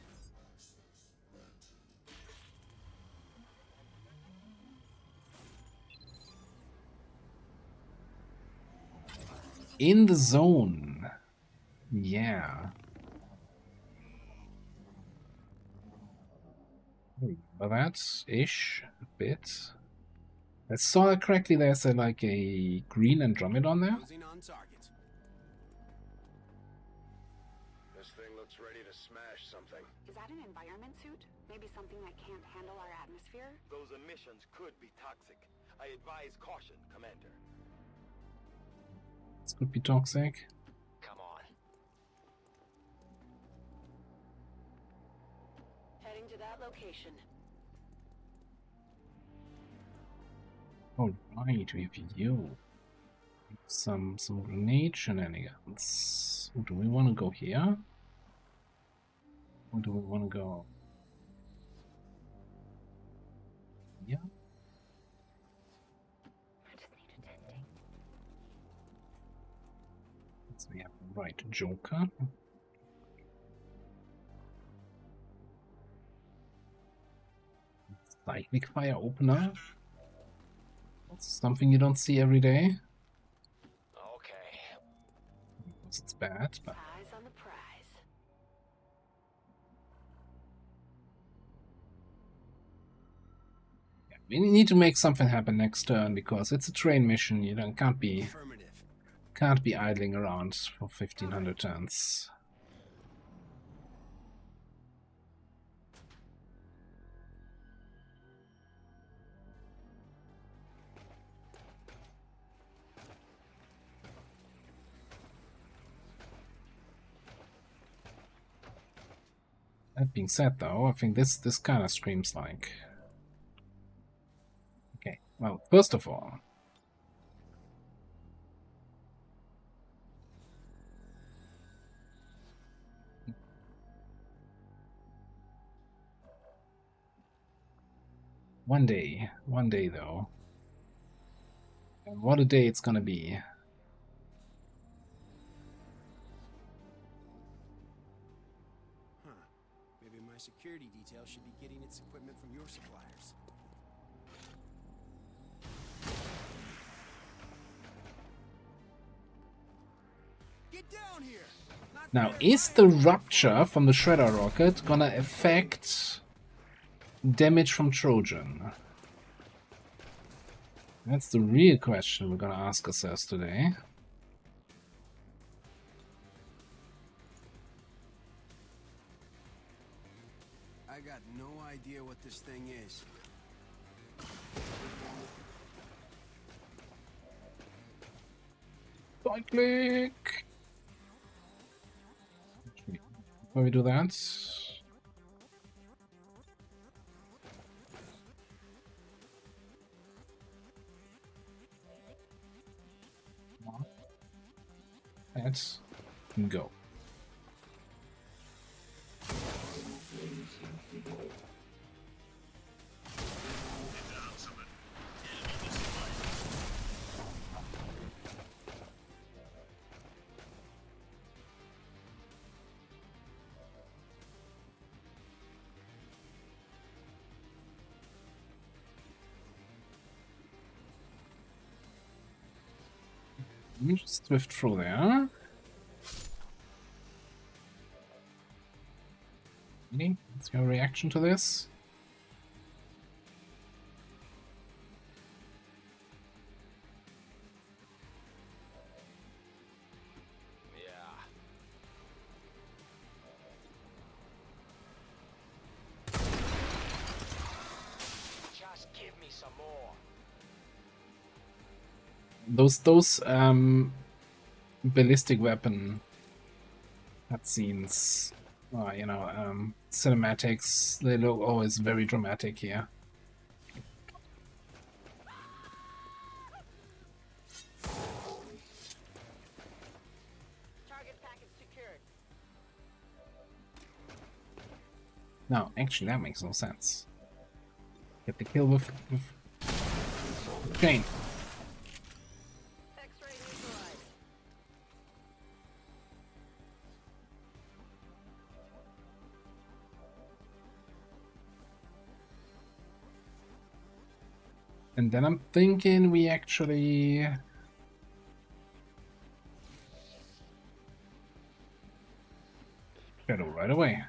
In the zone. Yeah. But that's ish a bit. I saw it correctly, there's like a green Andromeda on there. This thing looks ready to smash something. Is that an environment suit? Maybe something that can't handle our atmosphere? Those emissions could be toxic. I advise caution, Commander. This could be toxic. Come on. Heading to that location. Alright, we have you. Some grenade shenanigans. Do we want to go here? Or do we want to go here? So we have right Joker. Cyclic fire opener. That's something you don't see every day. Okay. Because it's bad, but Eyes on the prize. yeah, we need to make something happen next turn because it's a train mission. You can't be idling around for 1500 turns. That being said, though, I think this kind of screams like... Okay, well, first of all... One day though. And what a day it's gonna be. Maybe my security detail should be getting its equipment from your suppliers. Now, is the rupture from the Shredder rocket gonna affect damage from Trojan? That's the real question we're gonna ask ourselves today. I got no idea what this thing is. Right click. Before we do that, let's go. Let me just swift through there. Really? What's your reaction to this? Just give me some more. Those ballistic weapon cutscenes, you know, cinematics, they look always very dramatic here. Target package secured. No, actually that makes no sense. Get the kill with chain. X-ray neutralized. And then I'm thinking we actually shadow right away.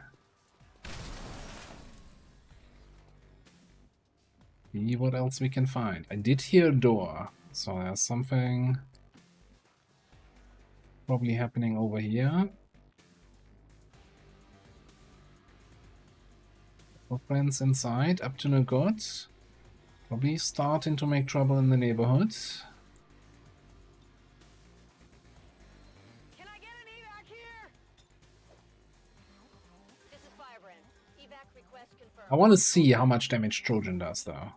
See what else we can find. I did hear a door, so there's something probably happening over here. For friends inside, up to no good. Probably starting to make trouble in the neighborhood. Can I get an evac here? This is Firebrand. Evac request confirmed. I want to see how much damage Trojan does, though.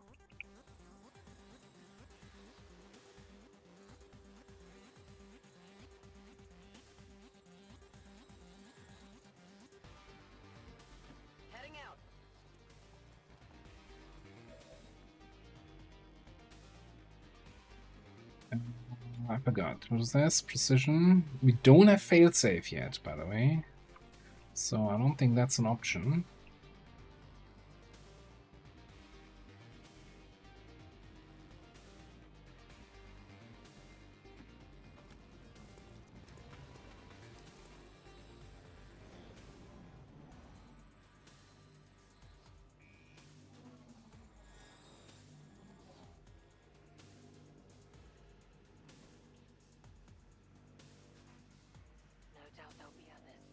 Heading out. I forgot. What was this? Precision. We don't have failsafe yet, by the way. So I don't think that's an option. No doubt there'll be others.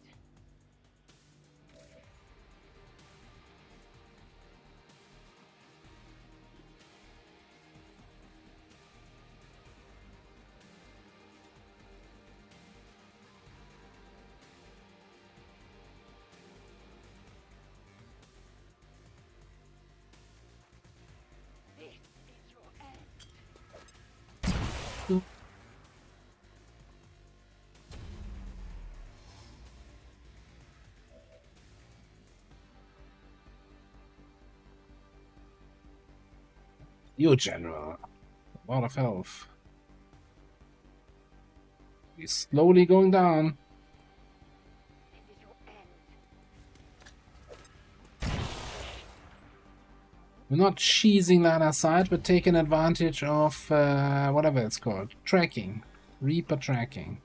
This is your end. You, General. A lot of health. He's slowly going down. This is your end. We're not cheesing that aside, but taking advantage of whatever it's called. Tracking. Reaper tracking.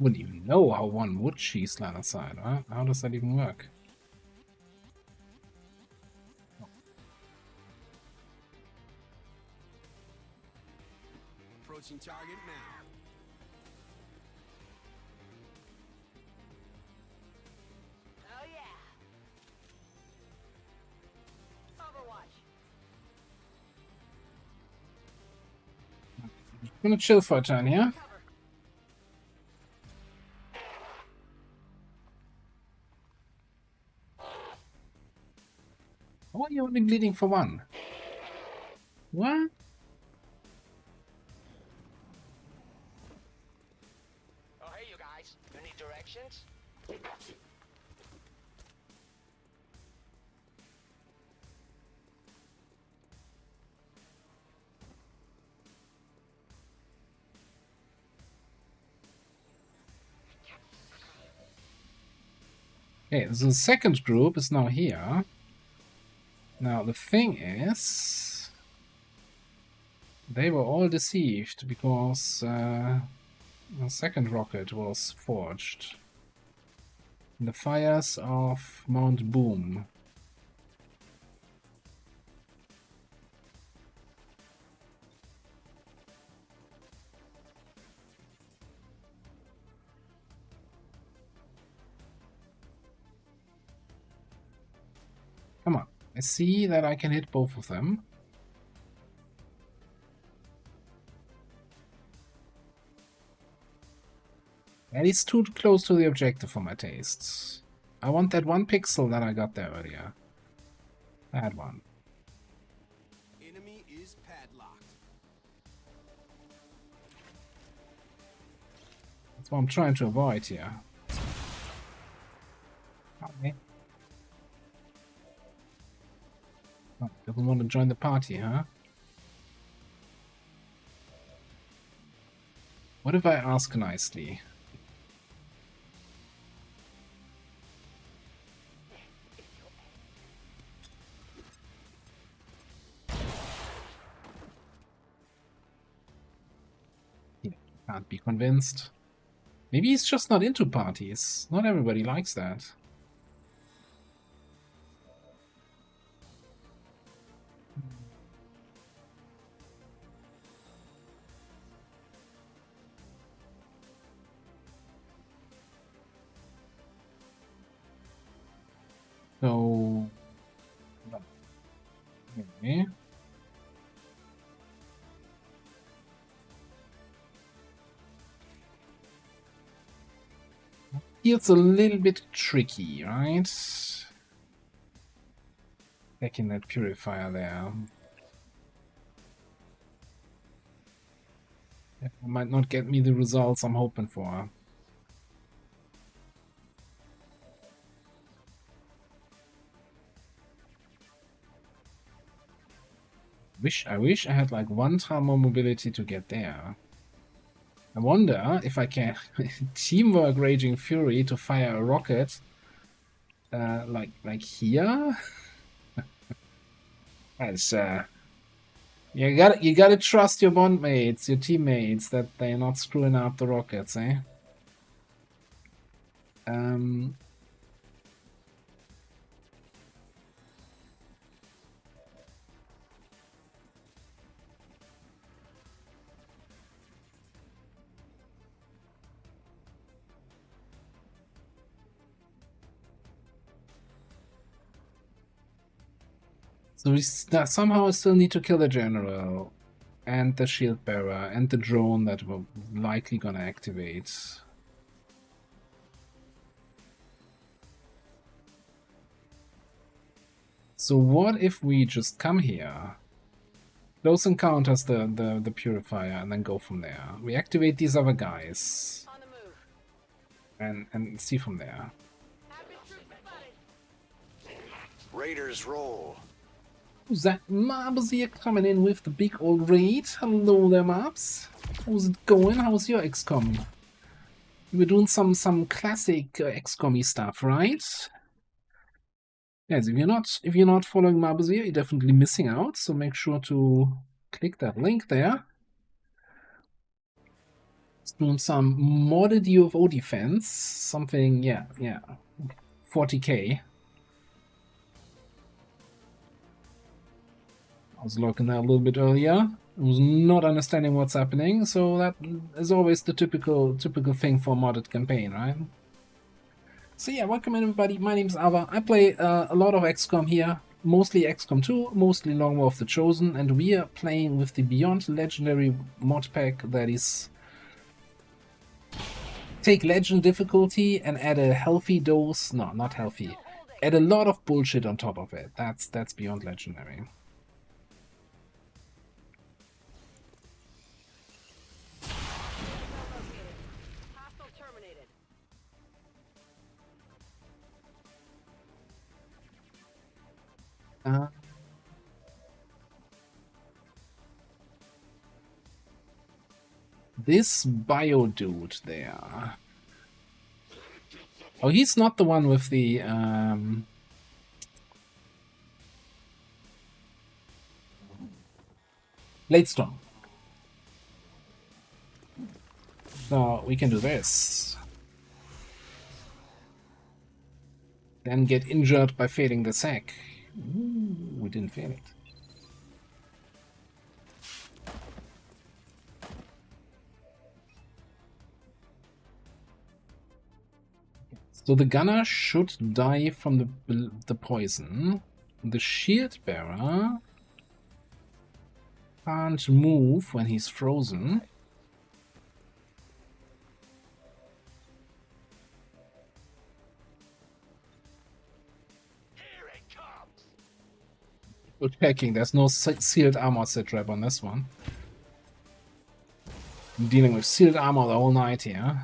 Wouldn't even know how one would cheese line aside, huh? How does that even work? Approaching target now. Oh yeah. Overwatch. I'm gonna chill for a turn here. Why are you only bleeding for one? What? Oh, hey, you guys. You need directions? Okay, so the second group is now here. Now the thing is, they were all deceived because the second rocket was forged in the fires of Mount Boom. Come on, I see that I can hit both of them. That is too close to the objective for my tastes. I want that one pixel that I got there earlier. That one. Enemy is padlocked. That's what I'm trying to avoid here. Okay. Oh, doesn't want to join the party, huh? What if I ask nicely? Yeah, can't be convinced. Maybe he's just not into parties. Not everybody likes that. So, okay. Feels a little bit tricky, right? Back in that purifier there. It might not get me the results I'm hoping for. I wish I had like one time more mobility to get there. I wonder if I can teamwork Raging Fury to fire a rocket like here. That's you gotta trust your bond mates, your teammates, that they're not screwing up the rockets, eh? So we somehow still need to kill the general and the shield bearer and the drone that we're likely gonna activate. So what if we just come here, close encounters the purifier, and then go from there? We activate these other guys and see from there. Raiders roll. Who's that Marbs here coming in with the big old raid? Hello there, Marbs. How's it going? How's your XCOM? You were doing some classic XCOM-y stuff, right? Yes, if you're not following Marbs here, you're definitely missing out. So make sure to click that link there. Doing some modded UFO defense. Something, yeah. 40k. I was looking at a little bit earlier. I was not understanding what's happening, so that is always the typical thing for a modded campaign, right? So yeah, welcome everybody. My name is Ava. I play a lot of XCOM here, mostly XCOM 2, mostly Long War of the Chosen, and we are playing with the Beyond Legendary mod pack that is take legend difficulty and add a healthy dose. No, not healthy. Add a lot of bullshit on top of it. That's Beyond Legendary. This bio dude there. Oh, he's not the one with the Bladestorm. So we can do this. Then get injured by failing the sack. Ooh, we didn't fail it. So the gunner should die from the poison. The shield bearer can't move when he's frozen. Good packing. There's no sealed armor set rep on this one. I'm dealing with sealed armor the whole night here.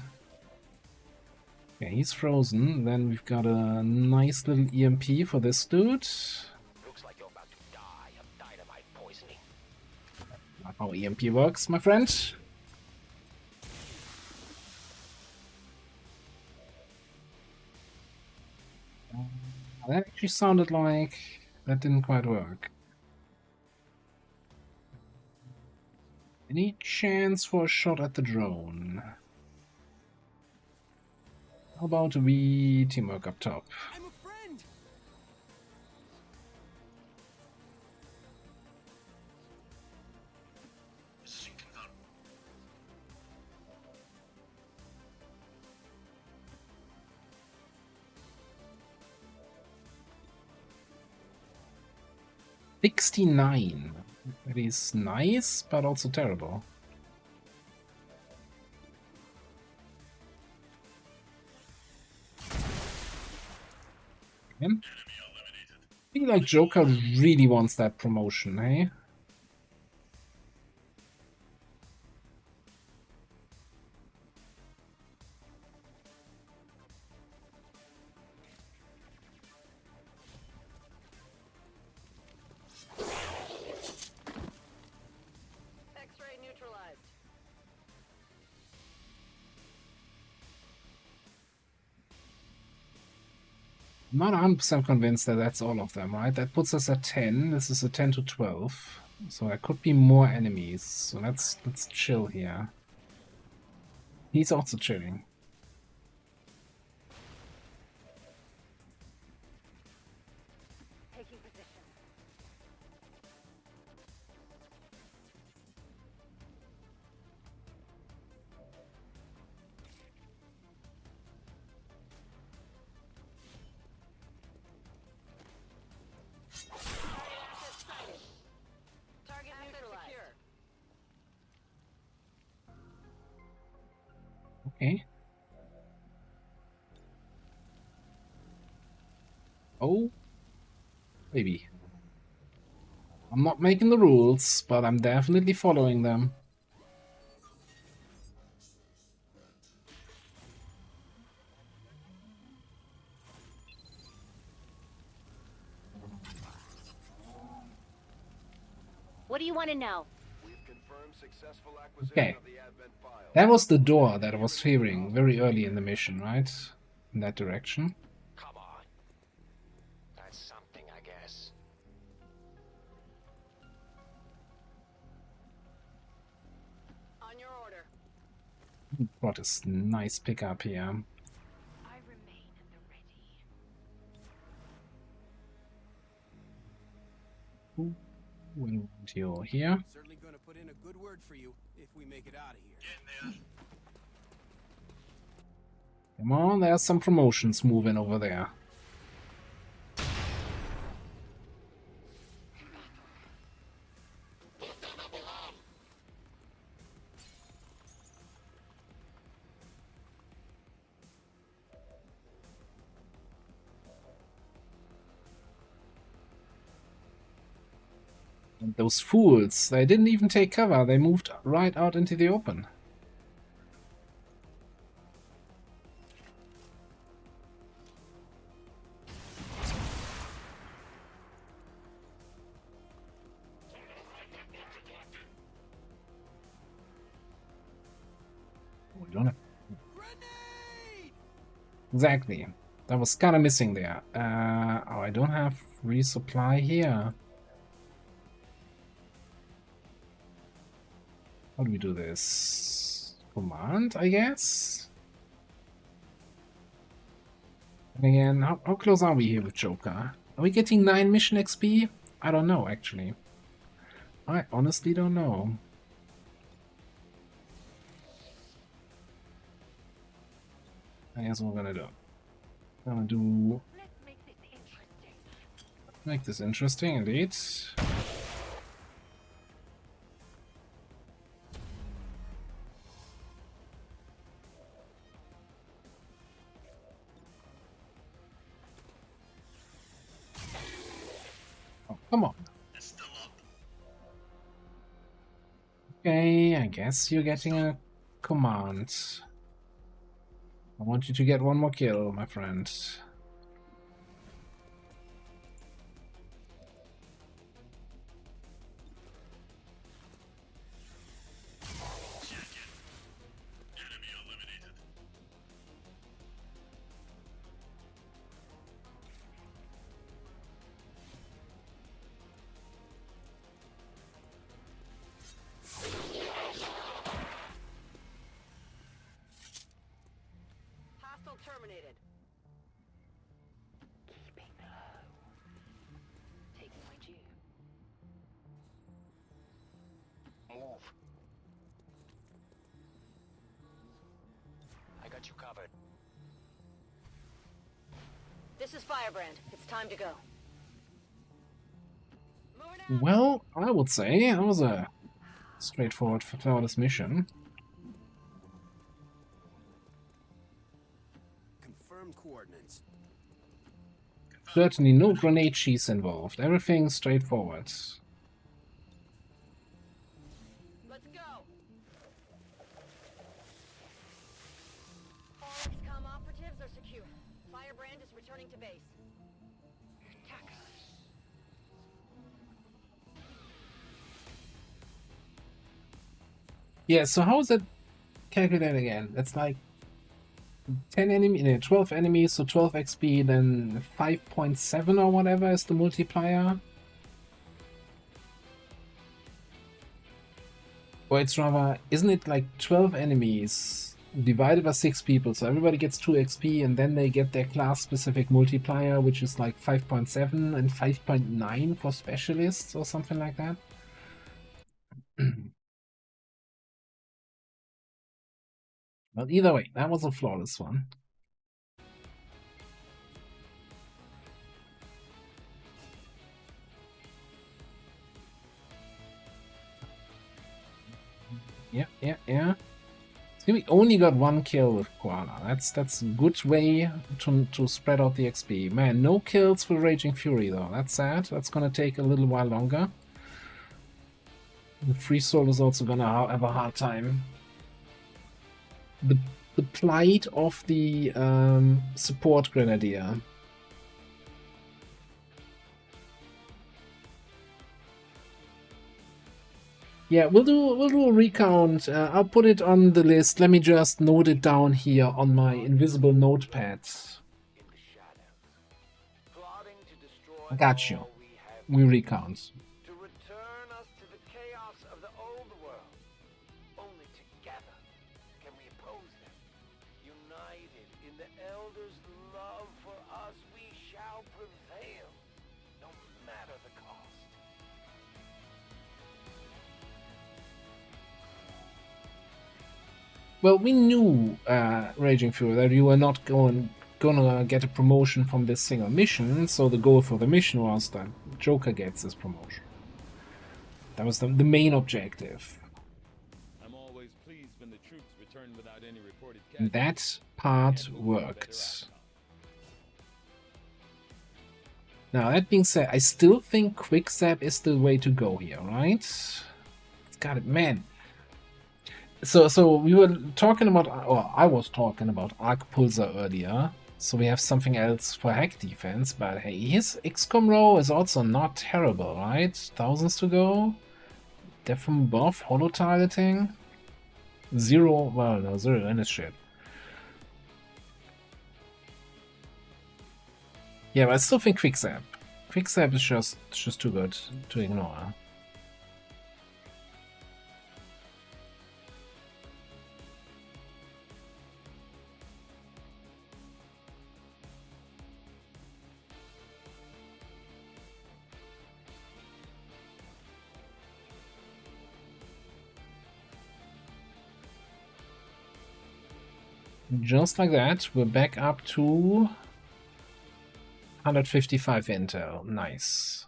Okay, he's frozen. Then we've got a nice little EMP for this dude. Looks like you're about to die of dynamite poisoning. Not how EMP works, my friend. That actually sounded like that didn't quite work. Any chance for a shot at the drone? How about we teamwork up top? I'm a friend. $69. That is nice, but also terrible. I feel like Joker really wants that promotion, eh? X-ray neutralized. I'm not 100% convinced that that's all of them, right? That puts us at 10. This is a 10 to 12. So there could be more enemies. So let's chill here. He's also chilling. Taking position. Target neutralized. Okay. Oh, maybe. I'm not making the rules, but I'm definitely following them. What do you want to know? Okay. That was the door that I was hearing very early in the mission, right? In that direction. Come on. That's something, I guess. On your order. What is nice pickup here. When you're here. Certainly going to put in a good word for you if we make it out of here. Come on, there's some promotions moving over there. And those fools, they didn't even take cover, they moved right out into the open. We don't have... Exactly. That was kind of missing there. Oh, I don't have resupply here. How do we do this? Command, I guess? And again, how close are we here with Joker? Are we getting 9 mission XP? I don't know, actually. I honestly don't know. Here's what we're gonna do. Make this interesting, indeed. Oh, come on. Okay, I guess you're getting a command. I want you to get one more kill, my friend. Terminated. Keeping low. Taking my due. Move. I got you covered. This is Firebrand. It's time to go. Well, I would say that was a straightforward, flawless mission. Coordinates. Certainly no grenade cheese involved. Everything straightforward. Let's go. All XCOM operatives are secure. Firebrand is returning to base. Attack us. Yeah, so how is it calculated again? It's like 10 enemy, 12 enemies, so 12 XP, then 5.7 or whatever is the multiplier. Or it's rather, isn't it like 12 enemies divided by 6 people, so everybody gets 2 XP and then they get their class specific multiplier, which is like 5.7 and 5.9 for specialists or something like that. But either way, that was a flawless one. Yeah. See, we only got 1 kill with Koala. That's a good way to spread out the XP. Man, no kills with Raging Fury though. That's sad. That's gonna take a little while longer. The Free Soul is also gonna have a hard time. The plight of the support grenadier. Yeah, we'll do a recount. I'll put it on the list. Let me just note it down here on my invisible notepad. I got you. We recount. To return us to the chaos of the old world. Only together can we oppose Well, we knew, Raging Fury, that you were not gonna get a promotion from this single mission, so the goal for the mission was that Joker gets this promotion. That was the main objective. I'm always pleased when the troops return without any reported That part worked. Now, that being said, I still think Quicksap is the way to go here, right? Got it, man. So we were talking about, or I was talking about Arc Pulsar earlier. So we have something else for hack defense, but hey, his XCOM row is also not terrible, right? Thousands to go. Death from above, holo targeting. Zero, well, no, zero in his shit. Yeah, but I still think Quicksap. Quicksap is just too good to ignore. Just like that, we're back up to 155 intel. Nice.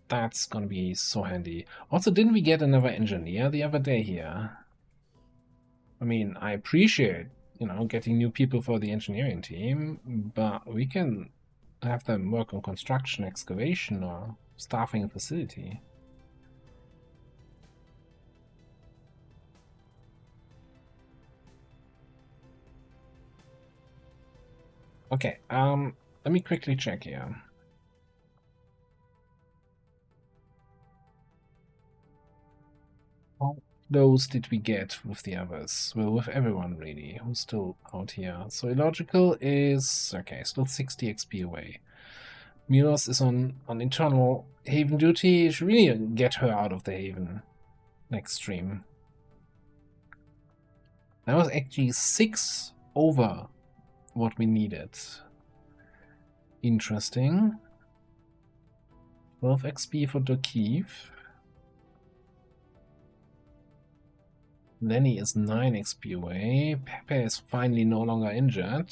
That's gonna be so handy. Also, didn't we get another engineer the other day here? I mean, I appreciate, you know, getting new people for the engineering team, but we can have them work on construction, excavation, or staffing a facility. Okay, let me quickly check here. How close did we get with the others? Well, with everyone really. Who's still out here? So Illogical is okay, still 60 XP away. Milos is on internal Haven duty. Should really get her out of the Haven next stream. That was actually 6 over what we needed. Interesting. 12 XP for Dokeev. Lenny is 9 XP away. Pepe is finally no longer injured.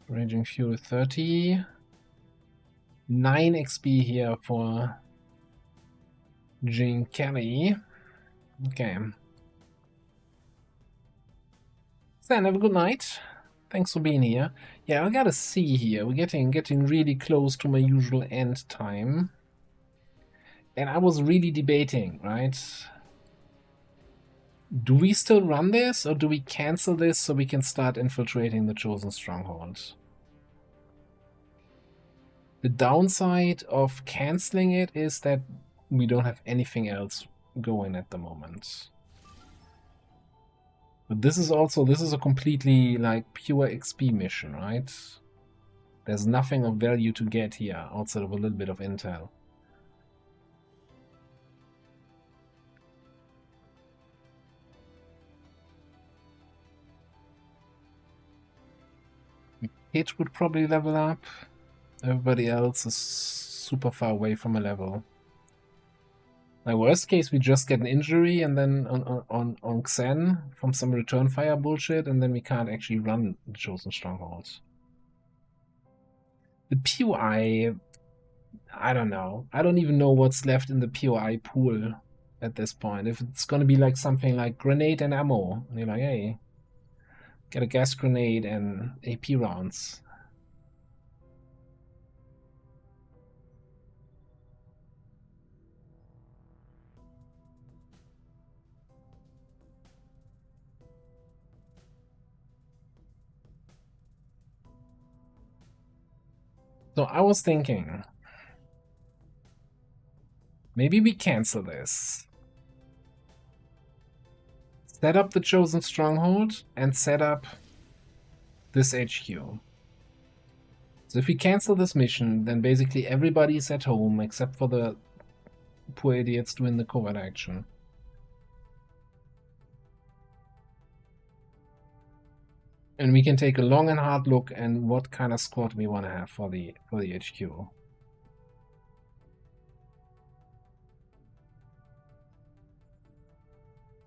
Raging Fury 30. 9 XP here for Jane Kelly. Okay. Stan, have a good night. Thanks for being here. Yeah, I gotta see here. We're getting really close to my usual end time. And I was really debating, right? Do we still run this, or do we cancel this so we can start infiltrating the Chosen Stronghold? The downside of canceling it is that we don't have anything else going at the moment. But this is a completely like pure XP mission, right? There's nothing of value to get here outside of a little bit of intel. Hitch would probably level up. Everybody else is super far away from a level. My worst case, we just get an injury and then on Xen from some return fire bullshit, and then we can't actually run the Chosen Strongholds. The POI, I don't know. I don't even know what's left in the POI pool at this point. If it's gonna be like something like grenade and ammo, and you're like, hey, get a gas grenade and AP rounds. So I was thinking, maybe we cancel this. Set up the Chosen Stronghold and set up this HQ. So if we cancel this mission, then basically everybody's at home except for the poor idiots doing the covert action. And we can take a long and hard look at what kind of squad we want to have for the HQ.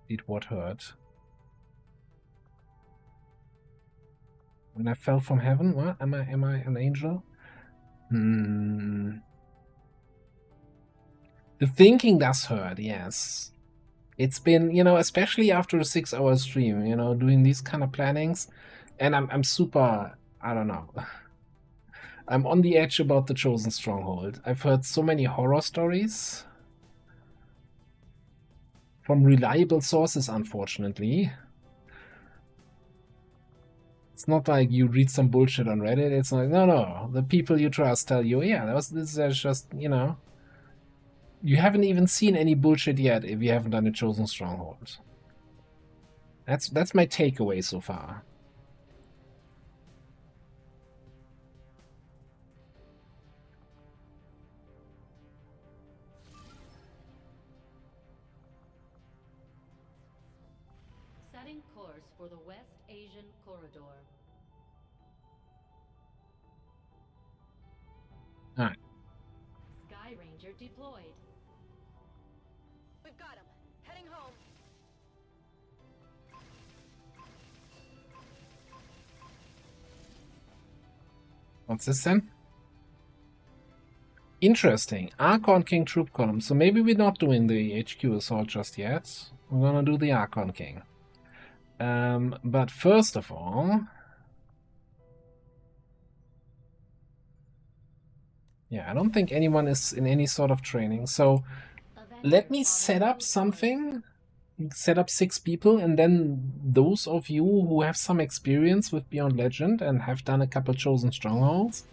Did what hurt? When I fell from heaven? What? Am I an angel? The thinking does hurt, yes. It's been, you know, especially after a 6-hour stream, you know, doing these kind of plannings, and I'm super, I don't know. I'm on the edge about the Chosen Stronghold. I've heard so many horror stories from reliable sources, unfortunately. It's not like you read some bullshit on Reddit. It's like, no, the people you trust tell you, yeah, this is just, you know, you haven't even seen any bullshit yet if you haven't done a Chosen Stronghold. That's my takeaway so far. Setting course for the West Asian Corridor. Alright. Sky Ranger deployed. We've got him. Heading home. What's this then? Interesting. Archon King troop column. So maybe we're not doing the HQ assault just yet. We're gonna do the Archon King. But first of all... Yeah, I don't think anyone is in any sort of training. So let me set up something. Set up 6 people, and then those of you who have some experience with Beyond Legend and have done a couple Chosen Strongholds,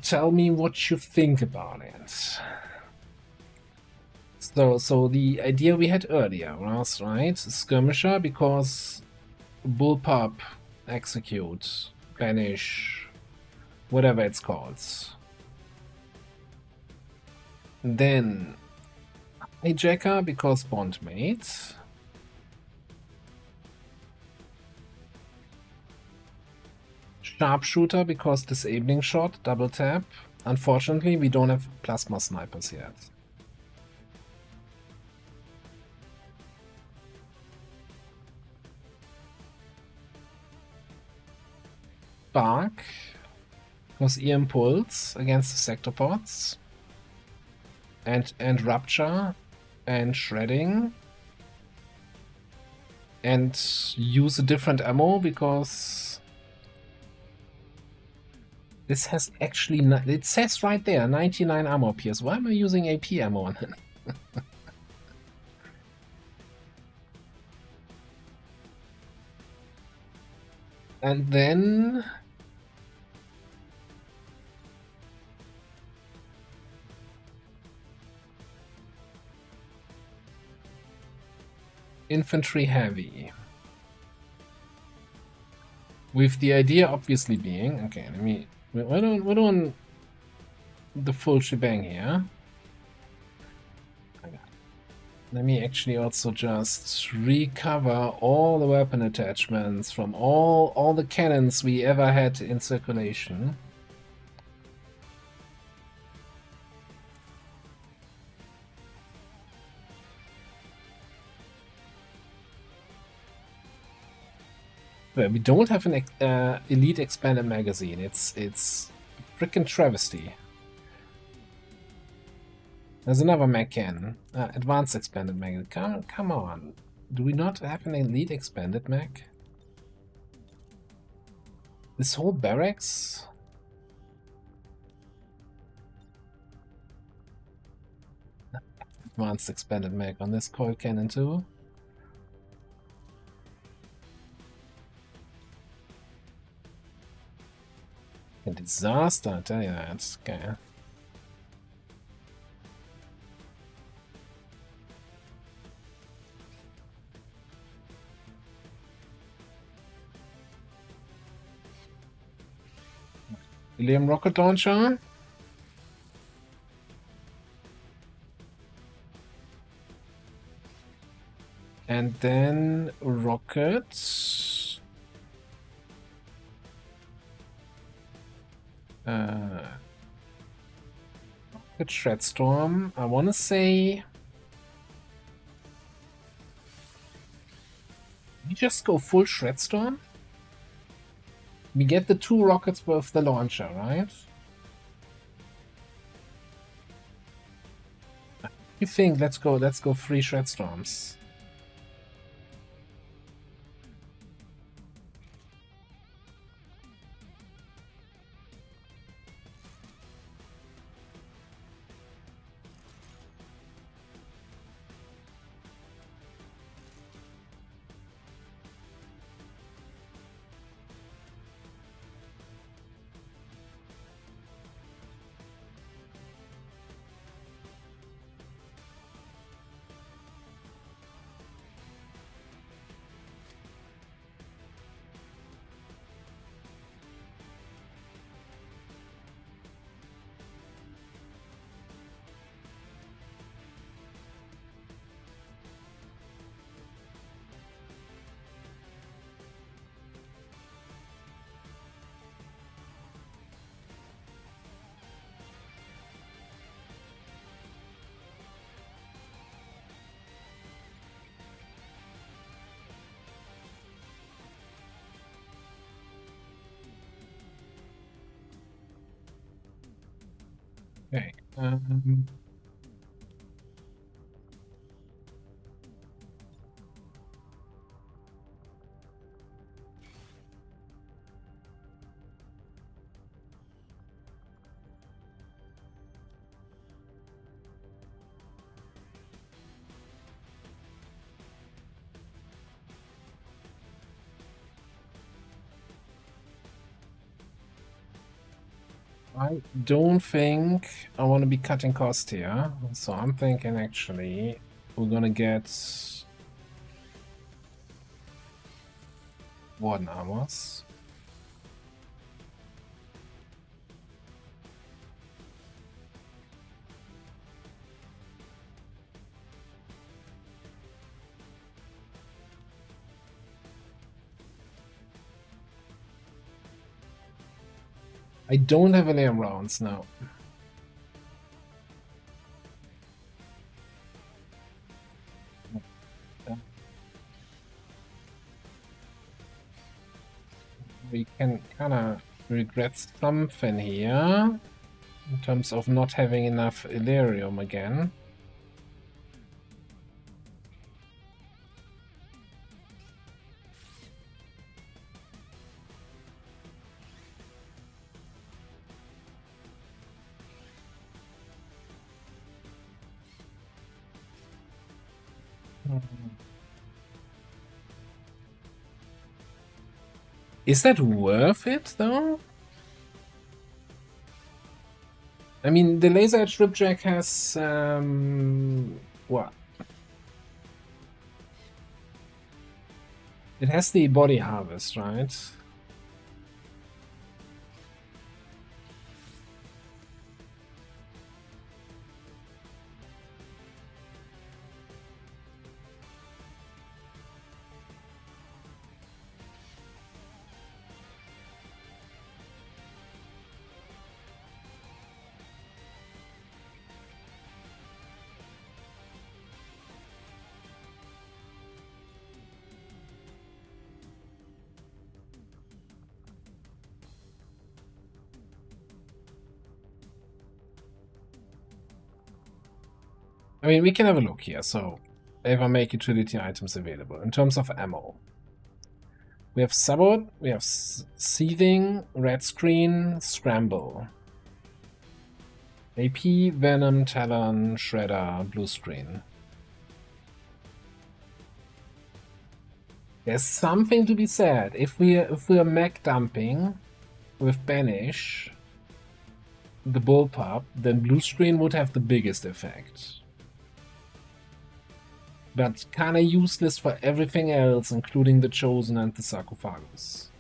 tell me what you think about it. So the idea we had earlier was, right, Skirmisher, because Bullpup, Execute, Banish, whatever it's called. Then Hijacker, because Bondmate. Sharpshooter, because Disabling Shot, double tap. Unfortunately, we don't have Plasma Snipers yet. Spark, because E-Impulse against the Sectopods. And Rupture, and Shredding. And use a different ammo, because this has actually, it says right there, 99 ammo pierce. Why am I using AP ammo on it? And then... Infantry heavy. With the idea obviously being, okay, we're doing the full shebang here. Let me actually also just recover all the weapon attachments from all the cannons we ever had in circulation. Well, we don't have an elite expanded magazine. It's frickin' travesty. There's another mag cannon. Advanced expanded mag. Come on. Do we not have an elite expanded mag? This whole barracks? Advanced expanded mag on this coil cannon too. A disaster, I tell you that. Okay. Helium rocket launcher. And then rockets. Rocket Shredstorm. I want to say... We just go full Shredstorm? We get the 2 rockets with the launcher, right? You think? Let's go 3 shred storms. Okay. I don't think I want to be cutting cost here, so I'm thinking actually we're gonna get Warden Armors. I don't have any rounds now. We can kind of regret something here in terms of not having enough Illyrium again. Is that worth it, though? I mean, the Laser Edge Ripjack has, what? It has the Body Harvest, right? I mean, we can have a look here. So, ever make utility items available. In terms of ammo, we have Sabot, we have Seething, Red Screen, Scramble. AP, Venom, Talon, Shredder, Blue Screen. There's something to be said. If we are mech dumping with Banish, the Bullpup, then Blue Screen would have the biggest effect. But kinda useless for everything else, including the Chosen and the Sarcophagus.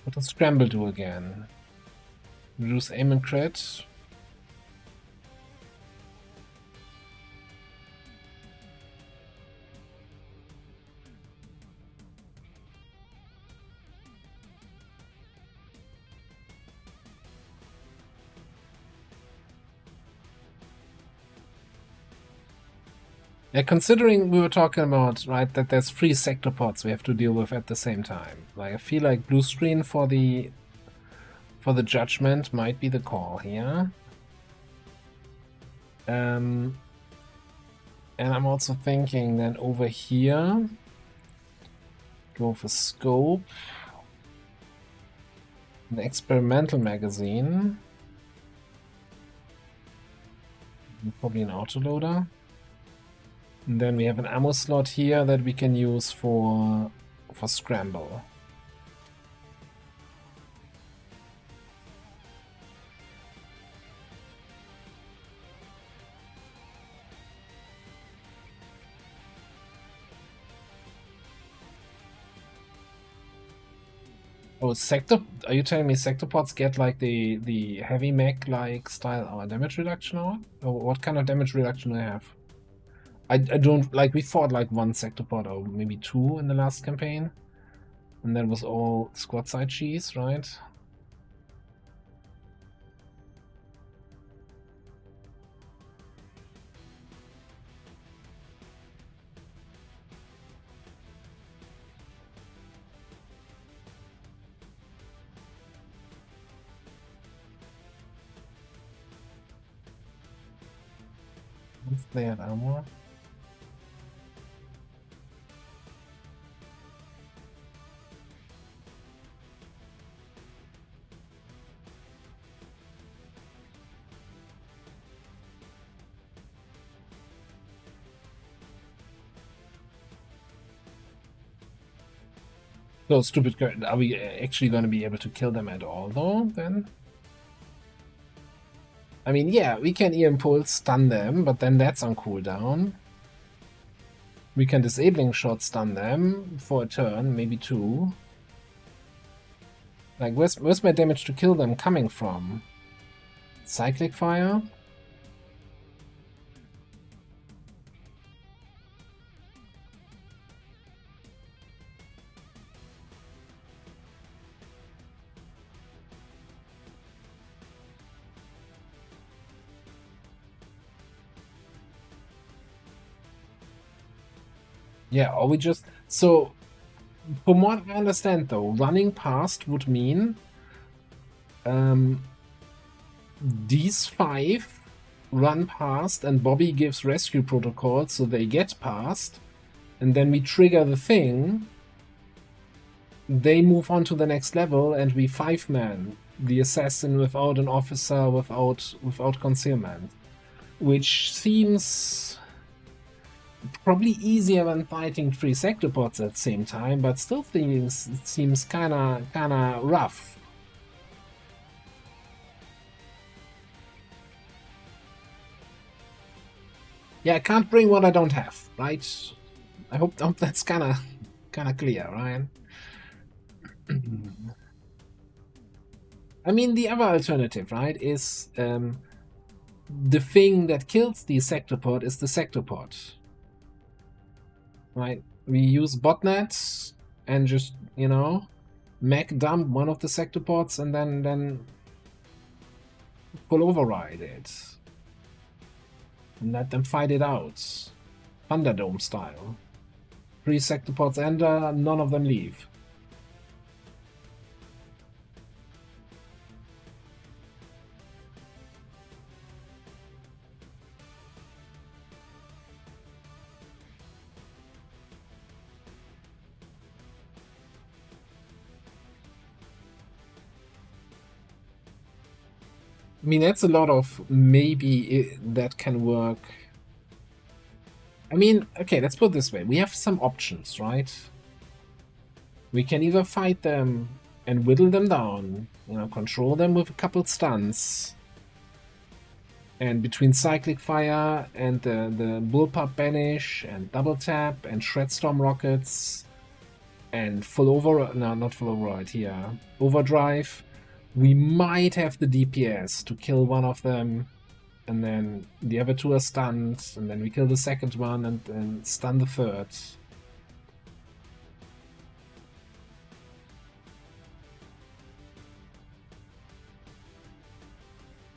What does Scramble do again? Reduce aim and crit. Yeah, considering we were talking about, right, that there's 3 sector pods we have to deal with at the same time. Like, I feel like blue screen for the judgment might be the call here. And I'm also thinking then over here, go for scope, an experimental magazine, probably an autoloader. And then we have an ammo slot here that we can use for scramble. Oh, sector? Are you telling me sector pods get like the heavy mech like style damage reduction or what kind of damage reduction do they have? I don't like. We fought like 1 sector pod or maybe 2 in the last campaign, and that was all squad side cheese, right? If they have armor. So stupid. Are we actually going to be able to kill them at all, though? Then, I mean, yeah, we can impulse stun them, but then that's on cooldown. We can disabling shot stun them for a turn, maybe 2. Like, where's my damage to kill them coming from? Cyclic fire? Yeah, or we just... So, from what I understand, though, running past would mean these 5 run past and Bobby gives rescue protocols so they get past, and then we trigger the thing, they move on to the next level, and we 5-man the assassin without an officer, without concealment. Which seems probably easier than fighting 3 sector pods at the same time, but still seems kinda rough. Yeah, I can't bring what I don't have, right? I hope that's kinda clear, right? I mean, the other alternative, right, is the thing that kills the sector pod is the sector pod. Right? We use botnets and just, you know, mech dump one of the sector pods and then full override it. And let them fight it out. Thunderdome style. 3 sector pods enter, none of them leave. I mean, that's a lot of maybe that can work. I mean, okay, let's put it this way. We have some options, right? We can either fight them and whittle them down, you know, control them with a couple stuns. And between Cyclic Fire and the Bullpup Banish and Double Tap and Shredstorm Rockets and not full override here, Overdrive, we might have the DPS to kill one of them, and then the other 2 are stunned, and then we kill the second one and stun the third.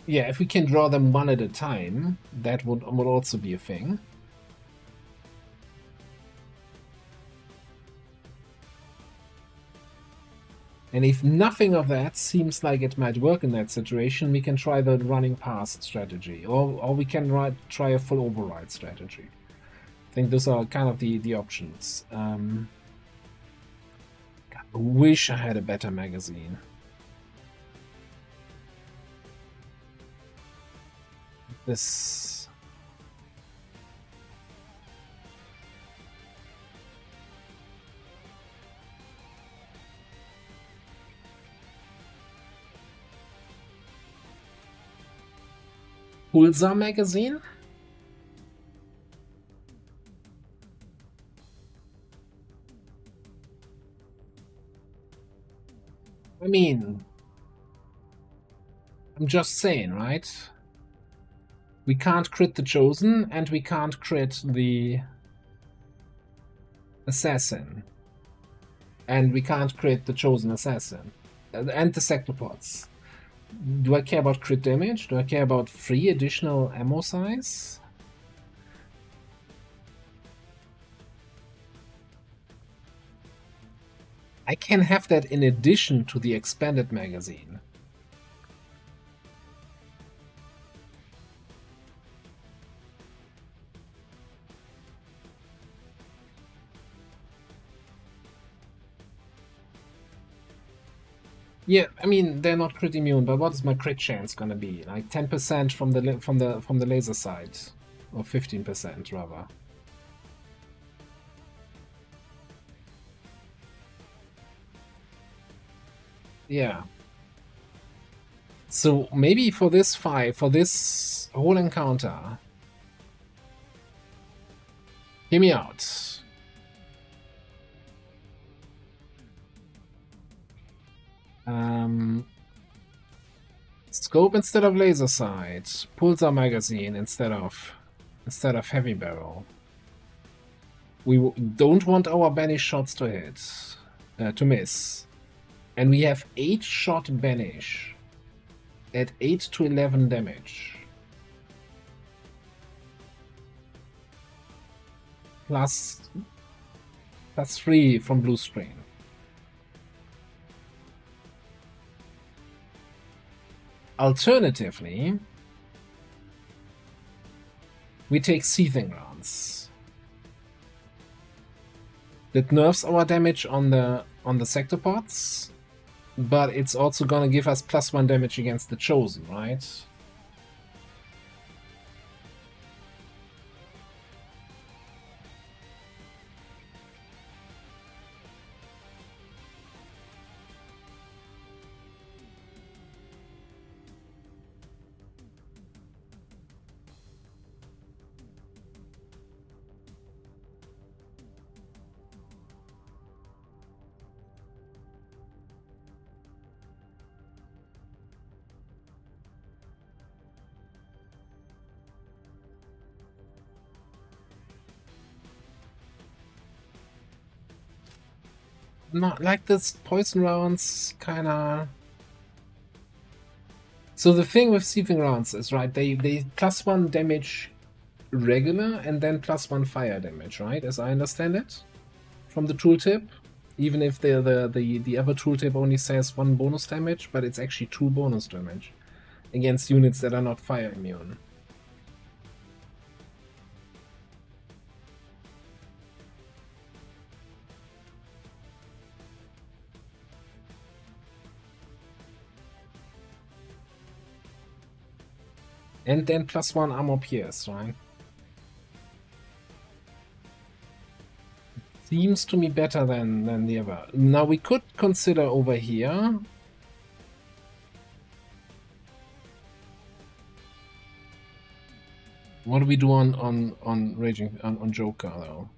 Yeah, if we can draw them one at a time, that would also be a thing. And if nothing of that seems like it might work in that situation, we can try the running past strategy, or we can try a full override strategy. I think those are kind of the options. God, I wish I had a better magazine. This... Pulsar magazine? I mean, I'm just saying, right? We can't crit the Chosen, and we can't crit the Assassin. And we can't crit the Chosen Assassin. And the Sectopods. Do I care about crit damage? Do I care about free additional ammo size? I can have that in addition to the expanded magazine. Yeah, I mean they're not crit immune, but what is my crit chance gonna be? Like 10% from the laser side, or 15% rather. Yeah. So maybe for this fight, for this whole encounter, hear me out. Scope instead of laser sight, pulsar magazine instead of heavy barrel. We don't want our banish shots to hit, to miss, and we have 8-shot banish at 8 to 11 damage, plus 3 from blue screen. Alternatively, we take Seething Rounds. That nerfs our damage on the Sectopods, but it's also gonna give us +1 damage against the Chosen, right? Not like this poison rounds kinda. So the thing with Seething Rounds is, right, they +1 damage regular and then +1 fire damage, right, as I understand it from the tooltip, even if the other tooltip only says 1 bonus damage, but it's actually 2 bonus damage against units that are not fire immune. And then +1 armor pierce, right? Seems to me better than the other. Now we could consider over here. What do we do on Raging on Joker though?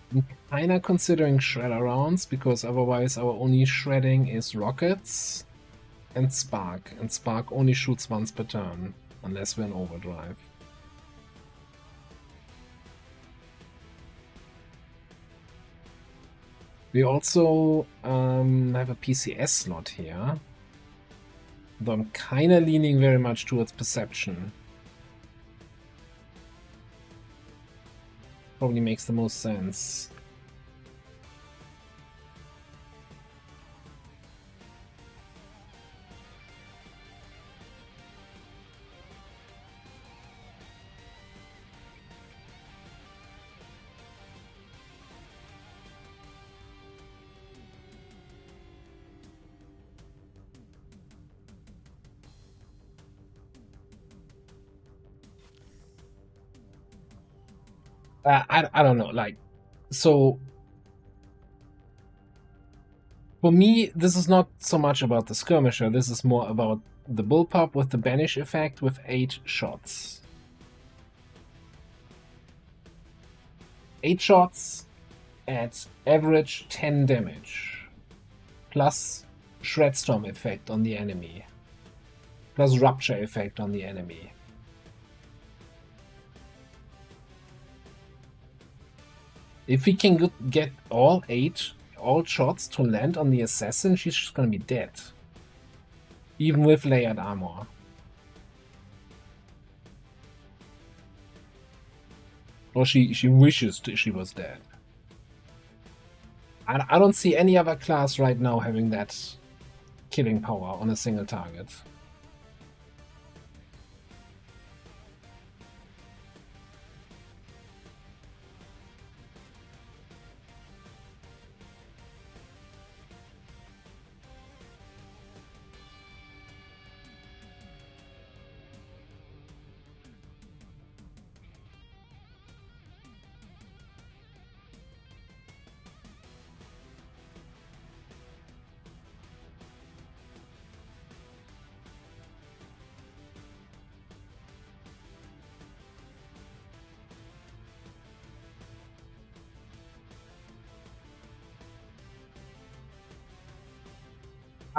I'm kinda considering Shredder rounds, because otherwise our only shredding is rockets and Spark only shoots once per turn, unless we're in overdrive. We also have a PCS slot here. Though I'm kind of leaning very much towards perception. Probably makes the most sense. I don't know, like, so for me, this is not so much about the skirmisher, this is more about the bullpup with the banish effect with 8 shots. 8 shots at average 10 damage, plus Shredstorm effect on the enemy, plus Rupture effect on the enemy. If we can get all 8 shots to land on the assassin, she's just gonna be dead. Even with layered armor. Or she wishes she was dead. I don't see any other class right now having that killing power on a single target.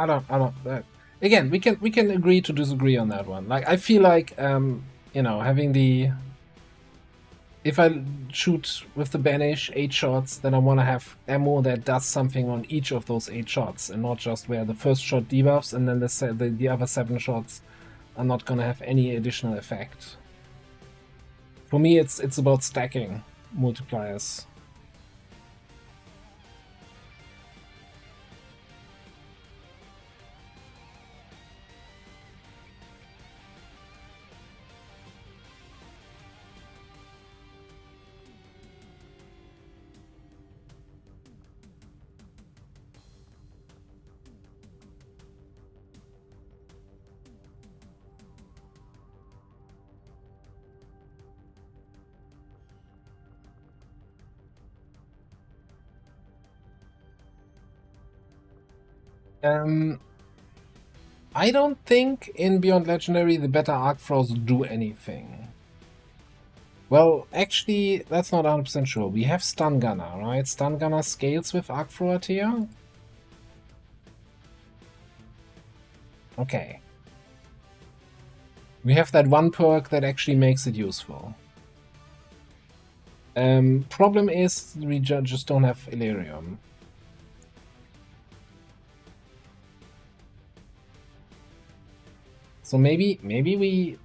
I don't. Again, we can agree to disagree on that one. Like, I feel like, you know, having the, if I shoot with the banish 8 shots, then I want to have ammo that does something on each of those 8 shots, and not just where the first shot debuffs and then the other 7 shots are not gonna have any additional effect. For me, it's about stacking multipliers. I don't think in Beyond Legendary the better arc throws do anything. Well, actually, that's not 100% sure. We have Stun Gunner, right? Stun Gunner scales with arc thrower tier. Okay. We have that one perk that actually makes it useful. Problem is we just don't have Illyrium. So maybe we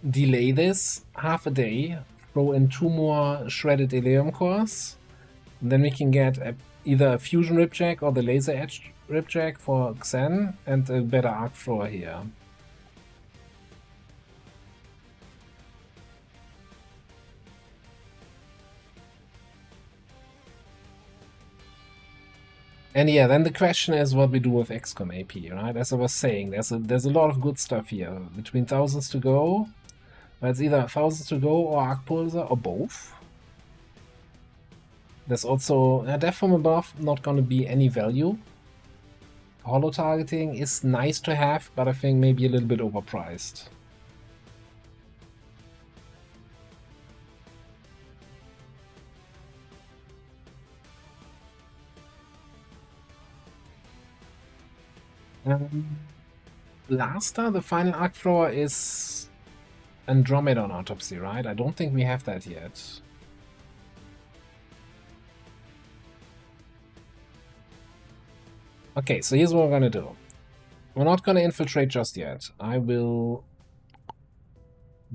delay this half a day, throw in 2 more shredded Illyrium cores, and then we can get either a fusion ripjack or the laser edge ripjack for Xen and a better arc thrower here. And yeah, then the question is what we do with XCOM AP, right? As I was saying, there's a lot of good stuff here. Between Thousands to Go, but it's either Thousands to Go or Arc Pulsar or both. There's also Death from Above, not gonna be any value. Holo targeting is nice to have, but I think maybe a little bit overpriced. Blaster, the final arc thrower, is Andromeda on Autopsy, right? I don't think we have that yet. Okay, so here's what we're gonna do. We're not gonna infiltrate just yet. I will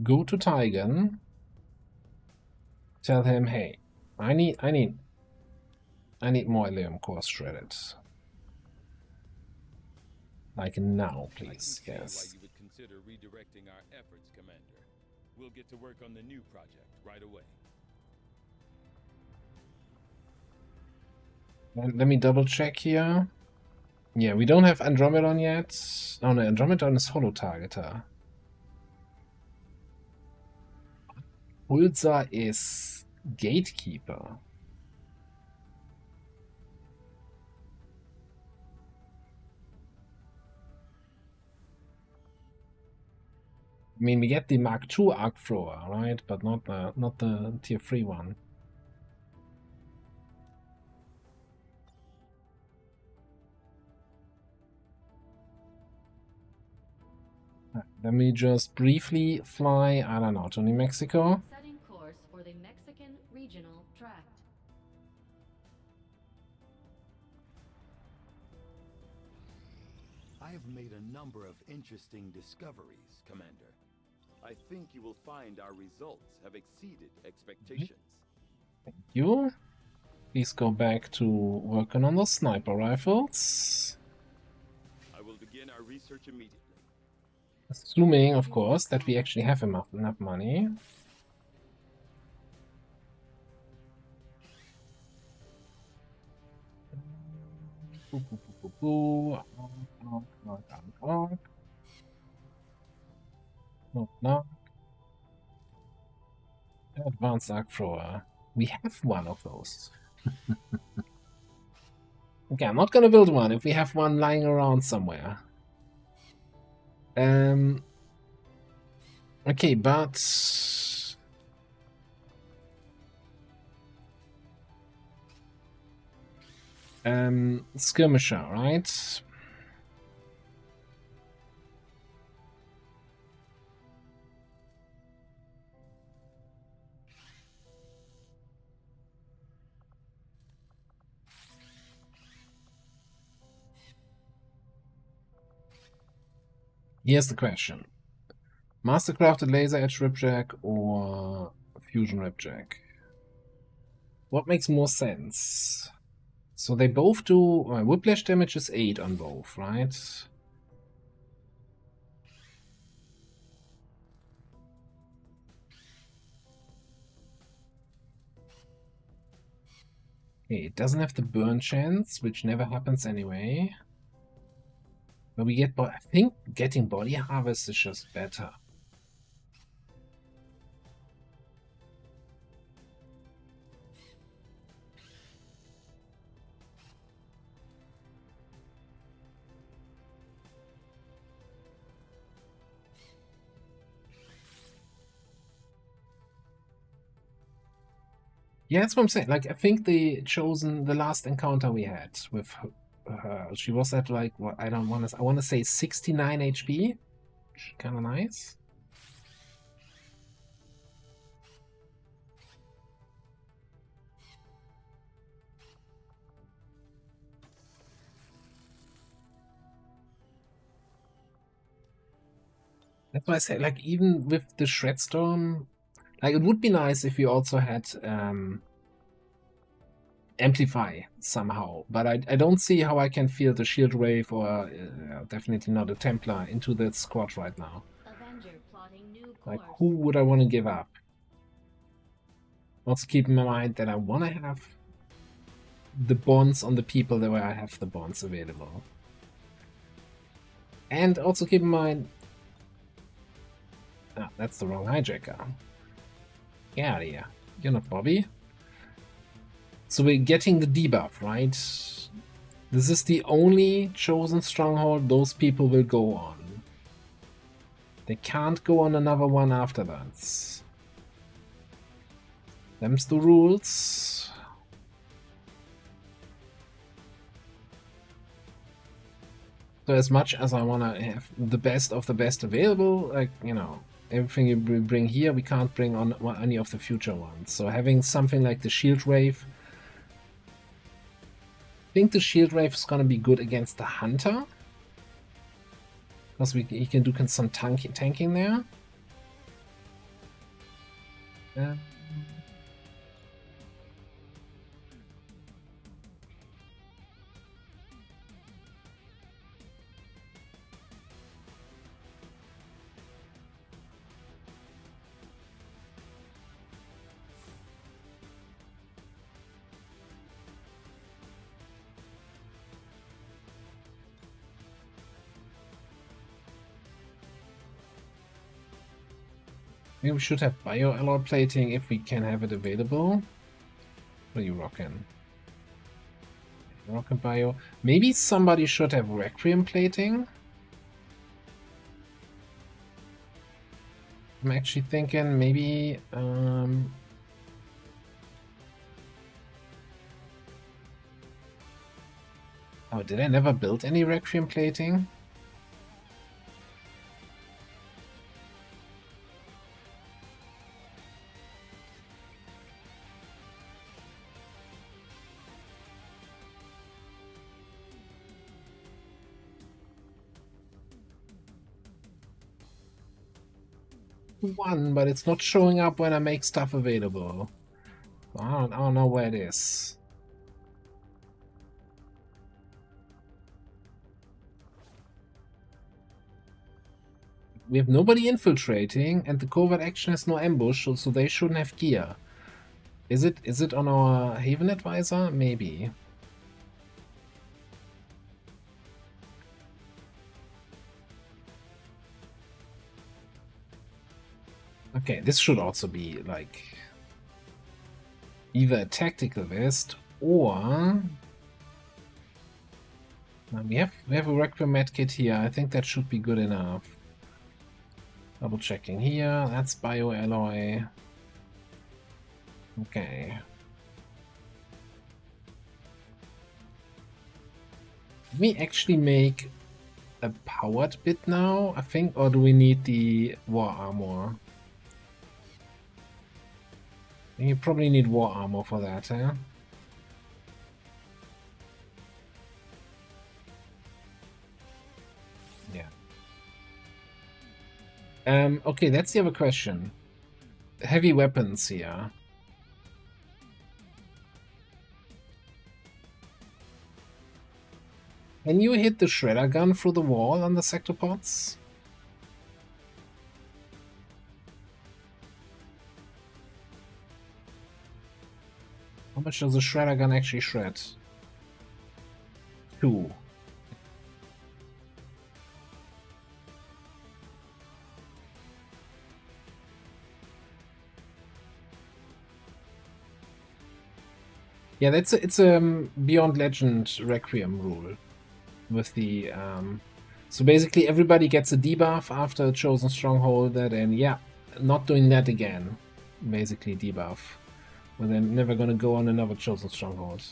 go to Tygan. Tell him, hey, I need more Ilium core shredded. Like now, please. Yes. Why you would consider redirecting our efforts, Commander. We'll get to work on the new project right away. Let me double check here. Yeah, we don't have Andromedon yet. Oh no, Andromedon is Holo Targeter. Pulsar is Gatekeeper. I mean, we get the Mark II Arc Thrower, right? But not the Tier 3 one. Let me just briefly fly, I don't know, to New Mexico. Setting course for the Mexican Regional Tract. I have made a number of interesting discoveries, Commander. I think you will find our results have exceeded expectations. Thank you. Please go back to working on those sniper rifles. I will begin our research immediately. Assuming, of course, that we actually have enough money. No. Advanced Arc Thrower. We have one of those. Okay, I'm not gonna build one if we have one lying around somewhere. Okay, but skirmisher, right? Here's the question. Mastercrafted Laser Edge Ripjack or Fusion Ripjack? What makes more sense? So they both do... Whiplash damage is 8 on both, right? Okay, it doesn't have the burn chance, which never happens anyway. But we get... I think getting Body Harvest is just better. Yeah, that's what I'm saying. Like, I think the last encounter we had with her, she was at like, what, I want to say 69 HP. Kind of nice. That's why I say, like, even with the Shredstorm, like, it would be nice if we also had Amplify somehow, but I don't see how I can field the Shield Wave or definitely not a Templar into that squad right now. Like, who would I want to give up? Also keep in mind that I want to have the bonds on the people where I have the bonds available. And also keep in mind... Ah, that's the wrong hijacker. Get out of here. You're not Bobby. So we're getting the debuff, right? This is the only chosen stronghold those people will go on. They can't go on another one after that. Them's the rules. So as much as I want to have the best of the best available, like, you know, everything you bring here, we can't bring on any of the future ones. So having something like the Shield Wave, I think the Shield Wave is going to be good against the Hunter. Because he can do some tanking there. Maybe we should have bioalloy plating if we can have it available. What are you rocking? Rocking bio. Maybe somebody should have Requiem plating. I'm actually thinking maybe oh, did I never build any Requiem plating? One, but it's not showing up when I make stuff available. I don't know where it is. We have nobody infiltrating, and the covert action has no ambush, so they shouldn't have gear. Is it on our Haven advisor? Maybe. Okay, this should also be like either a tactical vest or we have a Requiem medkit here. I think that should be good enough. Double checking here. That's bioalloy. Okay. Can we actually make a powered bit now, I think, or do we need the war armor? You probably need war armor for that, eh? Yeah. Okay, that's the other question. Heavy weapons here. Can you hit the shredder gun through the wall on the sectopods? How much does a shredder gun actually shred? 2. Yeah, it's a Beyond Legend Requiem rule with the so basically everybody gets a debuff after a chosen stronghold, and yeah, not doing that again. Basically debuff. We're then never gonna go on another chosen stronghold.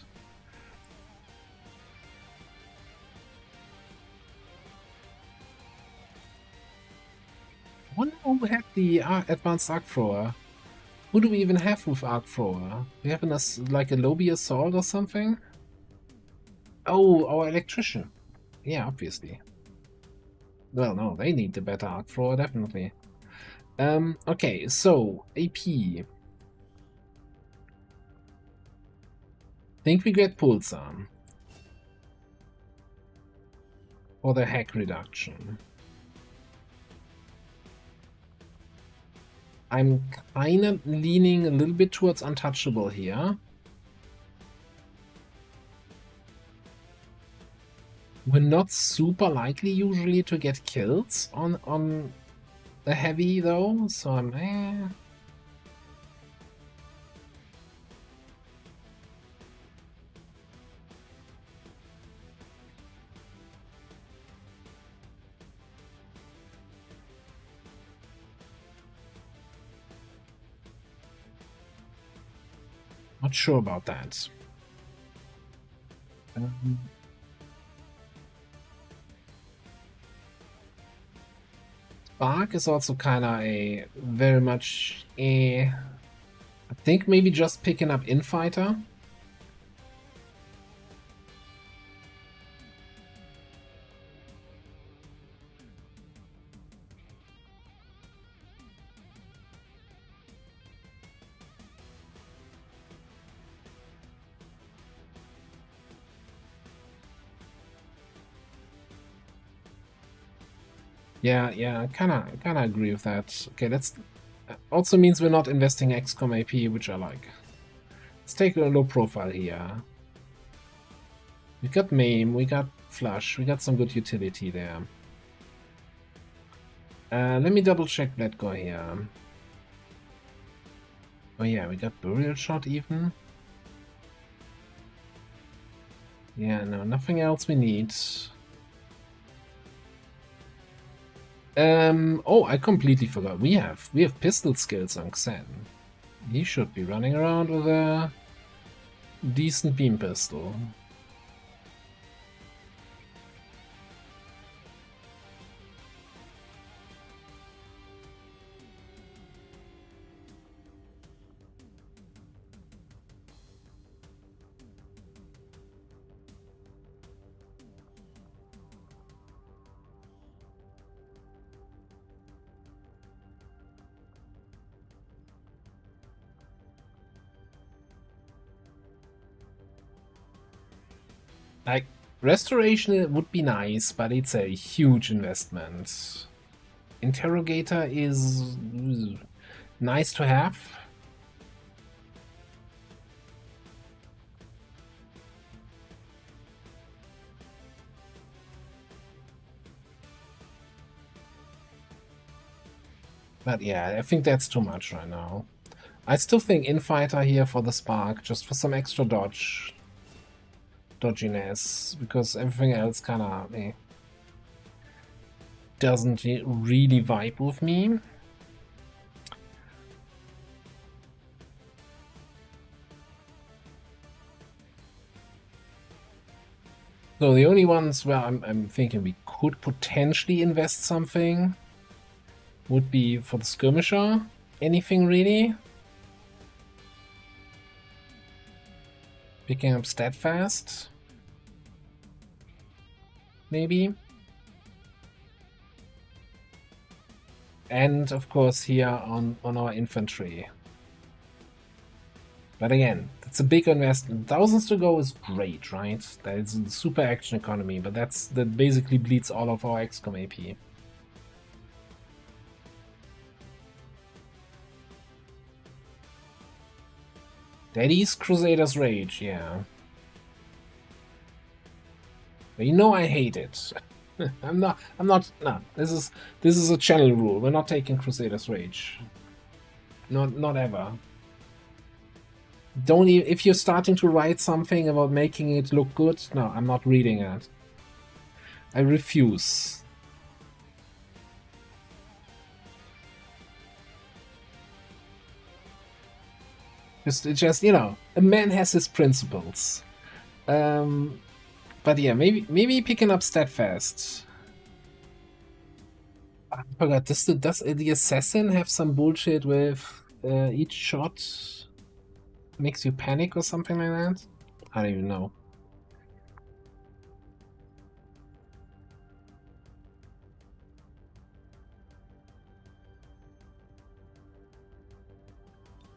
I wonder who had the advanced arc thrower. Who do we even have with arc thrower? We have like a Lobby assault or something? Oh, our electrician. Yeah, obviously. Well, no, they need the better arc thrower, definitely. Okay, so AP. Think we get Pulsar for the hack reduction. I'm kind of leaning a little bit towards Untouchable here. We're not super likely usually to get kills on the heavy though, so I'm not sure about that. Spark is also kind of a very much I think maybe just picking up Infighter. Yeah, I kinda agree with that. Okay, that's also means we're not investing XCOM AP, which I like. Let's take a low profile here. We got Maim, we got Flush, we got some good utility there. Let me double check that guy here. Oh yeah, we got Burial Shot even. Yeah, no, nothing else we need. Oh, I completely forgot. We have pistol skills on Xen. He should be running around with a decent beam pistol. Like, restoration would be nice, but it's a huge investment. Interrogator is nice to have. But yeah, I think that's too much right now. I still think Infighter here for the spark, just for some extra dodginess, because everything else kinda doesn't really vibe with me. So the only ones where I'm thinking we could potentially invest something would be for the skirmisher. Anything really? Picking up Steadfast? Maybe? And of course here on our infantry. But again, it's a big investment. Thousands to go is great, right? That is the super action economy, but that basically bleeds all of our XCOM AP. Daddy's Crusader's Rage, yeah. But you know I hate it. no, this is a channel rule. We're not taking Crusader's Rage. Not ever. Don't even, if you're starting to write something about making it look good, no, I'm not reading it. I refuse. Just you know, a man has his principles. But yeah, maybe picking up Steadfast. I forgot. Does the assassin have some bullshit with each shot makes you panic or something like that? I don't even know.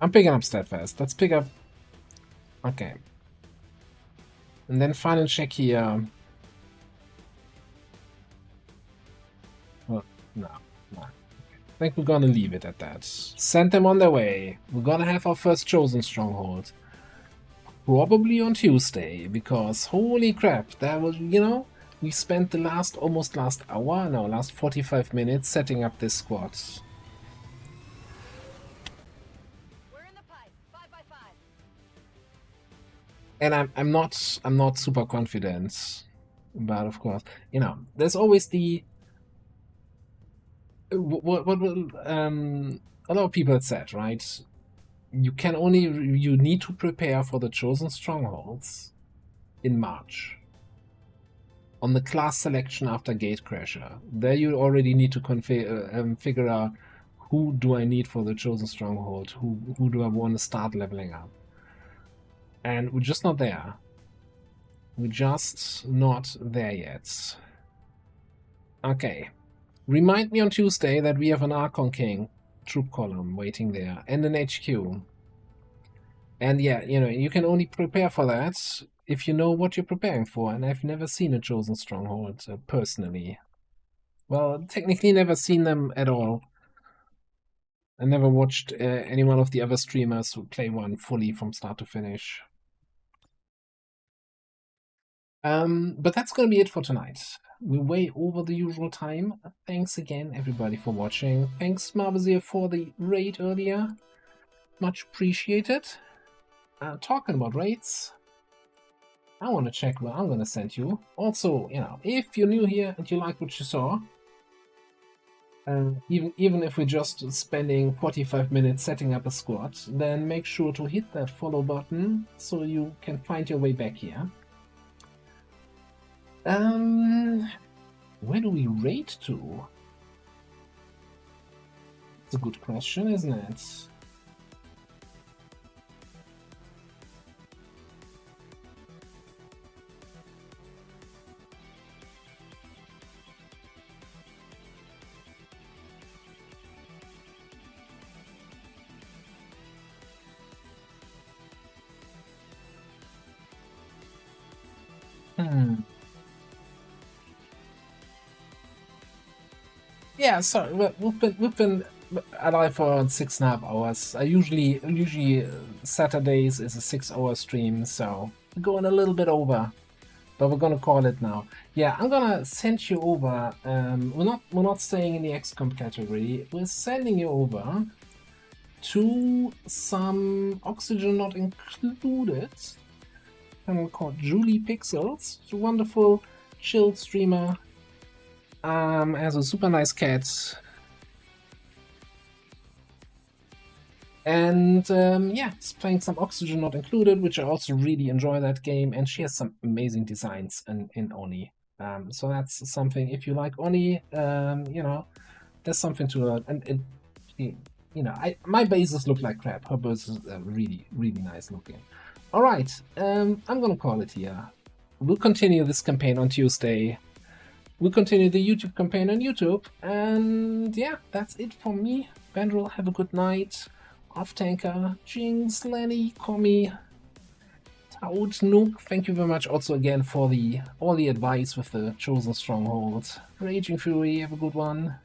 I'm picking up Steadfast. Let's pick up. Okay. And then final check here. Well, no. I think we're gonna leave it at that. Send them on their way. We're gonna have our first chosen stronghold. Probably on Tuesday, because holy crap, that was, you know, we spent the last 45 minutes setting up this squad. We're in the pipe. 5x5. And I'm not super confident. But of course, you know, there's always the what a lot of people had said, right? You need to prepare for the chosen strongholds in March. On the class selection after Gatecrasher, there you already need to figure out who do I need for the chosen stronghold, who do I want to start leveling up. And we're just not there. We're just not there yet. Okay. Remind me on Tuesday that we have an Archon King troop column waiting there and an HQ. And yeah, you know, you can only prepare for that if you know what you're preparing for. And I've never seen a chosen stronghold personally. Well, technically never seen them at all. I never watched any one of the other streamers who play one fully from start to finish. But that's gonna be it for tonight. We're way over the usual time. Thanks again, everybody, for watching. Thanks, Marvazir, for the raid earlier. Much appreciated. Talking about raids, I want to check what I'm going to send you. Also, you know, if you're new here and you like what you saw, even if we're just spending 45 minutes setting up a squad, then make sure to hit that follow button so you can find your way back here. Where do we raid to? It's a good question, isn't it? Yeah, sorry, we've been alive for around 6.5 hours. I usually Saturdays is a 6-hour stream, so we're going a little bit over, but we're gonna call it now. Yeah, I'm gonna send you over. We're not staying in the XCOM category. We're sending you over to some Oxygen Not Included. Called Julie Pixels. It's a wonderful, chill streamer. Has a super nice cat. And yeah, he's playing some Oxygen Not Included, which I also really enjoy that game. And she has some amazing designs in Oni. So that's something, if you like Oni, you know, there's something to learn. And you know, my bases look like crap. Her bases are really, really nice looking. All right, I'm gonna call it here. We'll continue this campaign on Tuesday. We'll continue the YouTube campaign on YouTube. And yeah, that's it for me. Bandrel, have a good night. Off Tanker, Jinx, Lenny, Komi, Taud, Nook, thank you very much also again for all the advice with the Chosen Stronghold. Raging Fury, have a good one.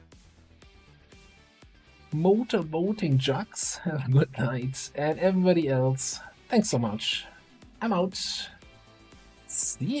Motor Boating Jux, have a good night. And everybody else, thanks so much. I'm out. See ya.